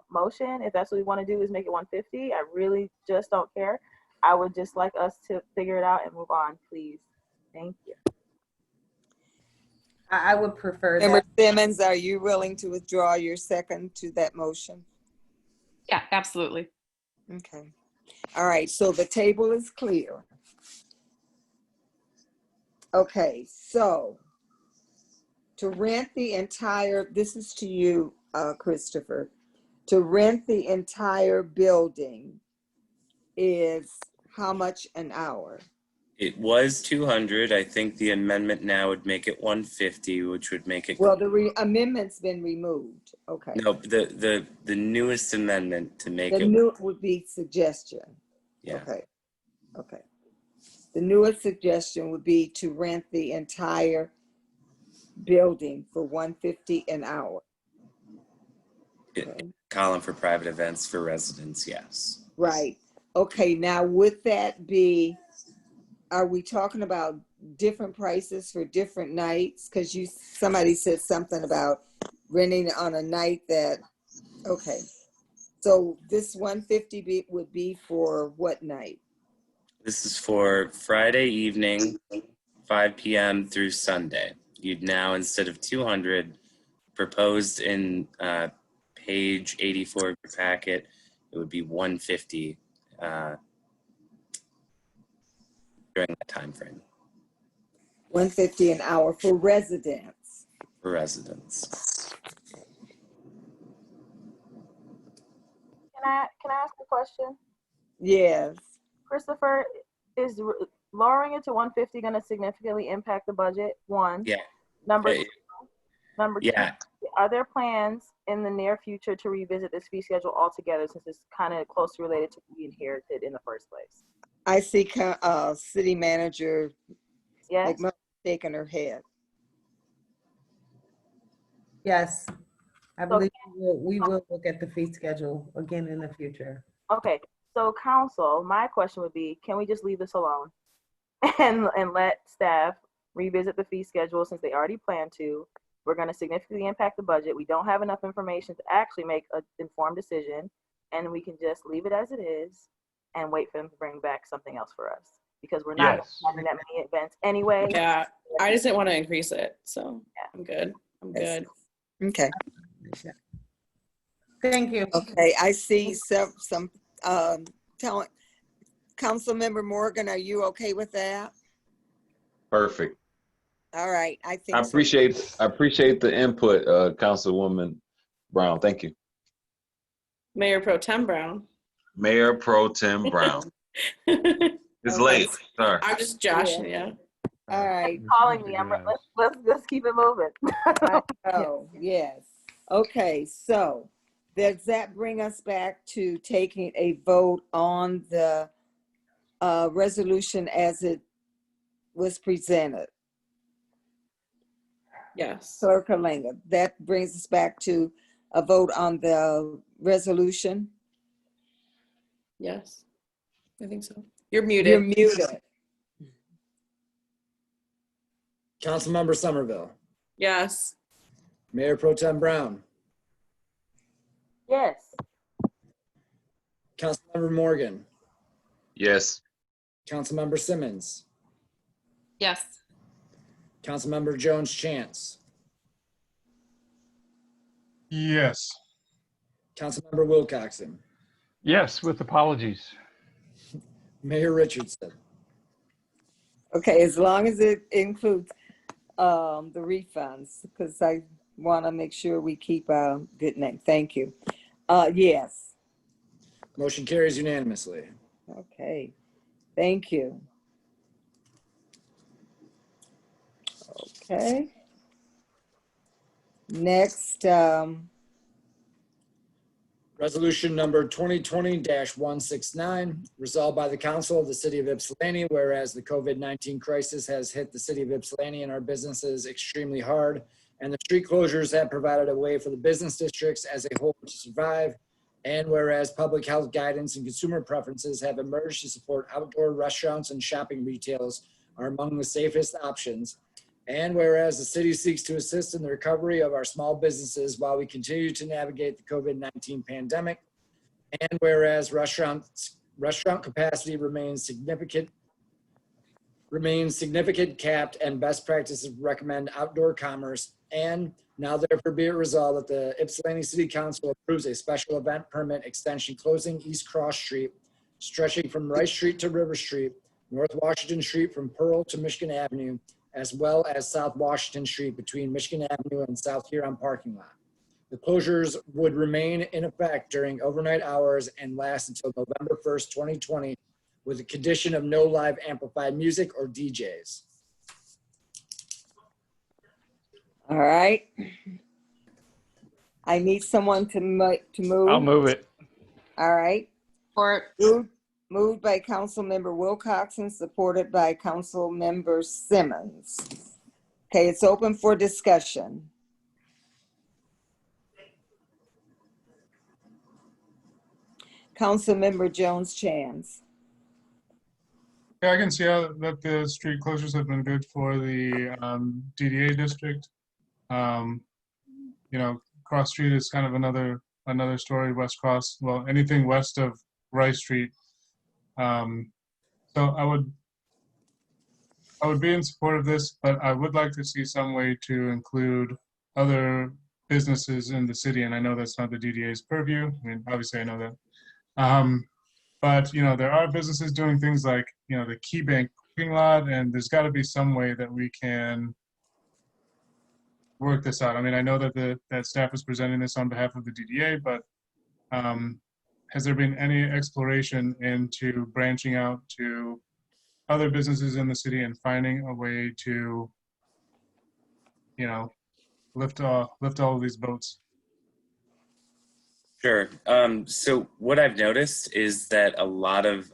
motion. If that's what we want to do is make it 150, I really just don't care. I would just like us to figure it out and move on, please. Thank you.
I would prefer
Member
that.
Simmons, are you willing to withdraw your second to that motion?
Yeah, absolutely.
Okay. All right, so the table is clear. Okay, so to rent the entire, this is to you, Christopher, to rent the entire building is how much an hour?
It was 200. I think the amendment now would make it 150, which would make it.
Well, the amendment's been removed. Okay.
No, the newest amendment to make
The
it.
new would be suggestion.
Yeah.
Okay. Okay. The newest suggestion would be to rent the entire building for $150 an hour.
Column for private events for residents, yes.
Right. Okay, now would that be, are we talking about different prices for different nights? Because somebody said something about renting on a night that, okay. So this 150 would be for what night?
This is for Friday evening, 5 p.m. through Sunday. You'd now, instead of 200, proposed in page 84 of your packet, it would be 150 during that time frame.
150 an hour for residents.
For residents.
Can I ask a question?
Yes.
Christopher, is lowering it to 150 going to significantly impact the budget? One.
Yeah.
Number two,
Yeah.
are there plans in the near future to revisit this fee schedule altogether, since it's kind of closely related to what we inherited in the first place?
I see city manager,
yes,
like shaking her head.
Yes, I believe we will look at the fee schedule again in the future.
Okay, so council, my question would be, can we just leave this alone and let staff revisit the fee schedule, since they already plan to? We're going to significantly impact the budget. We don't have enough information to actually make an informed decision, and we can just leave it as it is and wait for them to bring back something else for us, because we're not having that many events anyway.
Yeah, I just didn't want to increase it, so I'm good. I'm
Yes.
good.
Okay.
Thank you.
Okay, I see some telling, Councilmember Morgan, are you okay with that?
Perfect.
All right, I think
I appreciate the input, Councilwoman Brown. Thank you.
Mayor Pro Tem Brown.
Mayor Pro Tem Brown. It's late. Sorry.
I'm just joshing you.
All right.
Calling me. Let's keep it moving.
Oh, yes. Okay, so does that bring us back to taking a vote on the resolution as it was presented?
Yes.
Clerk Kalanga, that brings us back to a vote on the resolution?
Yes, I think so. You're muted.
You're muted.
Councilmember Somerville.
Yes.
Mayor Pro Tem Brown.
Yes.
Councilmember Morgan.
Yes.
Councilmember Simmons.
Yes.
Councilmember Jones Chance.
Yes.
Councilmember Wilcoxon.
Yes, with apologies.
Mayor Richardson.
Okay, as long as it includes the refunds, because I want to make sure we keep a good name. Thank you. Yes.
Motion carries unanimously.
Okay, thank you. Okay. Next,
Resolution number 2020-169, resolved by the Council of the City of Ypsilanti, whereas the COVID-19 crisis has hit the City of Ypsilanti and our businesses extremely hard, and the street closures have provided a way for the business districts as a whole to survive, and whereas public health guidance and consumer preferences have emerged to support outdoor restaurants and shopping retails are among the safest options, And whereas the city seeks to assist in the recovery of our small businesses while we continue to navigate the COVID-19 pandemic. And whereas restaurant capacity remains significant capped, and best practices recommend outdoor commerce. And now therefore be it resolved that the Ypsilanti City Council approves a special event permit extension closing East Cross Street, stretching from Rice Street to River Street, North Washington Street from Pearl to Michigan Avenue, as well as South Washington Street between Michigan Avenue and South Huron parking lot. The closures would remain in effect during overnight hours and last until November 1st, 2020, with the condition of no live amplified music or DJs.
All right. I need someone to move.
I'll move it.
All right.
Support.
Moved by Councilmember Wilcoxon, supported by Councilmember Simmons. Okay, it's open for discussion. Councilmember Jones-Chance.
Yeah, I can see how that the street closures have been good for the DDA district. You know, Cross Street is kind of another story. West Cross, well, anything west of Rice Street. So I would be in support of this, but I would like to see some way to include other businesses in the city. And I know that's not the DDA's purview. I mean, obviously I know that. But, you know, there are businesses doing things like, you know, the Key Bank parking lot, and there's got to be some way that we can work this out. I mean, I know that that staff is presenting this on behalf of the DDA, but has there been any exploration into branching out to other businesses in the city and finding a way to, you know, lift all of these boats?
Sure. So what I've noticed is that a lot of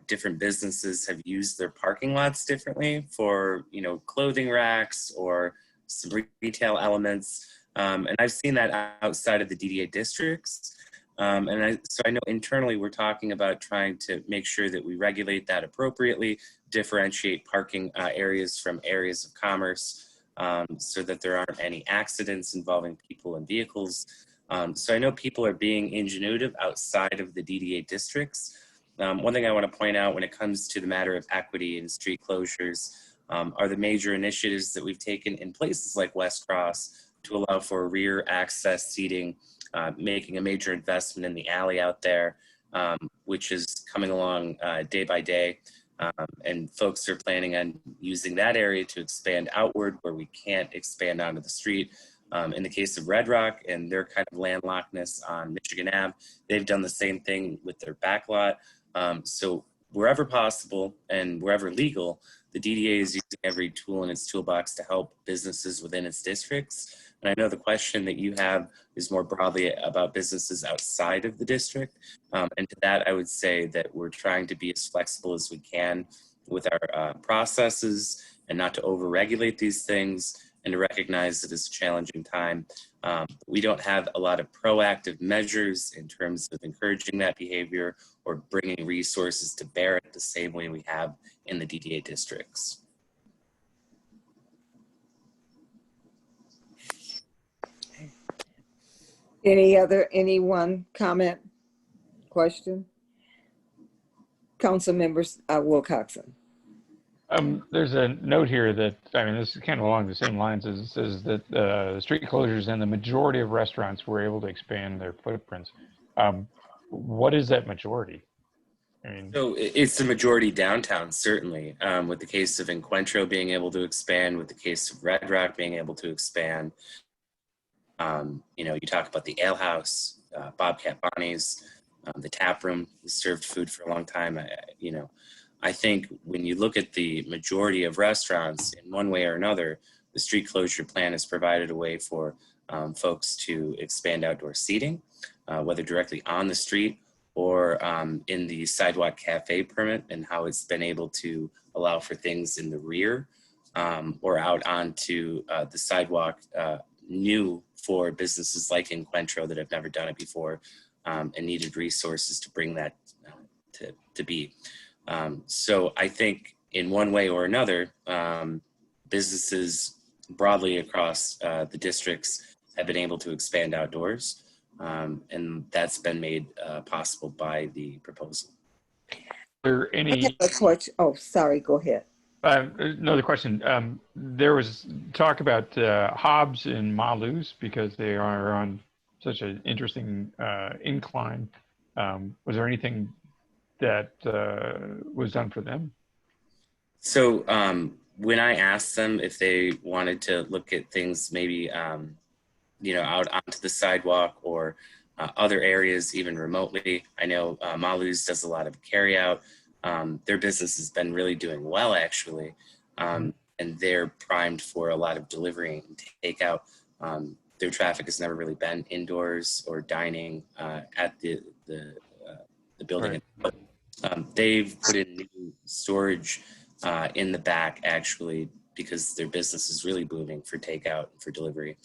different businesses have used their parking lots differently for, you know, clothing racks or some retail elements. And I've seen that outside of the DDA districts. So I know internally we're talking about trying to make sure that we regulate that appropriately, differentiate parking areas from areas of commerce, so that there aren't any accidents involving people and vehicles. So I know people are being ingenuitive outside of the DDA districts. One thing I want to point out when it comes to the matter of equity and street closures are the major initiatives that we've taken in places like West Cross to allow for rear access seating, making a major investment in the alley out there, which is coming along day by day. And folks are planning on using that area to expand outward where we can't expand onto the street. In the case of Red Rock and their kind of landlockness on Michigan Ave, they've done the same thing with their backlot. So wherever possible and wherever legal, the DDA is using every tool in its toolbox to help businesses within its districts. And I know the question that you have is more broadly about businesses outside of the district. And to that, I would say that we're trying to be as flexible as we can with our processes and not to over-regulate these things, and to recognize that it's a challenging time. We don't have a lot of proactive measures in terms of encouraging that behavior or bringing resources to bear it the same way we have in the DDA districts.
Anyone comment, question? Council members Wilcoxon.
There's a note here that, I mean, this is kind of along the same lines as it says that street closures and the majority of restaurants were able to expand their footprints. What is that majority? I mean,
so it's the majority downtown, certainly, with the case of Encuentro being able to expand, with the case of Red Rock being able to expand. You know, you talk about the Ale House, Bobcat Bonnie's, the tap room served food for a long time. You know, I think when you look at the majority of restaurants in one way or another, the street closure plan has provided a way for folks to expand outdoor seating, whether directly on the street or in the sidewalk cafe permit, and how it's been able to allow for things in the rear or out onto the sidewalk, new for businesses like Encuentro that have never done it before and needed resources to bring that to be. So I think in one way or another, businesses broadly across the districts have been able to expand outdoors, and that's been made possible by the proposal.
Are there
I
any?
have a question. Oh, sorry. Go ahead.
Another question. There was talk about Hobbs and Malus because they are on such an interesting incline. Was there anything that was done for them?
So when I asked them if they wanted to look at things maybe, out onto the sidewalk or other areas, even remotely, I know Malus does a lot of carry out. Their business has been really doing well, actually, and they're primed for a lot of delivery and takeout. Their traffic has never really been indoors or dining at the building. Right. They've put in new storage in the back, actually, because their business is really booming for takeout and for delivery.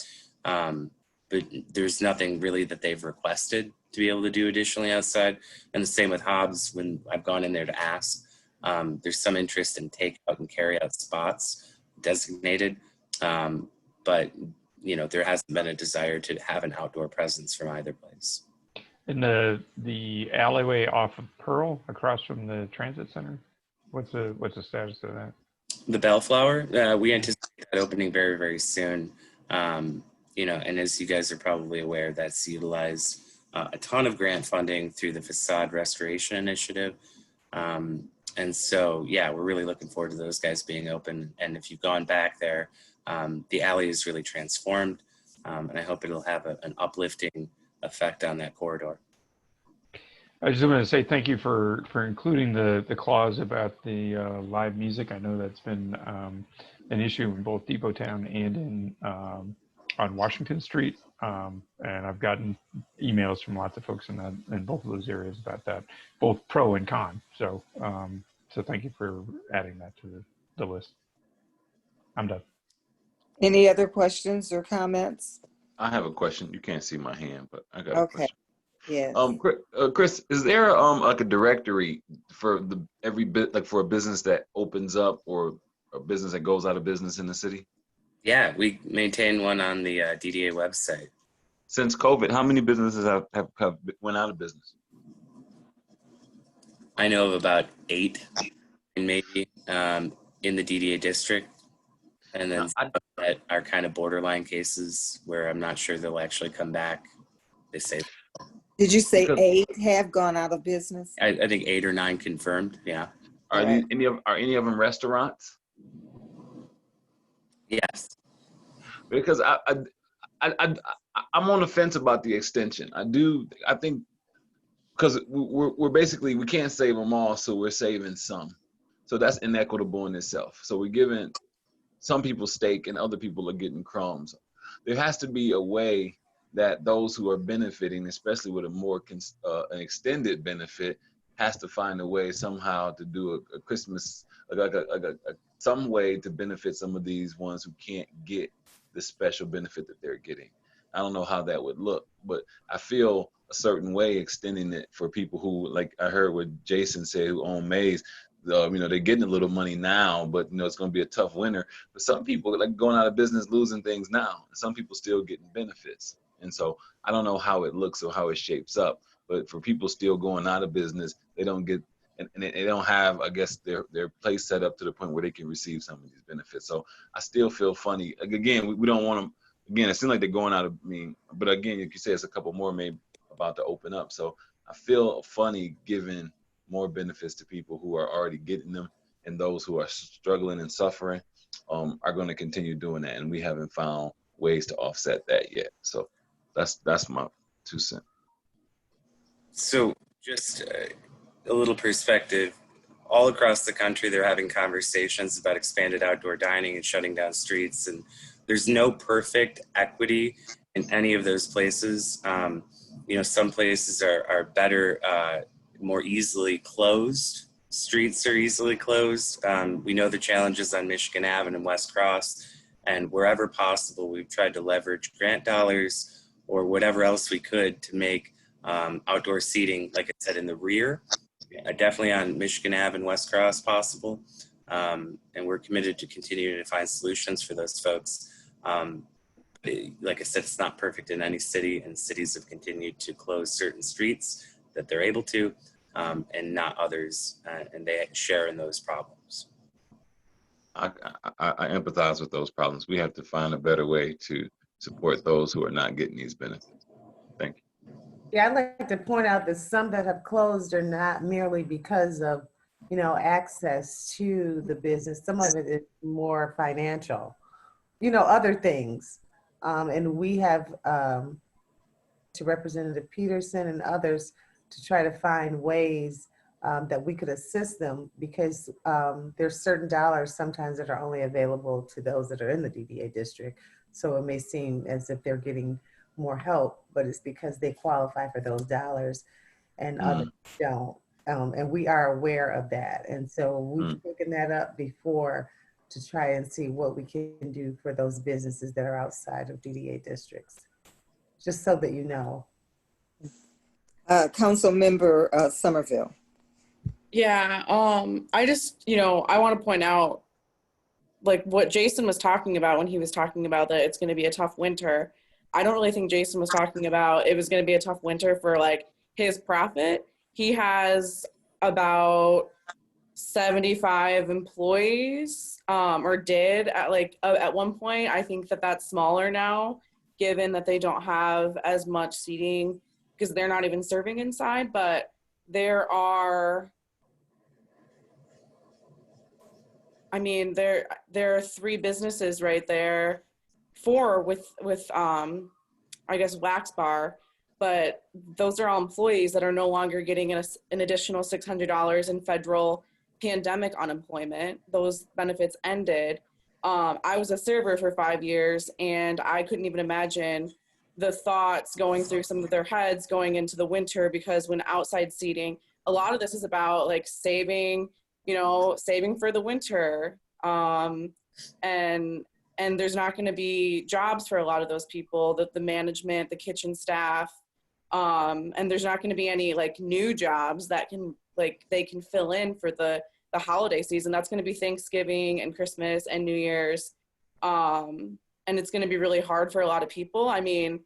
But there's nothing really that they've requested to be able to do additionally outside. And the same with Hobbs. When I've gone in there to ask, there's some interest in takeout and carry out spots designated. But, there hasn't been a desire to have an outdoor presence from either place.
In the alleyway off of Pearl across from the transit center, what's the status of that?
The Bellflower, we anticipate that opening very, very soon. And as you guys are probably aware, that's utilized a ton of grant funding through the Facade Restoration Initiative. And so, yeah, we're really looking forward to those guys being open. And if you've gone back there, the alley is really transformed. And I hope it'll have an uplifting effect on that corridor.
I just want to say thank you for including the clause about the live music. I know that's been an issue in both Depot Town and in on Washington Street, and I've gotten emails from lots of folks in both of those areas about that, both pro and con. So so thank you for adding that to the list. I'm done.
Any other questions or comments?
I have a question. You can't see my hand, but I got a
Okay.
question.
Yes.
Chris, is there like a directory for every bit, like for a business that opens up or a business that goes out of business in the city?
Yeah, we maintain one on the DDA website.
Since COVID, how many businesses have went out of business?
I know of about 8, maybe in the DDA district, and then some that are kind of borderline cases where I'm not sure they'll actually come back. They say.
Did you say 8 have gone out of business?
I think 8 or 9 confirmed. Yeah.
Are any of them restaurants?
Yes.
Because I'm on the fence about the extension. I think because we're basically, we can't save them all, so we're saving some. So that's inequitable in itself. So we're giving some people steak and other people are getting crumbs. There has to be a way that those who are benefiting, especially with a more an extended benefit, has to find a way somehow to do a Christmas, some way to benefit some of these ones who can't get the special benefit that they're getting. I don't know how that would look, but I feel a certain way extending it for people who, like I heard what Jason said, who own Maze, they're getting a little money now, but it's going to be a tough winter. But some people like going out of business, losing things now. And some people still getting benefits. And so I don't know how it looks or how it shapes up, but for people still going out of business, they don't get, and they don't have, I guess, their place set up to the point where they can receive some of these benefits. So I still feel funny. Again, we don't want them, again, it seems like they're going out of, but again, like you say, it's a couple more maybe about to open up. So I feel funny giving more benefits to people who are already getting them, and those who are struggling and suffering are going to continue doing that. And we haven't found ways to offset that yet. So that's my 2 cents.
So just a little perspective. All across the country, they're having conversations about expanded outdoor dining and shutting down streets. And there's no perfect equity in any of those places. Some places are better, more easily closed. Streets are easily closed. We know the challenges on Michigan Avenue and West Cross. And wherever possible, we've tried to leverage grant dollars or whatever else we could to make outdoor seating, like I said, in the rear, definitely on Michigan Ave and West Cross possible. And we're committed to continuing to find solutions for those folks. Like I said, it's not perfect in any city, and cities have continued to close certain streets that they're able to, and not others, and they share in those problems.
I empathize with those problems. We have to find a better way to support those who are not getting these benefits. Thank you.
Yeah, I'd like to point out that some that have closed are not merely because of, you know, access to the business. Some of it is more financial, you know, other things. And we have, to Representative Peterson and others, to try to find ways that we could assist them, because there's certain dollars sometimes that are only available to those that are in the DDA district. So it may seem as if they're getting more help, but it's because they qualify for those dollars and others don't. And we are aware of that. And so we've taken that up before to try and see what we can do for those businesses that are outside of DDA districts, just so that you know.
Council Member Somerville.
Yeah, I just, you know, I want to point out, like, what Jason was talking about when he was talking about that it's going to be a tough winter. I don't really think Jason was talking about it was going to be a tough winter for, like, his profit. He has about 75 employees, or did at one point. I think that that's smaller now, given that they don't have as much seating because they're not even serving inside. But there are, I mean, there are 3 businesses right there, 4 with I guess Wax Bar, but those are all employees that are no longer getting an additional $600 in federal pandemic unemployment. Those benefits ended. I was a server for 5 years, and I couldn't even imagine the thoughts going through some of their heads going into the winter, because when outside seating, a lot of this is about like saving for the winter. And there's not going to be jobs for a lot of those people, the management, the kitchen staff. And there's not going to be any like new jobs that they can fill in for the holiday season. That's going to be Thanksgiving and Christmas and New Year's. And it's going to be really hard for a lot of people. I mean,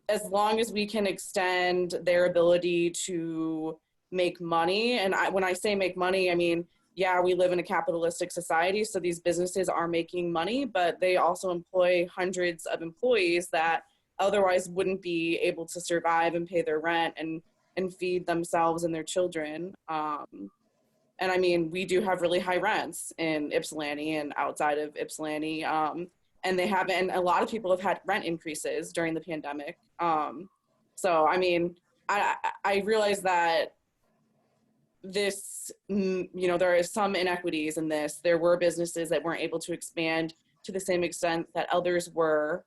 as long as we can extend their ability to make money, and when I say make money, I mean, yeah, we live in a capitalistic society, so these businesses are making money, but they also employ hundreds of employees that otherwise wouldn't be able to survive and pay their rent and feed themselves and their children. And I mean, we do have really high rents in Ypsilanti and outside of Ypsilanti. And a lot of people have had rent increases during the pandemic. So, I mean, I realize that this, there are some inequities in this. There were businesses that weren't able to expand to the same extent that others were.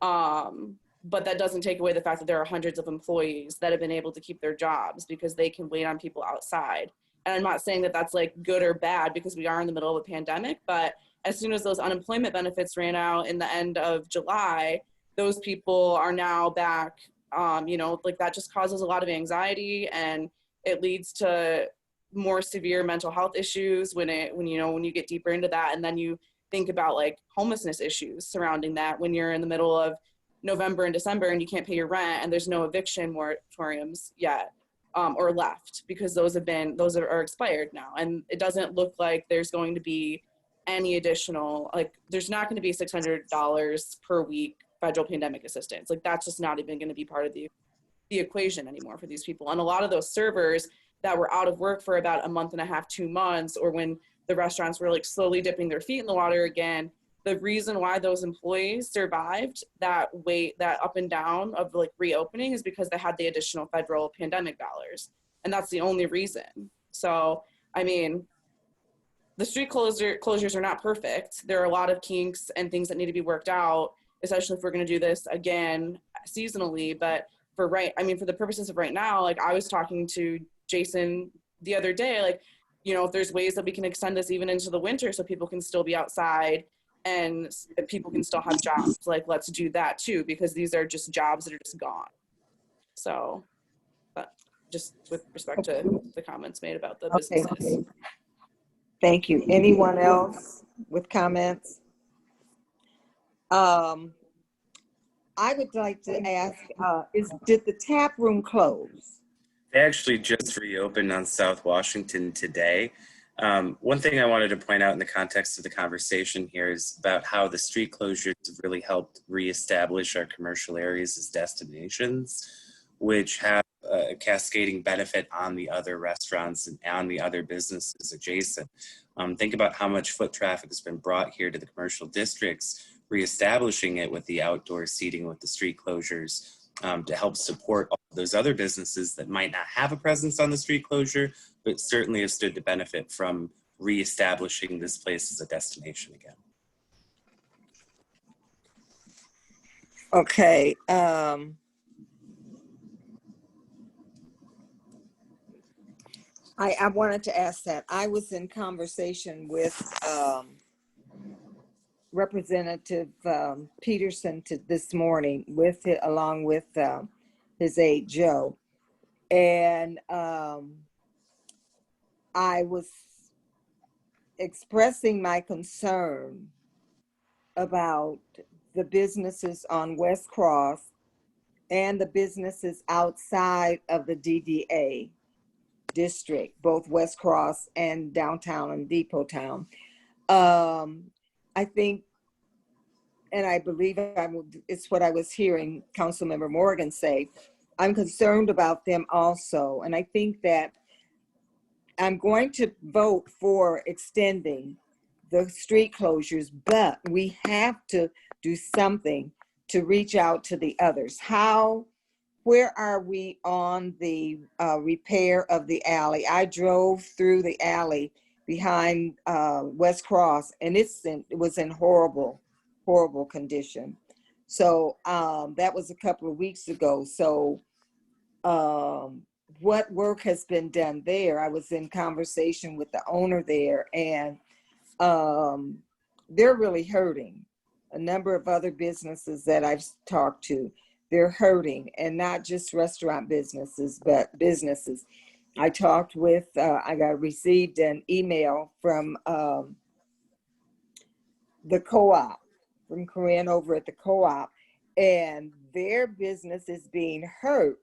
But that doesn't take away the fact that there are hundreds of employees that have been able to keep their jobs because they can wait on people outside. And I'm not saying that that's like good or bad, because we are in the middle of a pandemic, but as soon as those unemployment benefits ran out in the end of July, those people are now back, like that just causes a lot of anxiety, and it leads to more severe mental health issues when you get deeper into that. And then you think about like homelessness issues surrounding that when you're in the middle of November and December and you can't pay your rent and there's no eviction moratoriums yet, or left, because those are expired now. And it doesn't look like there's going to be any additional, like there's not going to be $600 per week federal pandemic assistance. Like that's just not even going to be part of the equation anymore for these people. And a lot of those servers that were out of work for about a month and a half, 2 months, or when the restaurants were like slowly dipping their feet in the water again, the reason why those employees survived that up and down of like reopening is because they had the additional federal pandemic dollars. And that's the only reason. So, I mean, the street closures are not perfect. There are a lot of kinks and things that need to be worked out, especially if we're going to do this again seasonally. But for the purposes of right now, like I was talking to Jason the other day, like, if there's ways that we can extend this even into the winter so people can still be outside and people can still have jobs, like let's do that too, because these are just jobs that are just gone. So, but just with respect to the comments made about the businesses.
Okay. Thank you. Anyone else with comments? I would like to ask, did the tap room close?
They actually just reopened on South Washington today. One thing I wanted to point out in the context of the conversation here is about how the street closures have really helped reestablish our commercial areas as destinations, which have a cascading benefit on the other restaurants and on the other businesses adjacent. Think about how much foot traffic has been brought here to the commercial districts, reestablishing it with the outdoor seating, with the street closures, to help support all those other businesses that might not have a presence on the street closure, but certainly have stood to benefit from reestablishing this place as a destination again.
Okay. I wanted to ask that. I was in conversation with Representative Peterson this morning along with his aide Joe, and I was expressing my concern about the businesses on West Cross and the businesses outside of the DDA district, both West Cross and downtown and Depot Town. I think, and I believe it's what I was hearing Councilmember Morgan say, I'm concerned about them also. And I think that I'm going to vote for extending the street closures, but we have to do something to reach out to the others. Where are we on the repair of the alley? I drove through the alley behind West Cross, and it was in horrible condition. So that was a couple of weeks ago. So what work has been done there? I was in conversation with the owner there, and they're really hurting. A number of other businesses that I've talked to, they're hurting, and not just restaurant businesses, but businesses. I talked with, received an email from the co-op, from Corinne over at the co-op, and their business is being hurt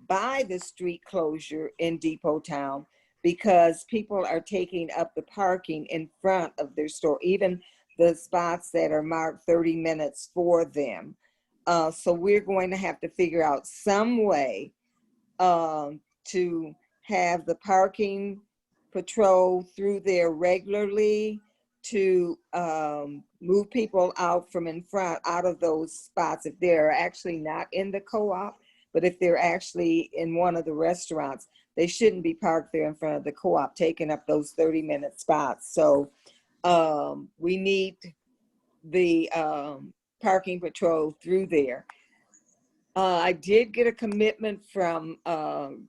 by the street closure in Depot Town because people are taking up the parking in front of their store, even the spots that are marked 30 minutes for them. So we're going to have to figure out some way to have the parking patrol through there regularly, to move people out from in front, out of those spots if they're actually not in the co-op, but if they're actually in one of the restaurants, they shouldn't be parked there in front of the co-op, taking up those 30-minute spots. So we need the parking patrol through there. I did get a commitment from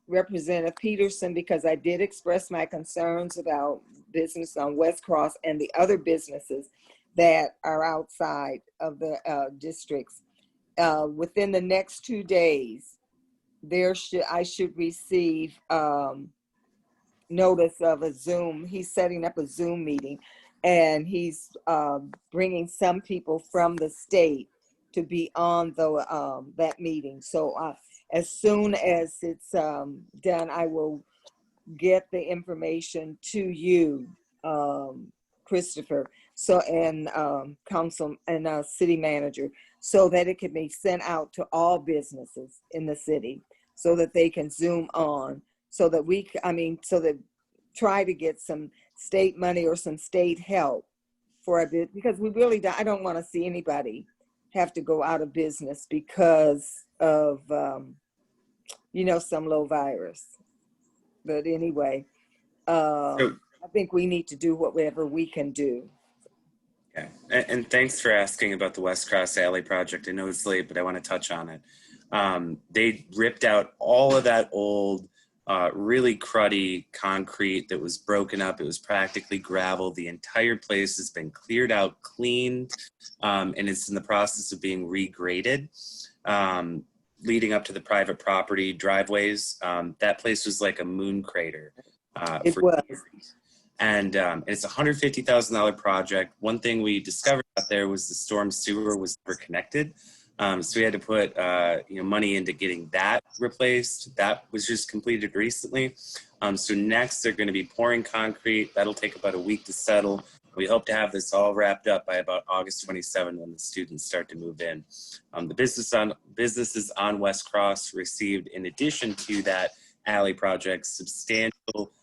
Representative Peterson because I did express my concerns about business on West Cross and the other businesses that are outside of the districts. Within the next 2 days, I should receive notice of a Zoom. He's setting up a Zoom meeting, and he's bringing some people from the state to be on that meeting. So as soon as it's done, I will get the information to you, Christopher, and council and city manager, so that it can be sent out to all businesses in the city, so that they can Zoom on, so that try to get some state money or some state help for a bit, because we really I don't want to see anybody have to go out of business because of some low virus. But anyway, I think we need to do whatever we can do.
Okay, and thanks for asking about the West Cross Alley project. I know it's late, but I want to touch on it. They ripped out all of that old, really cruddy concrete that was broken up. It was practically gravel. The entire place has been cleared out, cleaned, and it's in the process of being regraded, leading up to the private property driveways. That place was like a moon crater.
It was.
And it's a $150,000 project. One thing we discovered out there was the storm sewer was never connected. So we had to put money into getting that replaced. That was just completed recently. So next they're going to be pouring concrete. That'll take about a week to settle. We hope to have this all wrapped up by about August 27 when the students start to move in. The businesses on West Cross received, in addition to that alley project, substantial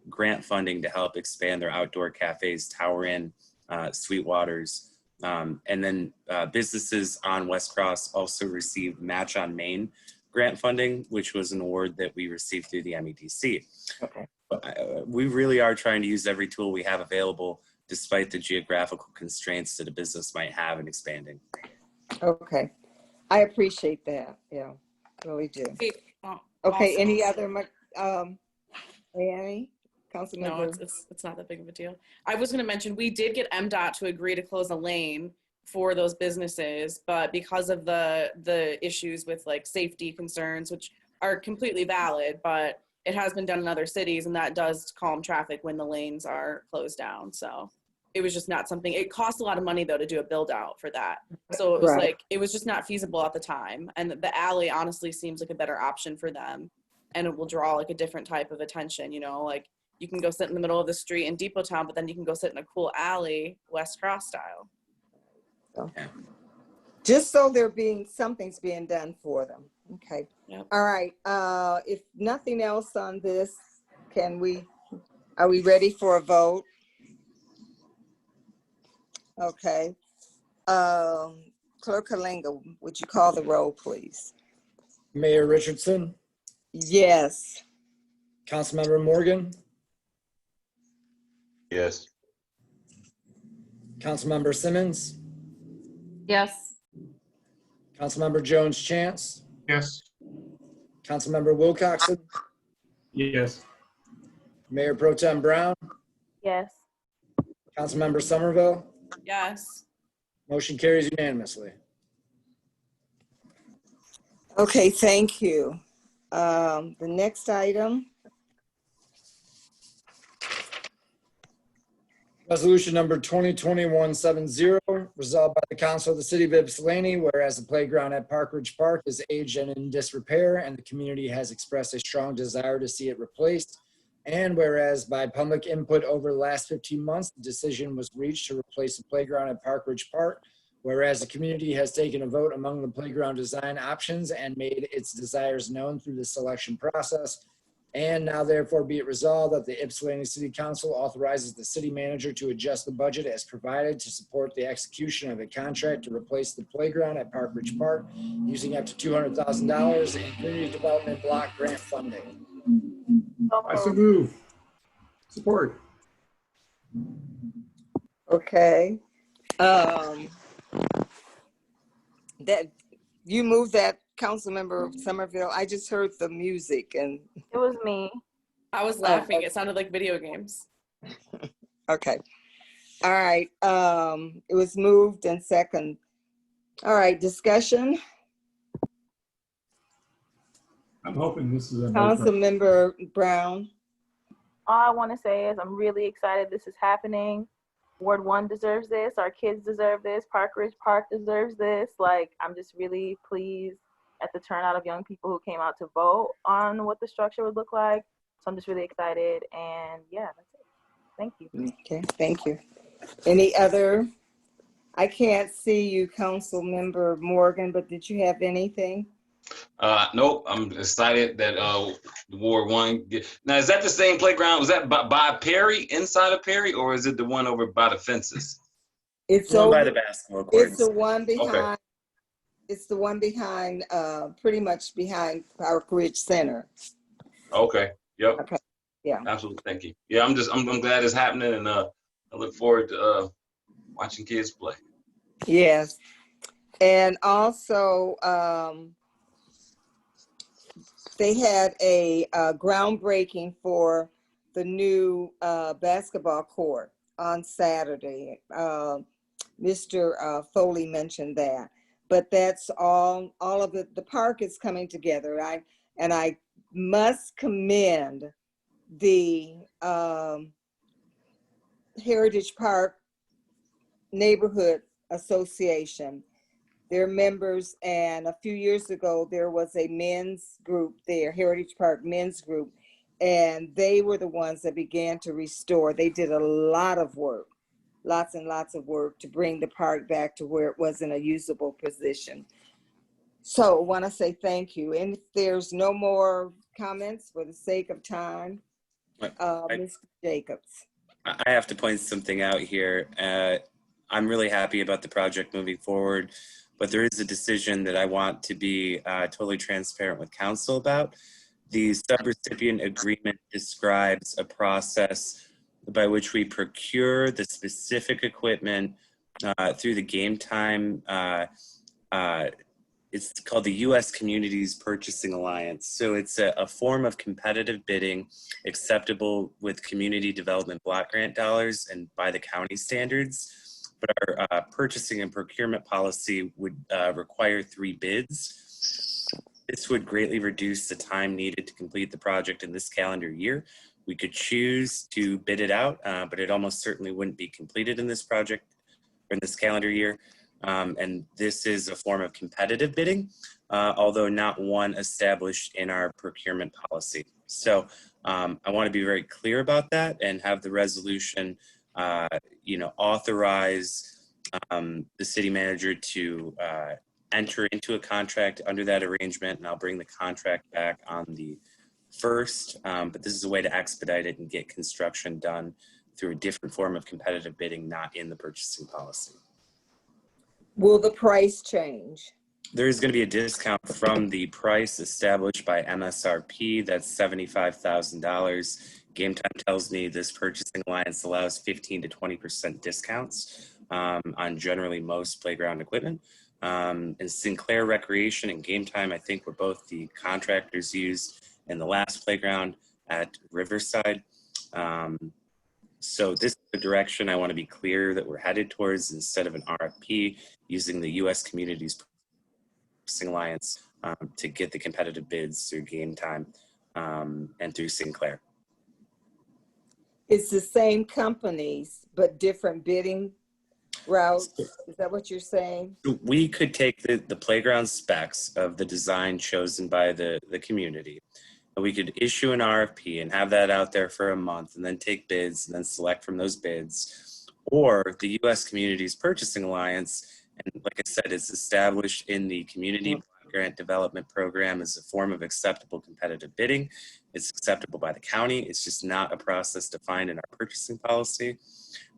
grant funding to help expand their outdoor cafes, Tower Inn, Sweetwaters. And then businesses on West Cross also received Match on Main grant funding, which was an award that we received through the MEDC.
Okay.
We really are trying to use every tool we have available, despite the geographical constraints that a business might have in expanding.
Okay. I appreciate that. Yeah, really do. Okay, any other, Annie? Councilmember?
No, it's not that big of a deal. I was going to mention, we did get MDOT to agree to close a lane for those businesses, but because of the issues with like safety concerns, which are completely valid, but it has been done in other cities, and that does calm traffic when the lanes are closed down. So it was just not something, it cost a lot of money though to do a build out for that. So it was like, it was just not feasible at the time. And the alley honestly seems like a better option for them. And it will draw like a different type of attention, like you can go sit in the middle of the street in Depot Town, but then you can go sit in a cool alley, West Cross style.
Okay. Just so something's being done for them. Okay.
Yep.
All right. If nothing else on this, are we ready for a vote? Okay. Clerk Kalinga, would you call the roll, please?
Mayor Richardson,
Yes.
Councilmember Morgan,
Yes.
Councilmember Simmons,
Yes.
Councilmember Jones Chance,
Yes.
Councilmember Wilcoxon,
Yes.
Mayor Pro Tem Brown,
Yes.
Councilmember Somerville.
Yes.
Motion carries unanimously.
Okay, thank you. The next item.
Resolution number 2021-70, resolved by the Council of the City of Ypsilanti, whereas the playground at Park Ridge Park is aged and in disrepair, and the community has expressed a strong desire to see it replaced. And whereas by public input over the last 15 months, the decision was reached to replace the playground at Park Ridge Park. Whereas the community has taken a vote among the playground design options and made its desires known through the selection process. And now therefore be it resolved that the Ypsilanti City Council authorizes the city manager to adjust the budget as provided to support the execution of a contract to replace the playground at Park Ridge Park using up to $200,000 in community development block grant funding.
I so move. Support.
Okay. That you moved that, Councilmember Somerville. I just heard the music and
It was me.
I was laughing. It sounded like video games.
okay. All right. It was moved and second. All right, discussion.
I'm hoping this is a
Councilmember Brown.
All I want to say is I'm really excited this is happening. Ward 1 deserves this. Our kids deserve this. Park Ridge Park deserves this. Like, I'm just really pleased at the turnout of young people who came out to vote on what the structure would look like. So I'm just really excited. And yeah, that's it. Thank you.
Okay, thank you. Any other? I can't see you, Councilmember Morgan, but did you have anything?
Nope. I'm excited that Ward 1. Now, is that the same playground? Was that by Perry, inside of Perry, or is it the one over by the fences?
It's
Over
over
by the basketball court.
It's the one behind.
Okay.
It's the one behind, pretty much behind Park Ridge Center.
Okay. Yep.
Okay. Yeah.
Absolutely. Thank you. Yeah, I'm glad it's happening, and I look forward to watching kids play.
Yes, and also they had a groundbreaking for the new basketball court on Saturday. Mr. Foley mentioned that, but that's all of it. The park is coming together. I must commend the Heritage Park Neighborhood Association. They're members, and a few years ago, there was a men's group there, Heritage Park Men's Group, and they were the ones that began to restore. They did a lot of work, lots and lots of work to bring the park back to where it was in a usable position. So I want to say thank you. And if there's no more comments for the sake of time, Mr. Jacobs.
I have to point something out here. I'm really happy about the project moving forward, but there is a decision that I want to be totally transparent with council about. The subrecipient agreement describes a process by which we procure the specific equipment through the game time. It's called the U.S. Communities Purchasing Alliance. So it's a form of competitive bidding acceptable with community development block grant dollars and by the county standards. But our purchasing and procurement policy would require 3 bids. This would greatly reduce the time needed to complete the project in this calendar year. We could choose to bid it out, but it almost certainly wouldn't be completed in this project or in this calendar year. And this is a form of competitive bidding, although not one established in our procurement policy. So I want to be very clear about that and have the resolution authorize the city manager to enter into a contract under that arrangement, and I'll bring the contract back on the 1st. But this is a way to expedite it and get construction done through a different form of competitive bidding, not in the purchasing policy.
Will the price change?
There is going to be a discount from the price established by MSRP. That's $75,000. Game Time tells me this purchasing alliance allows 15 to 20% discounts on generally most playground equipment. And Sinclair Recreation and Game Time, I think, were both the contractors used in the last playground at Riverside. So this is the direction I want to be clear that we're headed towards, instead of an RFP, using the U.S. Communities Purchasing Alliance to get the competitive bids through Game Time and through Sinclair.
It's the same companies, but different bidding routes. Is that what you're saying?
We could take the playground specs of the design chosen by the community, and we could issue an RFP and have that out there for a month, and then take bids and then select from those bids. Or the U.S. Communities Purchasing Alliance, and like I said, it's established in the Community Grant Development Program as a form of acceptable competitive bidding. It's acceptable by the county. It's just not a process defined in our purchasing policy.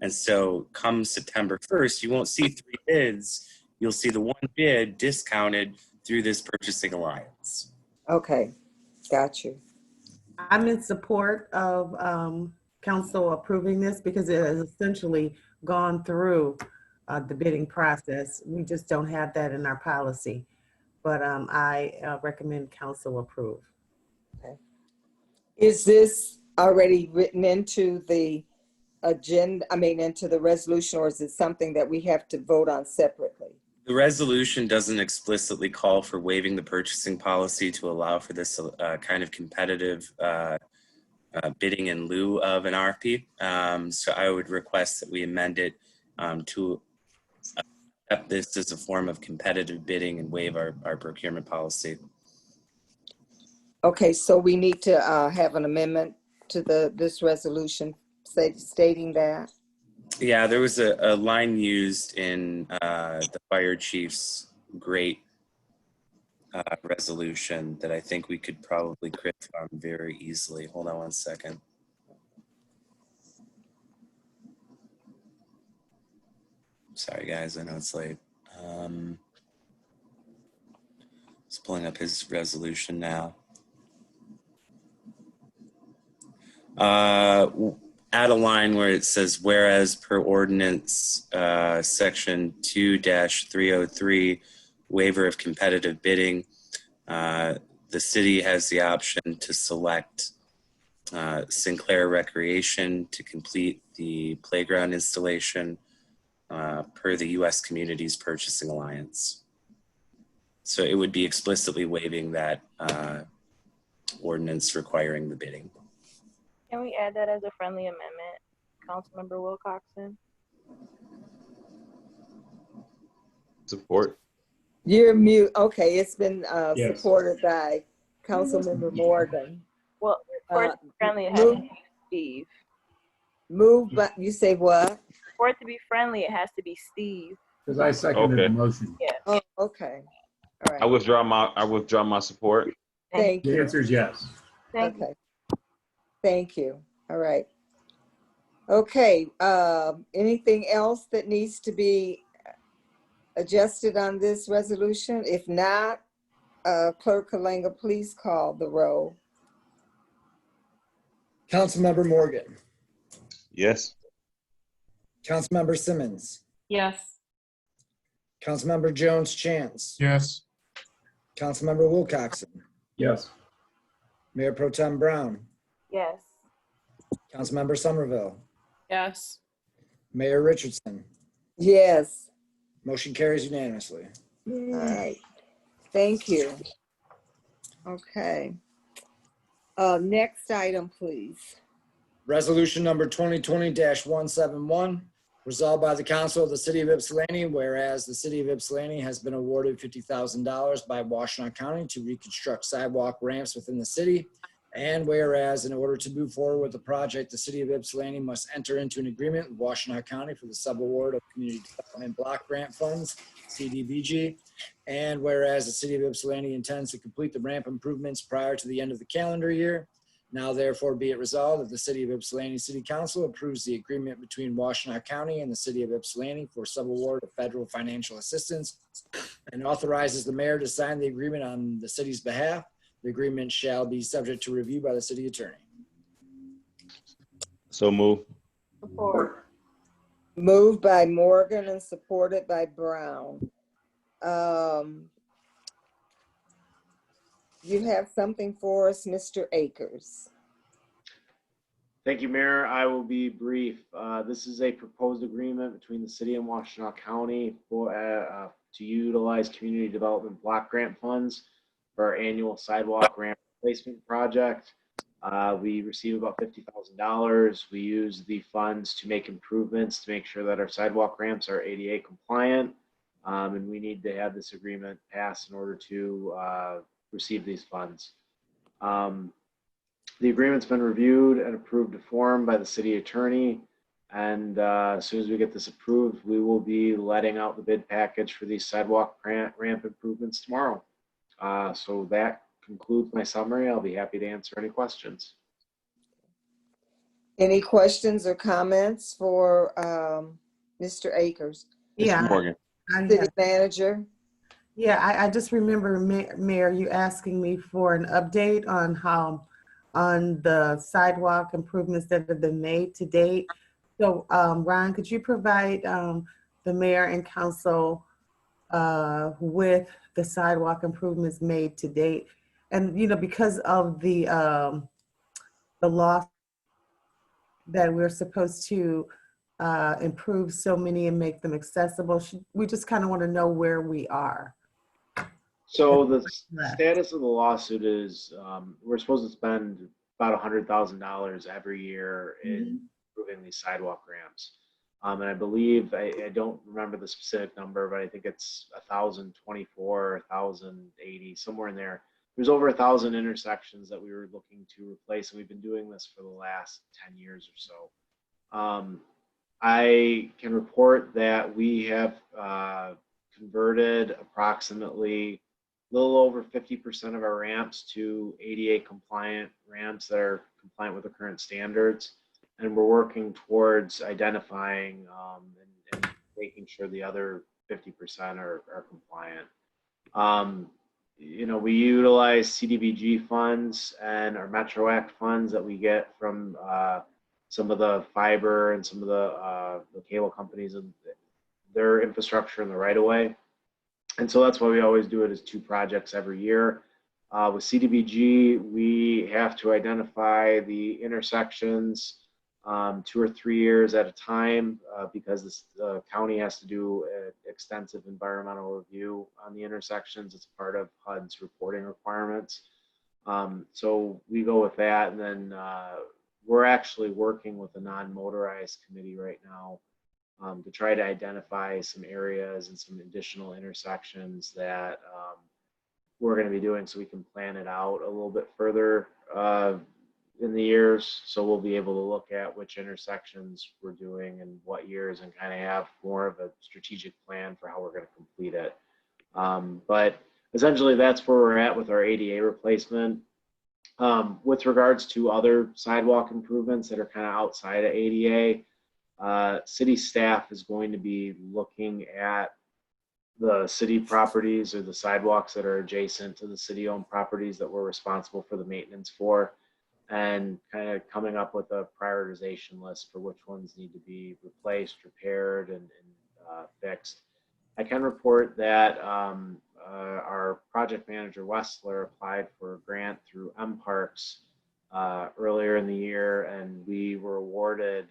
And so come September 1st, you won't see 3 bids. You'll see the 1 bid discounted through this purchasing alliance.
Okay, got you.
I'm in support of council approving this because it has essentially gone through the bidding process. We just don't have that in our policy. But I recommend council approve.
Okay. Is this already written into the agenda, into the resolution, or is it something that we have to vote on separately?
The resolution doesn't explicitly call for waiving the purchasing policy to allow for this kind of competitive bidding in lieu of an RFP. So I would request that we amend it to accept this as a form of competitive bidding and waive our procurement policy.
Okay, so we need to have an amendment to this resolution stating that.
Yeah, there was a line used in the fire chief's great resolution that I think we could probably crit from very easily. Hold on one second. Sorry guys, I know it's late. Just pulling up his resolution now. Add a line where it says, whereas per ordinance section 2-303, waiver of competitive bidding, the city has the option to select Sinclair Recreation to complete the playground installation per the U.S. Communities Purchasing Alliance. So it would be explicitly waiving that ordinance requiring the bidding.
Can we add that as a friendly amendment? Councilmember Wilcoxon.
Support.
You're mute. Okay, it's been
Yes.
supported by Councilmember Morgan.
Well, for it to be friendly, it has to be Steve.
Move, but you say what?
For it to be friendly, it has to be Steve.
Because I seconded the motion.
Yeah.
Oh, okay. All right.
I withdraw my support.
Thank
The
you.
answer is yes.
Okay. Thank you. All right. Okay. Anything else that needs to be adjusted on this resolution? If not, Clerk Kalanga, please call the roll.
Councilmember Morgan.
Yes.
Councilmember Simmons.
Yes.
Councilmember Jones Chance.
Yes.
Councilmember Wilcoxon.
Yes.
Mayor Pro Tem Brown.
Yes.
Councilmember Somerville.
Yes.
Mayor Richardson.
Yes.
Motion carries unanimously.
All right. Thank you. Okay. Next item, please.
Resolution number 2020-171, resolved by the Council of the City of Ypsilanti, whereas the City of Ypsilanti has been awarded $50,000 by Washtenaw County to reconstruct sidewalk ramps within the city, and whereas in order to move forward with the project, the City of Ypsilanti must enter into an agreement with Washtenaw County for the subaward of Community Development Block Grant Funds, CDBG, and whereas the City of Ypsilanti intends to complete the ramp improvements prior to the end of the calendar year, now therefore be it resolved that the City of Ypsilanti City Council approves the agreement between Washtenaw County and the City of Ypsilanti for subaward of federal financial assistance and authorizes the mayor to sign the agreement on the city's behalf. The agreement shall be subject to review by the city attorney.
So move.
Support.
Moved by Morgan and supported by Brown. You have something for us, Mr. Akers.
Thank you, Mayor. I will be brief. This is a proposed agreement between the city and Washtenaw County for to utilize community development block grant funds for our annual sidewalk ramp replacement project. We receive about $50,000. We use the funds to make improvements to make sure that our sidewalk ramps are ADA compliant. And we need to have this agreement passed in order to receive these funds. The agreement's been reviewed and approved to form by the city attorney. And as soon as we get this approved, we will be letting out the bid package for these sidewalk ramp improvements tomorrow. So that concludes my summary. I'll be happy to answer any questions.
Any questions or comments for Mr. Akers?
Yeah.
Mr. Morgan.
City manager?
Yeah, I just remember, Mayor, you asking me for an update on on the sidewalk improvements that have been made to date. So, Ron, could you provide the mayor and council with the sidewalk improvements made to date? And, you know, because of the law that we're supposed to improve so many and make them accessible, we just kind of want to know where we are.
So the status of the lawsuit is we're supposed to spend about $100,000 every year in improving these sidewalk ramps. And I believe, I don't remember the specific number, but I think it's 1,024, 1,080, somewhere in there. There's over 1,000 intersections that we were looking to replace, and we've been doing this for the last 10 years or so. I can report that we have converted approximately a little over 50% of our ramps to ADA compliant ramps that are compliant with the current standards. And we're working towards identifying and making sure the other 50% are compliant. You know, we utilize CDBG funds and our Metro Act funds that we get from some of the fiber and some of the cable companies and their infrastructure in the right of way. And so that's why we always do it as 2 projects every year. With CDBG, we have to identify the intersections 2 or 3 years at a time because the county has to do an extensive environmental review on the intersections. It's part of HUD's reporting requirements. So we go with that, and then we're actually working with a non-motorized committee right now to try to identify some areas and some additional intersections that we're going to be doing so we can plan it out a little bit further in the years. So we'll be able to look at which intersections we're doing and what years and kind of have more of a strategic plan for how we're going to complete it. But essentially that's where we're at with our ADA replacement. With regards to other sidewalk improvements that are kind of outside of ADA, city staff is going to be looking at the city properties or the sidewalks that are adjacent to the city-owned properties that we're responsible for the maintenance for, and kind of coming up with a prioritization list for which ones need to be replaced, repaired, and fixed. I can report that our project manager, Westler, applied for a grant through MParks earlier in the year, and we were awarded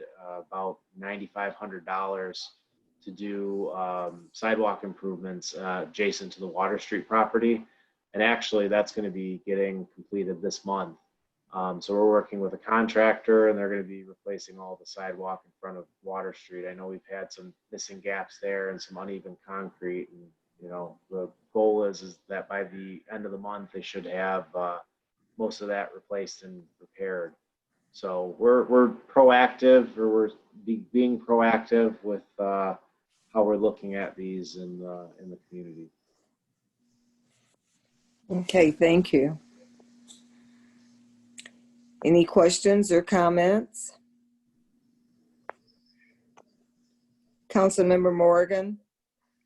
about $9,500 to do sidewalk improvements adjacent to the Water Street property. And actually, that's going to be getting completed this month. So we're working with a contractor, and they're going to be replacing all the sidewalk in front of Water Street. I know we've had some missing gaps there and some uneven concrete. And, you know, the goal is that by the end of the month, they should have most of that replaced and repaired. So we're proactive, or we're being proactive with how we're looking at these in the community.
Okay, thank you. Any questions or comments? Councilmember Morgan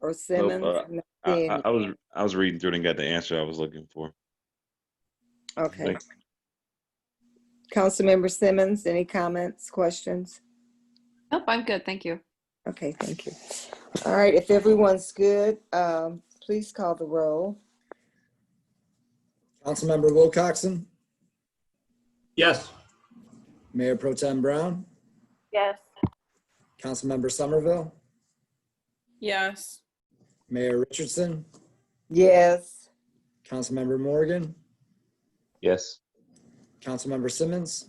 or Simmons?
I was reading through it and got the answer I was looking for.
Okay.
Thanks.
Councilmember Simmons, any comments, questions?
Nope, I'm good. Thank you.
Okay, thank you. All right, if everyone's good, please call the roll.
Councilmember Wilcoxon?
Yes.
Mayor Pro Tem Brown?
Yes.
Councilmember Somerville?
Yes.
Mayor Richardson?
Yes.
Councilmember Morgan?
Yes.
Councilmember Simmons?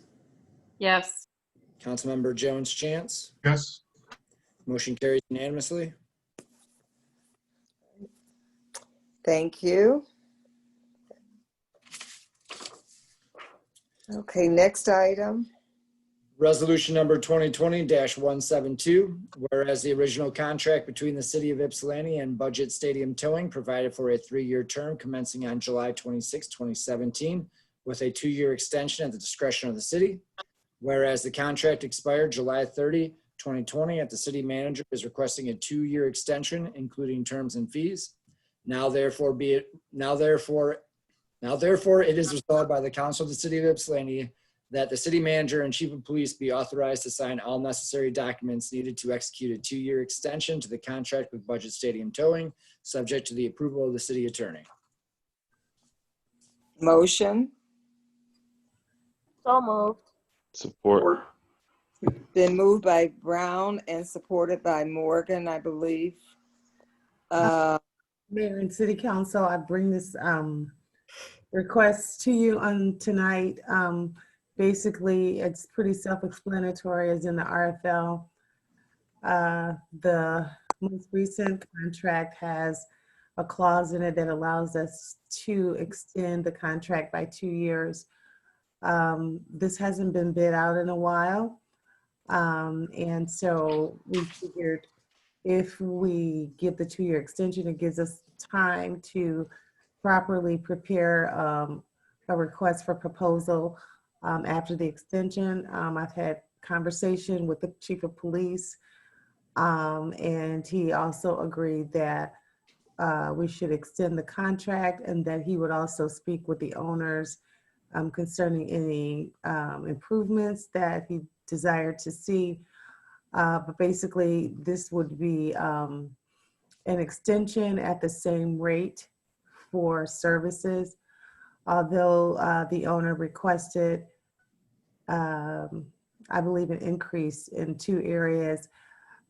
Yes.
Councilmember Jones Chance?
Yes.
Motion carries unanimously.
Thank you. Okay, next item.
Resolution number 2020-172, whereas the original contract between the City of Ypsilanti and Budget Stadium Towing provided for a 3-year term commencing on July 26, 2017, with a 2-year extension at the discretion of the city. Whereas the contract expired July 30, 2020, at the city manager is requesting a 2-year extension, including terms and fees. Now therefore it is resolved by the Council of the City of Ypsilanti that the city manager and chief of police be authorized to sign all necessary documents needed to execute a 2-year extension to the contract with Budget Stadium Towing, subject to the approval of the city attorney.
Motion.
So moved.
Support.
Been moved by Brown and supported by Morgan, I believe.
Mayor and City Council, I bring this request to you on tonight. Basically, it's pretty self-explanatory as in the RFL. The most recent contract has a clause in it that allows us to extend the contract by 2 years. This hasn't been bid out in a while. And so we figured if we give the 2-year extension, it gives us time to properly prepare a request for proposal after the extension. I've had conversation with the chief of police, and he also agreed that we should extend the contract and that he would also speak with the owners concerning any improvements that he desired to see. But basically, this would be an extension at the same rate for services. Although the owner requested, I believe, an increase in 2 areas,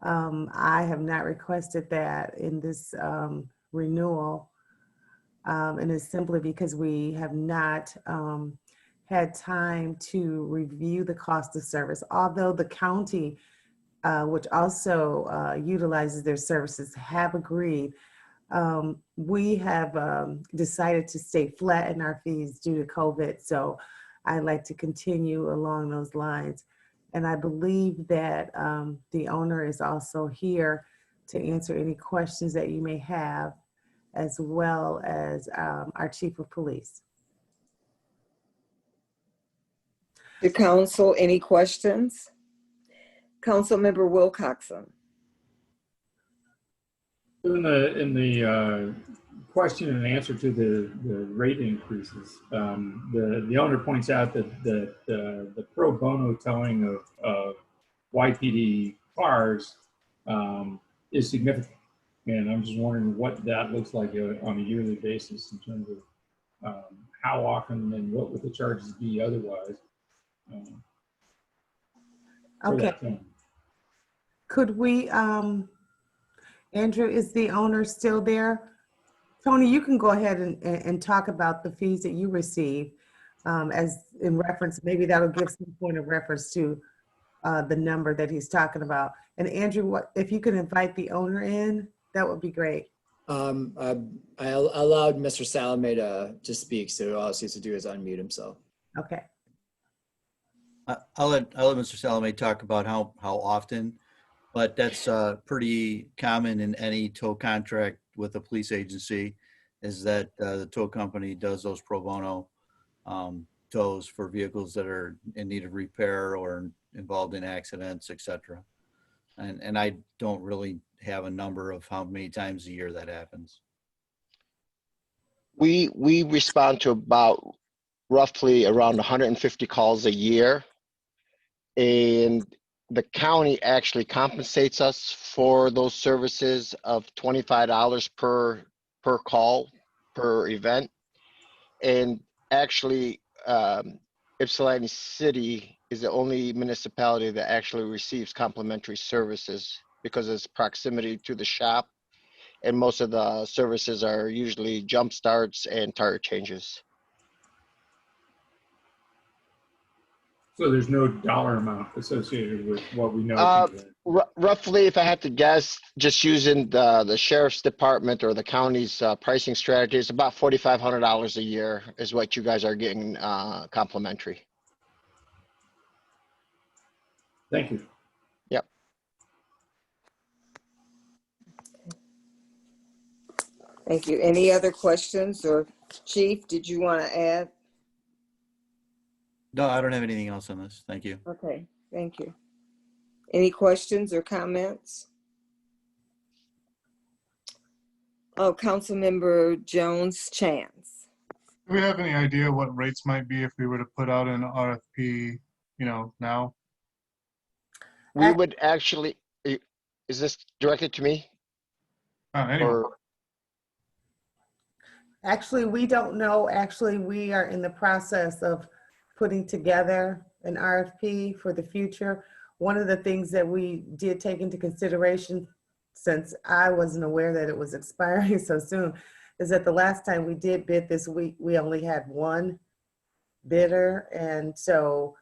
I have not requested that in this renewal. And it's simply because we have not had time to review the cost of service, although the county, which also utilizes their services, have agreed. We have decided to stay flat in our fees due to COVID, so I'd like to continue along those lines. And I believe that the owner is also here to answer any questions that you may have, as well as our chief of police.
The council, any questions? Councilmember Wilcoxon.
In the question and answer to the rate increases, the owner points out that the pro bono towing of YPD cars is significant, and I'm just wondering what that looks like on a yearly basis in terms of how often and what would the charges be otherwise.
Okay. Could we, Andrew, is the owner still there? Tony, you can go ahead and talk about the fees that you receive as in reference, maybe that'll give some point of reference to the number that he's talking about. And Andrew, if you could invite the owner in, that would be great.
I allowed Mr. Salome to speak, so all he has to do is unmute himself.
Okay.
I'll let Mr. Salome talk about how often, but that's pretty common in any tow contract with a police agency, is that the tow company does those pro bono tows for vehicles that are in need of repair or involved in accidents, etc. And I don't really have a number of how many times a year that happens.
We respond to about roughly around 150 calls a year. And the county actually compensates us for those services of $25 per call, per event. And actually, Ypsilanti City is the only municipality that actually receives complimentary services because of its proximity to the shop. And most of the services are usually jump starts and tire changes.
So there's no dollar amount associated with what we know.
Roughly, if I had to guess, just using the sheriff's department or the county's pricing strategy, it's about $4,500 a year is what you guys are getting complimentary.
Thank you.
Yep.
Thank you. Any other questions? Or Chief, did you want to add?
No, I don't have anything else on this. Thank you.
Okay, thank you. Any questions or comments? Oh, Councilmember Jones Chance.
Do we have any idea what rates might be if we were to put out an RFP, now?
We would actually, is this directed to me?
Anyway.
Actually, we don't know. Actually, we are in the process of putting together an RFP for the future. One of the things that we did take into consideration, since I wasn't aware that it was expiring so soon, is that the last time we did bid this week, we only had one bidder. And so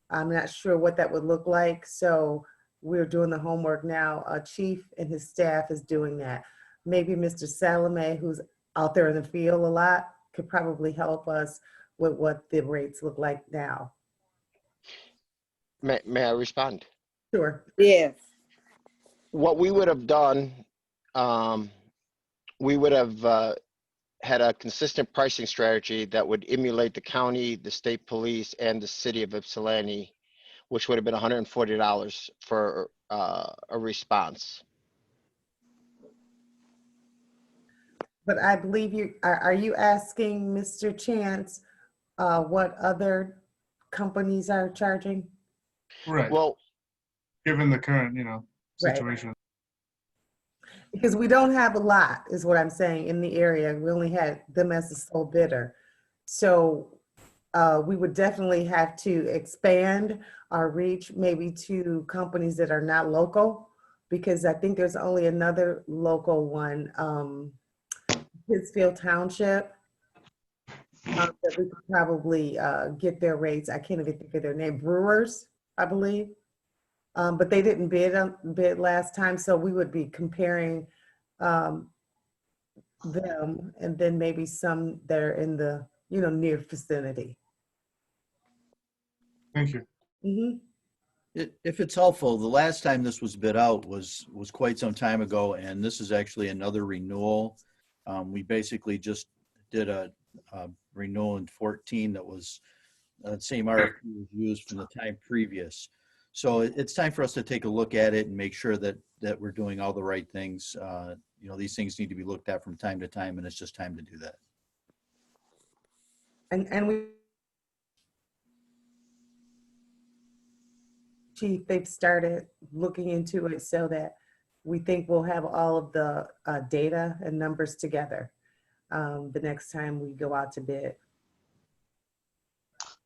I'm not sure what that would look like. So we're doing the homework now. Chief and his staff is doing that. Maybe Mr. Salome, who's out there in the field a lot, could probably help us with what the rates look like now.
May I respond?
Sure.
Yes.
What we would have done, we would have had a consistent pricing strategy that would emulate the county, the state police, and the city of Ypsilanti, which would have been $140 for a response.
But I believe are you asking Mr. Chance what other companies are charging?
Right.
Well,
given the current, situation.
Right. Because we don't have a lot, is what I'm saying, in the area. We only had them as the sole bidder. So we would definitely have to expand our reach maybe to companies that are not local, because I think there's only another local one, Pittsfield Township. that we could probably get their rates. I can't even think of their name. Brewers, I believe. But they didn't bid last time, so we would be comparing them and then maybe some that are in the near vicinity.
Thank you.
Mm-hmm.
If it's helpful, the last time this was bid out was quite some time ago, and this is actually another renewal. We basically just did a renewal in 14 that was the same RFP was used from the time previous. So it's time for us to take a look at it and make sure that we're doing all the right things. These things need to be looked at from time to time, and it's just time to do that.
And we, Chief, they've started looking into it so that we think we'll have all of the data and numbers together the next time we go out to bid.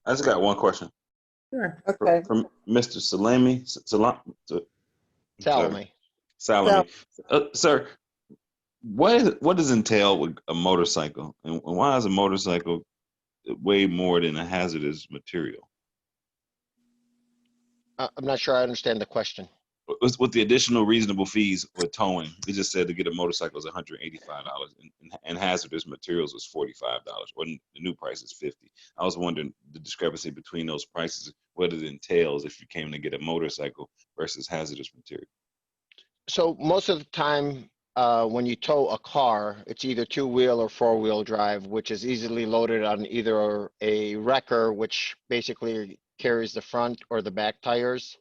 I just got one question.
Sure.
Okay.
From Mr. Salami.
Salami.
Sir, what does entail with a motorcycle, and why is a motorcycle way more than a hazardous material?
I'm not sure I understand the question.
With the additional reasonable fees with towing, we just said to get a motorcycle is $185, and hazardous materials was $45, or the new price is $50. I was wondering the discrepancy between those prices, what it entails if you came to get a motorcycle versus hazardous material.
So most of the time, when you tow a car, it's either two-wheel or four-wheel drive, which is easily loaded on either a wrecker, which basically carries the front or the back tires,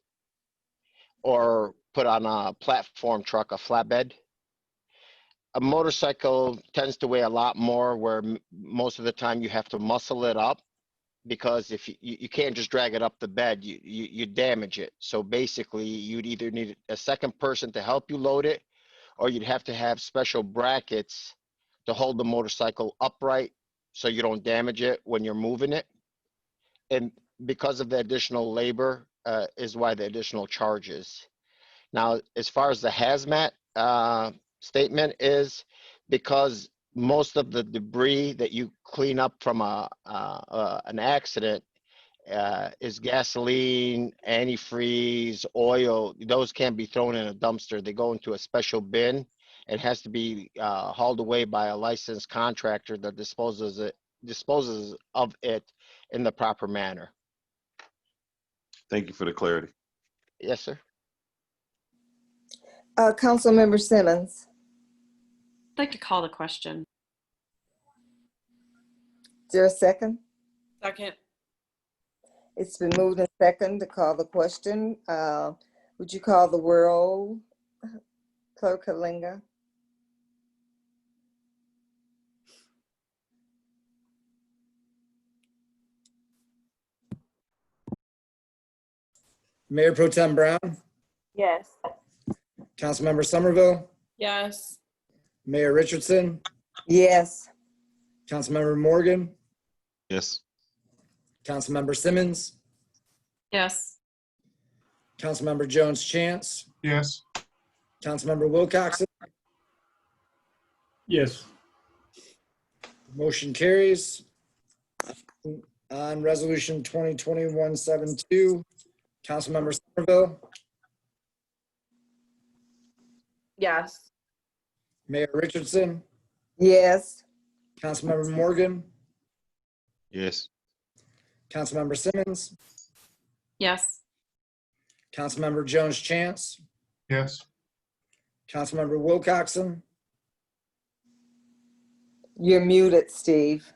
or put on a platform truck, a flatbed. A motorcycle tends to weigh a lot more, where most of the time you have to muscle it up, because if you can't just drag it up the bed, you damage it. So basically you'd either need a second person to help you load it, or you'd have to have special brackets to hold the motorcycle upright so you don't damage it when you're moving it. And because of the additional labor is why the additional charges. Now, as far as the hazmat statement is, because most of the debris that you clean up from an accident is gasoline, antifreeze, oil. Those can't be thrown in a dumpster. They go into a special bin. It has to be hauled away by a licensed contractor that disposes of it in the proper manner.
Thank you for the clarity.
Yes, sir.
Councilmember Simmons.
I'd like to call the question.
Is there a second?
Second.
It's been moved and second to call the question. Would you call the roll, Clerk Kalinga?
Mayor Pro Tem Brown,
Yes.
Councilmember Somerville,
Yes.
Mayor Richardson,
Yes.
Councilmember Morgan,
Yes.
Councilmember Simmons,
Yes.
Councilmember Jones Chance,
Yes.
Councilmember Wilcoxon.
Yes.
Motion carries. On resolution 2021-72, Councilmember Somerville,
Yes.
Mayor Richardson,
Yes.
Councilmember Morgan,
Yes.
Councilmember Simmons,
Yes.
Councilmember Jones Chance,
Yes.
Councilmember Wilcoxon,
You're muted, Steve.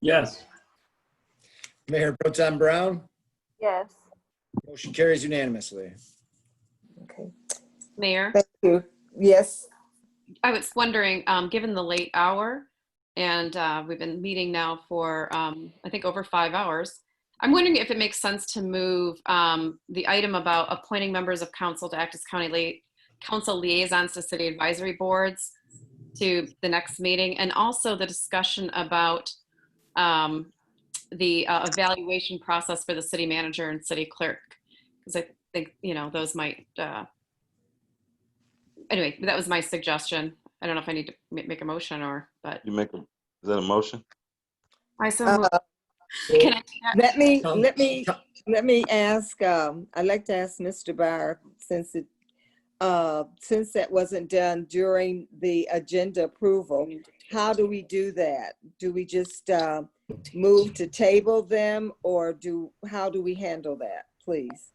Yes.
Mayor Pro Tem Brown.
Yes.
Motion carries unanimously.
Okay.
Mayor,
Thank you. Yes.
I was wondering, given the late hour, and we've been meeting now for, I think, over 5 hours, I'm wondering if it makes sense to move the item about appointing members of council to act as council liaisons to city advisory boards to the next meeting, and also the discussion about the evaluation process for the city manager and city clerk, because I think those might anyway, that was my suggestion. I don't know if I need to make a motion but.
You make a, is that a motion?
I so moved. Can I do that?
Let me ask, I'd like to ask Mr. Bauer, since that wasn't done during the agenda approval, how do we do that? Do we just move to table them, or how do we handle that, please?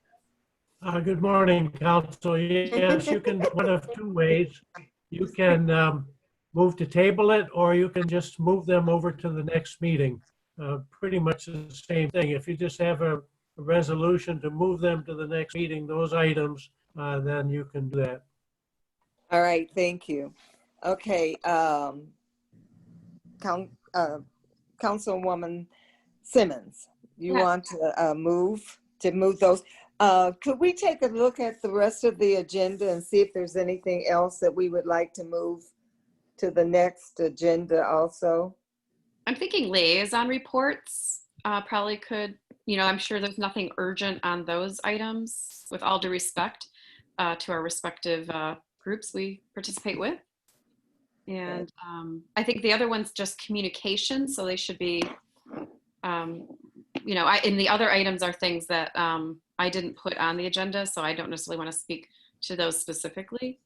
Good morning, Council. Yes, you can, one of two ways. You can move to table it, or you can just move them over to the next meeting. Pretty much the same thing. If you just have a resolution to move them to the next meeting, those items, then you can do that.
All right, thank you. Okay, Councilwoman Simmons, you want to move those? Could we take a look at the rest of the agenda and see if there's anything else that we would like to move to the next agenda also?
I'm thinking liaison reports probably could, I'm sure there's nothing urgent on those items, with all due respect to our respective groups we participate with. And I think the other one's just communication, so they should be, and the other items are things that I didn't put on the agenda, so I don't necessarily want to speak to those specifically.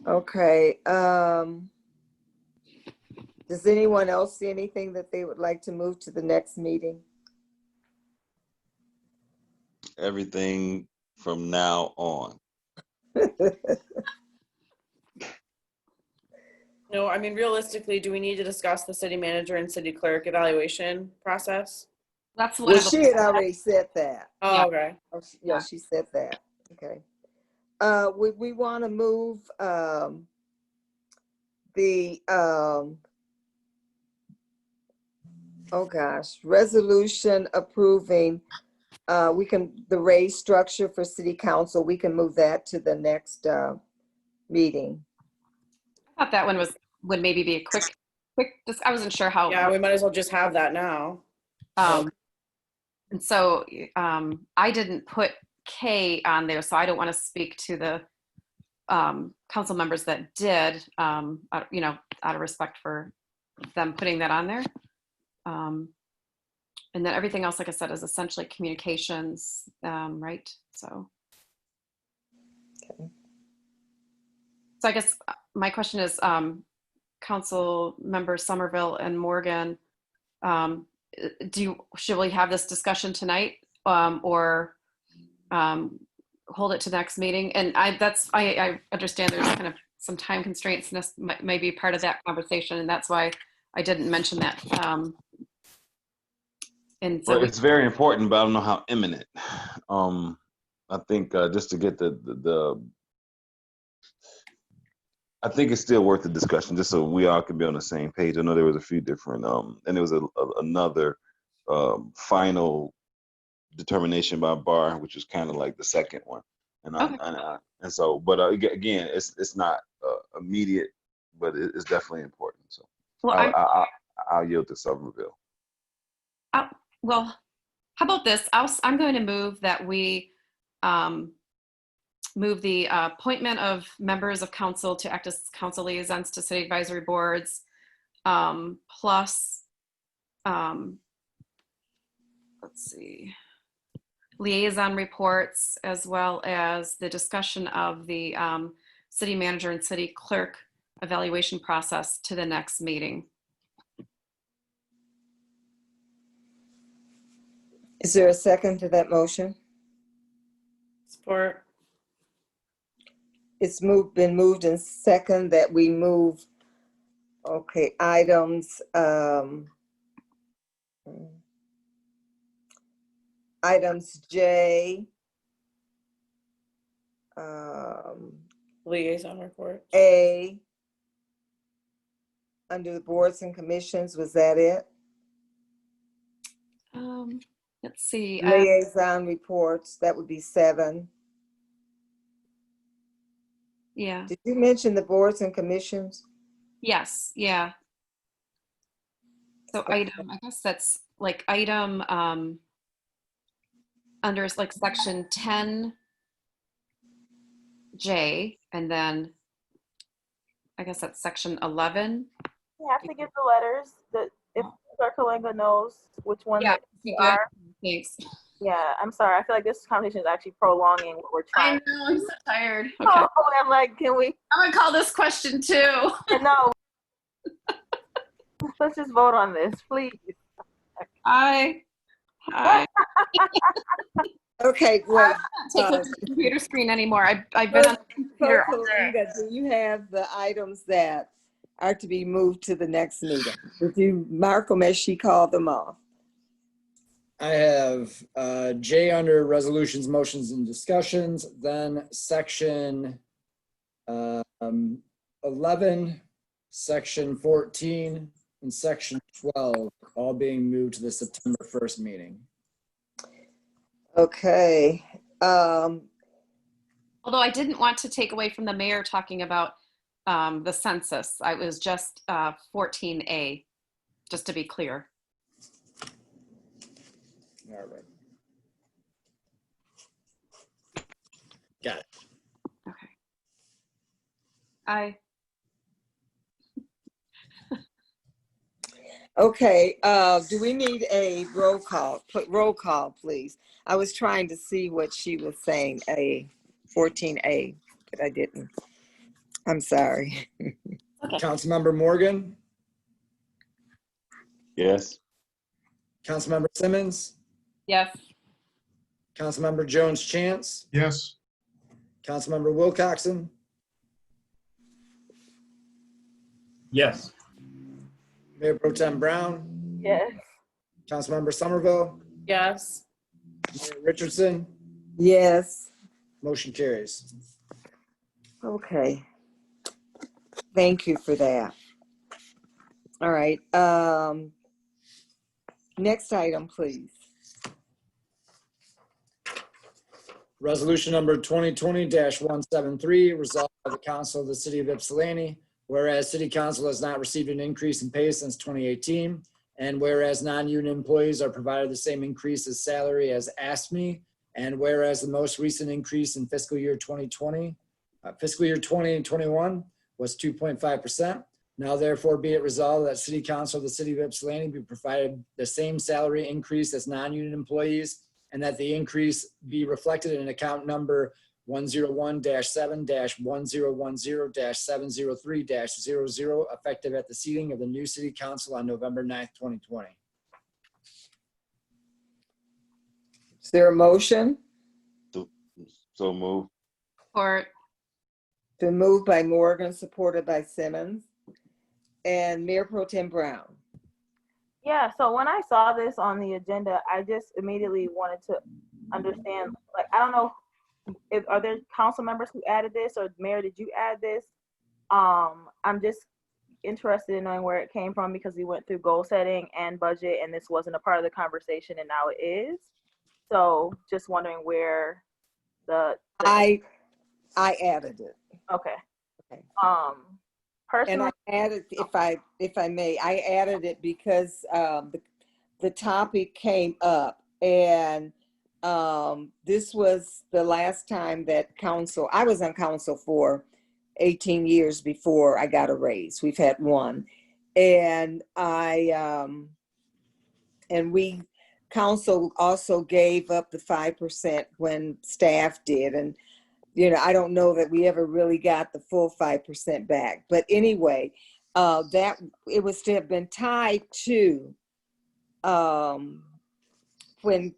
Okay. Does anyone else see anything that they would like to move to the next meeting?
Everything from now on.
No, I mean, realistically, do we need to discuss the city manager and city clerk evaluation process?
That's what.
Well, she had already said that.
Oh,
Yeah.
okay.
Oh, yeah, she said that. Okay. We want to move resolution approving the raise structure for city council. We can move that to the next meeting.
I thought that one would maybe be a quick. I wasn't sure how.
Yeah, we might as well just have that now.
And so I didn't put K on there, so I don't want to speak to the council members that did, out of respect for them putting that on there. And then everything else, like I said, is essentially communications, right? So.
Okay.
So I guess my question is, Council Members Somerville and Morgan, should we have this discussion tonight, or hold it to the next meeting? And I understand there's kind of some time constraints, and this may be part of that conversation, and that's why I didn't mention that. And so
well, it's very important, but I don't know how imminent. I think just to get I think it's still worth the discussion, just so we all can be on the same page. I know there was a few different, and there was another final determination by Barr, which was kind of like the second one. And and so, but again, it's not immediate, but it's definitely important. So well, I'll yield to Somerville.
Well, how about this? I'm going to move that we move the appointment of members of council to act as council liaisons to city advisory boards, plus, let's see, liaison reports, as well as the discussion of the city manager and city clerk evaluation process to the next meeting.
Is there a second to that motion?
Support.
It's been moved and second that we move, okay, items J,
liaison report,
A, under the boards and commissions. Was that it?
Let's see.
Liaison reports, that would be 7.
Yeah.
Did you mention the boards and commissions?
Yes, yeah. So item, I guess that's like item under like section 10, J, and then I guess that's section 11.
You have to give the letters that if Clerk Kalinga knows which one
Yeah,
that you
good.
are.
Thanks.
Yeah, I'm sorry. I feel like this conversation is actually prolonging what we're
I
trying.
know, I'm so tired. Okay.
Oh, I'm like, can we?
I'm gonna call this question 2.
No. Let's just vote on this, please.
Hi.
Okay, wait.
Take a look at the computer screen anymore. I've been on the computer all day.
Kalinga, do you have the items that are to be moved to the next meeting? If you mark them as she called them off.
I have J under resolutions, motions, and discussions, then section 11, section 14, and section 12, all being moved to the September 1st meeting.
Okay.
Although I didn't want to take away from the mayor talking about the census. I was just 14A, just to be clear.
All right. Got it.
Okay. Aye.
Okay, do we need a roll call? Put roll call, please. I was trying to see what she was saying, a 14A, but I didn't. I'm sorry.
Okay.
Councilmember Morgan,
Yes.
Councilmember Simmons,
Yes.
Councilmember Jones Chance,
Yes.
Councilmember Wilcoxon,
Yes.
Mayor Pro Tem Brown,
Yes.
Councilmember Somerville,
Yes.
Mayor Richardson,
Yes.
motion carries.
Okay. Thank you for that. All right. Next item, please.
Resolution number 2020-173, resolved by the Council of the City of Ypsilanti, whereas City Council has not received an increase in pay since 2018, and whereas non-union employees are provided the same increase as salary as ASME, and whereas the most recent increase in fiscal year 2020 and 21 was 2.5%. Now therefore be it resolved that City Council of the City of Ypsilanti be provided the same salary increase as non-union employees, and that the increase be reflected in account number 101-7-1010-703-00 effective at the seating of the new City Council on November 9th, 2020.
Is there a motion?
So move.
Or
Been moved by Morgan, supported by Simmons. And Mayor Pro Tem Brown.
Yeah, so when I saw this on the agenda, I just immediately wanted to understand, like, I don't know, are there council members who added this, or Mayor, did you add this? I'm just interested in knowing where it came from, because we went through goal setting and budget, and this wasn't a part of the conversation, and now it is. So just wondering where
I added it.
Okay.
Okay.
Personally,
And I added, if I may, I added it because the topic came up, and this was the last time that I was on council for 18 years before I got a raise. We've had one, and council also gave up the 5% when staff did, and I don't know that we ever really got the full 5% back. But anyway, that it was to have been tied to when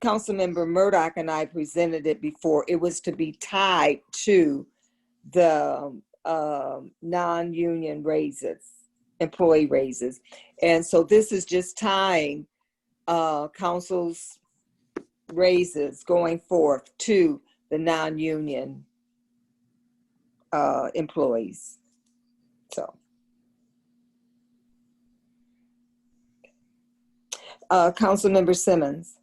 Councilmember Murdoch and I presented it before, it was to be tied to the non-union raises, employee raises. And so this is just tying council's raises going forth to the non-union employees. So, Councilmember Simmons,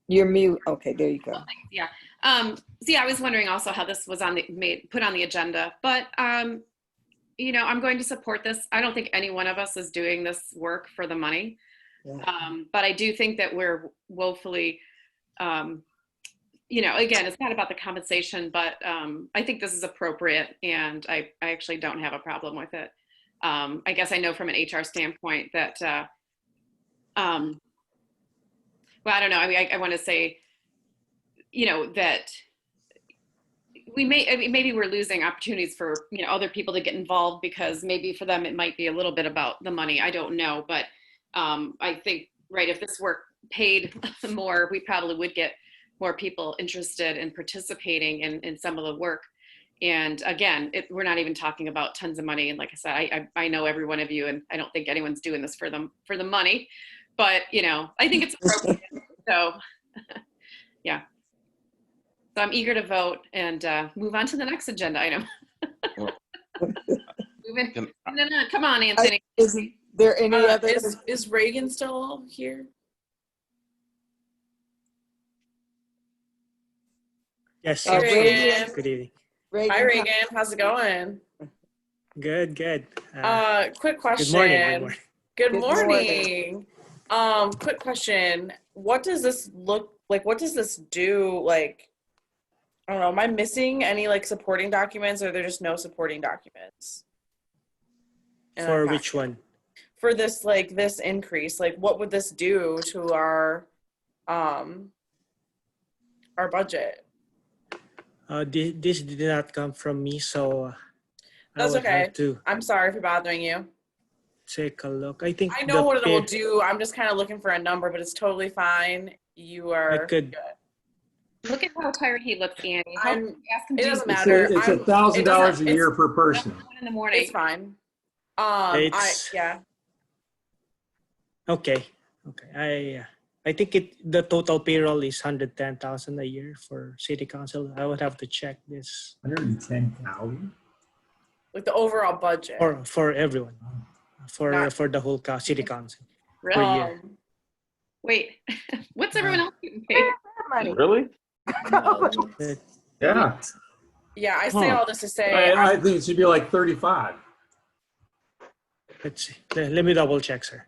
you're mute. Okay, there you go.
Oh, yeah. So yeah, I was wondering also how this was put on the agenda, but I'm going to support this. I don't think any one of us is doing this work for the money, but I do think that we're woefully you know, again, it's not about the compensation, but I think this is appropriate, and I actually don't have a problem with it. I guess I know from an HR standpoint that, well, I don't know. I mean, I want to say, you know, that we may, I mean, maybe we're losing opportunities for, you know, other people to get involved, because maybe for them it might be a little bit about the money. I don't know, but I think, right, if this work paid more, we probably would get more people interested in participating in some of the work. And again, we're not even talking about tons of money. And like I said, I know every one of you, and I don't think anyone's doing this for the money, but you know, I think it's appropriate. So yeah. So I'm eager to vote and move on to the next agenda item. Come on, Anthony.
Is there any other?
Is Reagan still here?
Yes.
Hey, Reagan.
Good evening.
Hi, Reagan. How's it going?
Good, good.
Quick question.
Good
Good
morning.
morning. Quick question. What does this look like? What does this do? Like, I don't know. Am I missing any like supporting documents, or are there just no supporting documents? And
For which one?
For this, like this increase, like what would this do to our budget?
This did not come from me, so
That's
I would
okay.
have to
I'm sorry for bothering you.
take a look. I think
I know what it will
pay-
do. I'm just kind of looking for a number, but it's totally fine. You are
could-
good.
Look at how tired he looks, Annie.
It doesn't matter.
It's $1,000 a year per person.
In the morning.
It's fine.
Okay. Okay. I think the total payroll is 110,000 a year for city council. I would have to check this
110,000.
Like the overall budget.
for everyone, for the whole city council per
Really?
year.
Wait, what's everyone else getting paid?
Really?
Yeah.
Yeah, I say all this to say
I think it should be like 35.
Let's see. Let me double check, sir.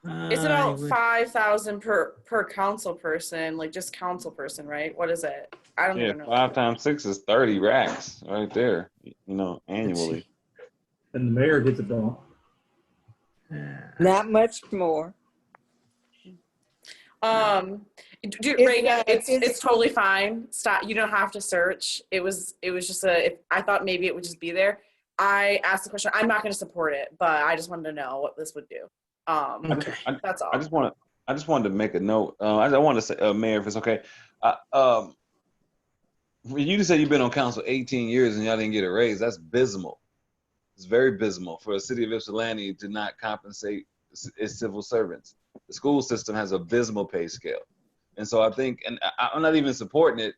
it's about 5,000 per council person, like just council person, right? What is it? I don't even know.
5 times 6 is 30 racks right there, you know, annually.
And the mayor gets a bump.
Not much more.
Reagan, it's totally fine. Stop. You don't have to search. It was just I thought maybe it would just be there. I asked the question. I'm not going to support it, but I just wanted to know what this would do. That's all.
I just wanted to make a note. I want to say, Mayor, if it's okay. You just said you've been on council 18 years and y'all didn't get a raise. That's abysmal. It's very abysmal for a city of Ypsilanti to not compensate its civil servants. The school system has an abysmal pay scale. And so I think, and I'm not even supporting it,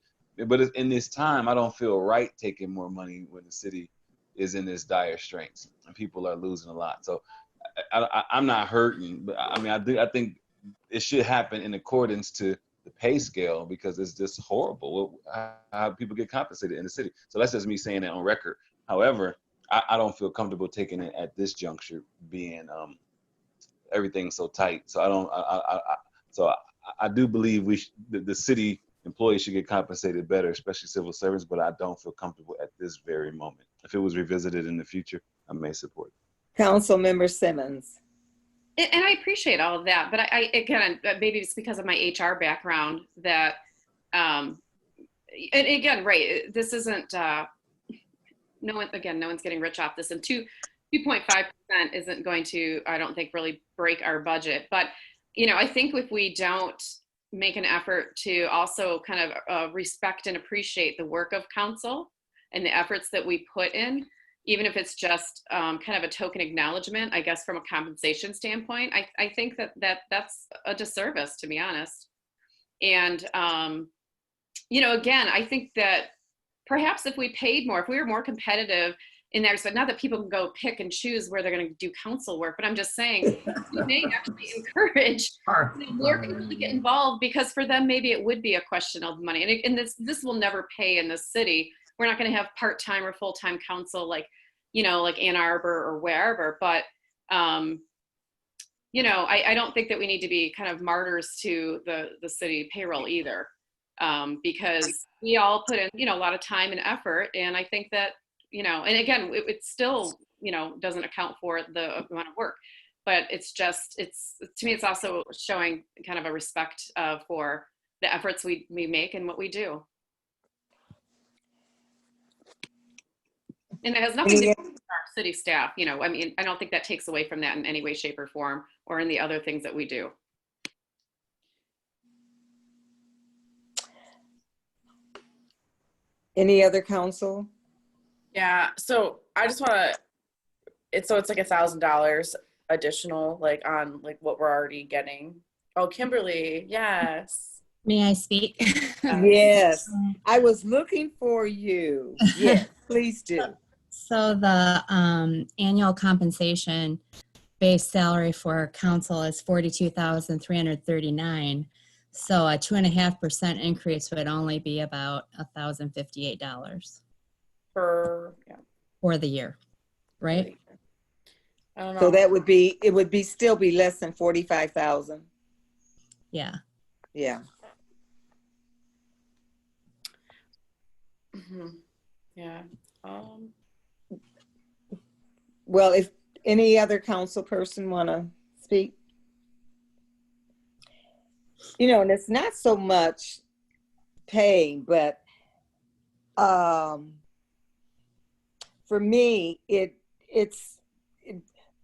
but in this time, I don't feel right taking more money when the city is in this dire straits and people are losing a lot. So I'm not hurting, but I mean, I think it should happen in accordance to the pay scale, because it's just horrible how people get compensated in the city. So that's just me saying that on record. However, I don't feel comfortable taking it at this juncture, being everything's so tight. So I do believe the city employees should get compensated better, especially civil servants, but I don't feel comfortable at this very moment. If it was revisited in the future, I may support it.
Council Member Simmons.
And I appreciate all of that, but I again, maybe it's because of my HR background that, and again, right, this isn't, no one's getting rich off this, and 2.5% isn't going to, I don't think, really break our budget. But, you know, I think if we don't make an effort to also kind of respect and appreciate the work of council and the efforts that we put in, even if it's just kind of a token acknowledgement, I guess, from a compensation standpoint, I think that's a disservice, to be honest. And, you know, again, I think that perhaps if we paid more, if we were more competitive in there, so not that people can go pick and choose where they're going to do council work, but I'm just saying we may actually encourage more people to get involved, because for them, maybe it would be a question of money. And this will never pay in this city. We're not going to have part-time or full-time council like, you know, like Ann Arbor or wherever. But, you know, I don't think that we need to be kind of martyrs to the city payroll either. because we all put in, you know, a lot of time and effort. And I think that, you know, and again, it still, you know, doesn't account for the amount of work, but it's just, to me, it's also showing kind of a respect for the efforts we make and what we do. And it has nothing to do with our city staff, you know, I mean, I don't think that takes away from that in any way, shape, or form, or in the other things that we do.
Any other council?
Yeah, so I just want to, it's like $1,000 additional, like on like what we're already getting. Oh, Kimberly, yes.
May I speak?
Yes, I was looking for you. Yes, please do.
So the annual compensation base salary for council is $42,339. So a 2.5% increase would only be about $1,058
For
the year, right?
I don't know.
So that would be, it would be still be less than 45,000.
Yeah.
Yeah.
Mm-hmm. Yeah.
Well, if any other council person want to speak. You know, and it's not so much paying, but for me, it's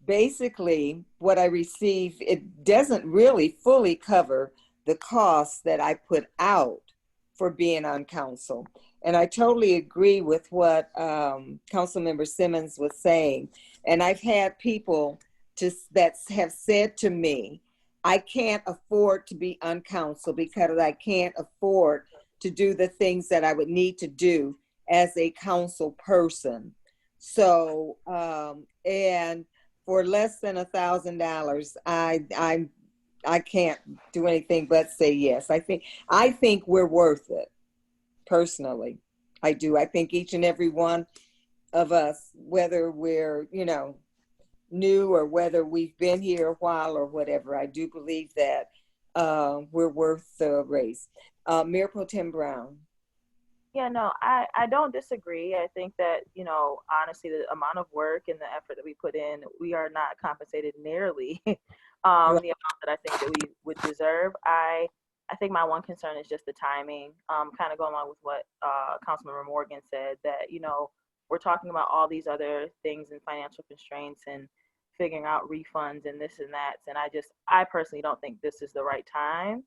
basically what I receive. It doesn't really fully cover the costs that I put out for being on council. And I totally agree with what Councilmember Simmons was saying. And I've had people that have said to me, I can't afford to be on council because I can't afford to do the things that I would need to do as a council person. So, and for less than $1,000, I can't do anything but say yes. I think we're worth it. Personally, I do. I think each and every one of us, whether we're, you know, new or whether we've been here a while or whatever, I do believe that we're worth the race. Mayor Pro Tem Brown.
Yeah, no, I don't disagree. I think that, you know, honestly, the amount of work and the effort that we put in, we are not compensated nearly the amount that I think that we would deserve. I think my one concern is just the timing, kind of going along with what Councilmember Morgan said, that, you know, we're talking about all these other things and financial constraints and figuring out refunds and this and that. And I personally don't think this is the right time.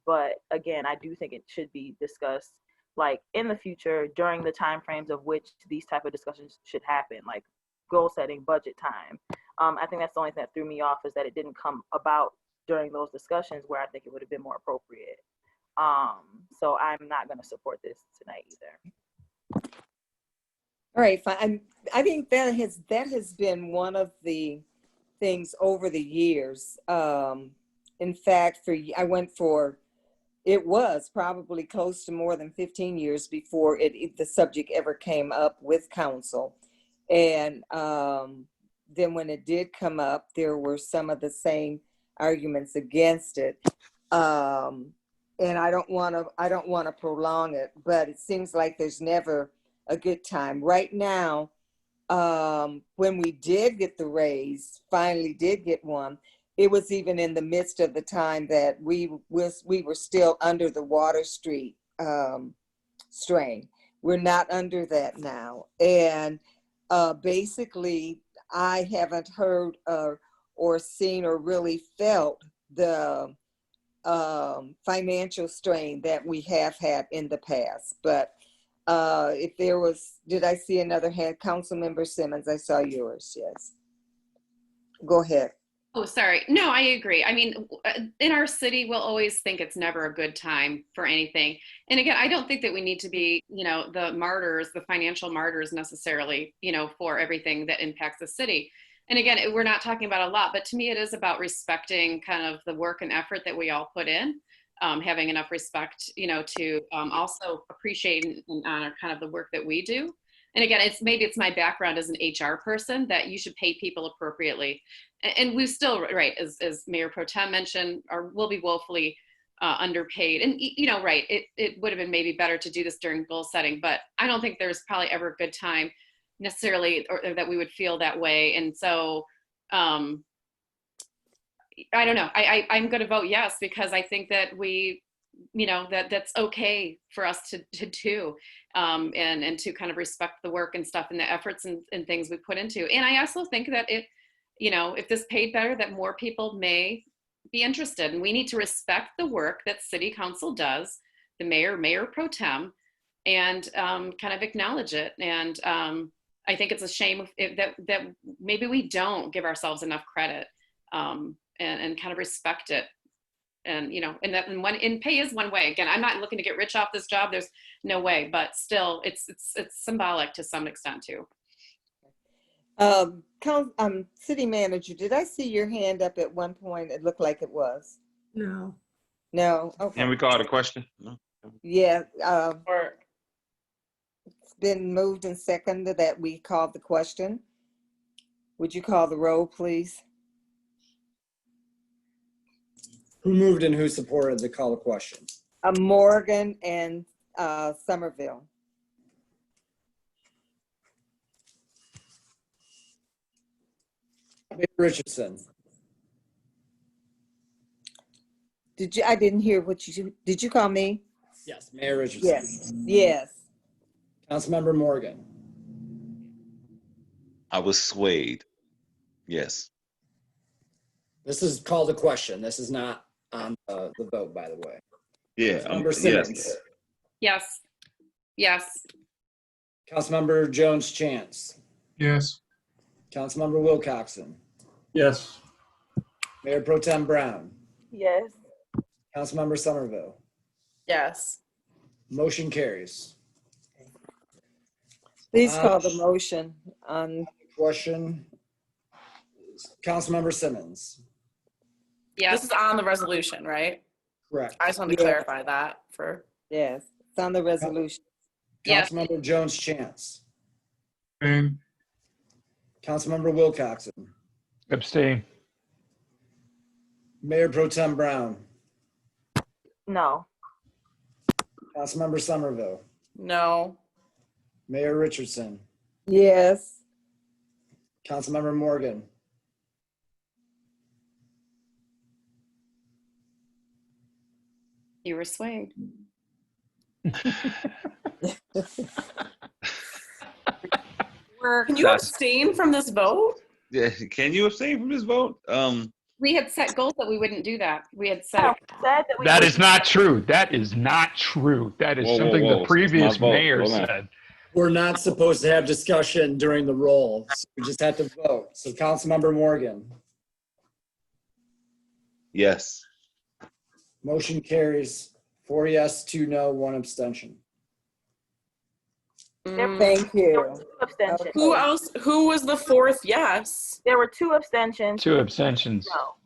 But again, I do think it should be discussed like in the future during the timeframes of which these type of discussions should happen, like goal setting, budget time. I think that's the only thing that threw me off, is that it didn't come about during those discussions where I think it would have been more appropriate. So I'm not going to support this tonight either.
All right, fine. I think that has been one of the things over the years. In fact, it was probably close to more than 15 years before the subject ever came up with council. And then when it did come up, there were some of the same arguments against it. And I don't want to prolong it, but it seems like there's never a good time. Right now, when we did get the raise, finally did get one, it was even in the midst of the time that we were still under the Water Street strain. We're not under that now. And basically, I haven't heard or seen or really felt the financial strain that we have had in the past. But if there was, did I see another hand? Councilmember Simmons, I saw yours, yes. Go ahead.
Oh, sorry. No, I agree. I mean, in our city, we'll always think it's never a good time for anything. And again, I don't think that we need to be, you know, the martyrs, the financial martyrs necessarily, you know, for everything that impacts the city. And again, we're not talking about a lot, but to me, it is about respecting kind of the work and effort that we all put in, having enough respect, you know, to also appreciate and honor kind of the work that we do. And again, maybe it's my background as an HR person that you should pay people appropriately. And we still, right, as Mayor Pro Tem mentioned, will be woefully underpaid. And, you know, right, it would have been maybe better to do this during goal setting, but I don't think there's probably ever a good time necessarily, or that we would feel that way. And so, I don't know. I'm going to vote yes, because I think that we, you know, that's okay for us to do, and to kind of respect the work and stuff and the efforts and things we put into. And I also think that it, you know, if this paid better, that more people may be interested, and we need to respect the work that city council does, the mayor pro tem, and kind of acknowledge it. And I think it's a shame that maybe we don't give ourselves enough credit, and kind of respect it. And, you know, and pay is one way. Again, I'm not looking to get rich off this job. There's no way, but still it's symbolic to some extent too.
City manager, did I see your hand up at one point? It looked like it was.
No.
No. Okay.
And we call it a question? No.
Yeah. It's been moved and seconded that we call the question. Would you call the roll, please?
Who moved and who supported the call to question?
Morgan and Somerville.
Mayor Richardson.
I didn't hear what did you call me?
Yes, Mayor Richardson.
Yes. Yes.
Councilmember Morgan.
I was swayed. Yes.
This is called a question. This is not on the vote, by the way.
Yeah.
Councilmember Simmons.
Yes. Yes.
Councilmember Jones Chance.
Yes.
Councilmember Wilcoxon.
Yes.
Mayor Pro Tem Brown.
Yes.
Councilmember Somerville.
Yes.
Motion carries.
Please call the motion on
question. Councilmember Simmons.
Yes. This is on the resolution, right?
Correct.
I just wanted to clarify that for.
Yes, it's on the resolution.
Yes.
Councilmember Jones Chance.
Abstain.
Councilmember Wilcoxon.
Abstain.
Mayor Pro Tem Brown.
No.
Councilmember Somerville.
No.
Mayor Richardson.
Yes.
Councilmember Morgan.
You were swayed.
Can you abstain from this vote?
Yeah. Can you abstain from this vote?
We had set goals that we wouldn't do that. We had set.
That is not true. That is not true. That is something the previous mayor said.
We're not supposed to have discussion during the roll. So we just had to vote. So Councilmember Morgan.
Yes.
Motion carries 4 yes, 2 no, 1 abstention.
Thank you.
Abstentions.
Who else? Who was the fourth yes?
There were 2 abstentions.
2 abstentions.
No.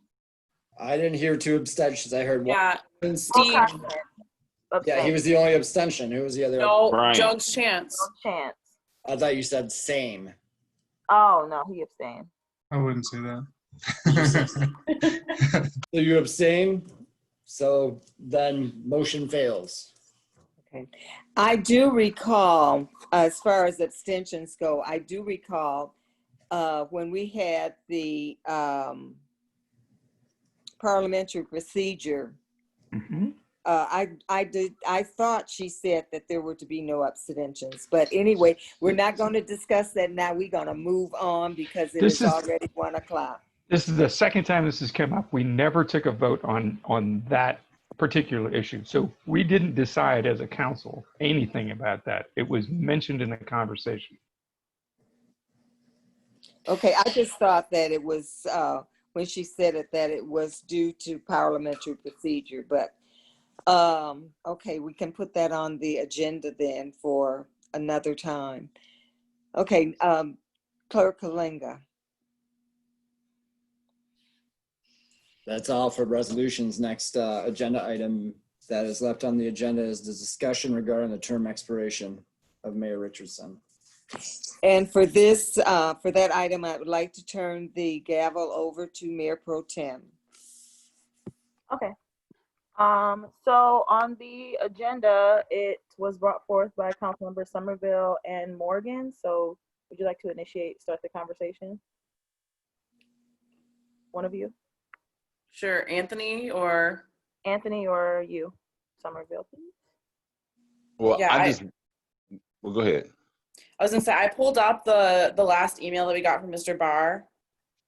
I didn't hear 2 abstentions. I heard
Yeah.
one.
Steve.
Yeah, he was the only abstention. Who was the other?
No,
Brian.
Jones Chance.
Chance.
I thought you said same.
Oh, no, he abstained.
I wouldn't say that.
So you abstain? So then motion fails.
Okay. I do recall, as far as abstentions go, I do recall when we had the parliamentary procedure.
Mm-hmm.
I thought she said that there were to be no abstentions, but anyway, we're not going to discuss that now. We're going to move on because it is already 1 o'clock.
This is the second time this has come up. We never took a vote on that particular issue. So we didn't decide as a council anything about that. It was mentioned in the conversation.
Okay, I just thought that it was, when she said it, that it was due to parliamentary procedure, but okay, we can put that on the agenda then for another time. Okay, Clerk Kalinga.
That's all for resolutions. Next agenda item that is left on the agenda is the discussion regarding the term expiration of Mayor Richardson.
And for this, for that item, I would like to turn the gavel over to Mayor Pro Tem.
Okay. So on the agenda, it was brought forth by Councilmember Somerville and Morgan. So would you like to start the conversation? One of you?
Sure, Anthony or
you, Somerville, please.
Well,
Yeah,
well, go ahead.
I was gonna say, I pulled up the last email that we got from Mr. Barr.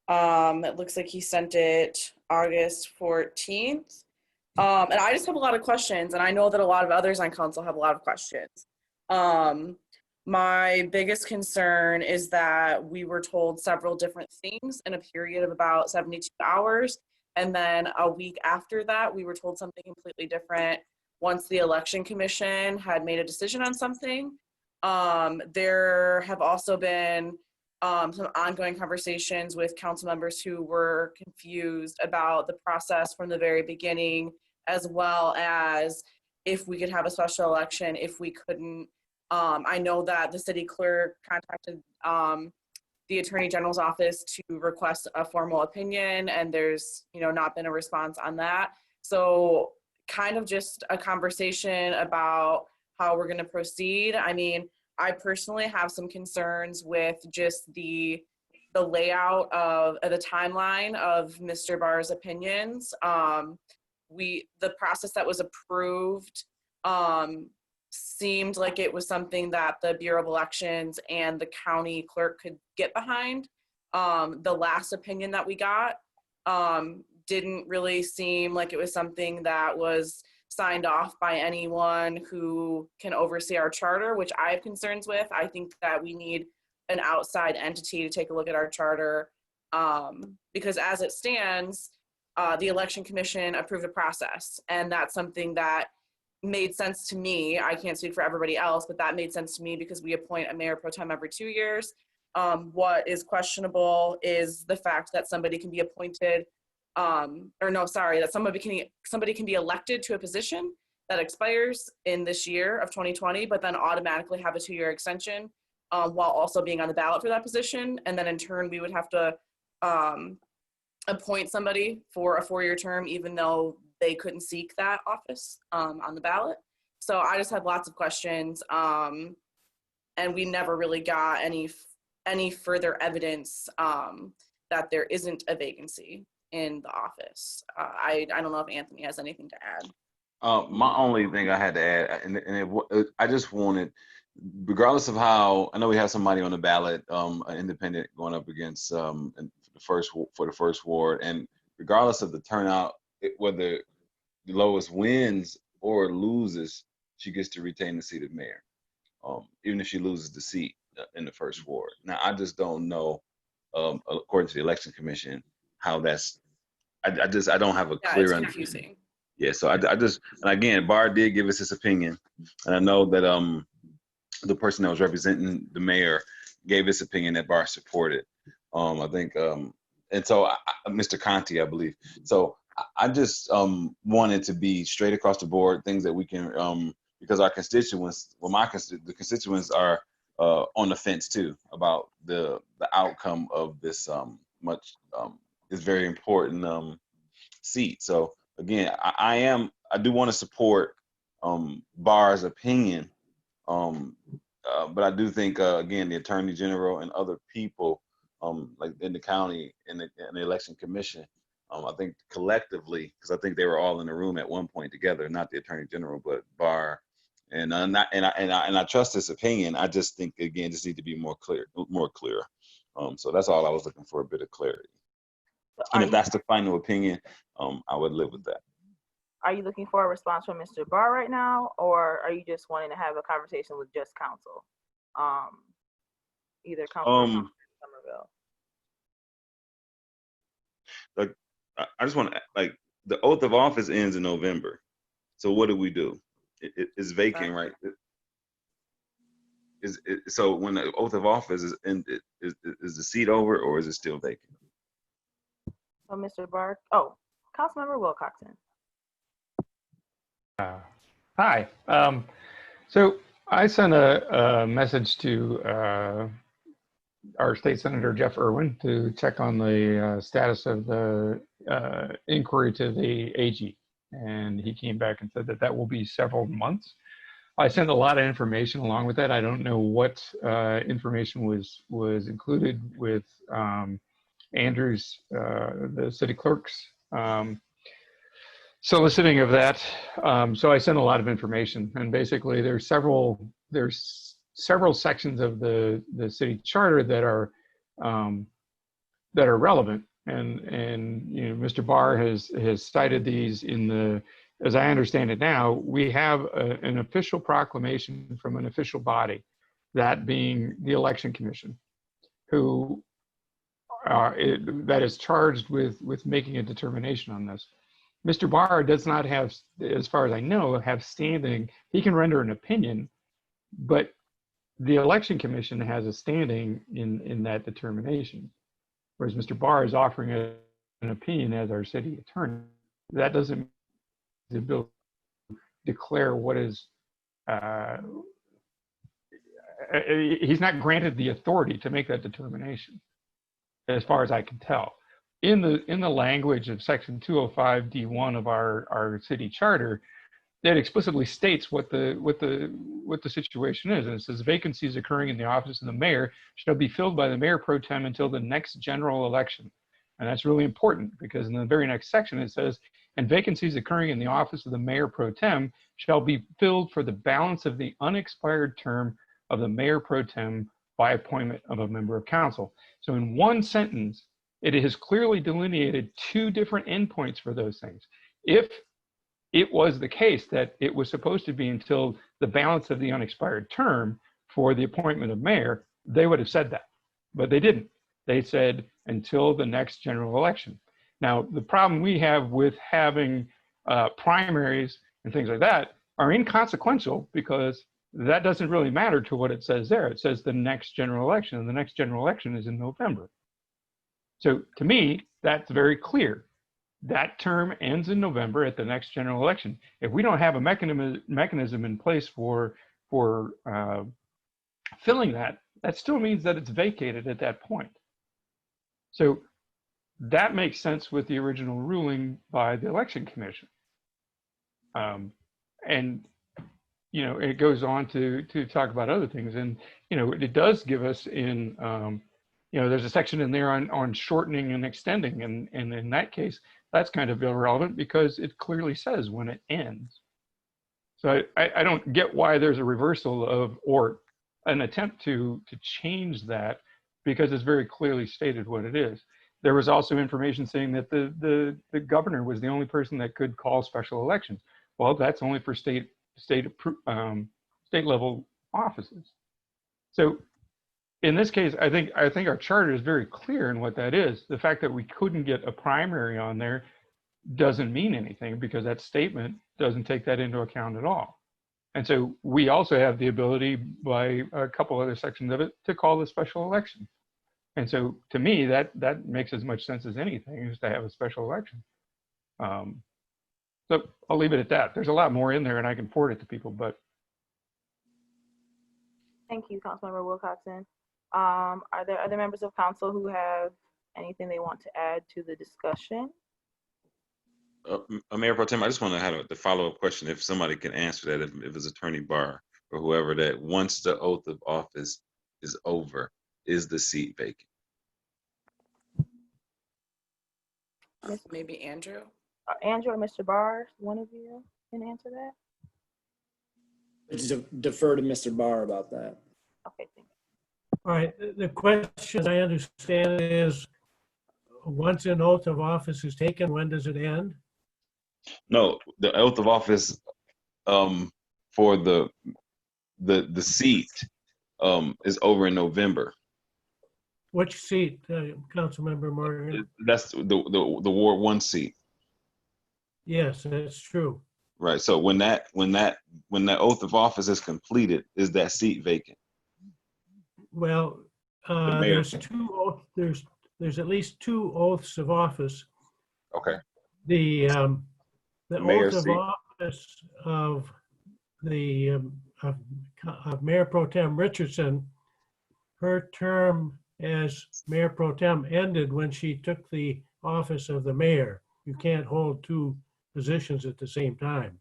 It looks like he sent it August 14th. And I just have a lot of questions, and I know that a lot of others on council have a lot of questions. My biggest concern is that we were told several different things in a period of about 72 hours. And then a week after that, we were told something completely different once the election commission had made a decision on something. There have also been some ongoing conversations with council members who were confused about the process from the very beginning, as well as if we could have a special election, if we couldn't. I know that the city clerk contacted the Attorney General's office to request a formal opinion, and there's not been a response on that. So kind of just a conversation about how we're going to proceed. I mean, I personally have some concerns with just the layout of the timeline of Mr. Barr's opinions. The process that was approved seemed like it was something that the Bureau of Elections and the county clerk could get behind. The last opinion that we got didn't really seem like it was something that was signed off by anyone who can oversee our charter, which I have concerns with. I think that we need an outside entity to take a look at our charter, because as it stands, the election commission approved a process, and that's something that made sense to me. I can't speak for everybody else, but that made sense to me because we appoint a mayor pro tem every 2 years. What is questionable is the fact that somebody can be appointed, that somebody can be elected to a position that expires in this year of 2020, but then automatically have a 2-year extension while also being on the ballot for that position. And then in turn, we would have to appoint somebody for a 4-year term, even though they couldn't seek that office on the ballot. So I just had lots of questions, and we never really got any further evidence that there isn't a vacancy in the office. I don't know if Anthony has anything to add.
My only thing I had to add, I just wanted, regardless of how, I know we have somebody on the ballot, an independent going up against for the first ward, and regardless of the turnout, whether Lois wins or loses, she gets to retain the seat of mayor, even if she loses the seat in the first ward. Now, I just don't know, according to the election commission, how that's. I don't have a clear
it's confusing.
Yeah, so and again, Barr did give us his opinion, and I know that the person that was representing the mayor gave his opinion that Barr supported. I think, and so Mr. Conti, I believe. So I just wanted to be straight across the board, things that we can, because our constituents, the constituents are on the fence too about the outcome of this is very important seat. So again, I do want to support Barr's opinion, but I do think again the Attorney General and other people like in the county and the election commission, I think collectively, because I think they were all in the room at one point together, not the Attorney General, but Barr, and I trust this opinion. I just think again, just need to be more clear. So that's all I was looking for, a bit of clarity. And if that's the final opinion, I would live with that.
Are you looking for a response from Mr. Barr right now, or are you just wanting to have a conversation with just council? Either council or Somerville.
Like, I just want to, like, the oath of office ends in November. So what do we do? It's vacant, right? So when the oath of office is ended, is the seat over or is it still vacant?
So Mr. Barr, Councilmember Wilcoxon.
Hi. So I sent a message to our state senator, Jeff Irwin, to check on the status of the inquiry to the AG. And he came back and said that that will be several months. I sent a lot of information along with that. I don't know what information was included with Andrew's, the city clerk's soliciting of that. So I sent a lot of information, and basically there's several sections of the city charter that are relevant, and you know, Mr. Barr has cited these in the, as I understand it now, we have an official proclamation from an official body, that being the Election Commission, who that is charged with making a determination on this. Mr. Barr does not have, as far as I know, have standing. He can render an opinion, but the Election Commission has a standing in that determination. Whereas Mr. Barr is offering an opinion as our city attorney. That doesn't the ability to declare what is, he's not granted the authority to make that determination, as far as I can tell. In the language of section 205 D1 of our city charter, that explicitly states what the situation is. And it says vacancies occurring in the office of the mayor shall be filled by the mayor pro tem until the next general election. And that's really important, because in the very next section it says, and vacancies occurring in the office of the mayor pro tem shall be filled for the balance of the unexpired term of the mayor pro tem by appointment of a member of council. So in one sentence, it has clearly delineated two different endpoints for those things. If it was the case that it was supposed to be until the balance of the unexpired term for the appointment of mayor, they would have said that, but they didn't. They said until the next general election. Now, the problem we have with having primaries and things like that are inconsequential, because that doesn't really matter to what it says there. It says the next general election, and the next general election is in November. So to me, that's very clear. That term ends in November at the next general election. If we don't have a mechanism in place for filling that, that still means that it's vacated at that point. So that makes sense with the original ruling by the Election Commission. And, you know, it goes on to talk about other things. And, you know, it does give us in, you know, there's a section in there on shortening and extending. And in that case, that's kind of irrelevant, because it clearly says when it ends. So I don't get why there's a reversal of, or an attempt to change that, because it's very clearly stated what it is. There was also information saying that the governor was the only person that could call special elections. Well, that's only for state level offices. So in this case, I think our charter is very clear in what that is. The fact that we couldn't get a primary on there doesn't mean anything, because that statement doesn't take that into account at all. And so we also have the ability, by a couple other sections of it, to call the special election. And so to me, that makes as much sense as anything, is to have a special election. So I'll leave it at that. There's a lot more in there, and I can forward it to people, but.
Thank you, Councilmember Wilcoxon. Are there other members of council who have anything they want to add to the discussion?
Mayor Pro Tem, I just want to have the follow-up question, if somebody can answer that, if it's Attorney Barr or whoever, that once the oath of office is over, is the seat vacant?
Maybe Andrew?
Andrew or Mr. Barr, one of you can answer that?
Just defer to Mr. Barr about that.
Okay, thank you.
All right, the question I understand is, once an oath of office is taken, when does it end?
No, the oath of office for the seat is over in November.
Which seat, Councilmember Morgan?
That's the Ward 1 seat.
Yes, that's true.
Right. So when that oath of office is completed, is that seat vacant?
Well, there's at least two oaths of office.
Okay.
The oath of
seat.
office of the of Mayor Pro Tem Richardson, her term as Mayor Pro Tem ended when she took the office of the mayor. You can't hold two positions at the same time.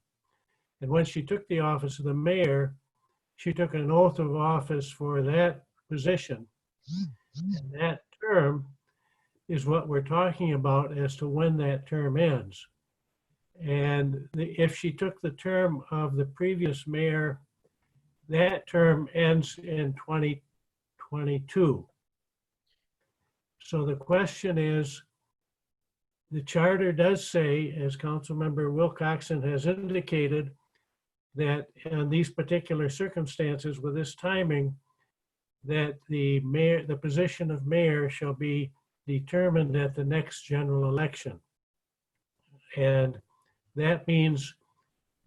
And when she took the office of the mayor, she took an oath of office for that position. And that term is what we're talking about as to when that term ends. And if she took the term of the previous mayor, that term ends in 2022. So the question is, the charter does say, as Councilmember Wilcoxon has indicated, that in these particular circumstances with this timing, that the mayor, the position of mayor shall be determined at the next general election. And that means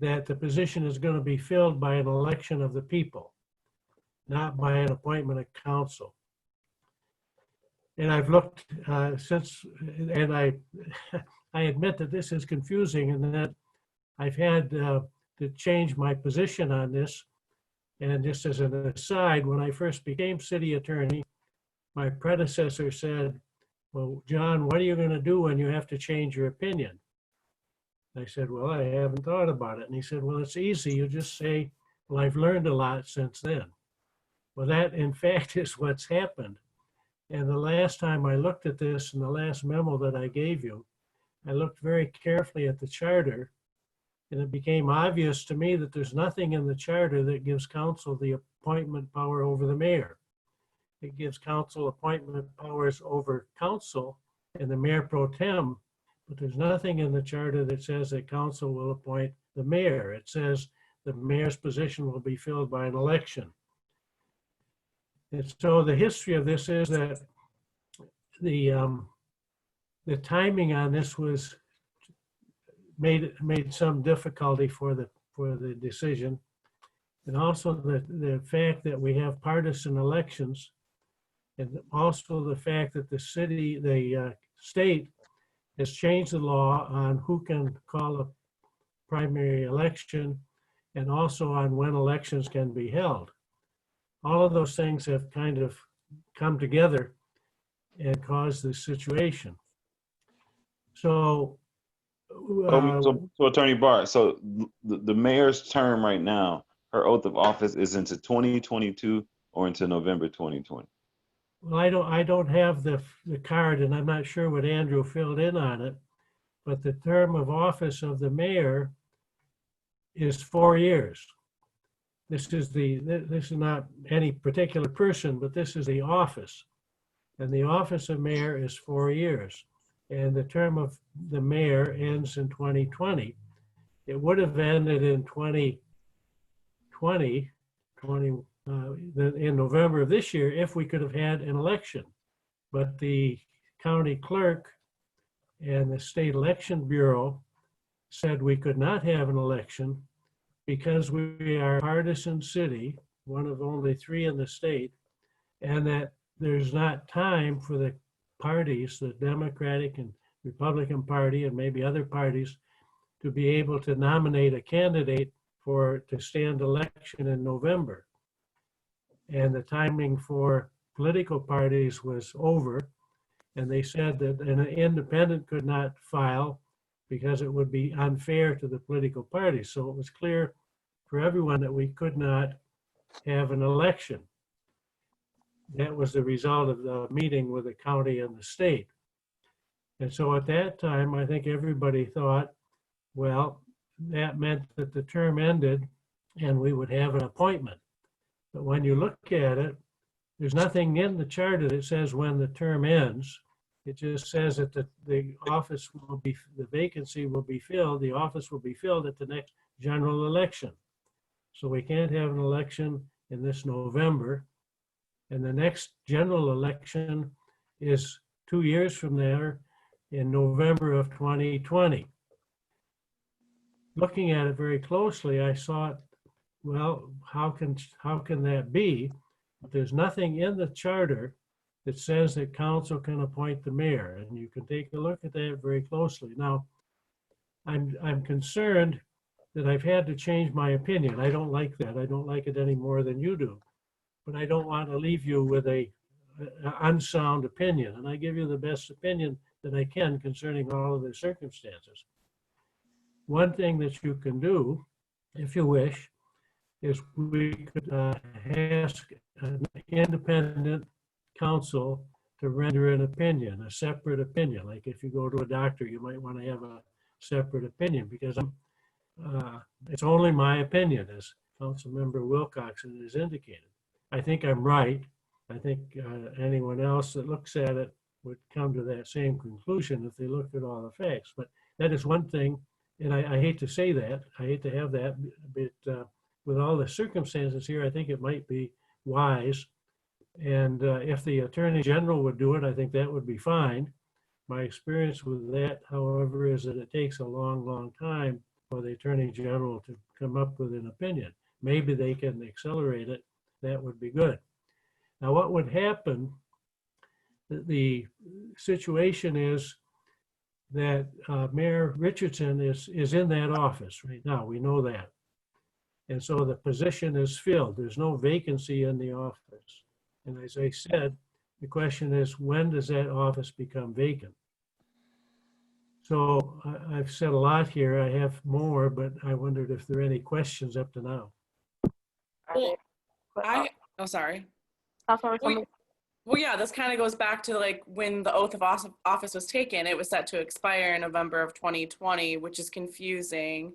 that the position is going to be filled by an election of the people, not by an appointment of council. And I've looked since, and I admit that this is confusing and that I've had to change my position on this. And just as an aside, when I first became city attorney, my predecessor said, well, John, what are you going to do when you have to change your opinion? I said, well, I haven't thought about it. And he said, well, it's easy. You just say, well, I've learned a lot since then. Well, that in fact is what's happened. And the last time I looked at this, in the last memo that I gave you, I looked very carefully at the charter, and it became obvious to me that there's nothing in the charter that gives council the appointment power over the mayor. It gives council appointment powers over council and the mayor pro tem, but there's nothing in the charter that says that council will appoint the mayor. It says the mayor's position will be filled by an election. And so the history of this is that the timing on this was made some difficulty for the decision, and also the fact that we have partisan elections, and also the fact that the state has changed the law on who can call a primary election, and also on when elections can be held. All of those things have kind of come together and caused this situation. So,
so Attorney Barr, so the mayor's term right now, her oath of office is into 2022 or into November 2020?
well, I don't have the card, and I'm not sure what Andrew filled in on it, but the term of office of the mayor is 4 years. This is not any particular person, but this is the office. And the office of mayor is 4 years. And the term of the mayor ends in 2020. It would have ended in 2020, in November of this year, if we could have had an election. But the county clerk and the state election bureau said we could not have an election because we are a partisan city, one of only 3 in the state, and that there's not time for the parties, the Democratic and Republican Party and maybe other parties, to be able to nominate a candidate to stand election in November. And the timing for political parties was over, and they said that an independent could not file because it would be unfair to the political parties. So it was clear for everyone that we could not have an election. That was the result of the meeting with the county and the state. And so at that time, I think everybody thought, well, that meant that the term ended and we would have an appointment. But when you look at it, there's nothing in the charter that says when the term ends. It just says that the office will be, the vacancy will be filled, the office will be filled at the next general election. So we can't have an election in this November. And the next general election is 2 years from there in November of 2020. Looking at it very closely, I thought, well, how can that be? But there's nothing in the charter that says that council can appoint the mayor, and you can take a look at that very closely. Now, I'm concerned that I've had to change my opinion. I don't like that. I don't like it any more than you do. But I don't want to leave you with a unsound opinion, and I give you the best opinion that I can concerning all of the circumstances. one thing that you can do, if you wish, is we could ask an independent counsel to render an opinion, a separate opinion. Like if you go to a doctor, you might want to have a separate opinion, because it's only my opinion, as Councilmember Wilcoxon has indicated. I think I'm right. I think anyone else that looks at it would come to that same conclusion if they looked at all the facts. But that is one thing, and I hate to say that, I hate to have that, but with all the circumstances here, I think it might be wise. And if the Attorney General would do it, I think that would be fine. My experience with that, however, is that it takes a long, long time for the Attorney General to come up with an opinion. Maybe they can accelerate it. That would be good. Now, what would happen, the situation is that Mayor Richardson is in that office right now. We know that. And so the position is filled. There's no vacancy in the office. And as I said, the question is, when does that office become vacant? So I've said a lot here. I have more, but I wondered if there are any questions up to now.
Well, sorry. Well, yeah, this kind of goes back to like when the oath of office was taken. It was set to expire in November of 2020, which is confusing.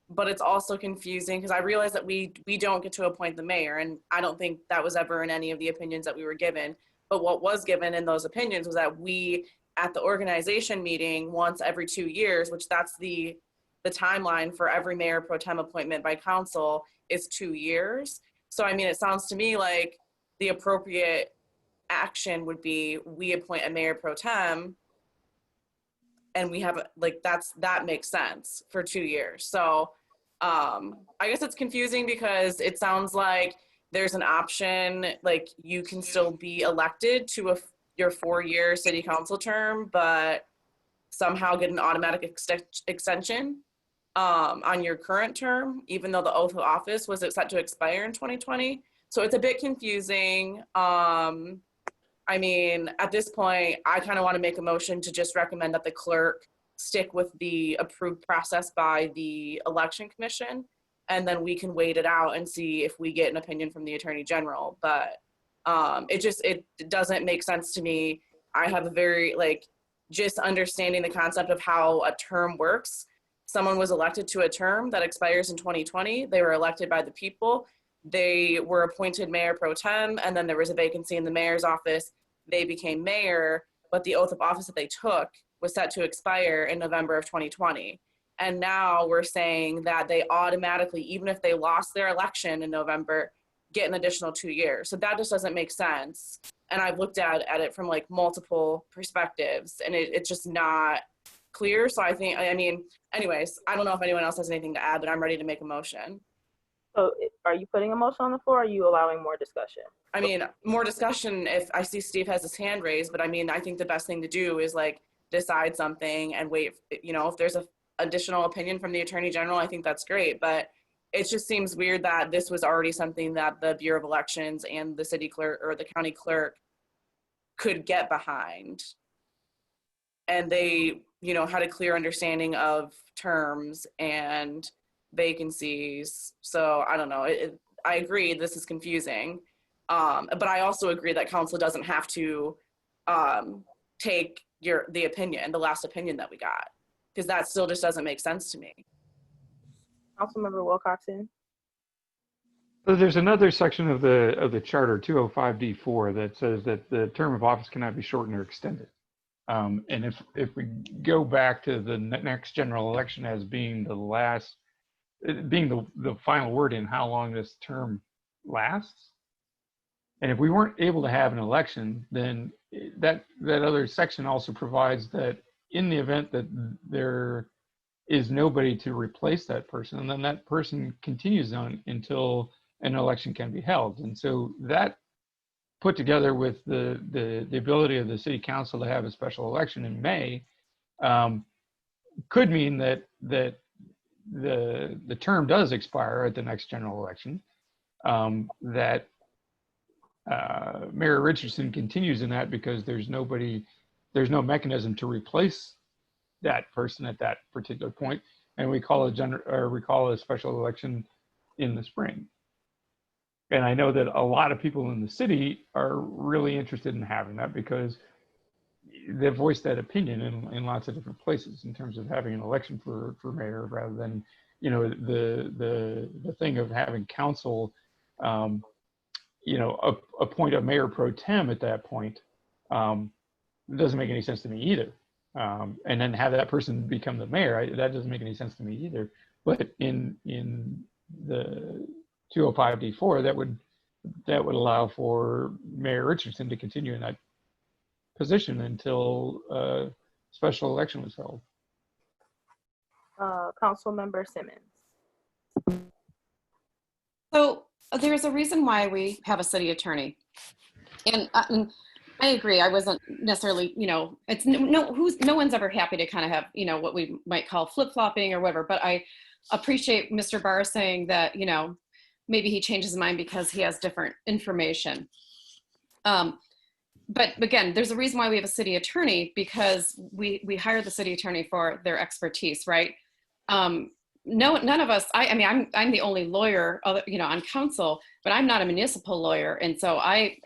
But it's also confusing because I realize that we don't get to appoint the mayor, and I don't think that was ever in any of the opinions that we were given. But what was given in those opinions was that we, at the organization meeting once every 2 years, which that's the timeline for every mayor pro tem appointment by council, is 2 years. So I mean, it sounds to me like the appropriate action would be we appoint a mayor pro tem, and we have like that makes sense for 2 years. So I guess it's confusing because it sounds like there's an option, like you can still be elected to your 4-year city council term, but somehow get an automatic extension on your current term, even though the oath of office was set to expire in 2020. So it's a bit confusing. I mean, at this point, I kind of want to make a motion to just recommend that the clerk stick with the approved process by the election commission, and then we can wait it out and see if we get an opinion from the Attorney General. But it doesn't make sense to me. I have a very, just understanding the concept of how a term works. Someone was elected to a term that expires in 2020. They were elected by the people. They were appointed mayor pro tem, and then there was a vacancy in the mayor's office. They became mayor, but the oath of office that they took was set to expire in November of 2020. And now we're saying that they automatically, even if they lost their election in November, get an additional 2 years. So that just doesn't make sense. And I've looked at it from multiple perspectives, and it's just not clear. So I mean, anyways, I don't know if anyone else has anything to add, but I'm ready to make a motion.
So are you putting a motion on the floor, or are you allowing more discussion?
I mean, more discussion if I see Steve has his hand raised, but I mean, I think the best thing to do is decide something and wait, if there's an additional opinion from the Attorney General, I think that's great. But it just seems weird that this was already something that the Bureau of Elections and the city clerk or the county clerk could get behind. And they, had a clear understanding of terms and vacancies. So I don't know. I agree this is confusing. But I also agree that council doesn't have to take the last opinion that we got, because that still just doesn't make sense to me.
Councilmember Wilcoxon.
So there's another section of the charter, 205D4, that says that the term of office cannot be shortened or extended. And if we go back to the next general election as being the final word in how long this term lasts, and if we weren't able to have an election, then that other section also provides that in the event that there is nobody to replace that person, and then that person continues on until an election can be held. And so that, put together with the ability of the city council to have a special election in May, could mean that the term does expire at the next general election, that Mayor Richardson continues in that because there's no mechanism to replace that person at that particular point. and we call a special election in the spring. And I know that a lot of people in the city are really interested in having that because they've voiced that opinion in lots of different places in terms of having an election for mayor rather than, you know, the thing of having council, you know, appoint a mayor pro tem at that point. Doesn't make any sense to me either. And then have that person become the mayor, that doesn't make any sense to me either. But in the 205D4, that would allow for Mayor Richardson to continue in that position until a special election was held.
Councilmember Simmons.
So there's a reason why we have a city attorney. And I agree. I wasn't necessarily, you know, it's no one's ever happy to kind of have, you know, what we might call flip-flopping or whatever, but I appreciate Mr. Barr saying that, you know, maybe he changed his mind because he has different information. But again, there's a reason why we have a city attorney, because we hire the city attorney for their expertise, right? None of us, I mean, I'm the only lawyer, you know, on council, but I'm not a municipal lawyer. And so I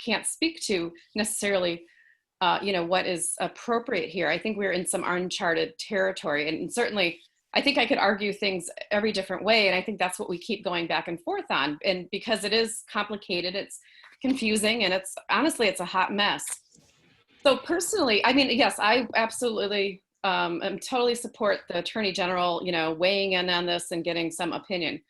can't speak to necessarily, you know, what is appropriate here. I think we're in some uncharted territory, and certainly I think I could argue things every different way. And I think that's what we keep going back and forth on. And because it is complicated, it's confusing, and it's honestly, it's a hot mess. So personally, I mean, yes, I absolutely totally support the Attorney General, you know, weighing in on this and getting some opinion.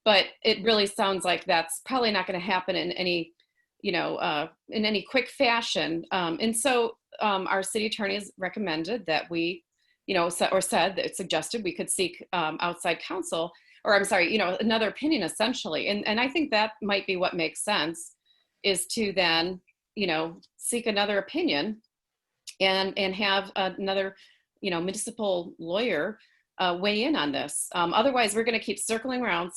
But it really sounds like that's probably not going to happen in any, you know, in any quick fashion. And so our city attorney has recommended that we, you know, suggested we could seek outside counsel, or I'm sorry, you know, another opinion essentially. And I think that might be what makes sense, is to then, you know, seek another opinion and have another, you know, municipal lawyer weigh in on this. Otherwise, we're going to keep circling around.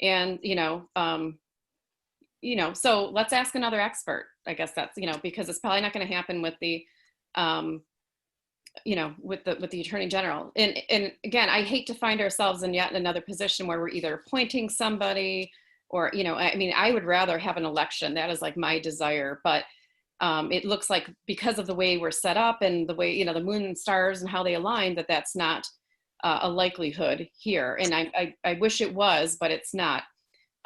And, so let's ask another expert. I guess that's, you know, because it's probably not going to happen with the, with the Attorney General. And again, I hate to find ourselves in yet another position where we're either appointing somebody or, you know, I mean, I would rather have an election. That is like my desire. But it looks like because of the way we're set up and the way, you know, the moon and stars and how they align, that's not a likelihood here. And I wish it was, but it's not.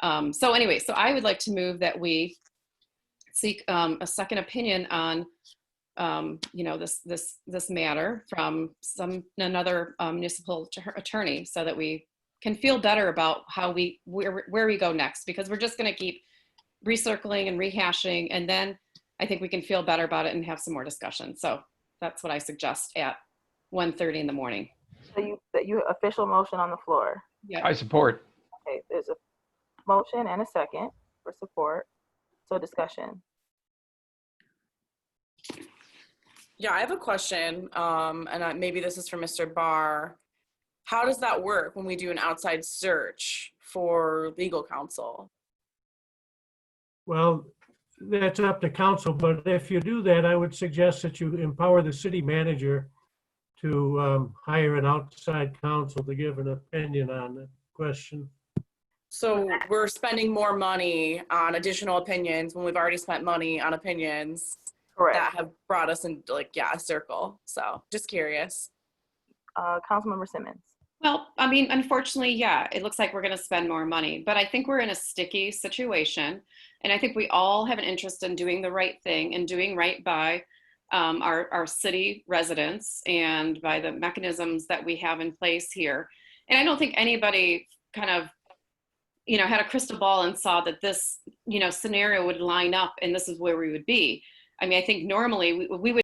So anyway, so I would like to move that we seek a second opinion on, this matter from another municipal attorney, so that we can feel better about how where we go next, because we're just going to keep recircling and rehashing, and then I think we can feel better about it and have some more discussion. So that's what I suggest at 1:30 in the morning.
So you official motion on the floor.
Yeah,
I support.
Okay, there's a motion and a second for support. So discussion.
Yeah, I have a question, and maybe this is for Mr. Barr. How does that work when we do an outside search for legal counsel?
Well, that's up to council, but if you do that, I would suggest that you empower the city manager to hire an outside counsel to give an opinion on the question.
So we're spending more money on additional opinions when we've already spent money on opinions.
Correct.
That have brought us into a circle. So just curious.
Councilmember Simmons.
Well, I mean, unfortunately, yeah, it looks like we're going to spend more money, but I think we're in a sticky situation. And I think we all have an interest in doing the right thing and doing right by our city residents and by the mechanisms that we have in place here. And I don't think anybody kind of, you know, had a crystal ball and saw that this, you know, scenario would line up and this is where we would be. I mean, I think normally we would